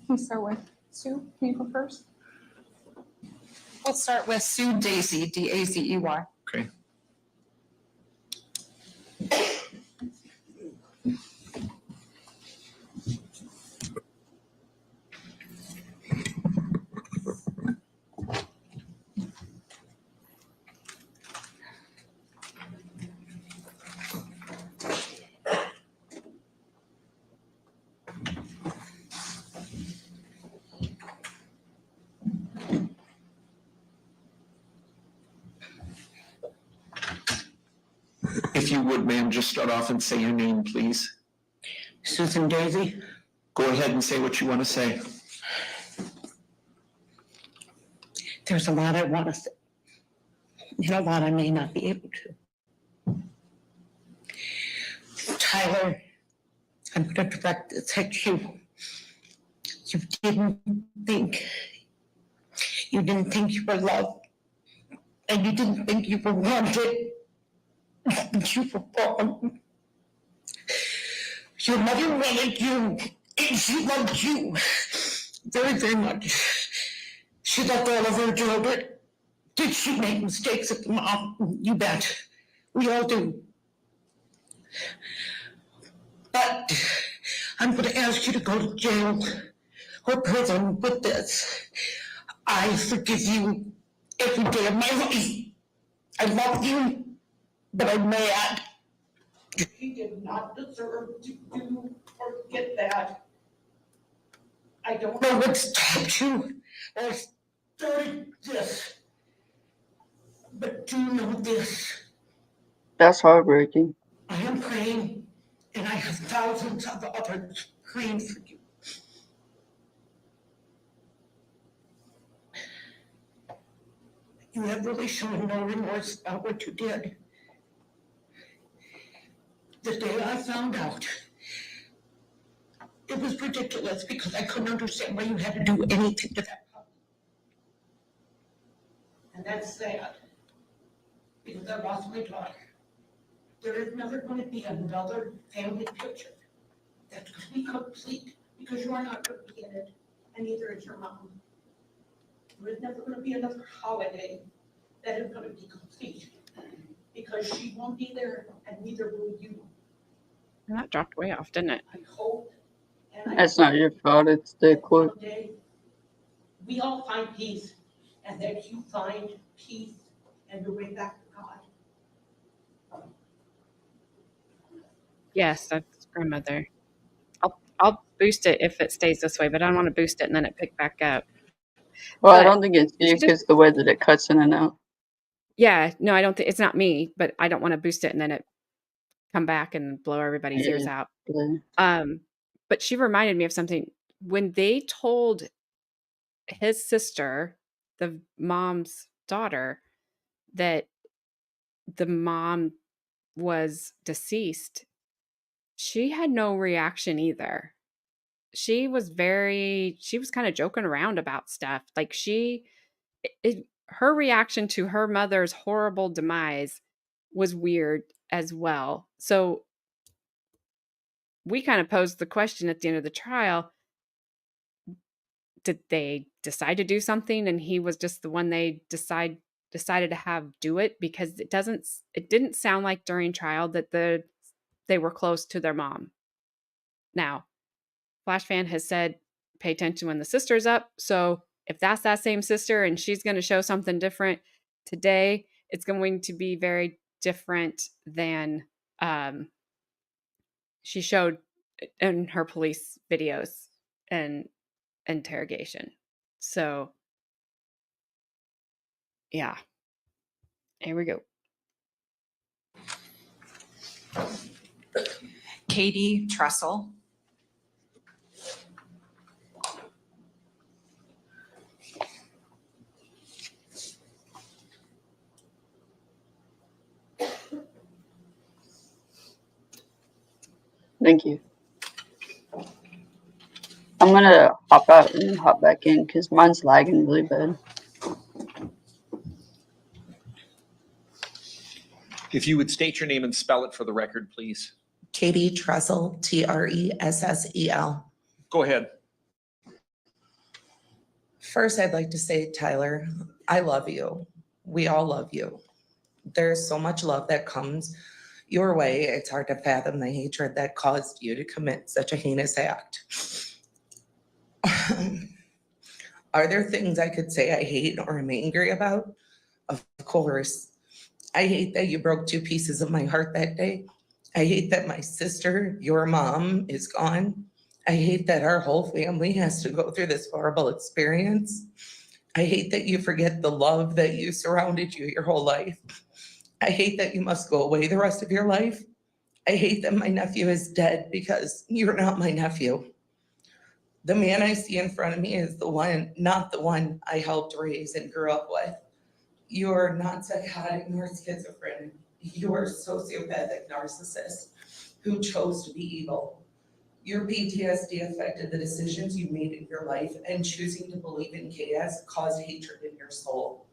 Can we start with Sue? Can you go first? We'll start with Sue Dazey, D-A-Z-E-Y. Okay. If you would, ma'am, just start off and say your name, please. Susan Dazey. Go ahead and say what you want to say. There's a lot I want to say, and a lot I may not be able to. Tyler, I'm going to direct this at you. You didn't think you were loved, and you didn't think you were wanted. You were wrong. Your mother wanted you, and she loved you very, very much. She loved all of her children. Did she make mistakes at the mom? You bet. We all do. But I'm going to ask you to go to jail or prison with this. I forgive you every day of my life. I love you. But I'm mad. She did not deserve to do or get that. I don't know what stopped you or started this. But do know this. That's heartbreaking. I am praying, and I have thousands of others praying for you. You have really shown no remorse about what you did. The day I found out, it was ridiculous because I couldn't understand why you had to do anything to that puppy. And that's sad, because I lost my daughter. There is never going to be another family picture that's going to be complete, because you are not going to be in it, and neither is your mom. There is never going to be another holiday that is going to be complete, because she won't be there, and neither will you. And that dropped way off, didn't it? I hope, and I That's not your fault. It's the court. one day we all find peace, and that you find peace and your way back to God. Yes, that's grandmother. I'll boost it if it stays this way, but I don't want to boost it and then it pick back up. Well, I But don't think it's you because the way that it cuts in and out. yeah, no, I don't think it's not me, but I don't want to boost it and then it come back and blow everybody's ears out. Yeah. But she reminded me of something when they told his sister, the mom's daughter, that the mom was deceased. She had no reaction either. She was kind of joking around about stuff. Like her reaction to her mother's horrible demise was weird as well. So we kind of posed the question at the end of the trial, did they decide to do something and he was just the one they decided to have do it? Because it didn't sound like during trial that they were close to their mom. Now, Flash Fan has said pay attention when the sister's up. So if that's that same sister and she's going to show something different today, it's going to be very different than she showed in her police videos and interrogation. So yeah, here we go. Katie Tressel. Thank you. I'm gonna hop out and then hop back in because mine's lagging really bad. If you would state your name and spell it for the record, please. Katie Tressel, Tressel. Go ahead. First, I'd like to say, Tyler, I love you. We all love you. There's so much love that comes your way. It's hard to fathom the hatred that caused you to commit such a heinous act. Are there things I could say I hate or am angry about? Of course. I hate that you broke 2 pieces of my heart that day. I hate that my sister, your mom, is gone. I hate that our whole family has to go through this horrible experience. I hate that you forget the love that you surrounded you your whole life. I hate that you must go away the rest of your life. I hate that my nephew is dead because you're not my nephew. The man I see in front of me is the one, not the one I helped raise and grew up with. You're not psychotic nor schizophrenic. You're a sociopathic narcissist who chose to be evil. Your PTSD affected the decisions you made in your life, and choosing to believe in chaos caused hatred in your soul.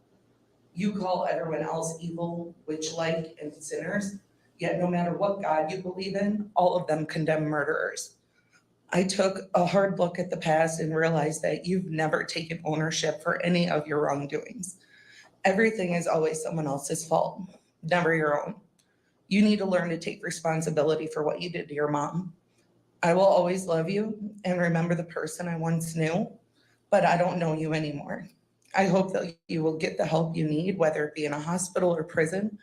You call everyone else evil, witch-like, and sinners, yet no matter what God you believe in, all of them condemn murderers. I took a hard look at the past and realized that you've never taken ownership for any of your wrongdoings. Everything is always someone else's fault, never your own. You need to learn to take responsibility for what you did to your mom. I will always love you and remember the person I once knew, but I don't know you anymore. I hope that you will get the help you need, whether it be in a hospital or prison,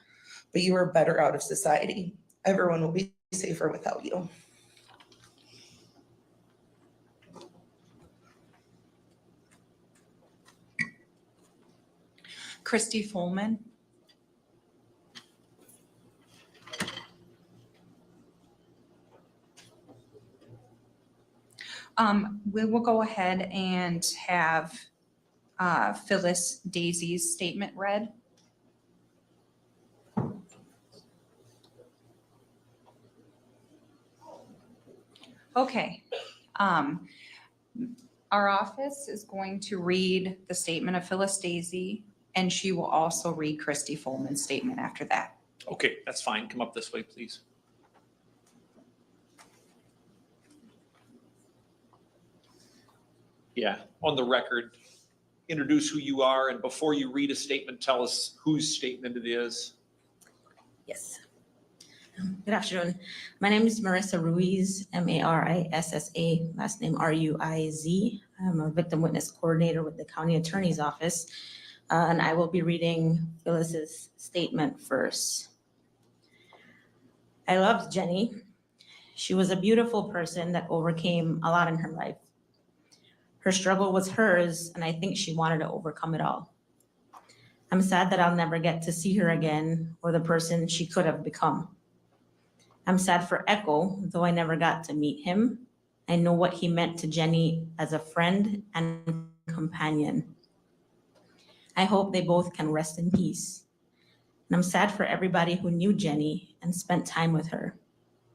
but you are better out of society. Everyone will be safer without you. Christy Folman. We will go ahead and have Phyllis Dazey's statement read. Okay. Our office is going to read the statement of Phyllis Dazey, and she will also read Christy Folman's statement after that. Okay, that's fine. Come up this way, please. Yeah, on the record, introduce who you are, and before you read a statement, tell us whose statement it is. Yes. Good afternoon. My name is Marissa Ruiz, Marissa, last name Ruiz. I'm a victim witness coordinator with the County Attorney's Office, and I will be reading Phyllis's statement first. I loved Jenny. She was a beautiful person that overcame a lot in her life. Her struggle was hers, and I think she wanted to overcome it all. I'm sad that I'll never get to see her again or the person she could have become. I'm sad for Echo, though I never got to meet him. I know what he meant to Jenny as a friend and companion. I hope they both can rest in peace. And I'm sad for everybody who knew Jenny and spent time with her.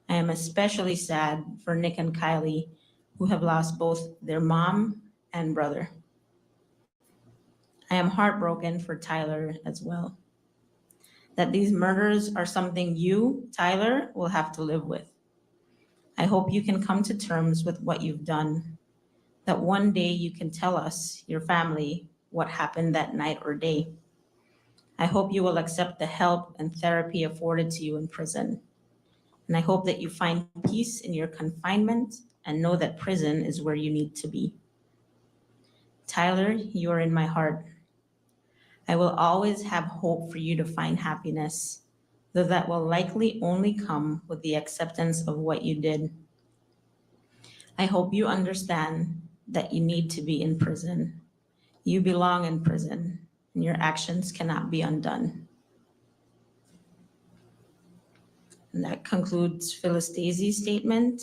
I am especially sad for Nick and Kylie, who have lost both their mom and brother. I am heartbroken for Tyler as well, that these murders are something you, Tyler, will have to live with. I hope you can come to terms with what you've done, that one day you can tell us, your family, what happened that night or day. I hope you will accept the help and therapy afforded to you in prison. And I hope that you find peace in your confinement and know that prison is where you need to be. Tyler, you are in my heart. I will always have hope for you to find happiness, though that will likely only come with the acceptance of what you did. I hope you understand that you need to be in prison. You belong in prison, and your actions cannot be undone. And that concludes Phyllis Dazey's statement.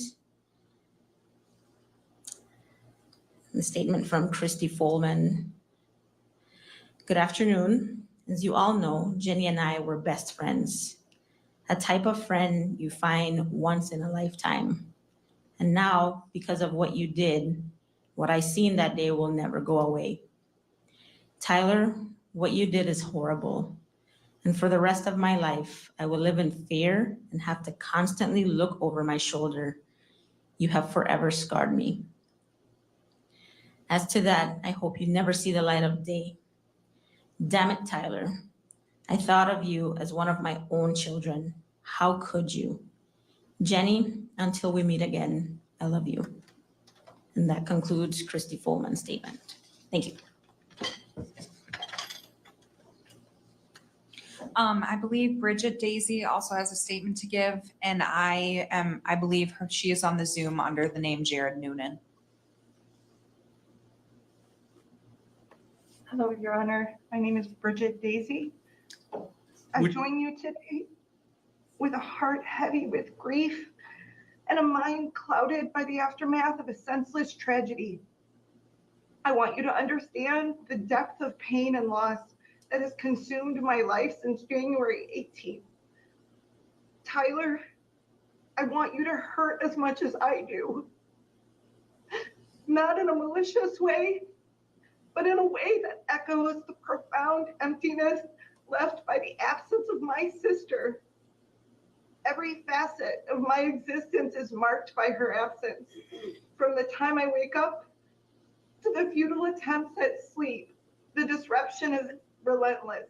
The statement from Christy Folman. Good afternoon. As you all know, Jenny and I were best friends, a type of friend you find once in a lifetime. And now, because of what you did, what I seen that day will never go away. Tyler, what you did is horrible. And for the rest of my life, I will live in fear and have to constantly look over my shoulder. You have forever scarred me. As to that, I hope you never see the light of day. Damn it, Tyler. I thought of you as one of my own children. How could you? Jenny, until we meet again, I love you. And that concludes Christy Folman's statement. Thank you. I believe Bridget Dazey also has a statement to give, and I believe she is on the Zoom under the name Jared Noonan. Hello, Your Honor. My name is Bridget Dazey. I join you today with a heart heavy with grief and a mind clouded by the aftermath of a senseless tragedy. I want you to understand the depth of pain and loss that has consumed my life since January 18th. Tyler, I want you to hurt as much as I do. Not in a malicious way, but in a way that echoes the profound emptiness left by the absence of my sister. Every facet of my existence is marked by her absence. From the time I wake up to the futile attempts at sleep, the disruption is relentless.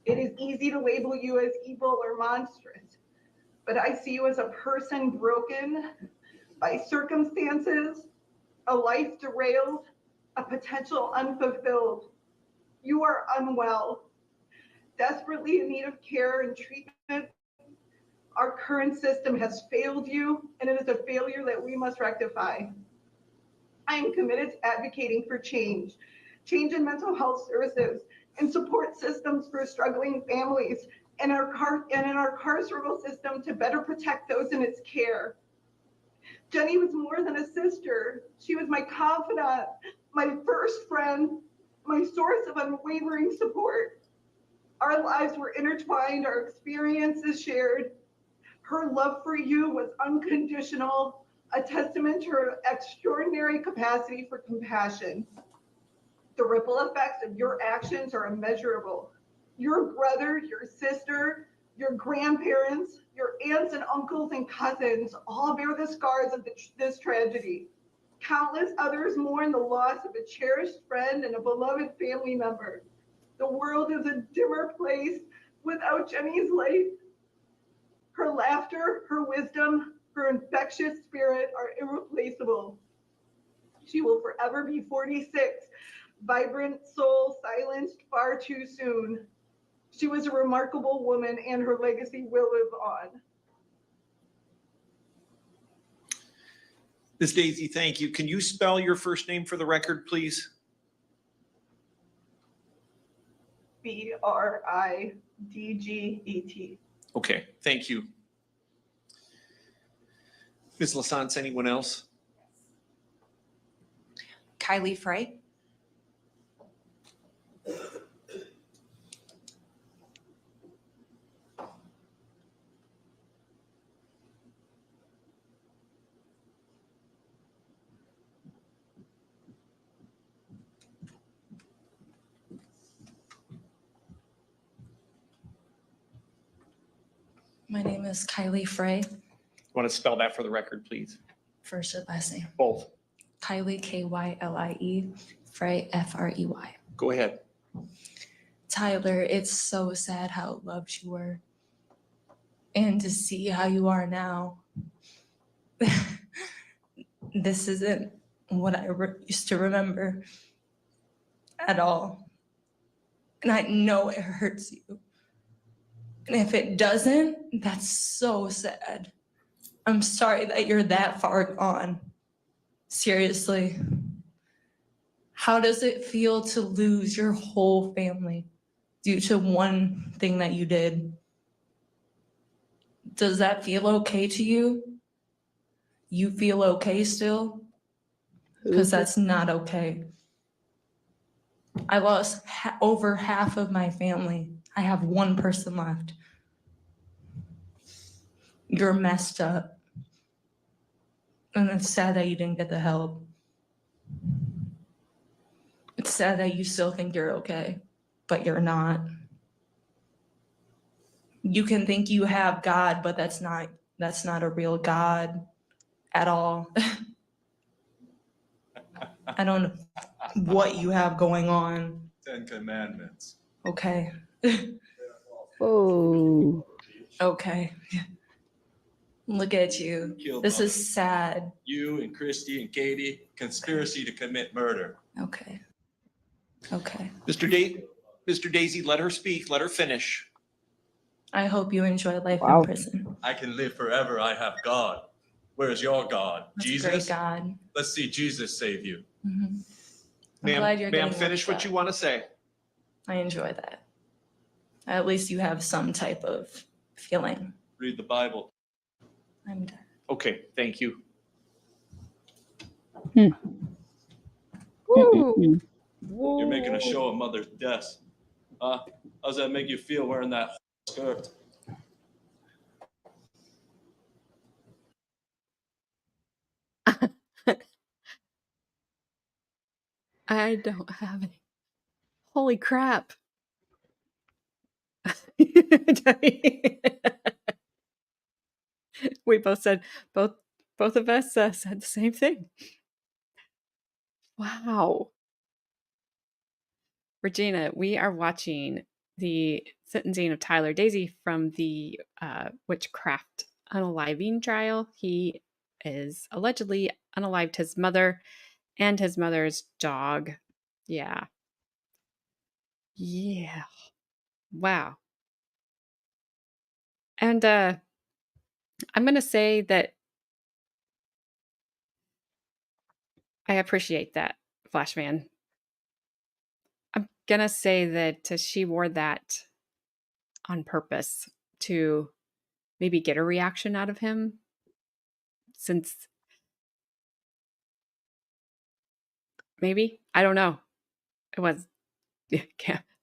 It is easy to label you as evil or monstrous, but I see you as a person broken by circumstances, a life derailed, a potential unfulfilled. You are unwell, desperately in need of care and treatment. Our current system has failed you, and it is a failure that we must rectify. I am committed to advocating for change in mental health services and support systems for struggling families, and in our carceral system to better protect those in its care. Jenny was more than a sister. She was my confidant, my first friend, my source of unwavering support. Our lives were intertwined, our experiences shared. Her love for you was unconditional, a testament to her extraordinary capacity for compassion. The ripple effects of your actions are immeasurable. Your brother, your sister, your grandparents, your aunts and uncles and cousins all bear the scars of this tragedy. Countless others mourn the loss of a cherished friend and a beloved family member. The world is a dimmer place without Jenny's light. Her laughter, her wisdom, her infectious spirit are irreplaceable. She will forever be 46, vibrant soul silenced far too soon. She was a remarkable woman, and her legacy will live on. Ms. Dazey, thank you. Can you spell your first name for the record, please? Bridget. Okay, thank you. Ms. Lasance, anyone else? Kylie Frey. My name is Kylie Frey. Want to spell that for the record, please? First and last name. Both. Kylie, Kylie, Frey, Frey. Go ahead. Tyler, it's so sad how loved you were. And to see how you are now. This isn't what I used to remember at all. And I know it hurts you. And if it doesn't, that's so sad. I'm sorry that you're that far gone. Seriously. How does it feel to lose your whole family due to one thing that you did? Does that feel okay to you? You feel okay still? Because that's not okay. I lost over half of my family. I have one person left. You're messed up. And it's sad that you didn't get the help. It's sad that you still think you're okay, but you're not. You can think you have God, but that's not a real God at all. I don't know what you have going on. 10 Commandments. Okay. Oh. Okay. Look at you. This is sad. You and Christy and Katie, conspiracy to commit murder. Okay. Okay. Mr. Dazey, let her speak. Let her finish. I hope you enjoy life in prison. I can live forever. I have God. Where's your God? That's Jesus? a great God. Let's see Jesus save you. Mm-hmm. I'm glad you're Ma'am, getting finish what you want to say. I enjoy that. At least you have some type of feeling. Read the Bible. I'm done. Okay, thank you. You're making a show of mother's death. How does that make you feel wearing that skirt? I don't have any. Holy crap. We both said, both of us said the same thing. Wow. Regina, we are watching the sentencing of Tyler Dazey from the Witchcraft unaliving trial. He is allegedly unalived his mother and his mother's dog. Yeah. Yeah. Wow. And I'm going to say that I appreciate that, Flashman. I'm going to say that she wore that on purpose to maybe get a reaction out of him, since Maybe. I don't know. It was. I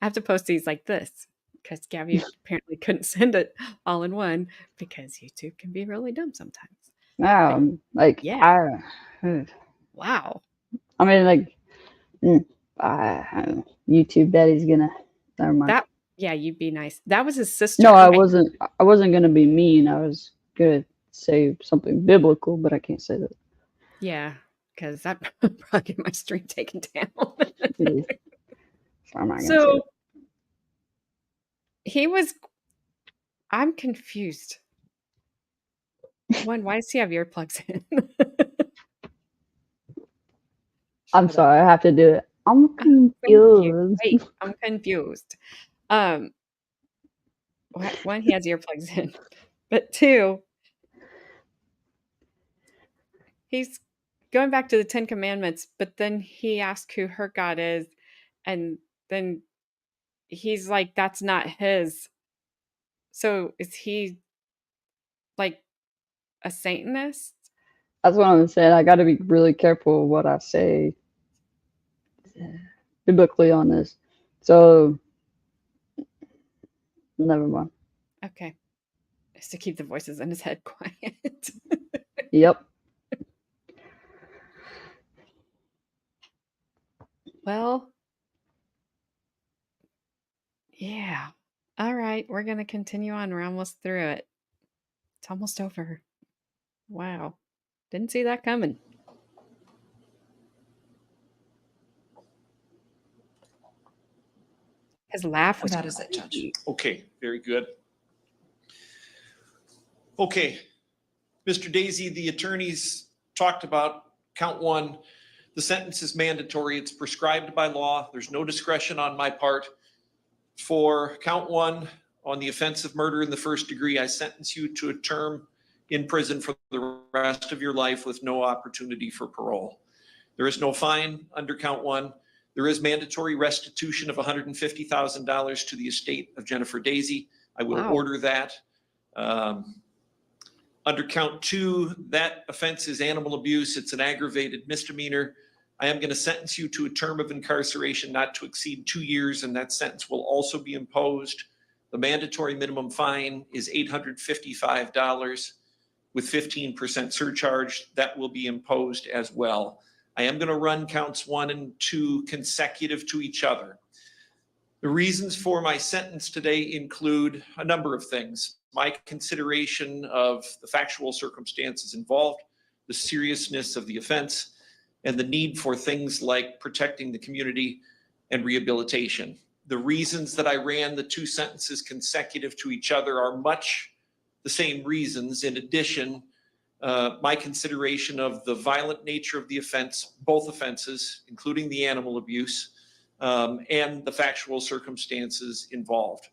have to post these like this because Gabby apparently couldn't send it all in one because YouTube can be really dumb sometimes. Like, Yeah. Wow. I mean, like, YouTube daddy's gonna, never mind. Yeah, you'd be nice. That was his sister. No, I Okay. wasn't gonna be mean. I was gonna say something biblical, but I can't say that. Yeah, because that probably get my stream taken down. So I'm not gonna say So that. I'm confused. One, why does he have earplugs in? I'm sorry, I have to do it. I'm confused. Wait, I'm confused. One, he has earplugs in, but two, he's going back to the 10 Commandments, but then he asks who her God is, and then he's like, that's not his. So is he like a Satanist? That's what I'm saying. I got to be really careful what I say biblically on this. So, never mind. Okay. Just to keep the voices in his head quiet. Yep. Well, yeah. All right. We're going to continue on. We're almost through it. It's almost over. Wow. Didn't see that coming. His laugh was That is it, Judge. Okay, very good. Okay, Mr. Dazey, the attorneys talked about count one. The sentence is mandatory. It's prescribed by law. There's no discretion on my part. For count one, on the offense of murder in the first degree, I sentence you to a term in prison for the rest of your life with no opportunity for parole. There is no fine under count one. There is mandatory restitution of $150,000 to the estate of Jennifer Dazey. I will order that. Under count two, that offense is animal abuse. It's an aggravated misdemeanor. I am going to sentence you to a term of incarceration not to exceed 2 years, and that sentence will also be imposed. The mandatory minimum fine is $855 with 15% surcharge. That will be imposed as well. I am going to run counts 1 and 2 consecutive to each other. The reasons for my sentence today include a number of things. My consideration of the factual circumstances involved, the seriousness of the offense, and the need for things like protecting the community and rehabilitation. The reasons that I ran the 2 sentences consecutive to each other are much the same reasons. In addition, my consideration of the violent nature of the offense, both offenses, including the animal abuse, and the factual circumstances involved.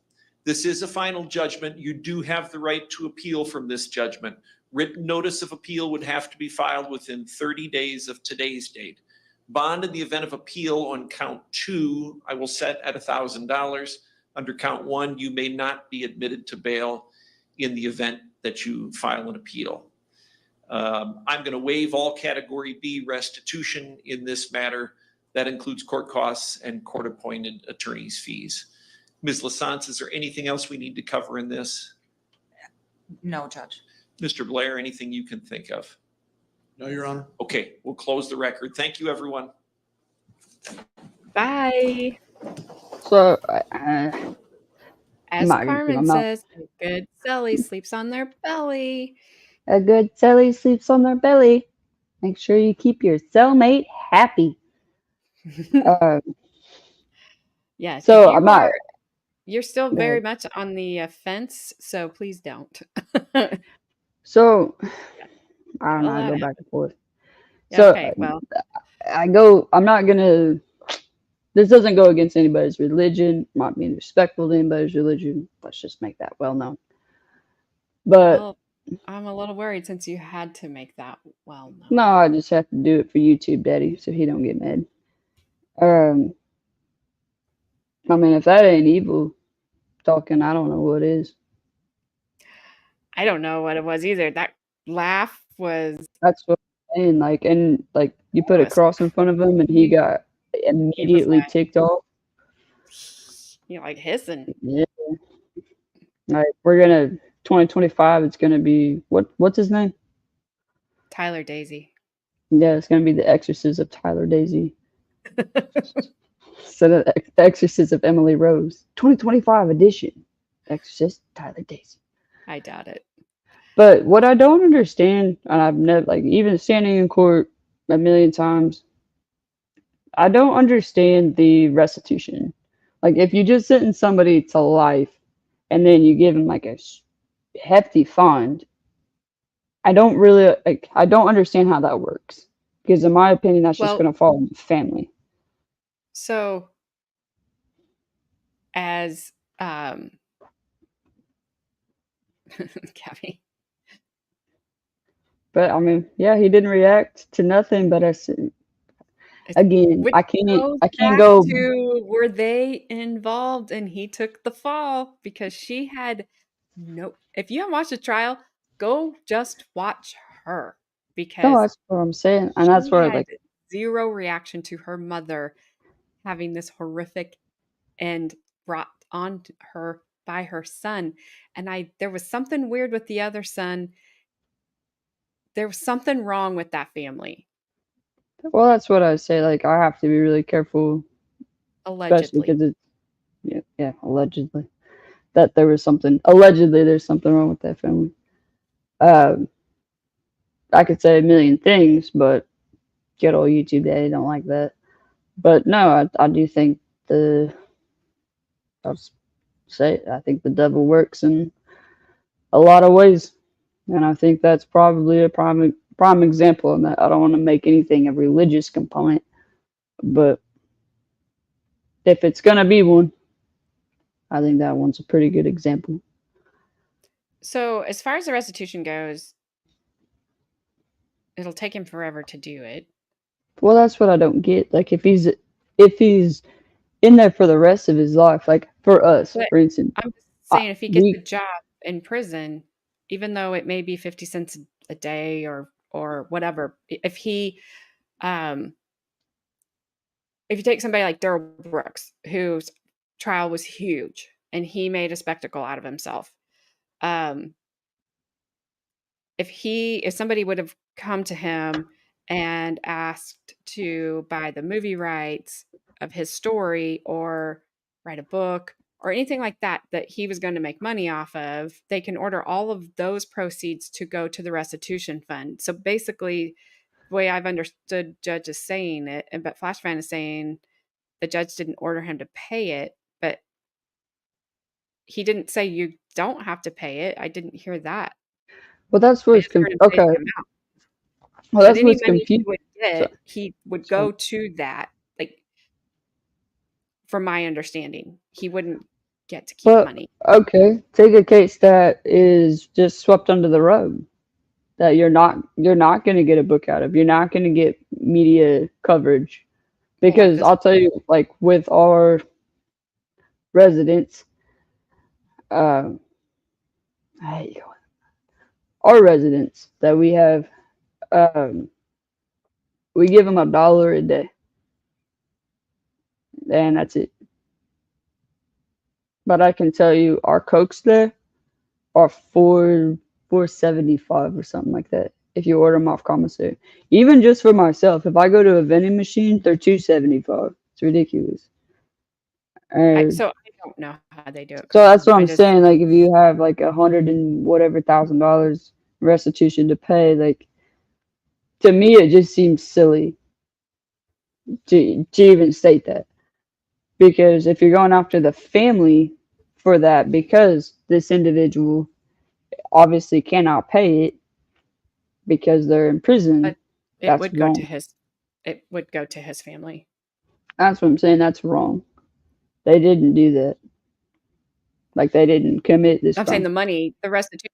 This is a final judgment. You do have the right to appeal from this judgment. Written notice of appeal would have to be filed within 30 days of today's date. Bond in the event of appeal on count 2, I will set at $1,000. Under count 1, you may not be admitted to bail in the event that you file an appeal. I'm going to waive all Category B restitution in this matter. That includes court costs and court-appointed attorney's fees. Ms. Lassance, is there anything else we need to cover in this? No, Judge. Mr. Blair, anything you can think of? No, Your Honor. Okay, we'll close the record. Thank you, everyone. Bye. So, as Carmen says, a good cellie sleeps on their belly. A good cellie sleeps on their belly. Make sure you keep your cellmate happy. Yeah. So I'm not. You're still very much on the fence, so please don't. So I don't know. I go back and forth. So okay, well, I'm not gonna. This doesn't go against anybody's religion. I'm not being respectful to anybody's religion. Let's just make that well known. But well, I'm a little worried since you had to make that well known. No, I just have to do it for YouTube Daddy so he don't get mad. I mean, if that ain't evil talking, I don't know what is. I don't know what it was either. That laugh was. That's what saying. Like, and like you put a cross in front of him, and he got immediately ticked off. You know, like hissing. Yeah. Like we're gonna 2025. It's gonna be what's his name? Tyler Dazey. Yeah, it's gonna be the Exorcist of Tyler Dazey. Instead of the Exorcist of Emily Rose. 2025 edition. Exorcist Tyler Dazey. I doubt it. But what I don't understand, and I've never, like, even standing in court a million times, I don't understand the restitution. Like, if you just sentence somebody to life and then you give them like a hefty fine, I don't really, like, I don't understand how that works. Because in my opinion, that's just Well- going to fall on the family. So, as Gabby. But I mean, yeah, he didn't react to nothing. But again, Which I can't back go. to, were they involved and he took the fall because she had no. If you haven't watched the trial, go just watch her because No, that's what I'm saying, and that's she where had like zero reaction to her mother having this horrific end brought on to her by her son. And there was something weird with the other son. There was something wrong with that family. well, that's what I say. Like I have to be really careful, especially Allegedly. because it's yeah, allegedly that there was something. Allegedly, there's something wrong with that family. I could say a million things, but good old YouTube daddy don't like that. But no, I do think I'll say I think the devil works in a lot of ways, and I think that's probably a prime example of that. I don't want to make anything a religious component, but if it's gonna be one, I think that one's a pretty good example. So as far as the restitution goes, it'll take him forever to do it. Well, that's what I don't get. Like if he's in there for the rest of his life, like for us, But for instance, I'm just saying, if he gets a job in prison, even though it may be 50 cents a day or whatever, if you take somebody like Darrell Brooks, whose trial was huge and he made a spectacle out of himself, if somebody would have come to him and asked to buy the movie rights of his story or write a book or anything like that he was going to make money off of, they can order all of those proceeds to go to the restitution fund. So basically, the way I've understood Judge is saying it, but Flashfan is saying the judge didn't order him to pay it, but he didn't say you don't have to pay it. I didn't hear that. well, that's what's okay. Well, that's any what's money he confusing. would get, he would go to that. Like, from my understanding, he wouldn't get to keep money. Okay, take a case that is just swept under the rug, that you're not going to get a book out of. You're not going to get media coverage, because I'll tell you, like with our residents, our residents that we have, we give them $1 a day, and that's it. But I can tell you, our Cokes there are $4.75 or something like that if you order them off commissary. Even just for myself, if I go to a vending machine, they're $2.75. It's ridiculous. So I don't know how they do it. So that's what I'm saying. Like if you have like $100 and whatever $1,000 restitution to pay, like to me it just seems silly to even state that. Because if you're going after the family for that, because this individual obviously cannot pay it because they're in prison, but it would go to his family. That's what I'm saying. That's wrong. They didn't do that. Like they didn't commit this. I'm saying the money, the restitution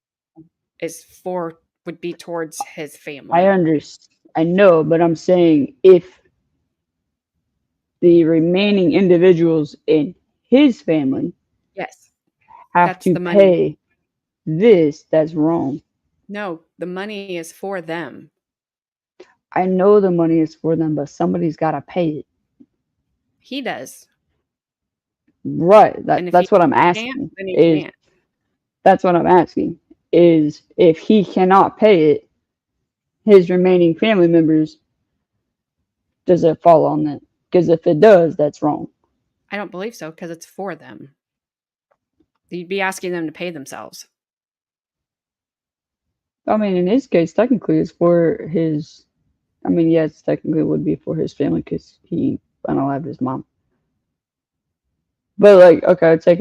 would be towards his family. I understand. I know, but I'm saying if the remaining individuals in his family, yes, have to pay this, that's wrong. No, the money is for them. I know the money is for them, but somebody's got to pay it. He does. Right. And if That's he what I'm can't, asking. then he Is can't. That's what I'm asking. Is if he cannot pay it, his remaining family members, does it fall on them? Because if it does, that's wrong. I don't believe so, because it's for them. You'd be asking them to pay themselves. I mean, in his case, technically, it's for his. I mean, yes, technically, it would be for his family because he unalived his mom. But like, okay, take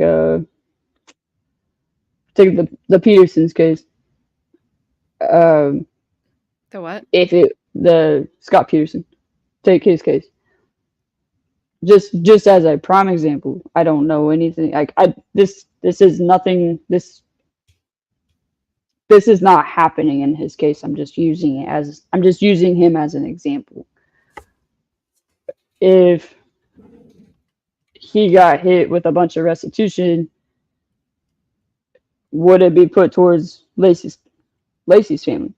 the Petersons case. The what? The Scott Peterson, take his case. Just as a prime example, I don't know anything. Like this is nothing. This is not happening in his case. I'm just using him as an example. If he got hit with a bunch of restitution, would it be put towards Lacey's family?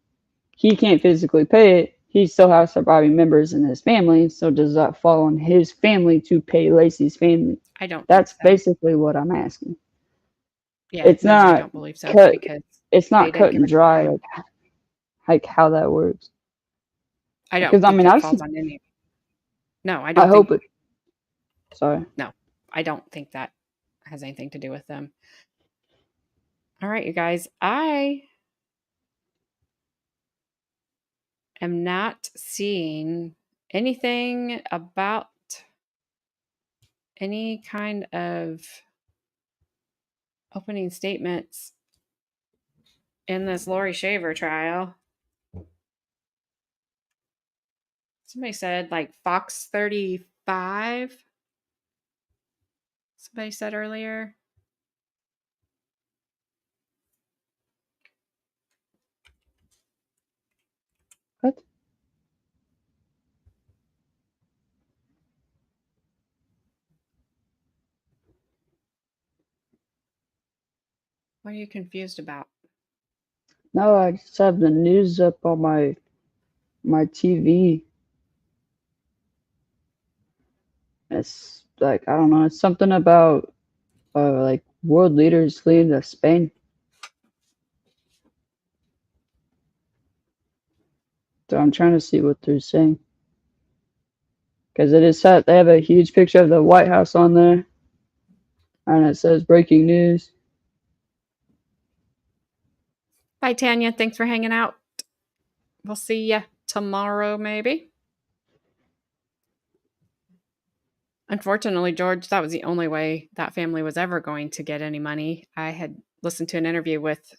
He can't physically pay it. He still has surviving members in his family, so does that fall on his family to pay Lacey's family? I don't. That's basically what I'm asking. Yeah, It's no, not I don't believe so cut. because It's they not didn't cut give and a dry dime. like how that works. I don't Because I think mean, it I've falls seen, on any. No, I I don't hope think. it. Sorry. No, I don't think that has anything to do with them. All right, you guys. I am not seeing anything about any kind of opening statements in this Laurie Shaver trial. Somebody said like Fox 35. Somebody said earlier. What? What are you confused about? No, I just have the news up on my TV. It's like I don't know. It's something about like world leaders fleeing to Spain. So I'm trying to see what they're saying. Because it is set. They have a huge picture of the White House on there, and it says breaking news. Bye, Tanya. Thanks for hanging out. We'll see ya tomorrow, maybe. Unfortunately, George, that was the only way that family was ever going to get any money. I had listened to an interview with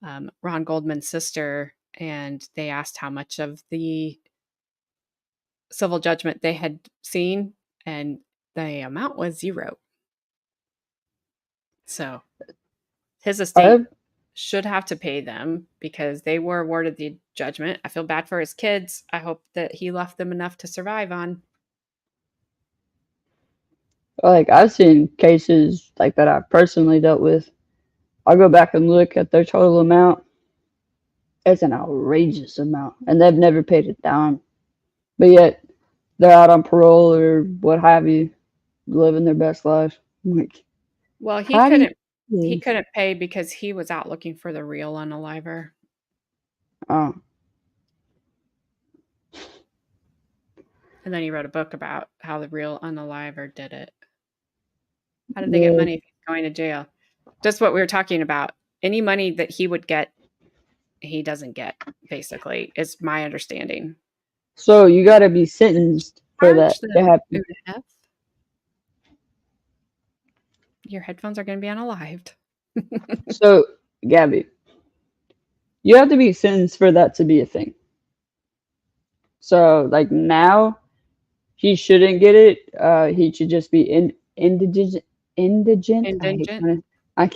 Ron Goldman's sister, and they asked how much of the civil judgment they had seen, and the amount was 0. So his estate should have to pay them because they were awarded the judgment. I feel bad for his kids. I hope that he left them enough to survive on. Like I've seen cases like that I've personally dealt with. I'll go back and look at their total amount. It's an outrageous amount, and they've never paid a dime. But yet they're out on parole or what have you, living their best life. I'm like, Well, he how do you couldn't pay because he was out looking for the real unaliver. Oh. And then he wrote a book about how the real unaliver did it. How did they get money if he's going to jail? Just what we were talking about. Any money that he would get, he doesn't get, basically, is my understanding. So you got to be sentenced for that to happen. Your headphones are going to be unalived. So, Gabby, you have to be sentenced for that to be a thing. So, like now, he shouldn't get it. He should just be indigent. Indigent. I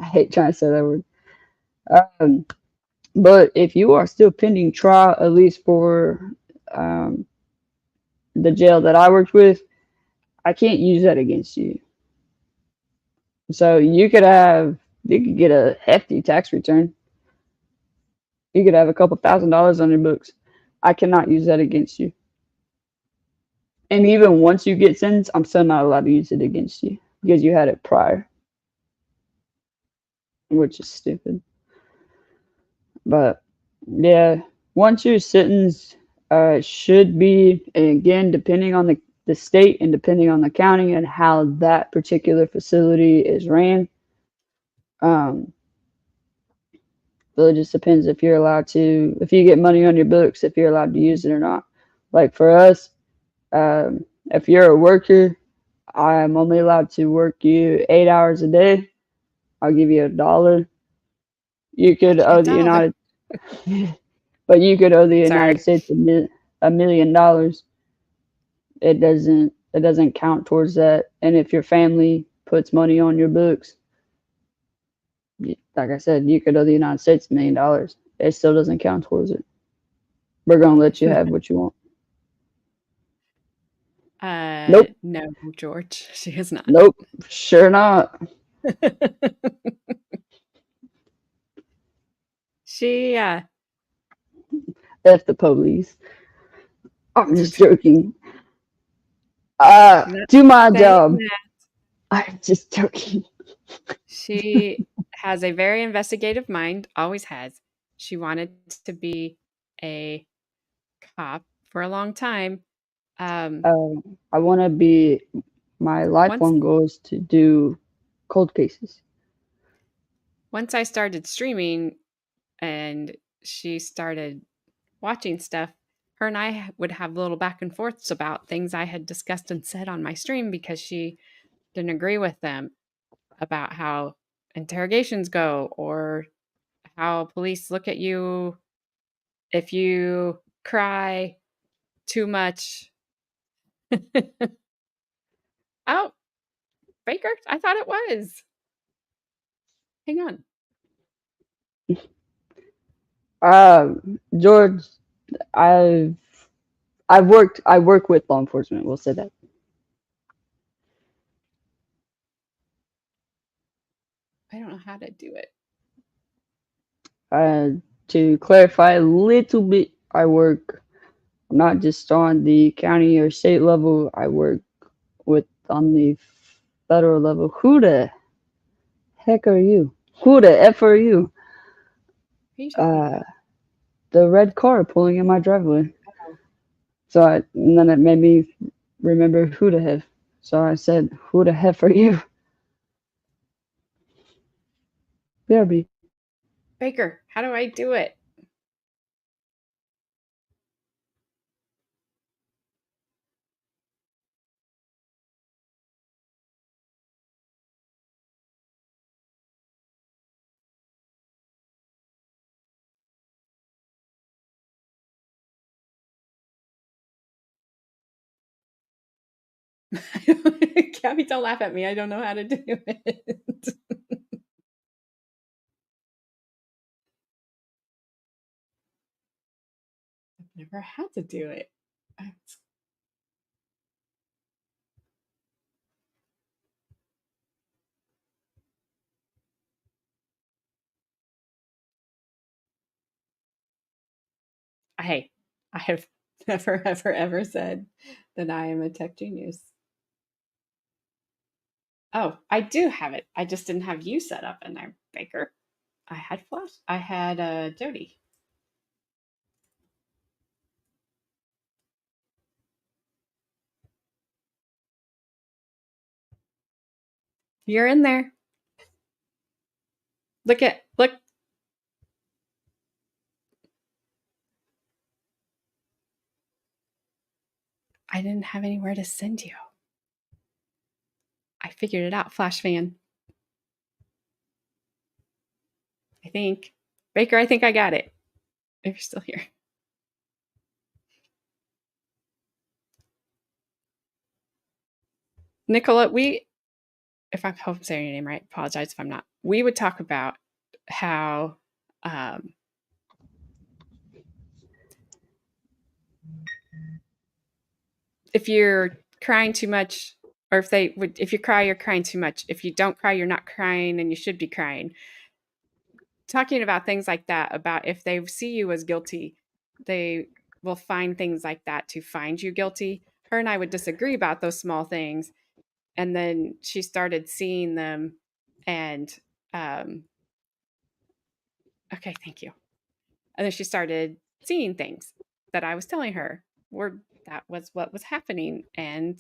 hate trying to say that word. But if you are still pending trial, at least for the jail that I worked with, I can't use that against you. So you could get a hefty tax return. You could have a couple $1,000s on your books. I cannot use that against you. And even once you get sentenced, I'm still not allowed to use it against you because you had it prior, which is stupid. But yeah, once you're sentenced, should be, and again, depending on the state and depending on the county and how that particular facility is ran. So it just depends if you're allowed to, if you get money on your books, if you're allowed to use it or not. Like for us, if you're a worker, I'm only allowed to work you 8 hours a day. I'll give you $1. You could owe the United, but you could owe the United States $1 million. It doesn't count towards that. And if your family puts money on your books, like I said, you could owe the United States $1 million. It still doesn't count towards it. We're gonna let you have what you want. Nope. No, George, she is not. Nope. Sure not. She F the police. I'm just joking. Do my job. I'm just joking. She has a very investigative mind, always has. She wanted to be a cop for a long time. I want to be, my lifelong goal is to do cold cases. Once I started streaming and she started watching stuff, her and I would have little back and forths about things I had discussed and said on my stream because she didn't agree with them about how interrogations go or how police look at you if you cry too much. Oh, Baker, I thought it was. Hang on. George, I work with law enforcement. We'll say that. I don't know how to do it. To clarify a little bit, I work not just on the county or state level. I work on the federal level. Who the heck are you? Who the F are you? The red car pulling in my driveway. And then it made me remember who the heck. So I said, who the heck are you? BRB. Baker, how do I do it? Gabby, don't laugh at me. I don't know how to do it. I've never had to do it. Hey, I have never, ever, ever said that I am a tech genius. Oh, I do have it. I just didn't have you set up in there, Baker. I had Flash. I had Jodie. You're in there. Look. I didn't have anywhere to send you. I figured it out, Flash fan. I think. Baker, I think I got it. If you're still here. Nicola, if I hope I'm saying your name right, apologize if I'm not. We would talk about how if you're crying too much, or if you cry, you're crying too much. If you don't cry, you're not crying and you should be crying. Talking about things like that, about if they see you as guilty, they will find things like that to find you guilty. Her and I would disagree about those small things. And then she started seeing them and, okay, thank you. And then she started seeing things that I was telling her that was what was happening. And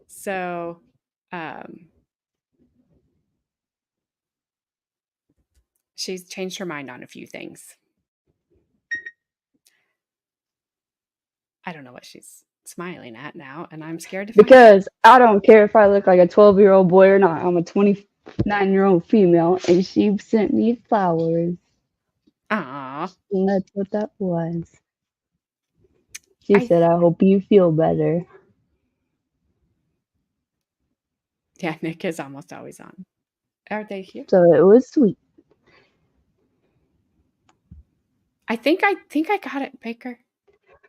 so, she's changed her mind on a few things. I don't know what she's smiling at now, and I'm scared to find Because I don't care if I look like a 12-year-old boy or not. I'm a 29-year-old female, and she sent me flowers. Aw. And that's what that was. She said, I hope you feel better. Yeah, Nick is almost always on. Are they here? So it was sweet. I think I got it, Baker.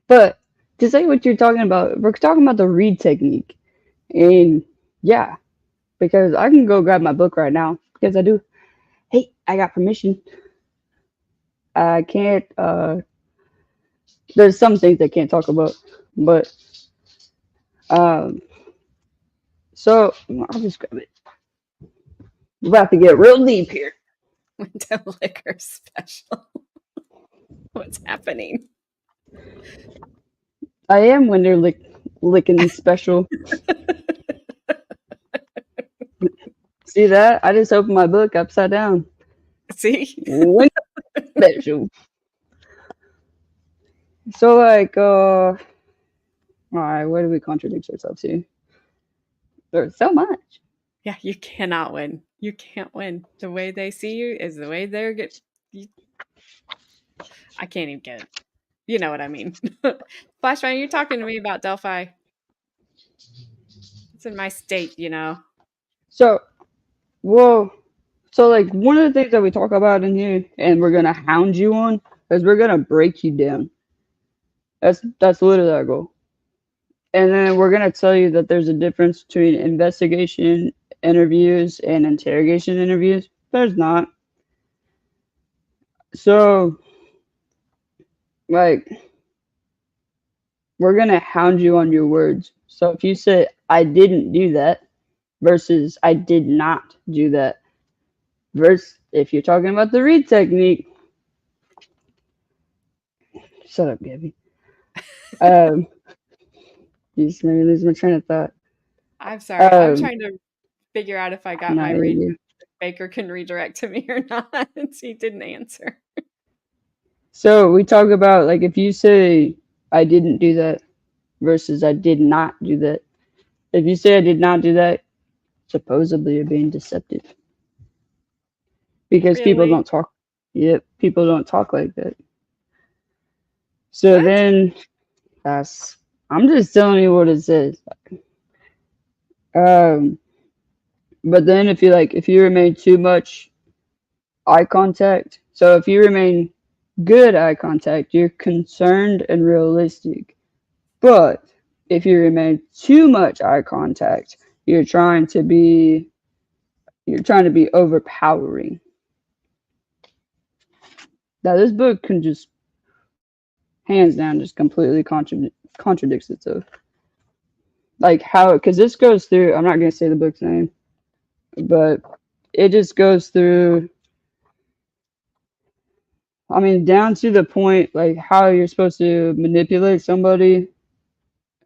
But to say what you're talking about, we're talking about the read technique. And yeah, because I can go grab my book right now because I do. Hey, I got permission. I can't, there's some things I can't talk about, but, so I'll just grab it. We're about to get real deep here. Winter liquor special. What's happening? I am winter licking special. See that? I just opened my book upside down. See? Winter special. So like, all right, where do we contradict ourselves here? There's so much. Yeah, you cannot win. You can't win. The way they see you is the way they're I can't even get it. You know what I mean. Flashman, you're talking to me about Delphi. It's in my state, you know. So, so like one of the things that we talk about in here, and we're gonna hound you on, is we're gonna break you down. That's literally our goal. And then we're gonna tell you that there's a difference between investigation interviews and interrogation interviews. There's not. So, like, we're gonna hound you on your words. So if you say I didn't do that versus I did not do that, versus if you're talking about the read technique, shut up, Gabby. You just made me lose my train of thought. I'm sorry. I'm trying to figure out if I got my read. You. Baker can redirect to me or not. He didn't answer. So we talk about, like, if you say I didn't do that versus I did not do that. If you say I did not do that, supposedly you're being deceptive. Because people don't talk. Yep, people don't talk like that. So then I'm just telling you what it says. But then if you remain too much eye contact, so if you remain good eye contact, you're concerned and realistic. But if you remain too much eye contact, you're trying to be overpowering. Now this book can just hands down just completely contradicts itself. Like how, because this goes through, I'm not going to say the book's name, but it just goes through, I mean, down to the point, like how you're supposed to manipulate somebody.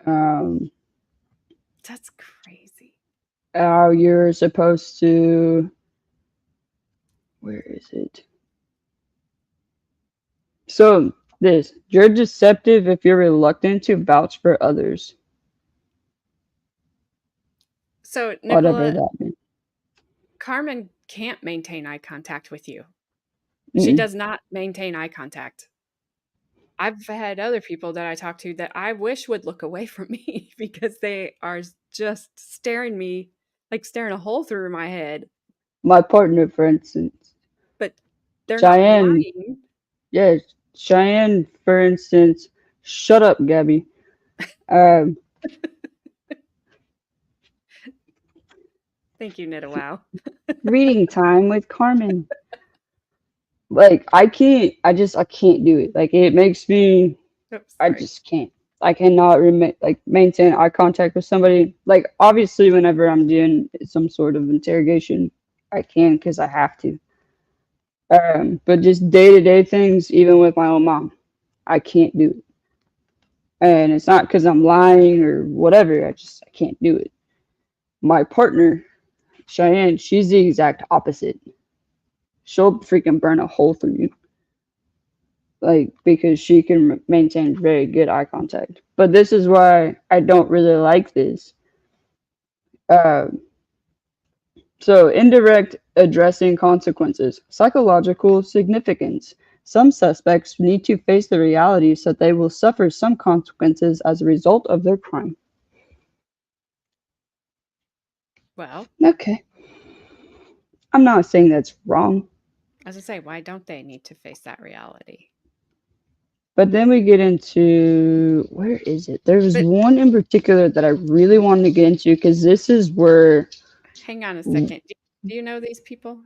That's crazy. How you're supposed to, where is it? So you're deceptive if you're reluctant to vouch for others. So, Whatever Nicola, that means. Carmen can't maintain eye contact with you. Mm-mm. She does not maintain eye contact. I've had other people that I talk to that I wish would look away from me because they are just staring me, like staring a hole through my head. My partner, for instance. But they're Cheyenne, not lying. Yeah, Cheyenne, for instance. Shut up, Gabby. Thank you, Nita. Wow. Reading time with Carmen. Like I can't do it. Like it makes me Oops, I sorry. just can't. I cannot maintain eye contact with somebody. Like, obviously, whenever I'm doing some sort of interrogation, I can because I have to. But just day-to-day things, even with my own mom, I can't do it. And it's not because I'm lying or whatever. I can't do it. My partner, Cheyenne, she's the exact opposite. She'll freaking burn a hole through you. Like, because she can maintain very good eye contact. But this is why I don't really like this. So, indirect addressing consequences, psychological significance. Some suspects need to face the realities that they will suffer some consequences as a result of their crime. Well, Okay. I'm not saying that's wrong. as I say, why don't they need to face that reality? But then we get into, where is it? There was one in particular that I really wanted to get into because this is where. Hang on a second. Do you know these people?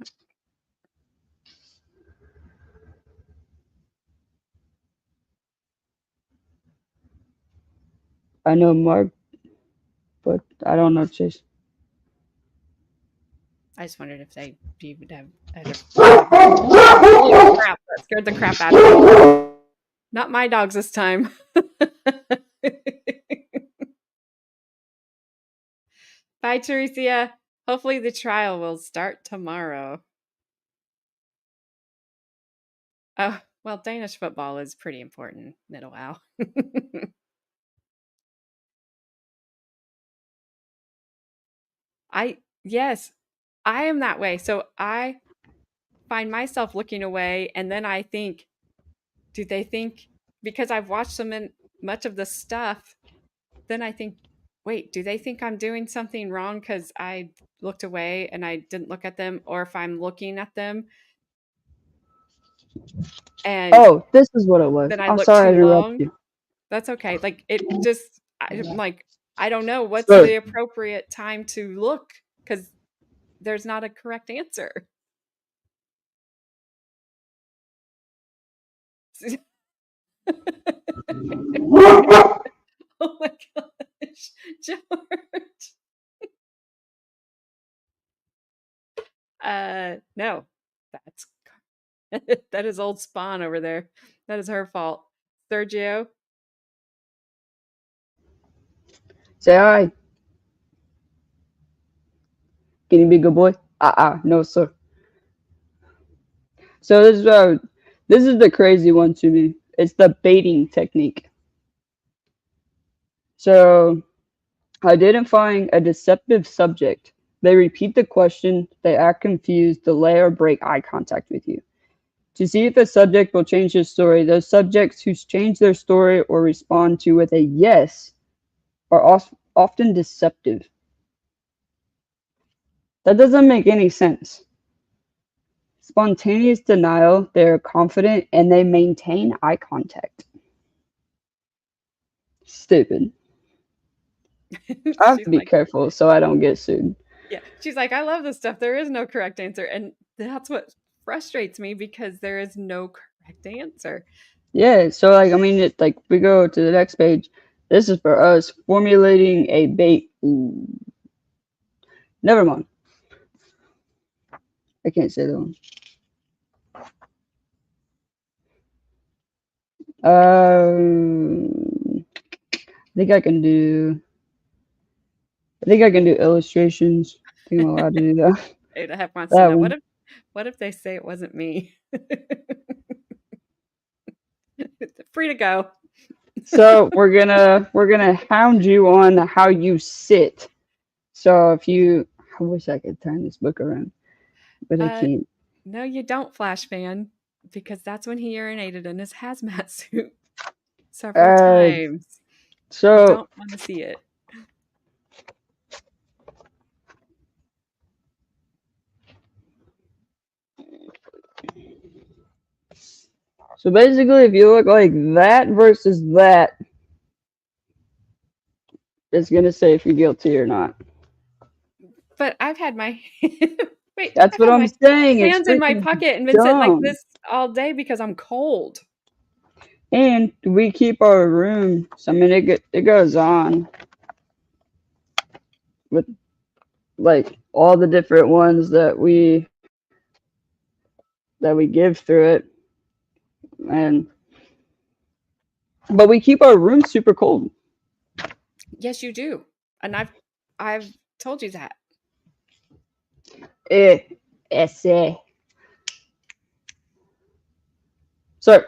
I know Mark, but I don't know Chase. I just wondered if you would have. Holy crap! That scared the crap out of me. Not my dogs this time. Bye, Teresia. Hopefully the trial will start tomorrow. Oh, well, Danish football is pretty important in a while. Yes, I am that way. So I find myself looking away, and then I think, do they think, because I've watched them in much of the stuff, then I think, wait, do they think I'm doing something wrong because I looked away and I didn't look at them? Or if I'm looking at them and this is what it was. then I I'm look sorry I too interrupted long, you. that's okay. Like, it just, I'm like, I don't know what's So- the appropriate time to look because there's not a correct answer. Oh my gosh, George. No, that's that is old Spawn over there. That is her fault. Sergio. Say hi. Can you be a good boy? No, sir. So this is the crazy one to me. It's the baiting technique. So, identifying a deceptive subject. They repeat the question, they act confused, delay or break eye contact with you. To see if the subject will change his story, those subjects who change their story or respond to with a yes are often deceptive. That doesn't make any sense. Spontaneous denial, they're confident and they maintain eye contact. Stupid. I have to be careful so I don't get sued. Yeah, she's like, I love this stuff. There is no correct answer. And that's what frustrates me because there is no correct answer. Yeah, so I mean, we go to the next page. This is for us formulating a bait. Ooh. Never mind. I can't say that one. I think I can do illustrations. I think I'm allowed to do that. Ada Hep wants to know, what if they say it wasn't me? Free to go. So we're gonna hound you on how you sit. So I wish I could turn this book around, but I can't. No, you don't, Flash fan, because that's when he urinated in his hazmat suit several times. So you don't want to see it. So basically, if you look like that versus that, it's gonna say if you're guilty or not. But I've had my wait. That's what I'm saying. Hands in my pocket and been sitting like this all day because I'm cold. And we keep our rooms. I mean, it goes on with like all the different ones that we give through it, but we keep our rooms super cold. Yes, you do, and I've told you that. Essay. Sorry.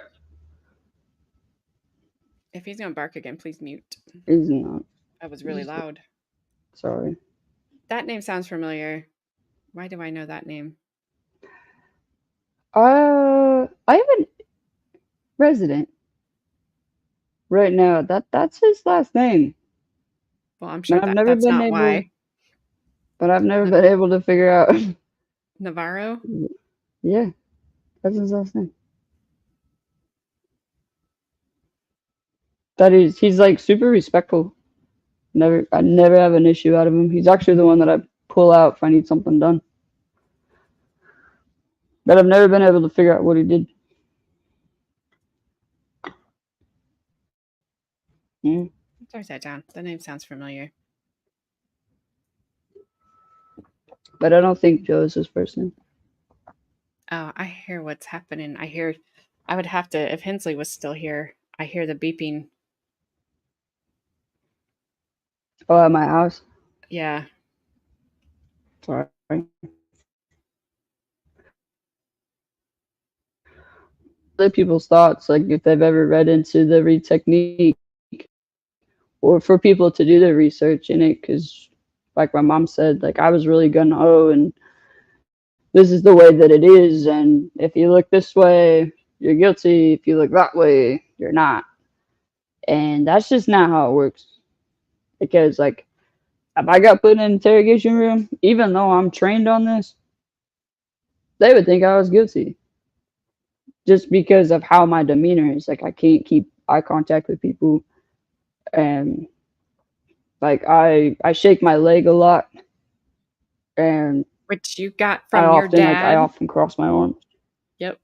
If he's gonna bark again, please mute. He's not. That was really loud. Sorry. That name sounds familiar. Why do I know that name? I have a resident right now. That's his last name. Well, I'm sure I've that, never that's been not able, why. but I've never been able to figure out. Navarro? Yeah, that's his last name. He's like super respectful. I never have an issue out of him. He's actually the one that I pull out if I need something done. But I've never been able to figure out what he did. Let's write that down. The name sounds familiar. But I don't think Joe is his first name. Oh, I hear what's happening. I would have to, if Hensley was still here, I hear the beeping. Oh, at my house? Yeah. Sorry. Other people's thoughts, like if they've ever read into the read technique, or for people to do their research in it, because like my mom said, like I was really gung-ho and this is the way that it is, and if you look this way, you're guilty. If you look that way, you're not. And that's just not how it works. Because like if I got put in an interrogation room, even though I'm trained on this, they would think I was guilty. Just because of how my demeanor is. Like I can't keep eye contact with people. And like I shake my leg a lot. And which you got from your dad. I often cross my arms. Yep.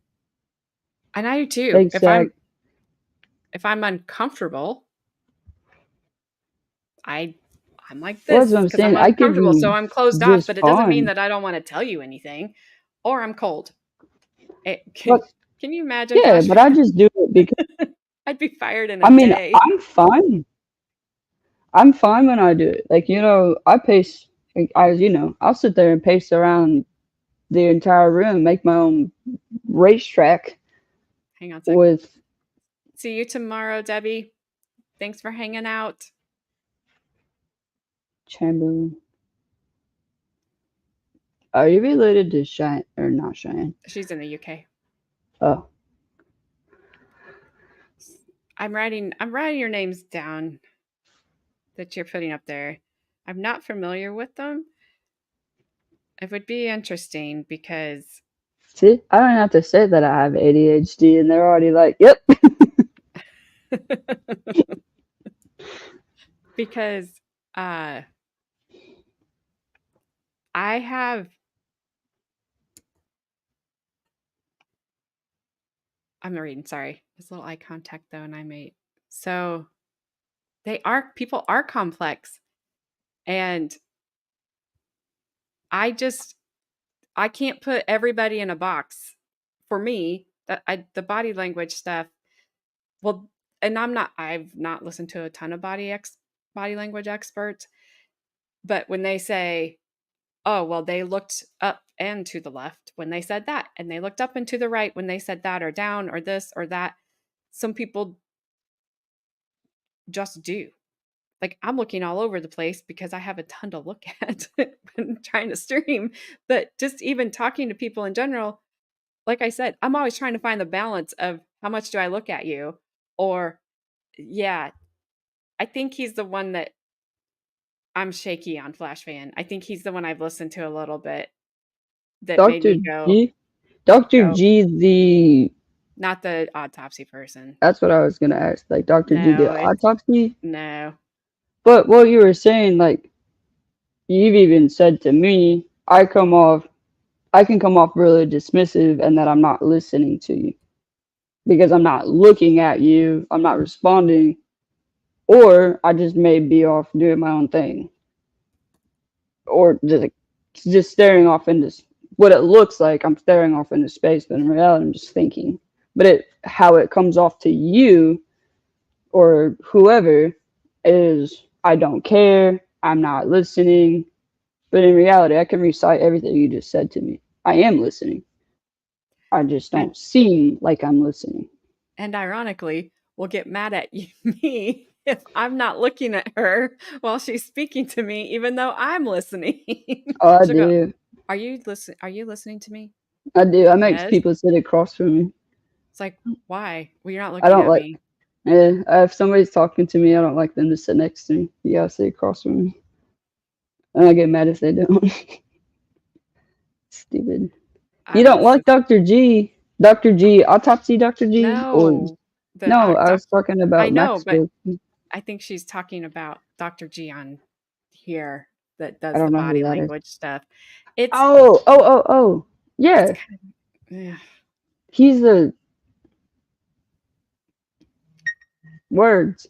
And I do too. Exactly. If I'm uncomfortable, I'm like this. Well, that's what I'm saying. I'm uncomfortable, so I'm closed off, but it doesn't mean fine. that I don't want to tell you anything. Or I'm cold. Can you imagine? Yeah, but I just do it because I'd be fired in a day. I'm fine. I'm fine when I do it. Like, you know, I pace, I'll sit there and pace around the entire room, make my own racetrack. Hang on a second. See you tomorrow, Debbie. Thanks for hanging out. Chamberlain. Are you related to Cheyenne or not Cheyenne? She's in the UK. Oh. I'm writing your names down that you're putting up there. I'm not familiar with them. It would be interesting because... See, I don't have to say that I have ADHD and they're already like, yep. Because I have... I'm reading, sorry. This little eye contact though, and I made... So people are complex. And I can't put everybody in a box. For me, the body language stuff, well, and I've not listened to a ton of body language experts, but when they say, oh, well, they looked up and to the left when they said that, and they looked up and to the right when they said that, or down, or this, or that, some people just do. Like, I'm looking all over the place because I have a ton to look at when trying to stream. But just even talking to people in general, like I said, I'm always trying to find the balance of how much do I look at you? Or, yeah, I think he's the one that I'm shaky on, Flash Fan. I think he's the one I've listened to a little bit that made me go. Dr. G, not the autopsy person. That's what I was going to ask. Like, Dr. G, the autopsy? No. But what you were saying, like, you've even said to me, I can come off really dismissive and that I'm not listening to you. because I'm not looking at you, I'm not responding, or I just may be off doing my own thing, or just staring off into what it looks like. I'm staring off into space, but in reality, I'm just thinking. But how it comes off to you or whoever is, I don't care, I'm not listening. But in reality, I can recite everything you just said to me. I am listening. I just don't seem like I'm listening. And ironically, will get mad at me if I'm not looking at her while she's speaking to me, even though I'm listening. Oh, I She'll go, do. Are you listening to me? I do. I make Yes. people sit across from me. It's like, why? Well, you're not I looking don't at like. me. Yeah, if somebody's talking to me, I don't like them to sit next to me. You gotta sit across from me. And I get mad if they don't. Stupid. You don't like Dr. G? Dr. G, autopsy Dr. G? No. No, I was talking about I know, but Maxwell. I think she's talking about Dr. G on here that does I the don't know who body that is. language stuff. It's Oh. Yeah. yeah. He's the words.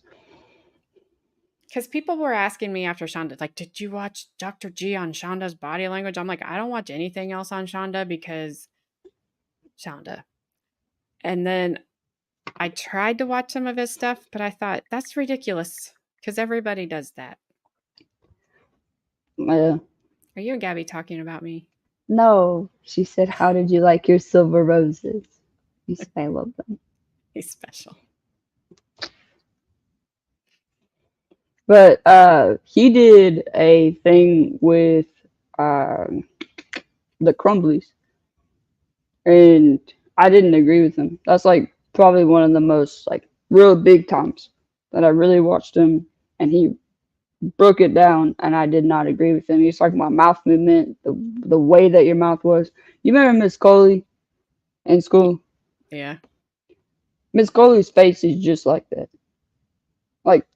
Because people were asking me after Shonda, like, did you watch Dr. G on Shonda's body language? I'm like, I don't watch anything else on Shonda because Shonda. And then I tried to watch some of his stuff, but I thought, that's ridiculous because everybody does that. Yeah. Are you and Gabby talking about me? No. She said, how did you like your silver roses? You said, I love them. He's special. But he did a thing with the Crumblies, and I didn't agree with him. That's like probably one of the most like real big times that I really watched him, and he broke it down, and I did not agree with him. He's talking about mouth movement, the way that your mouth was. You remember Miss Coley in school? Yeah. Miss Coley's face is just like that. Like,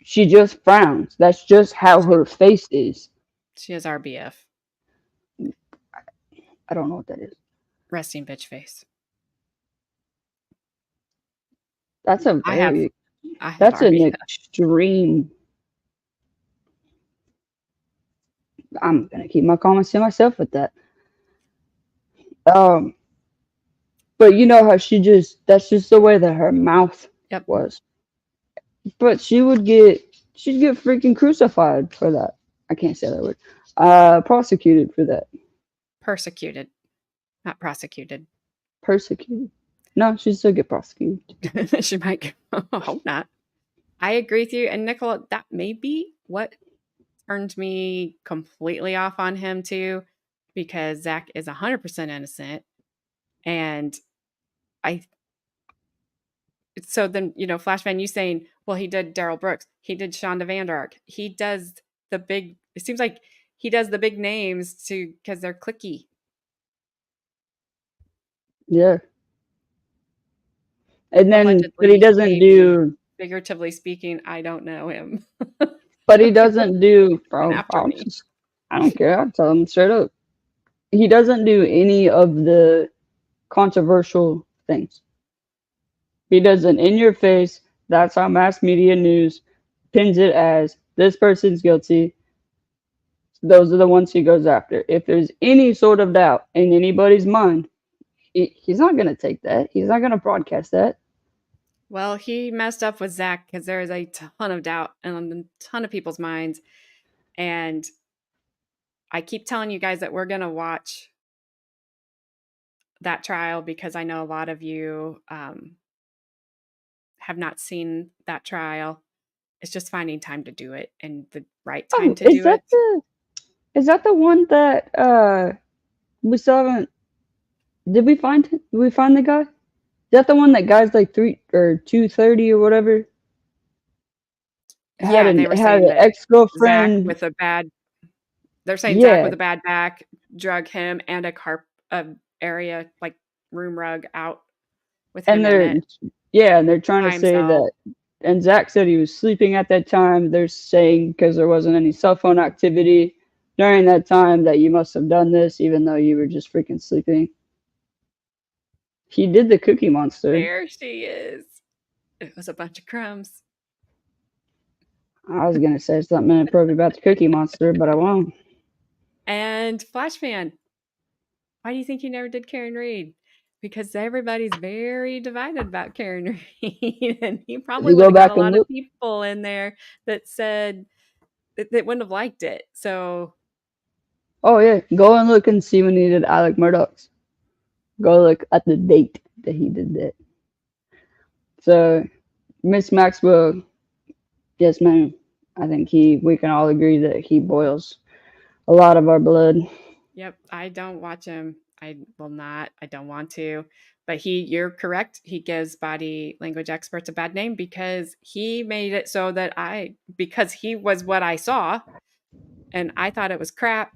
she just frowns. That's just how her face is. She has RBF. I don't know what that is. Resting bitch face. That's a I have that's an RBF. extreme. I'm gonna keep my comments to myself with that. But you know how that's just the way that her mouth was. But she'd get freaking crucified for that. I can't say that word. Prosecuted for that. Persecuted. Not prosecuted. Persecuted. No, she'd still get prosecuted. She might get, I hope not. I agree with you. And Nicola, that may be what turned me completely off on him too, because Zach is 100% innocent. And so then, Flashman, you saying, well, he did Daryl Brooks. He did Shonda Vander Ark. He does it seems like he does the big names because they're clicky. Yeah. And then, Allegedly, but he doesn't maybe, do. figuratively speaking, I don't know him. But he doesn't do. Bro, after me. I don't care. I'll tell him straight up. He doesn't do any of the controversial things. He does an in your face. That's how mass media news pins it as this person's guilty. Those are the ones he goes after. If there's any sort of doubt in anybody's mind, he's not going to take that. He's not going to broadcast that. Well, he messed up with Zach because there is a ton of doubt in a ton of people's minds. And I keep telling you guys that we're going to watch that trial because I know a lot of you have not seen that trial. It's just finding time to do it and the right time to do it. Is that the one that we still haven't? Did we find the guy? Is that the one that guy's like 3 or 2:30 or whatever? Yeah, they were saying an that ex-girlfriend Zach with a bad. They're saying Yeah. Zach with a bad back drug him and a area like room rug out with him in it. and they're trying by to say himself. that. And Zach said he was sleeping at that time. They're saying because there wasn't any cell phone activity during that time that you must have done this, even though you were just freaking sleeping. He did the Cookie Monster. There she is. It was a bunch of crumbs. I was gonna say something inappropriate about the Cookie Monster, but I won't. And Flashman. Why do you think you never did Karen Reed? Because everybody's very divided about Karen Reed, and he probably You would go have got back a and lot of look. people in there that said that wouldn't have liked it. So, Oh yeah, go and look and see when he did Alec Murdoch's. Go look at the date that he did that. So, Miss Maxwell, yes, ma'am. I think we can all agree that he boils a lot of our blood. yep, I don't watch him. I will not. I don't want to. But you're correct. He gives body language experts a bad name because he made it so that because he was what I saw and I thought it was crap.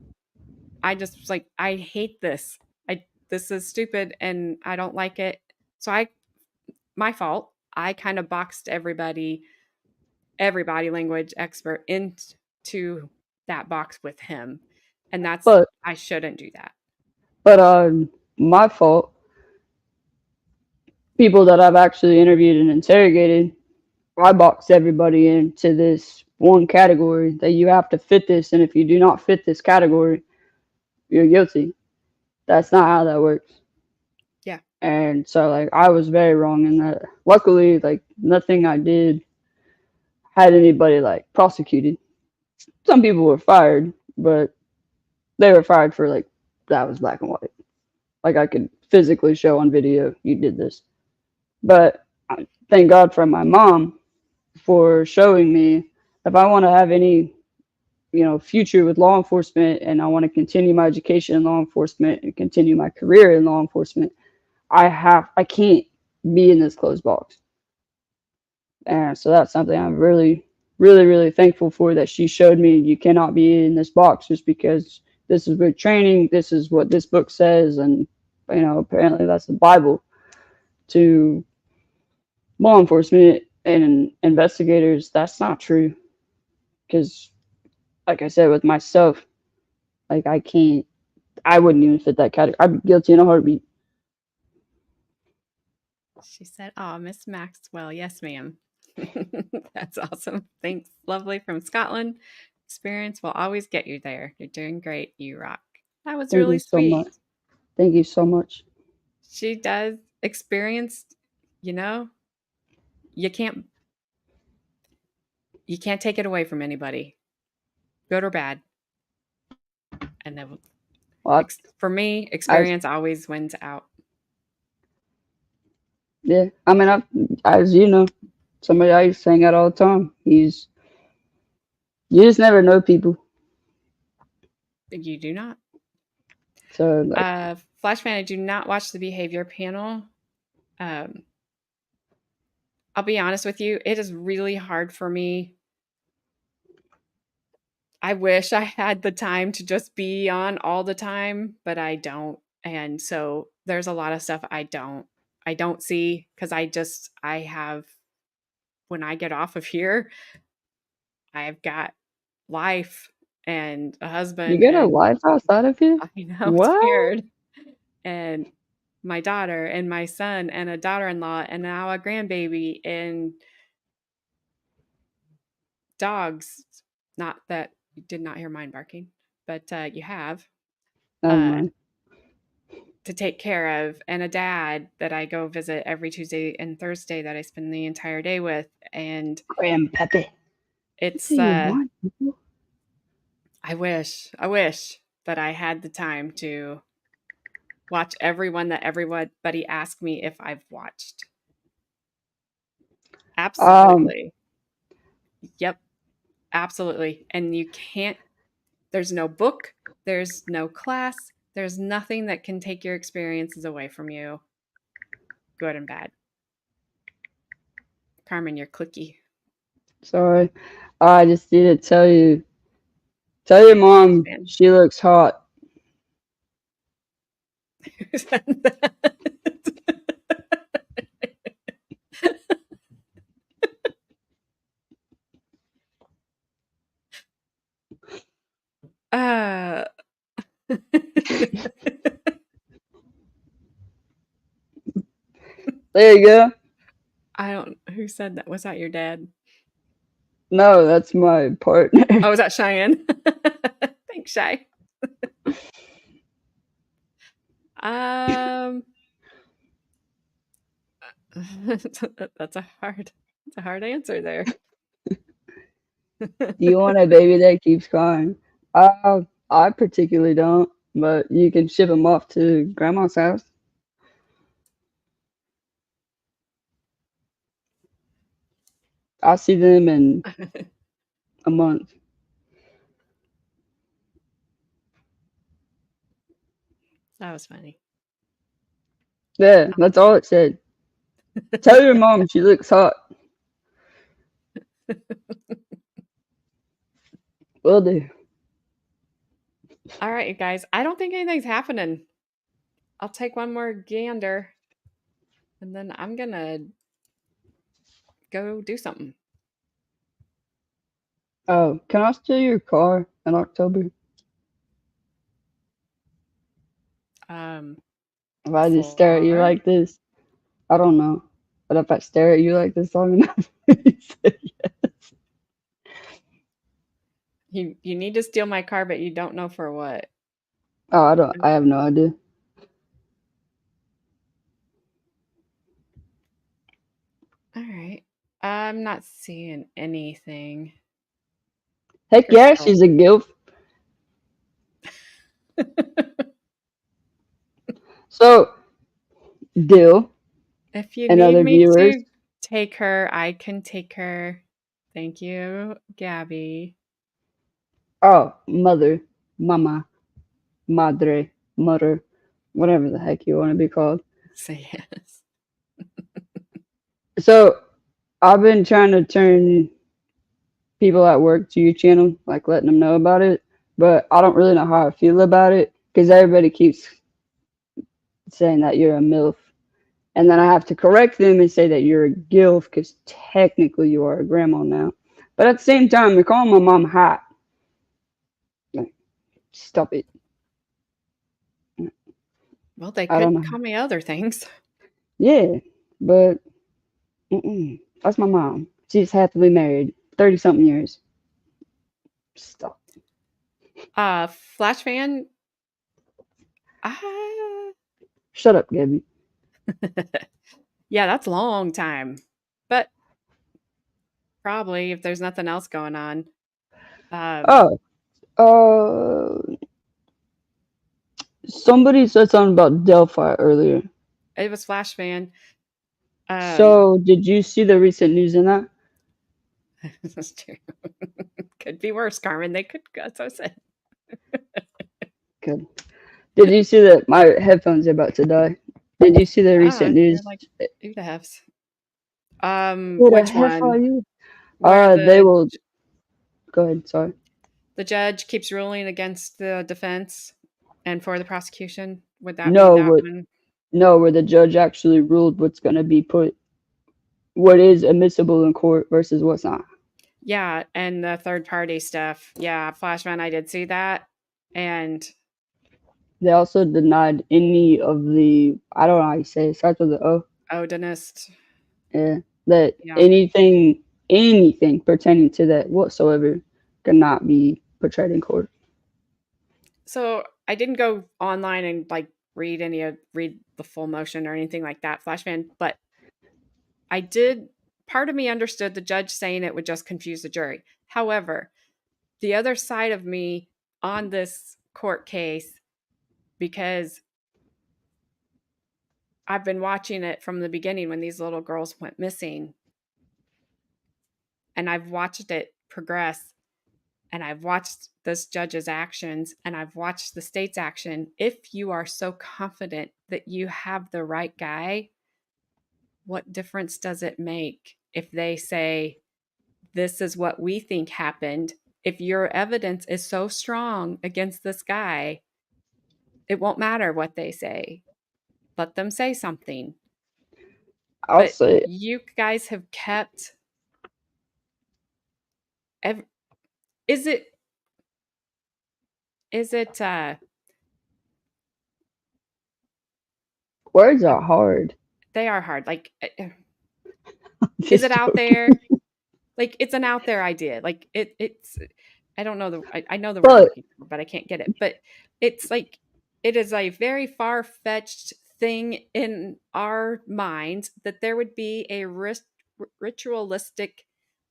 I just was like, I hate this. This is stupid and I don't like it. So my fault. I kind of boxed every body language expert into that box with him. And I shouldn't do that. But my fault. People that I've actually interviewed and interrogated, I boxed everybody into this one category that you have to fit this, and if you do not fit this category, you're guilty. That's not how that works. Yeah. And so, like, I was very wrong in that. Luckily, like, nothing I did had anybody, like, prosecuted. Some people were fired, but they were fired for, like, that was black and white. Like, I could physically show on video, you did this. But thank God for my mom for showing me if I want to have any, future with law enforcement and I want to continue my education in law enforcement and continue my career in law enforcement, I can't be in this closed box. And so that's something I'm really, really, really thankful for, that she showed me you cannot be in this box just because this is good training. This is what this book says. And, apparently that's the Bible to law enforcement and investigators. That's not true. Because, like I said, with myself, like I wouldn't even fit that category. I'd be guilty in a heartbeat. She said, "Oh, Miss Maxwell, yes, ma'am." That's awesome. Thanks, lovely from Scotland. Experience will always get you there. You're doing great. You rock. That was Thank really you so sweet. much. Thank you so much. She does experience, you can't take it away from anybody, good or bad. And then for me, experience always wins out. Yeah, I mean, as you know, somebody I used to hang out all the time. You just never know people. You do not. So, Flashman, I do not watch the behavior panel. I'll be honest with you, it is really hard for me. I wish I had the time to just be on all the time, but I don't. And so there's a lot of stuff I don't see because I have, when I get off of here, I've got life and a husband. you get a and life outside of here? I know, What? it's weird. And my daughter and my son and a daughter-in-law and now a grandbaby and dogs. Not that you did not hear mine barking, but you have. Never mind. To take care of, and a dad that I go visit every Tuesday and Thursday that I spend the entire day with. And Grandpappy. It's I wish that I had the time to watch everyone that everybody asked me if I've watched. Absolutely. Yep. Absolutely. And you can't, there's no book, there's no class, there's nothing that can take your experiences away from you, good and bad. Carmen, you're clicky. Sorry. I just need to tell your mom she looks hot. Who said that? There you go. I don't. Who said that? Was that your dad? No, that's my partner. Oh, was that Cheyenne? Thanks, Shy. That's a hard answer there. Do you want a baby that keeps crying? I particularly don't, but you can ship them off to grandma's house. I'll see them in a month. That was funny. Yeah, that's all it said. Tell your mom she looks hot. Will do. All right, you guys. I don't think anything's happening. I'll take one more gander, and then I'm gonna go do something. Oh, can I steal your car in October? If I just stare at you like this, I don't know. But if I stare at you like this long enough, you say yes. You need to steal my car, but you don't know for what. Oh, I have no idea. All right. I'm not seeing anything. Heck yeah, she's a gilf. So, Dill If you and need other me viewers, to take her, I can take her. Thank you, Gabby. oh, mother, mama, madre, mother, whatever the heck you want to be called. Say yes. So, I've been trying to turn people at work to your channel, like letting them know about it, but I don't really know how I feel about it because everybody keeps saying that you're a MILF. And then I have to correct them and say that you're a GILF because technically you are a grandma now. But at the same time, they're calling my mom hot. Like, stop it. Well, they I don't could know. call me other things. Yeah, but that's my mom. She's happily married, 30-something years. Stop. Flash fan. Shut up, Gabby. Yeah, that's a long time. But probably if there's nothing else going on. Somebody said something about Delphi earlier. It was Flash fan. So, did you see the recent news in that? That's true. Could be worse, Carmen. They could. That's what I said. Good. Did you see that my headphones are about to die? Did you see the recent news? Like, who the hefs? Who the Which heck one? are you? Where They will. Go ahead. Sorry. The judge keeps ruling against the defense and for the prosecution. Would that be No, that one? no, where the judge actually ruled what's going to be put, what is admissible in court versus what's not. Yeah, and the third party stuff. Yeah, Flashman, I did see that. And they also denied any of the, I don't know how you say it, starts with the O. Odinist. Yeah, that Yeah. anything pertaining to that whatsoever cannot be portrayed in court. So I didn't go online and like read the full motion or anything like that, Flashman, but I did. Part of me understood the judge saying it would just confuse the jury. However, the other side of me on this court case, because I've been watching it from the beginning when these little girls went missing, and I've watched it progress, and I've watched this judge's actions, and I've watched the state's action. If you are so confident that you have the right guy, what difference does it make if they say, this is what we think happened? If your evidence is so strong against this guy, it won't matter what they say. Let them say something. I'll say you guys have kept. Is it? Words are hard. they are hard. Like, is it out there? Like, it's an out there idea. Like, it's I don't know I know the word I'm looking for, but I can't get it. But it's like, it is a very far-fetched thing in our minds that there would be a ritualistic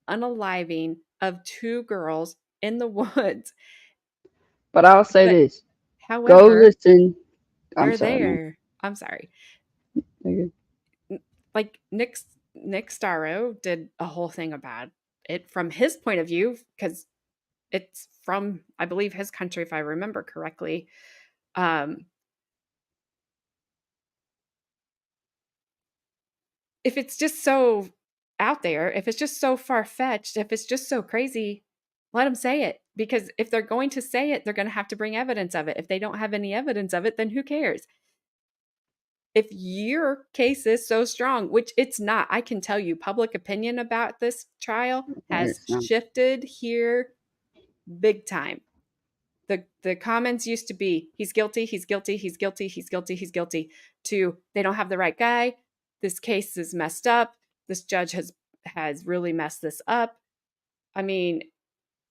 unaliving of two girls in the woods. But I'll say But, this. Go however, listen. I'm they're sorry, man. there. I'm sorry. Okay. Like, Nick Starro did a whole thing about it from his point of view, because it's from, I believe, his country, if I remember correctly. If it's just so out there, if it's just so far-fetched, if it's just so crazy, let them say it. Because if they're going to say it, they're going to have to bring evidence of it. If they don't have any evidence of it, then who cares? If your case is so strong, which it's not, I can tell you, public opinion about this trial has shifted here big time. The comments used to be, he's guilty, he's guilty, he's guilty, he's guilty, he's guilty, to they don't have the right guy, this case is messed up, this judge has really messed this up. I mean,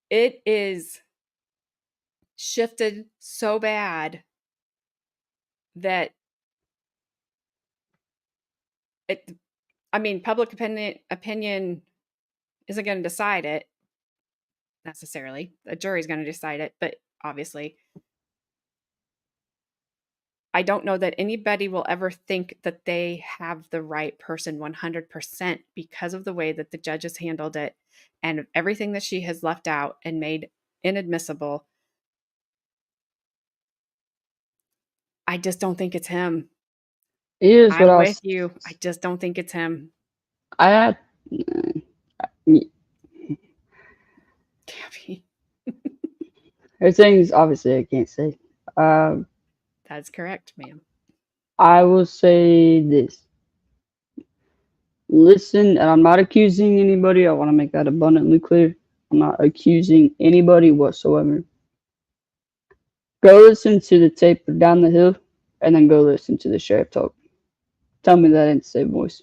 it is shifted so bad that public opinion isn't going to decide it necessarily. The jury's going to decide it, but obviously, I don't know that anybody will ever think that they have the right person 100% because of the way that the judge has handled it and everything that she has left out and made inadmissible. I just don't think it's him. I'm with you. I just don't think it's him. Gabby. There's things, obviously, I can't say. That's correct, ma'am. I will say this. Listen, and I'm not accusing anybody. I want to make that abundantly clear. I'm not accusing anybody whatsoever. Go listen to the tape down the hill, and then go listen to the sheriff talk. Tell me that ain't the same voice.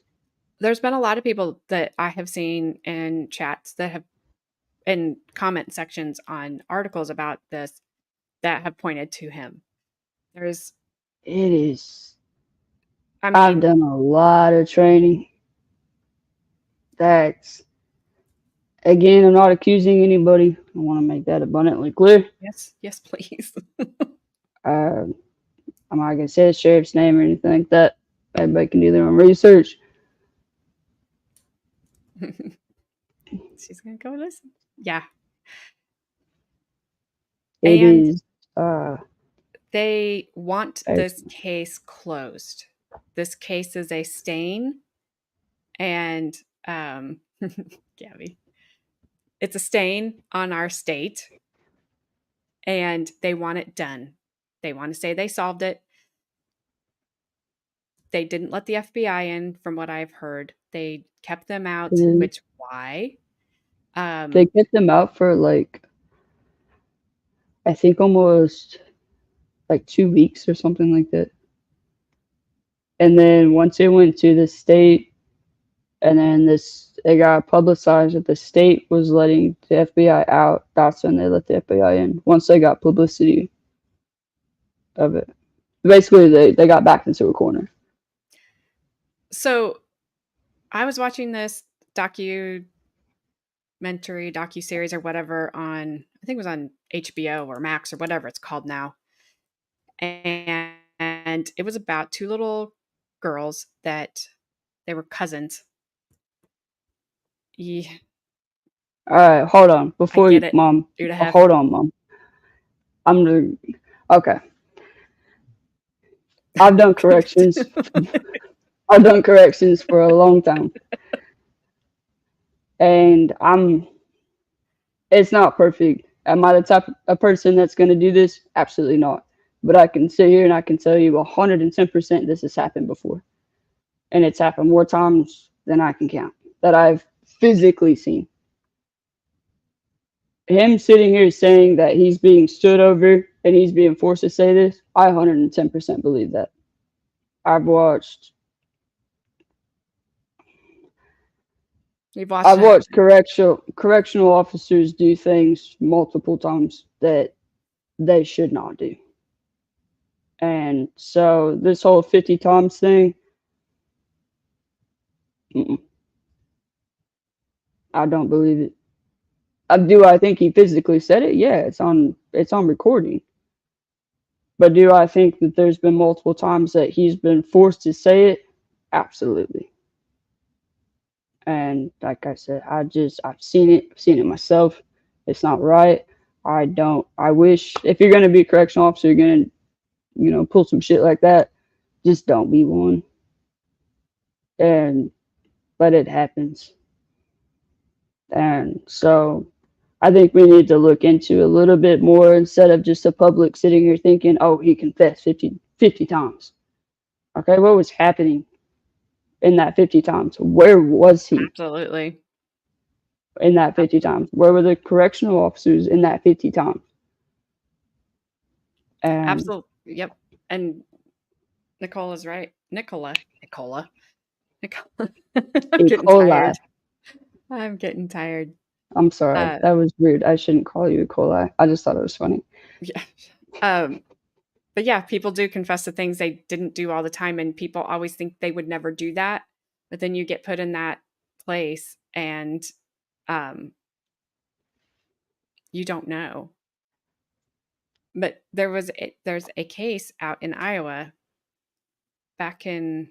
There's been a lot of people that I have seen in chats that have, in comment sections on articles about this, that have pointed to him. It is. I mean, I've done a lot of training. That's, again, I'm not accusing anybody. I want to make that abundantly clear. Yes, please. I'm not going to say the sheriff's name or anything like that. Everybody can do their own research. She's going to go listen. Yeah. It and is. They want this case closed. This case is a stain. And, Gabby, it's a stain on our state. And they want it done. They want to say they solved it. They didn't let the FBI in, from what I've heard. They kept them out, which why? They kept them out for I think almost 2 weeks or something like that. And then once it went to the state, and then it got publicized that the state was letting the FBI out, that's when they let the FBI in. Once they got publicity of it. Basically, they got backed into a corner. So I was watching this docuseries or whatever on, I think it was on HBO or Max or whatever it's called now. And it was about two little girls that they were cousins. Yeah. All right, hold on. Before you, Mom. Hold on, Mom. Okay. I've done corrections. I've done corrections for a long time. And it's not perfect. Am I the type of person that's going to do this? Absolutely not. But I can sit here and I can tell you 110% this has happened before. And it's happened more times than I can count that I've physically seen. Him sitting here saying that he's being stood over and he's being forced to say this, I 110% believe that. I've watched You've watched I've it watched happen. correctional officers do things multiple times that they should not do. And so this whole 50 times thing, I don't believe it. Do I think he physically said it? Yeah, it's on recording. But do I think that there's been multiple times that he's been forced to say it? Absolutely. And like I said, I've seen it myself. It's not right. I wish, if you're gonna be a correctional officer, you're gonna, pull some shit like that, just don't be one. But it happens. And so I think we need to look into a little bit more instead of just the public sitting here thinking, oh, he confessed 50 times. Okay, what was happening in that 50 times? Where was he Absolutely. in that 50 times? Where were the correctional officers in that 50 times? Absolutely. Yep. And Nicola's right. Nicola. I'm getting tired. I'm getting tired. I'm sorry. That was rude. I shouldn't call you E. coli. I just thought it was funny. Yeah. But yeah, people do confess to things they didn't do all the time, and people always think they would never do that. But then you get put in that place and you don't know. But there's a case out in Iowa back in,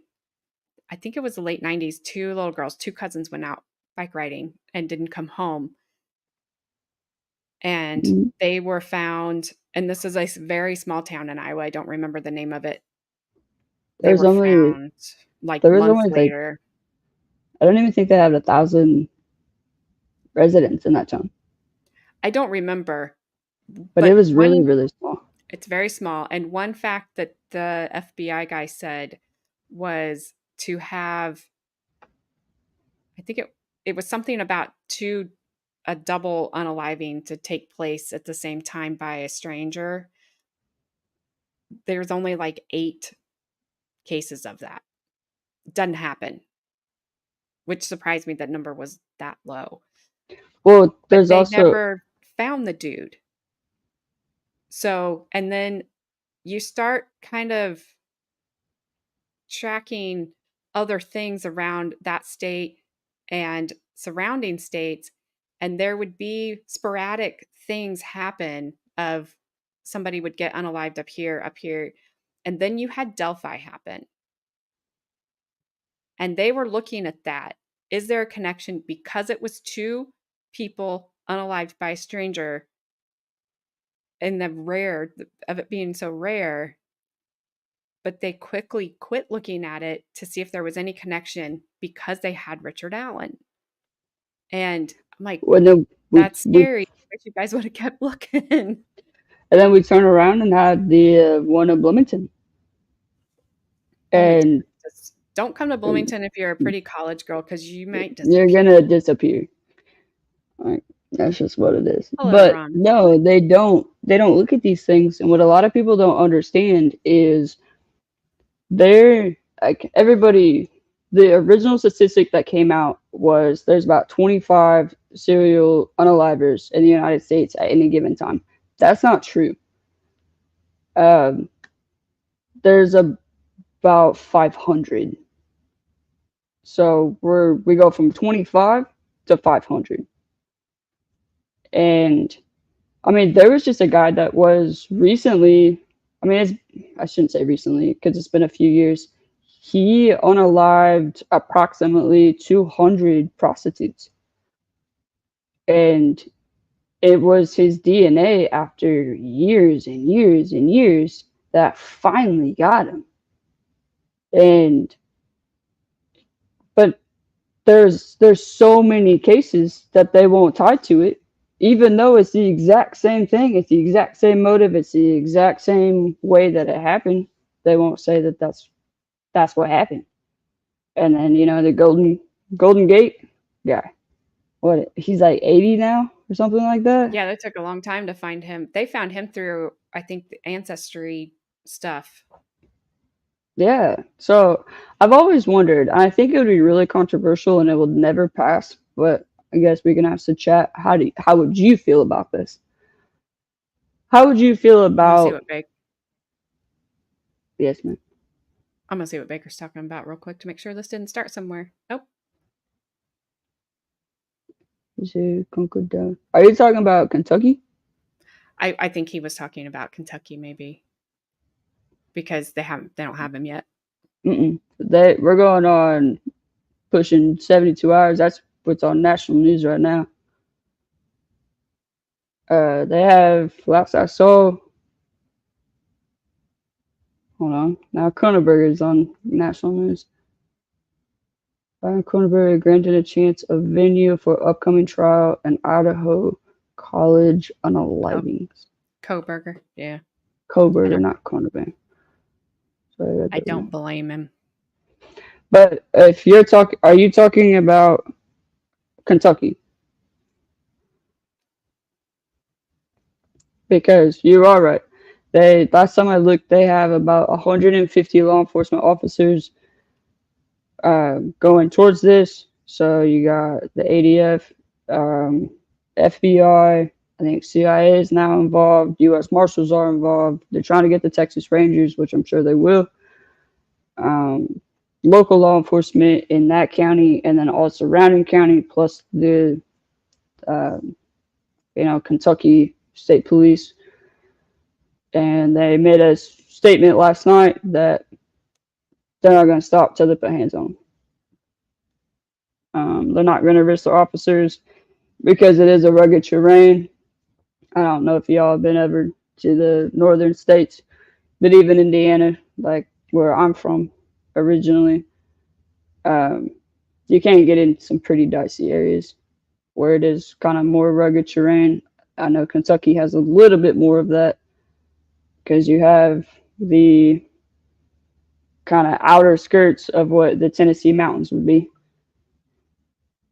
I think it was the late 90s. Two little girls, two cousins, went out bike riding and didn't come home. And they were found, and this is a very small town in Iowa. I don't remember the name of it. They were found like months later. I don't even think they have 1,000 residents in that town. I don't remember. But it was really, really small. It's very small. And one fact that the FBI guy said was to have, I think it was something about a double unaliving to take place at the same time by a stranger. There's only like 8 cases of that. Doesn't happen. Which surprised me that number was that low. Well, but they never found the dude. So, and then you start kind of tracking other things around that state and surrounding states, and there would be sporadic things happen of somebody would get unalived up here, and then you had Delphi happen. And they were looking at that. Is there a connection? Because it was 2 people unalived by a stranger, and the rare of it being so rare, but they quickly quit looking at it to see if there was any connection because they had Richard Allen. And I'm like, that's scary. I wish you guys would have kept looking. And then we turn around and had the one of Bloomington. And just don't come to Bloomington if you're a pretty college girl, because you might you're gonna disappear. Like, that's just what it is. But no, they don't look at these things. And what a lot of people don't understand is they're like everybody. The original statistic that came out was there's about 25 serial unalivers in the United States at any given time. That's not true. There's about 500. So we go from 25 to 500. And I mean, there was just a guy that was recently, I mean, I shouldn't say recently because it's been a few years. He unalived approximately 200 prostitutes. And it was his DNA after years and years and years that finally got him. But there's so many cases that they won't tie to it, even though it's the exact same thing, it's the exact same motive, it's the exact same way that it happened. They won't say that that's what happened. And then, the Golden Gate guy, he's like 80 now or something like that. Yeah, that took a long time to find him. They found him through, I think, the ancestry stuff. Yeah. So I've always wondered, I think it would be really controversial and it will never pass, but I guess we can have to chat. How would you feel about this? How would you feel I'm gonna see about? what Baker. Yes, ma'am. I'm gonna see what Baker's talking about real quick to make sure this didn't start somewhere. Nope. Are you talking about Kentucky? I think he was talking about Kentucky, maybe, because they don't have him yet. We're going on pushing 72 hours. That's what's on national news right now. They have, last I saw, hold on, now Kronenberg is on national news. Kronenberg granted a chance of venue for upcoming trial in Idaho College unalivings. Koberger, yeah. Koberger, not Kronenberg. Sorry, I don't blame him. But if you're talking, are you talking about Kentucky? Because you are right. Last time I looked, they have about 150 law enforcement officers going towards this. So you got the ADF, FBI, I think CIA is now involved. U.S. Marshals are involved. They're trying to get the Texas Rangers, which I'm sure they will. Local law enforcement in that county, and then all surrounding county, plus the Kentucky State Police. And they made a statement last night that they're not going to stop till they put hands on them. They're not going to risk their officers because it is a rugged terrain. I don't know if y'all have been ever to the northern states, but even Indiana, like where I'm from originally, you can get in some pretty dicey areas where it is kind of more rugged terrain. I know Kentucky has a little bit more of that because you have the kind of outer skirts of what the Tennessee mountains would be.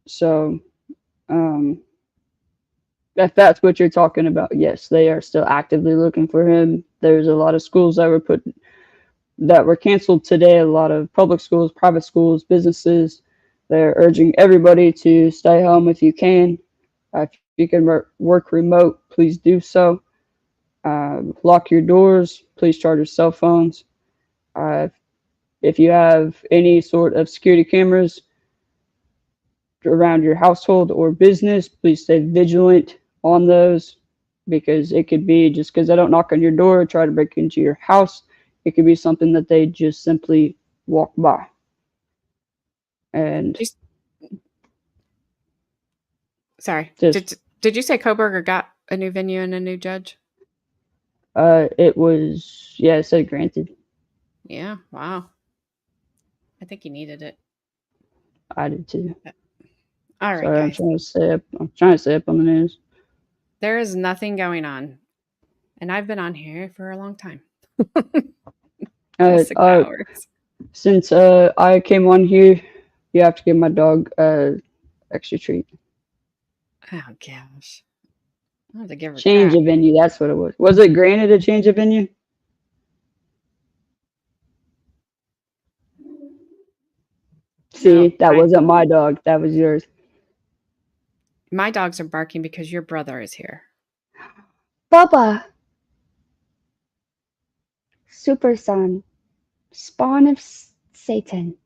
So, if that's what you're talking about, yes, they are still actively looking for him. There's a lot of schools that were canceled today. A lot of public schools, private schools, businesses. They're urging everybody to stay home if you can. If you can work remote, please do so. Lock your doors. Please charge your cell phones. If you have any sort of security cameras around your household or business, please stay vigilant on those, because it could be just because they don't knock on your door, try to break into your house. It could be something that they just simply walk by. And sorry, did you say Koberger got a new venue and a new judge? It was, yeah, it said granted. Yeah, wow. I think he needed it. I did too. All right, Sorry, guys. I'm trying to stay up on the news. There is nothing going on, and I've been on here for a long time. 6 hours. Since I came on here, you have to give my dog extra treat. Oh gosh, I have to give her Change of venue. That's what it was. Was it granted a change of venue? See, that wasn't my dog. That was yours. My dogs are barking because your brother is here. Bubba. Super son. Spawn of Satan.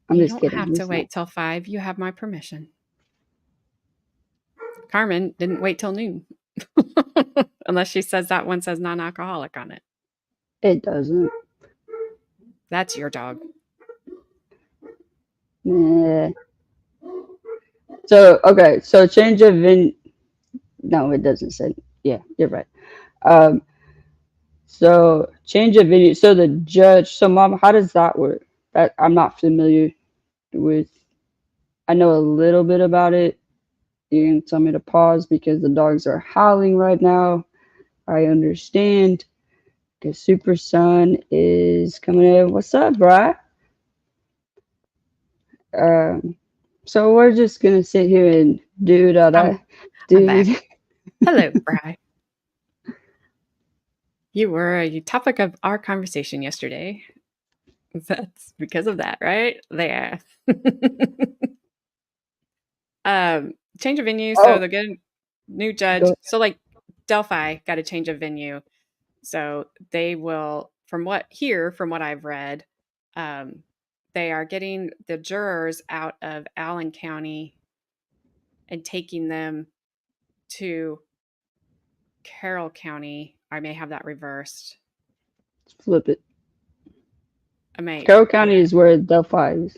I'm you just don't kidding. have to wait till 5. You have my permission. Carmen didn't wait till noon. Unless she says that one says non-alcoholic on it. It doesn't. That's your dog. Yeah. So, okay. So change of venue. No, it doesn't say. Yeah, you're right. So change of venue. So the judge. So Mom, how does that work? That I'm not familiar with. I know a little bit about it. You can tell me to pause because the dogs are howling right now. I understand. Because Super Son is coming in. What's up, Bri? So we're just gonna sit here and do all that. Hello, Bri. You were a topic of our conversation yesterday. That's because of that, right? There. Change of venue. Oh. So they're getting new judge. Go- So like Delphi got a change of venue. So they will, from what I've read, they are getting the jurors out of Allen County and taking them to Carroll County. I may have that reversed. Flip it. I may. Carroll County is where Delphi is.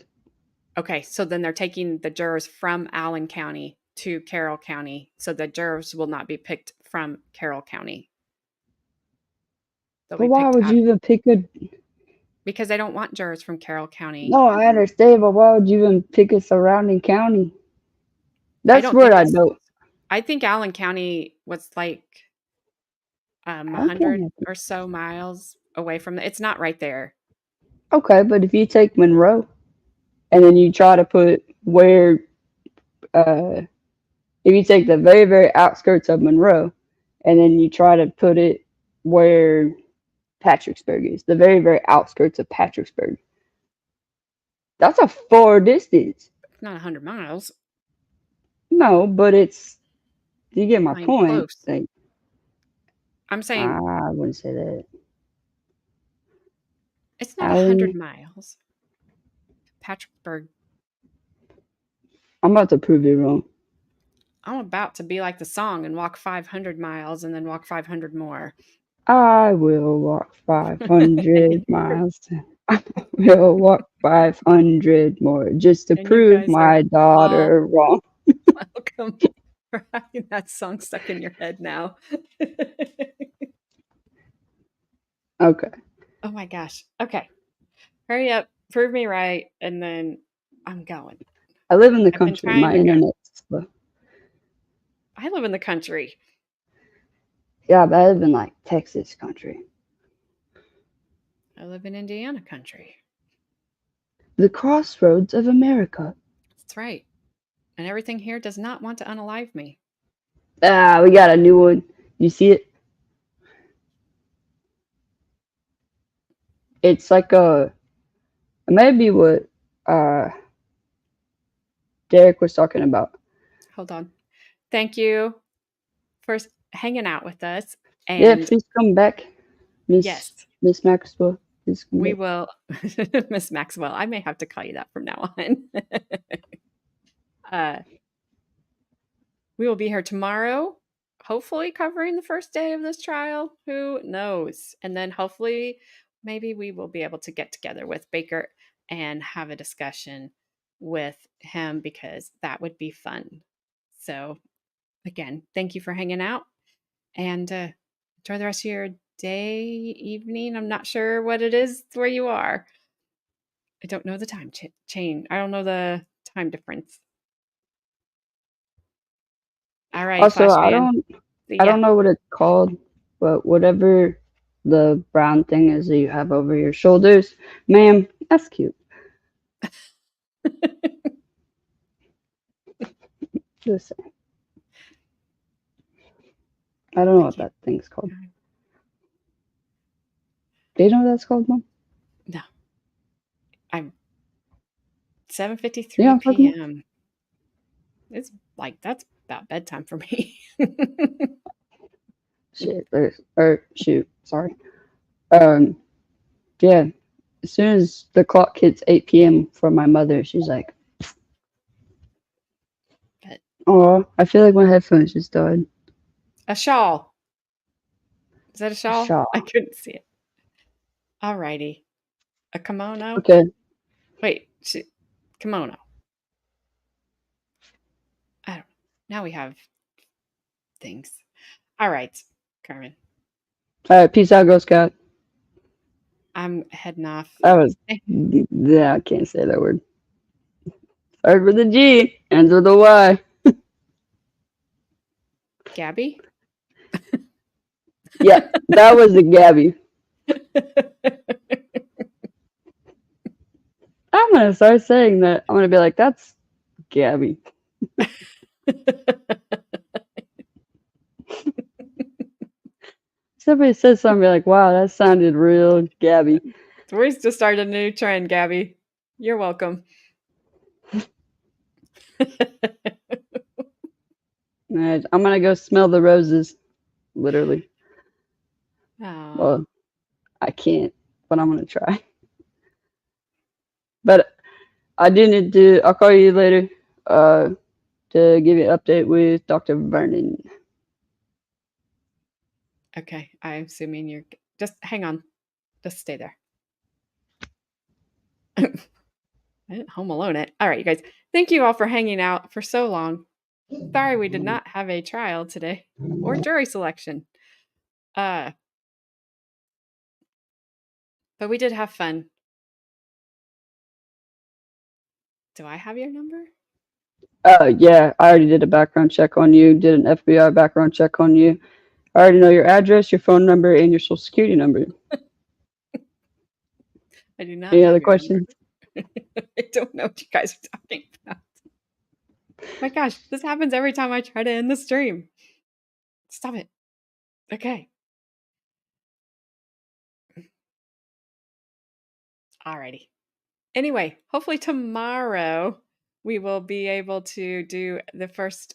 Okay, so then they're taking the jurors from Allen County to Carroll County, so the jurors will not be picked from Carroll County. They'll But be why picked would out you even pick a? because they don't want jurors from Carroll County. No, I understand, but why would you even pick a surrounding county? That's don't what think I it's- know. I think Allen County was like 100 or so miles away from it's not right there. Okay, but if you take Monroe, and then you try to put where, if you take the very, very outskirts of Monroe, and then you try to put it where Patricksburg is, the very, very outskirts of Patricksburg, that's a far distance. It's not 100 miles. No, but it's, you get my Like, point. close. Like, I'm saying I wouldn't say that. it's not Allen- 100 miles. Patricksburg. I'm about to prove you wrong. I'm about to be like the song and walk 500 miles and then walk 500 more. I will walk 500 miles. I will walk 500 more just to And you prove guys my are daughter wrong. Welcome for having that song stuck in your head now. Okay. Oh my gosh. Okay. Hurry up. Prove me right. And then I'm going. I live in the I've been country. trying My to go. internet's slow. I live in the country. Yeah, but I live in like Texas country. I live in Indiana country. The crossroads of America. That's right. And everything here does not want to unalive me. Ah, we got a new one. You see it? It's like maybe what Derek was talking about. Hold on. Thank you for hanging out with us. And Yeah, please come back, yes, Miss Maxwell. Please come we back. will. Miss Maxwell. I may have to call you that from now on. We will be here tomorrow, hopefully covering the first day of this trial. Who knows? And then hopefully, maybe we will be able to get together with Baker and have a discussion with him because that would be fun. So, again, thank you for hanging out and enjoy the rest of your day, evening. I'm not sure what it is where you are. I don't know the time chain. I don't know the time difference. All right. Also, Flash I Man. don't know what it's called, but whatever the brown thing is that you have over your shoulders, ma'am, that's cute. Just saying. I don't know what that thing's called. Do you know what that's called, Mom? No. I'm 7:53 You know what I'm talking p.m. It's like that's about bedtime for me. Shit, or shoot, sorry. Yeah. As soon as the clock hits 8 p.m. for my mother, she's like, "Oh, I feel like my headphones just died." A shawl. Is that a shawl? shawl. I couldn't see it. All righty. A kimono? Okay. Wait, kimono. I don't know. Now we have things. All right, Carmen. All right, peace out, Girl Scout. I'm heading off. That was, yeah, I can't say that word. Start with a G, ends with a Y. Gabby? Yeah, that was a Gabby. I'm going to start saying that. I'm going to be like, that's Gabby. Somebody says something, be like, wow, that sounded real Gabby. We just started a new trend, Gabby. You're welcome. I'm gonna go smell the roses, literally. Oh. Well, I can't, but I'm gonna try. But I do need to. I'll call you later to give you an update with Dr. Vernon. Okay, I'm assuming you're just hang on. Just stay there. I didn't home alone it. All right, you guys. Thank you all for hanging out for so long. Sorry we did not have a trial today or jury selection. But we did have fun. Do I have your number? Yeah, I already did a background check on you. Did an FBI background check on you. I already know your address, your phone number, and your social security number. I do not. Any have other your questions? number. I don't know what you guys are talking about. My gosh, this happens every time I try to end the stream. Stop it. Okay. Alrighty. Anyway, hopefully tomorrow we will be able to do the first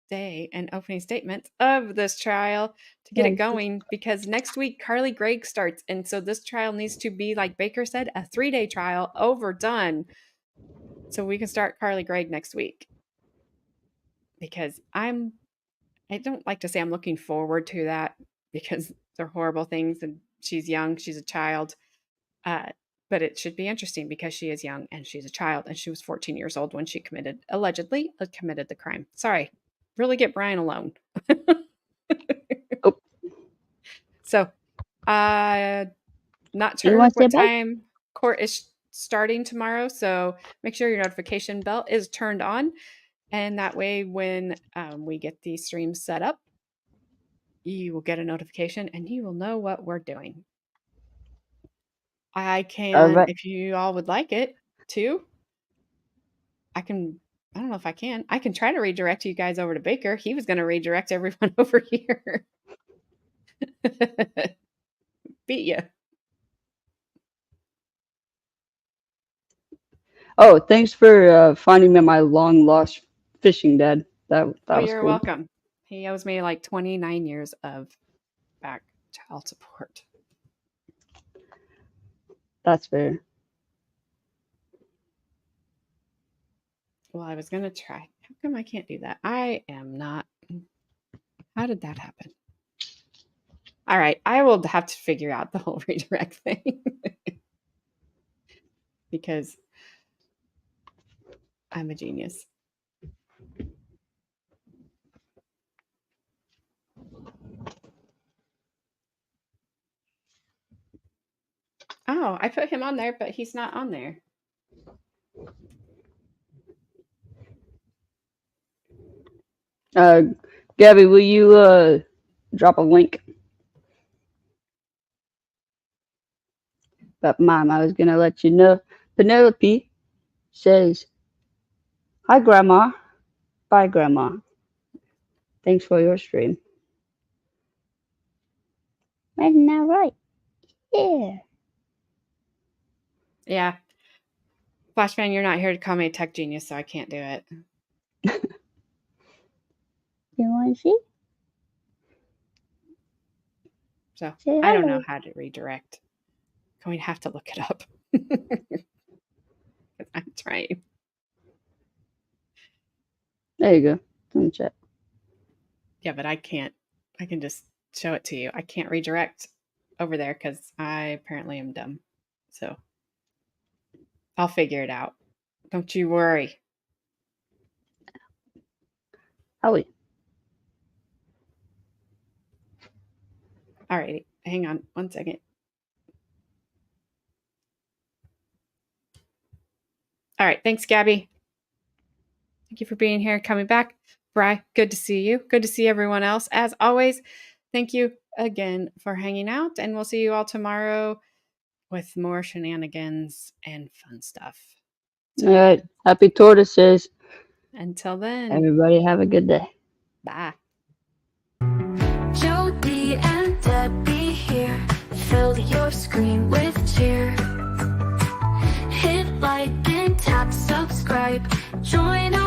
day and opening statement of this trial to get it going, because next week Carly Gregg starts, and so this trial needs to be, like Baker said, a 3-day trial, overdone, so we can start Carly Gregg next week. Because I don't like to say I'm looking forward to that, because they're horrible things and she's young, she's a child, but it should be interesting because she is young and she's a child, and she was 14 years old when she allegedly committed the crime. Sorry. Really get Brian alone. Oh. So, not You sure wanna say what bye? time court is starting tomorrow, so make sure your notification bell is turned on, and that way when we get these streams set up, you will get a notification and you will know what we're doing. I can, right. if you all would like it too, I don't know if I can try to redirect you guys over to Baker. He was going to redirect everyone over here. Beat you. Oh, thanks for finding me my long lost fishing dad. That was You're cool. welcome. He owes me like 29 years of back child support. That's fair. Well, I was going to try. How come I can't do that? I am not. How did that happen? All right. I will have to figure out the whole redirect thing. Because I'm a genius. Oh, I put him on there, but he's not on there. Gabby, will you drop a link? But Mom, I was gonna let you know. Penelope says, "Hi, Grandma. Bye, Grandma. Thanks for your stream." Isn't that right? Yeah. Yeah. Flashman, you're not here to call me a tech genius, so I can't do it. You want to see? So Say I don't hi. know how to redirect. I'm going to have to look it up. I'm trying. There you go. It's in the chat. Yeah, but I can't. I can just show it to you. I can't redirect over there because I apparently am dumb. So I'll figure it out. Don't you worry. Howie. All righty. Hang on 1 second. All right. Thanks, Gabby. Thank you for being here, coming back. Bri, good to see you. Good to see everyone else. As always, thank you again for hanging out, and we'll see you all tomorrow with more shenanigans and fun stuff. All right. Happy tortoises. Until then. Everybody have a good day. Bye. Jodie and Debbie here. Fill your screen with cheer. Hit like and tap subscribe. Join our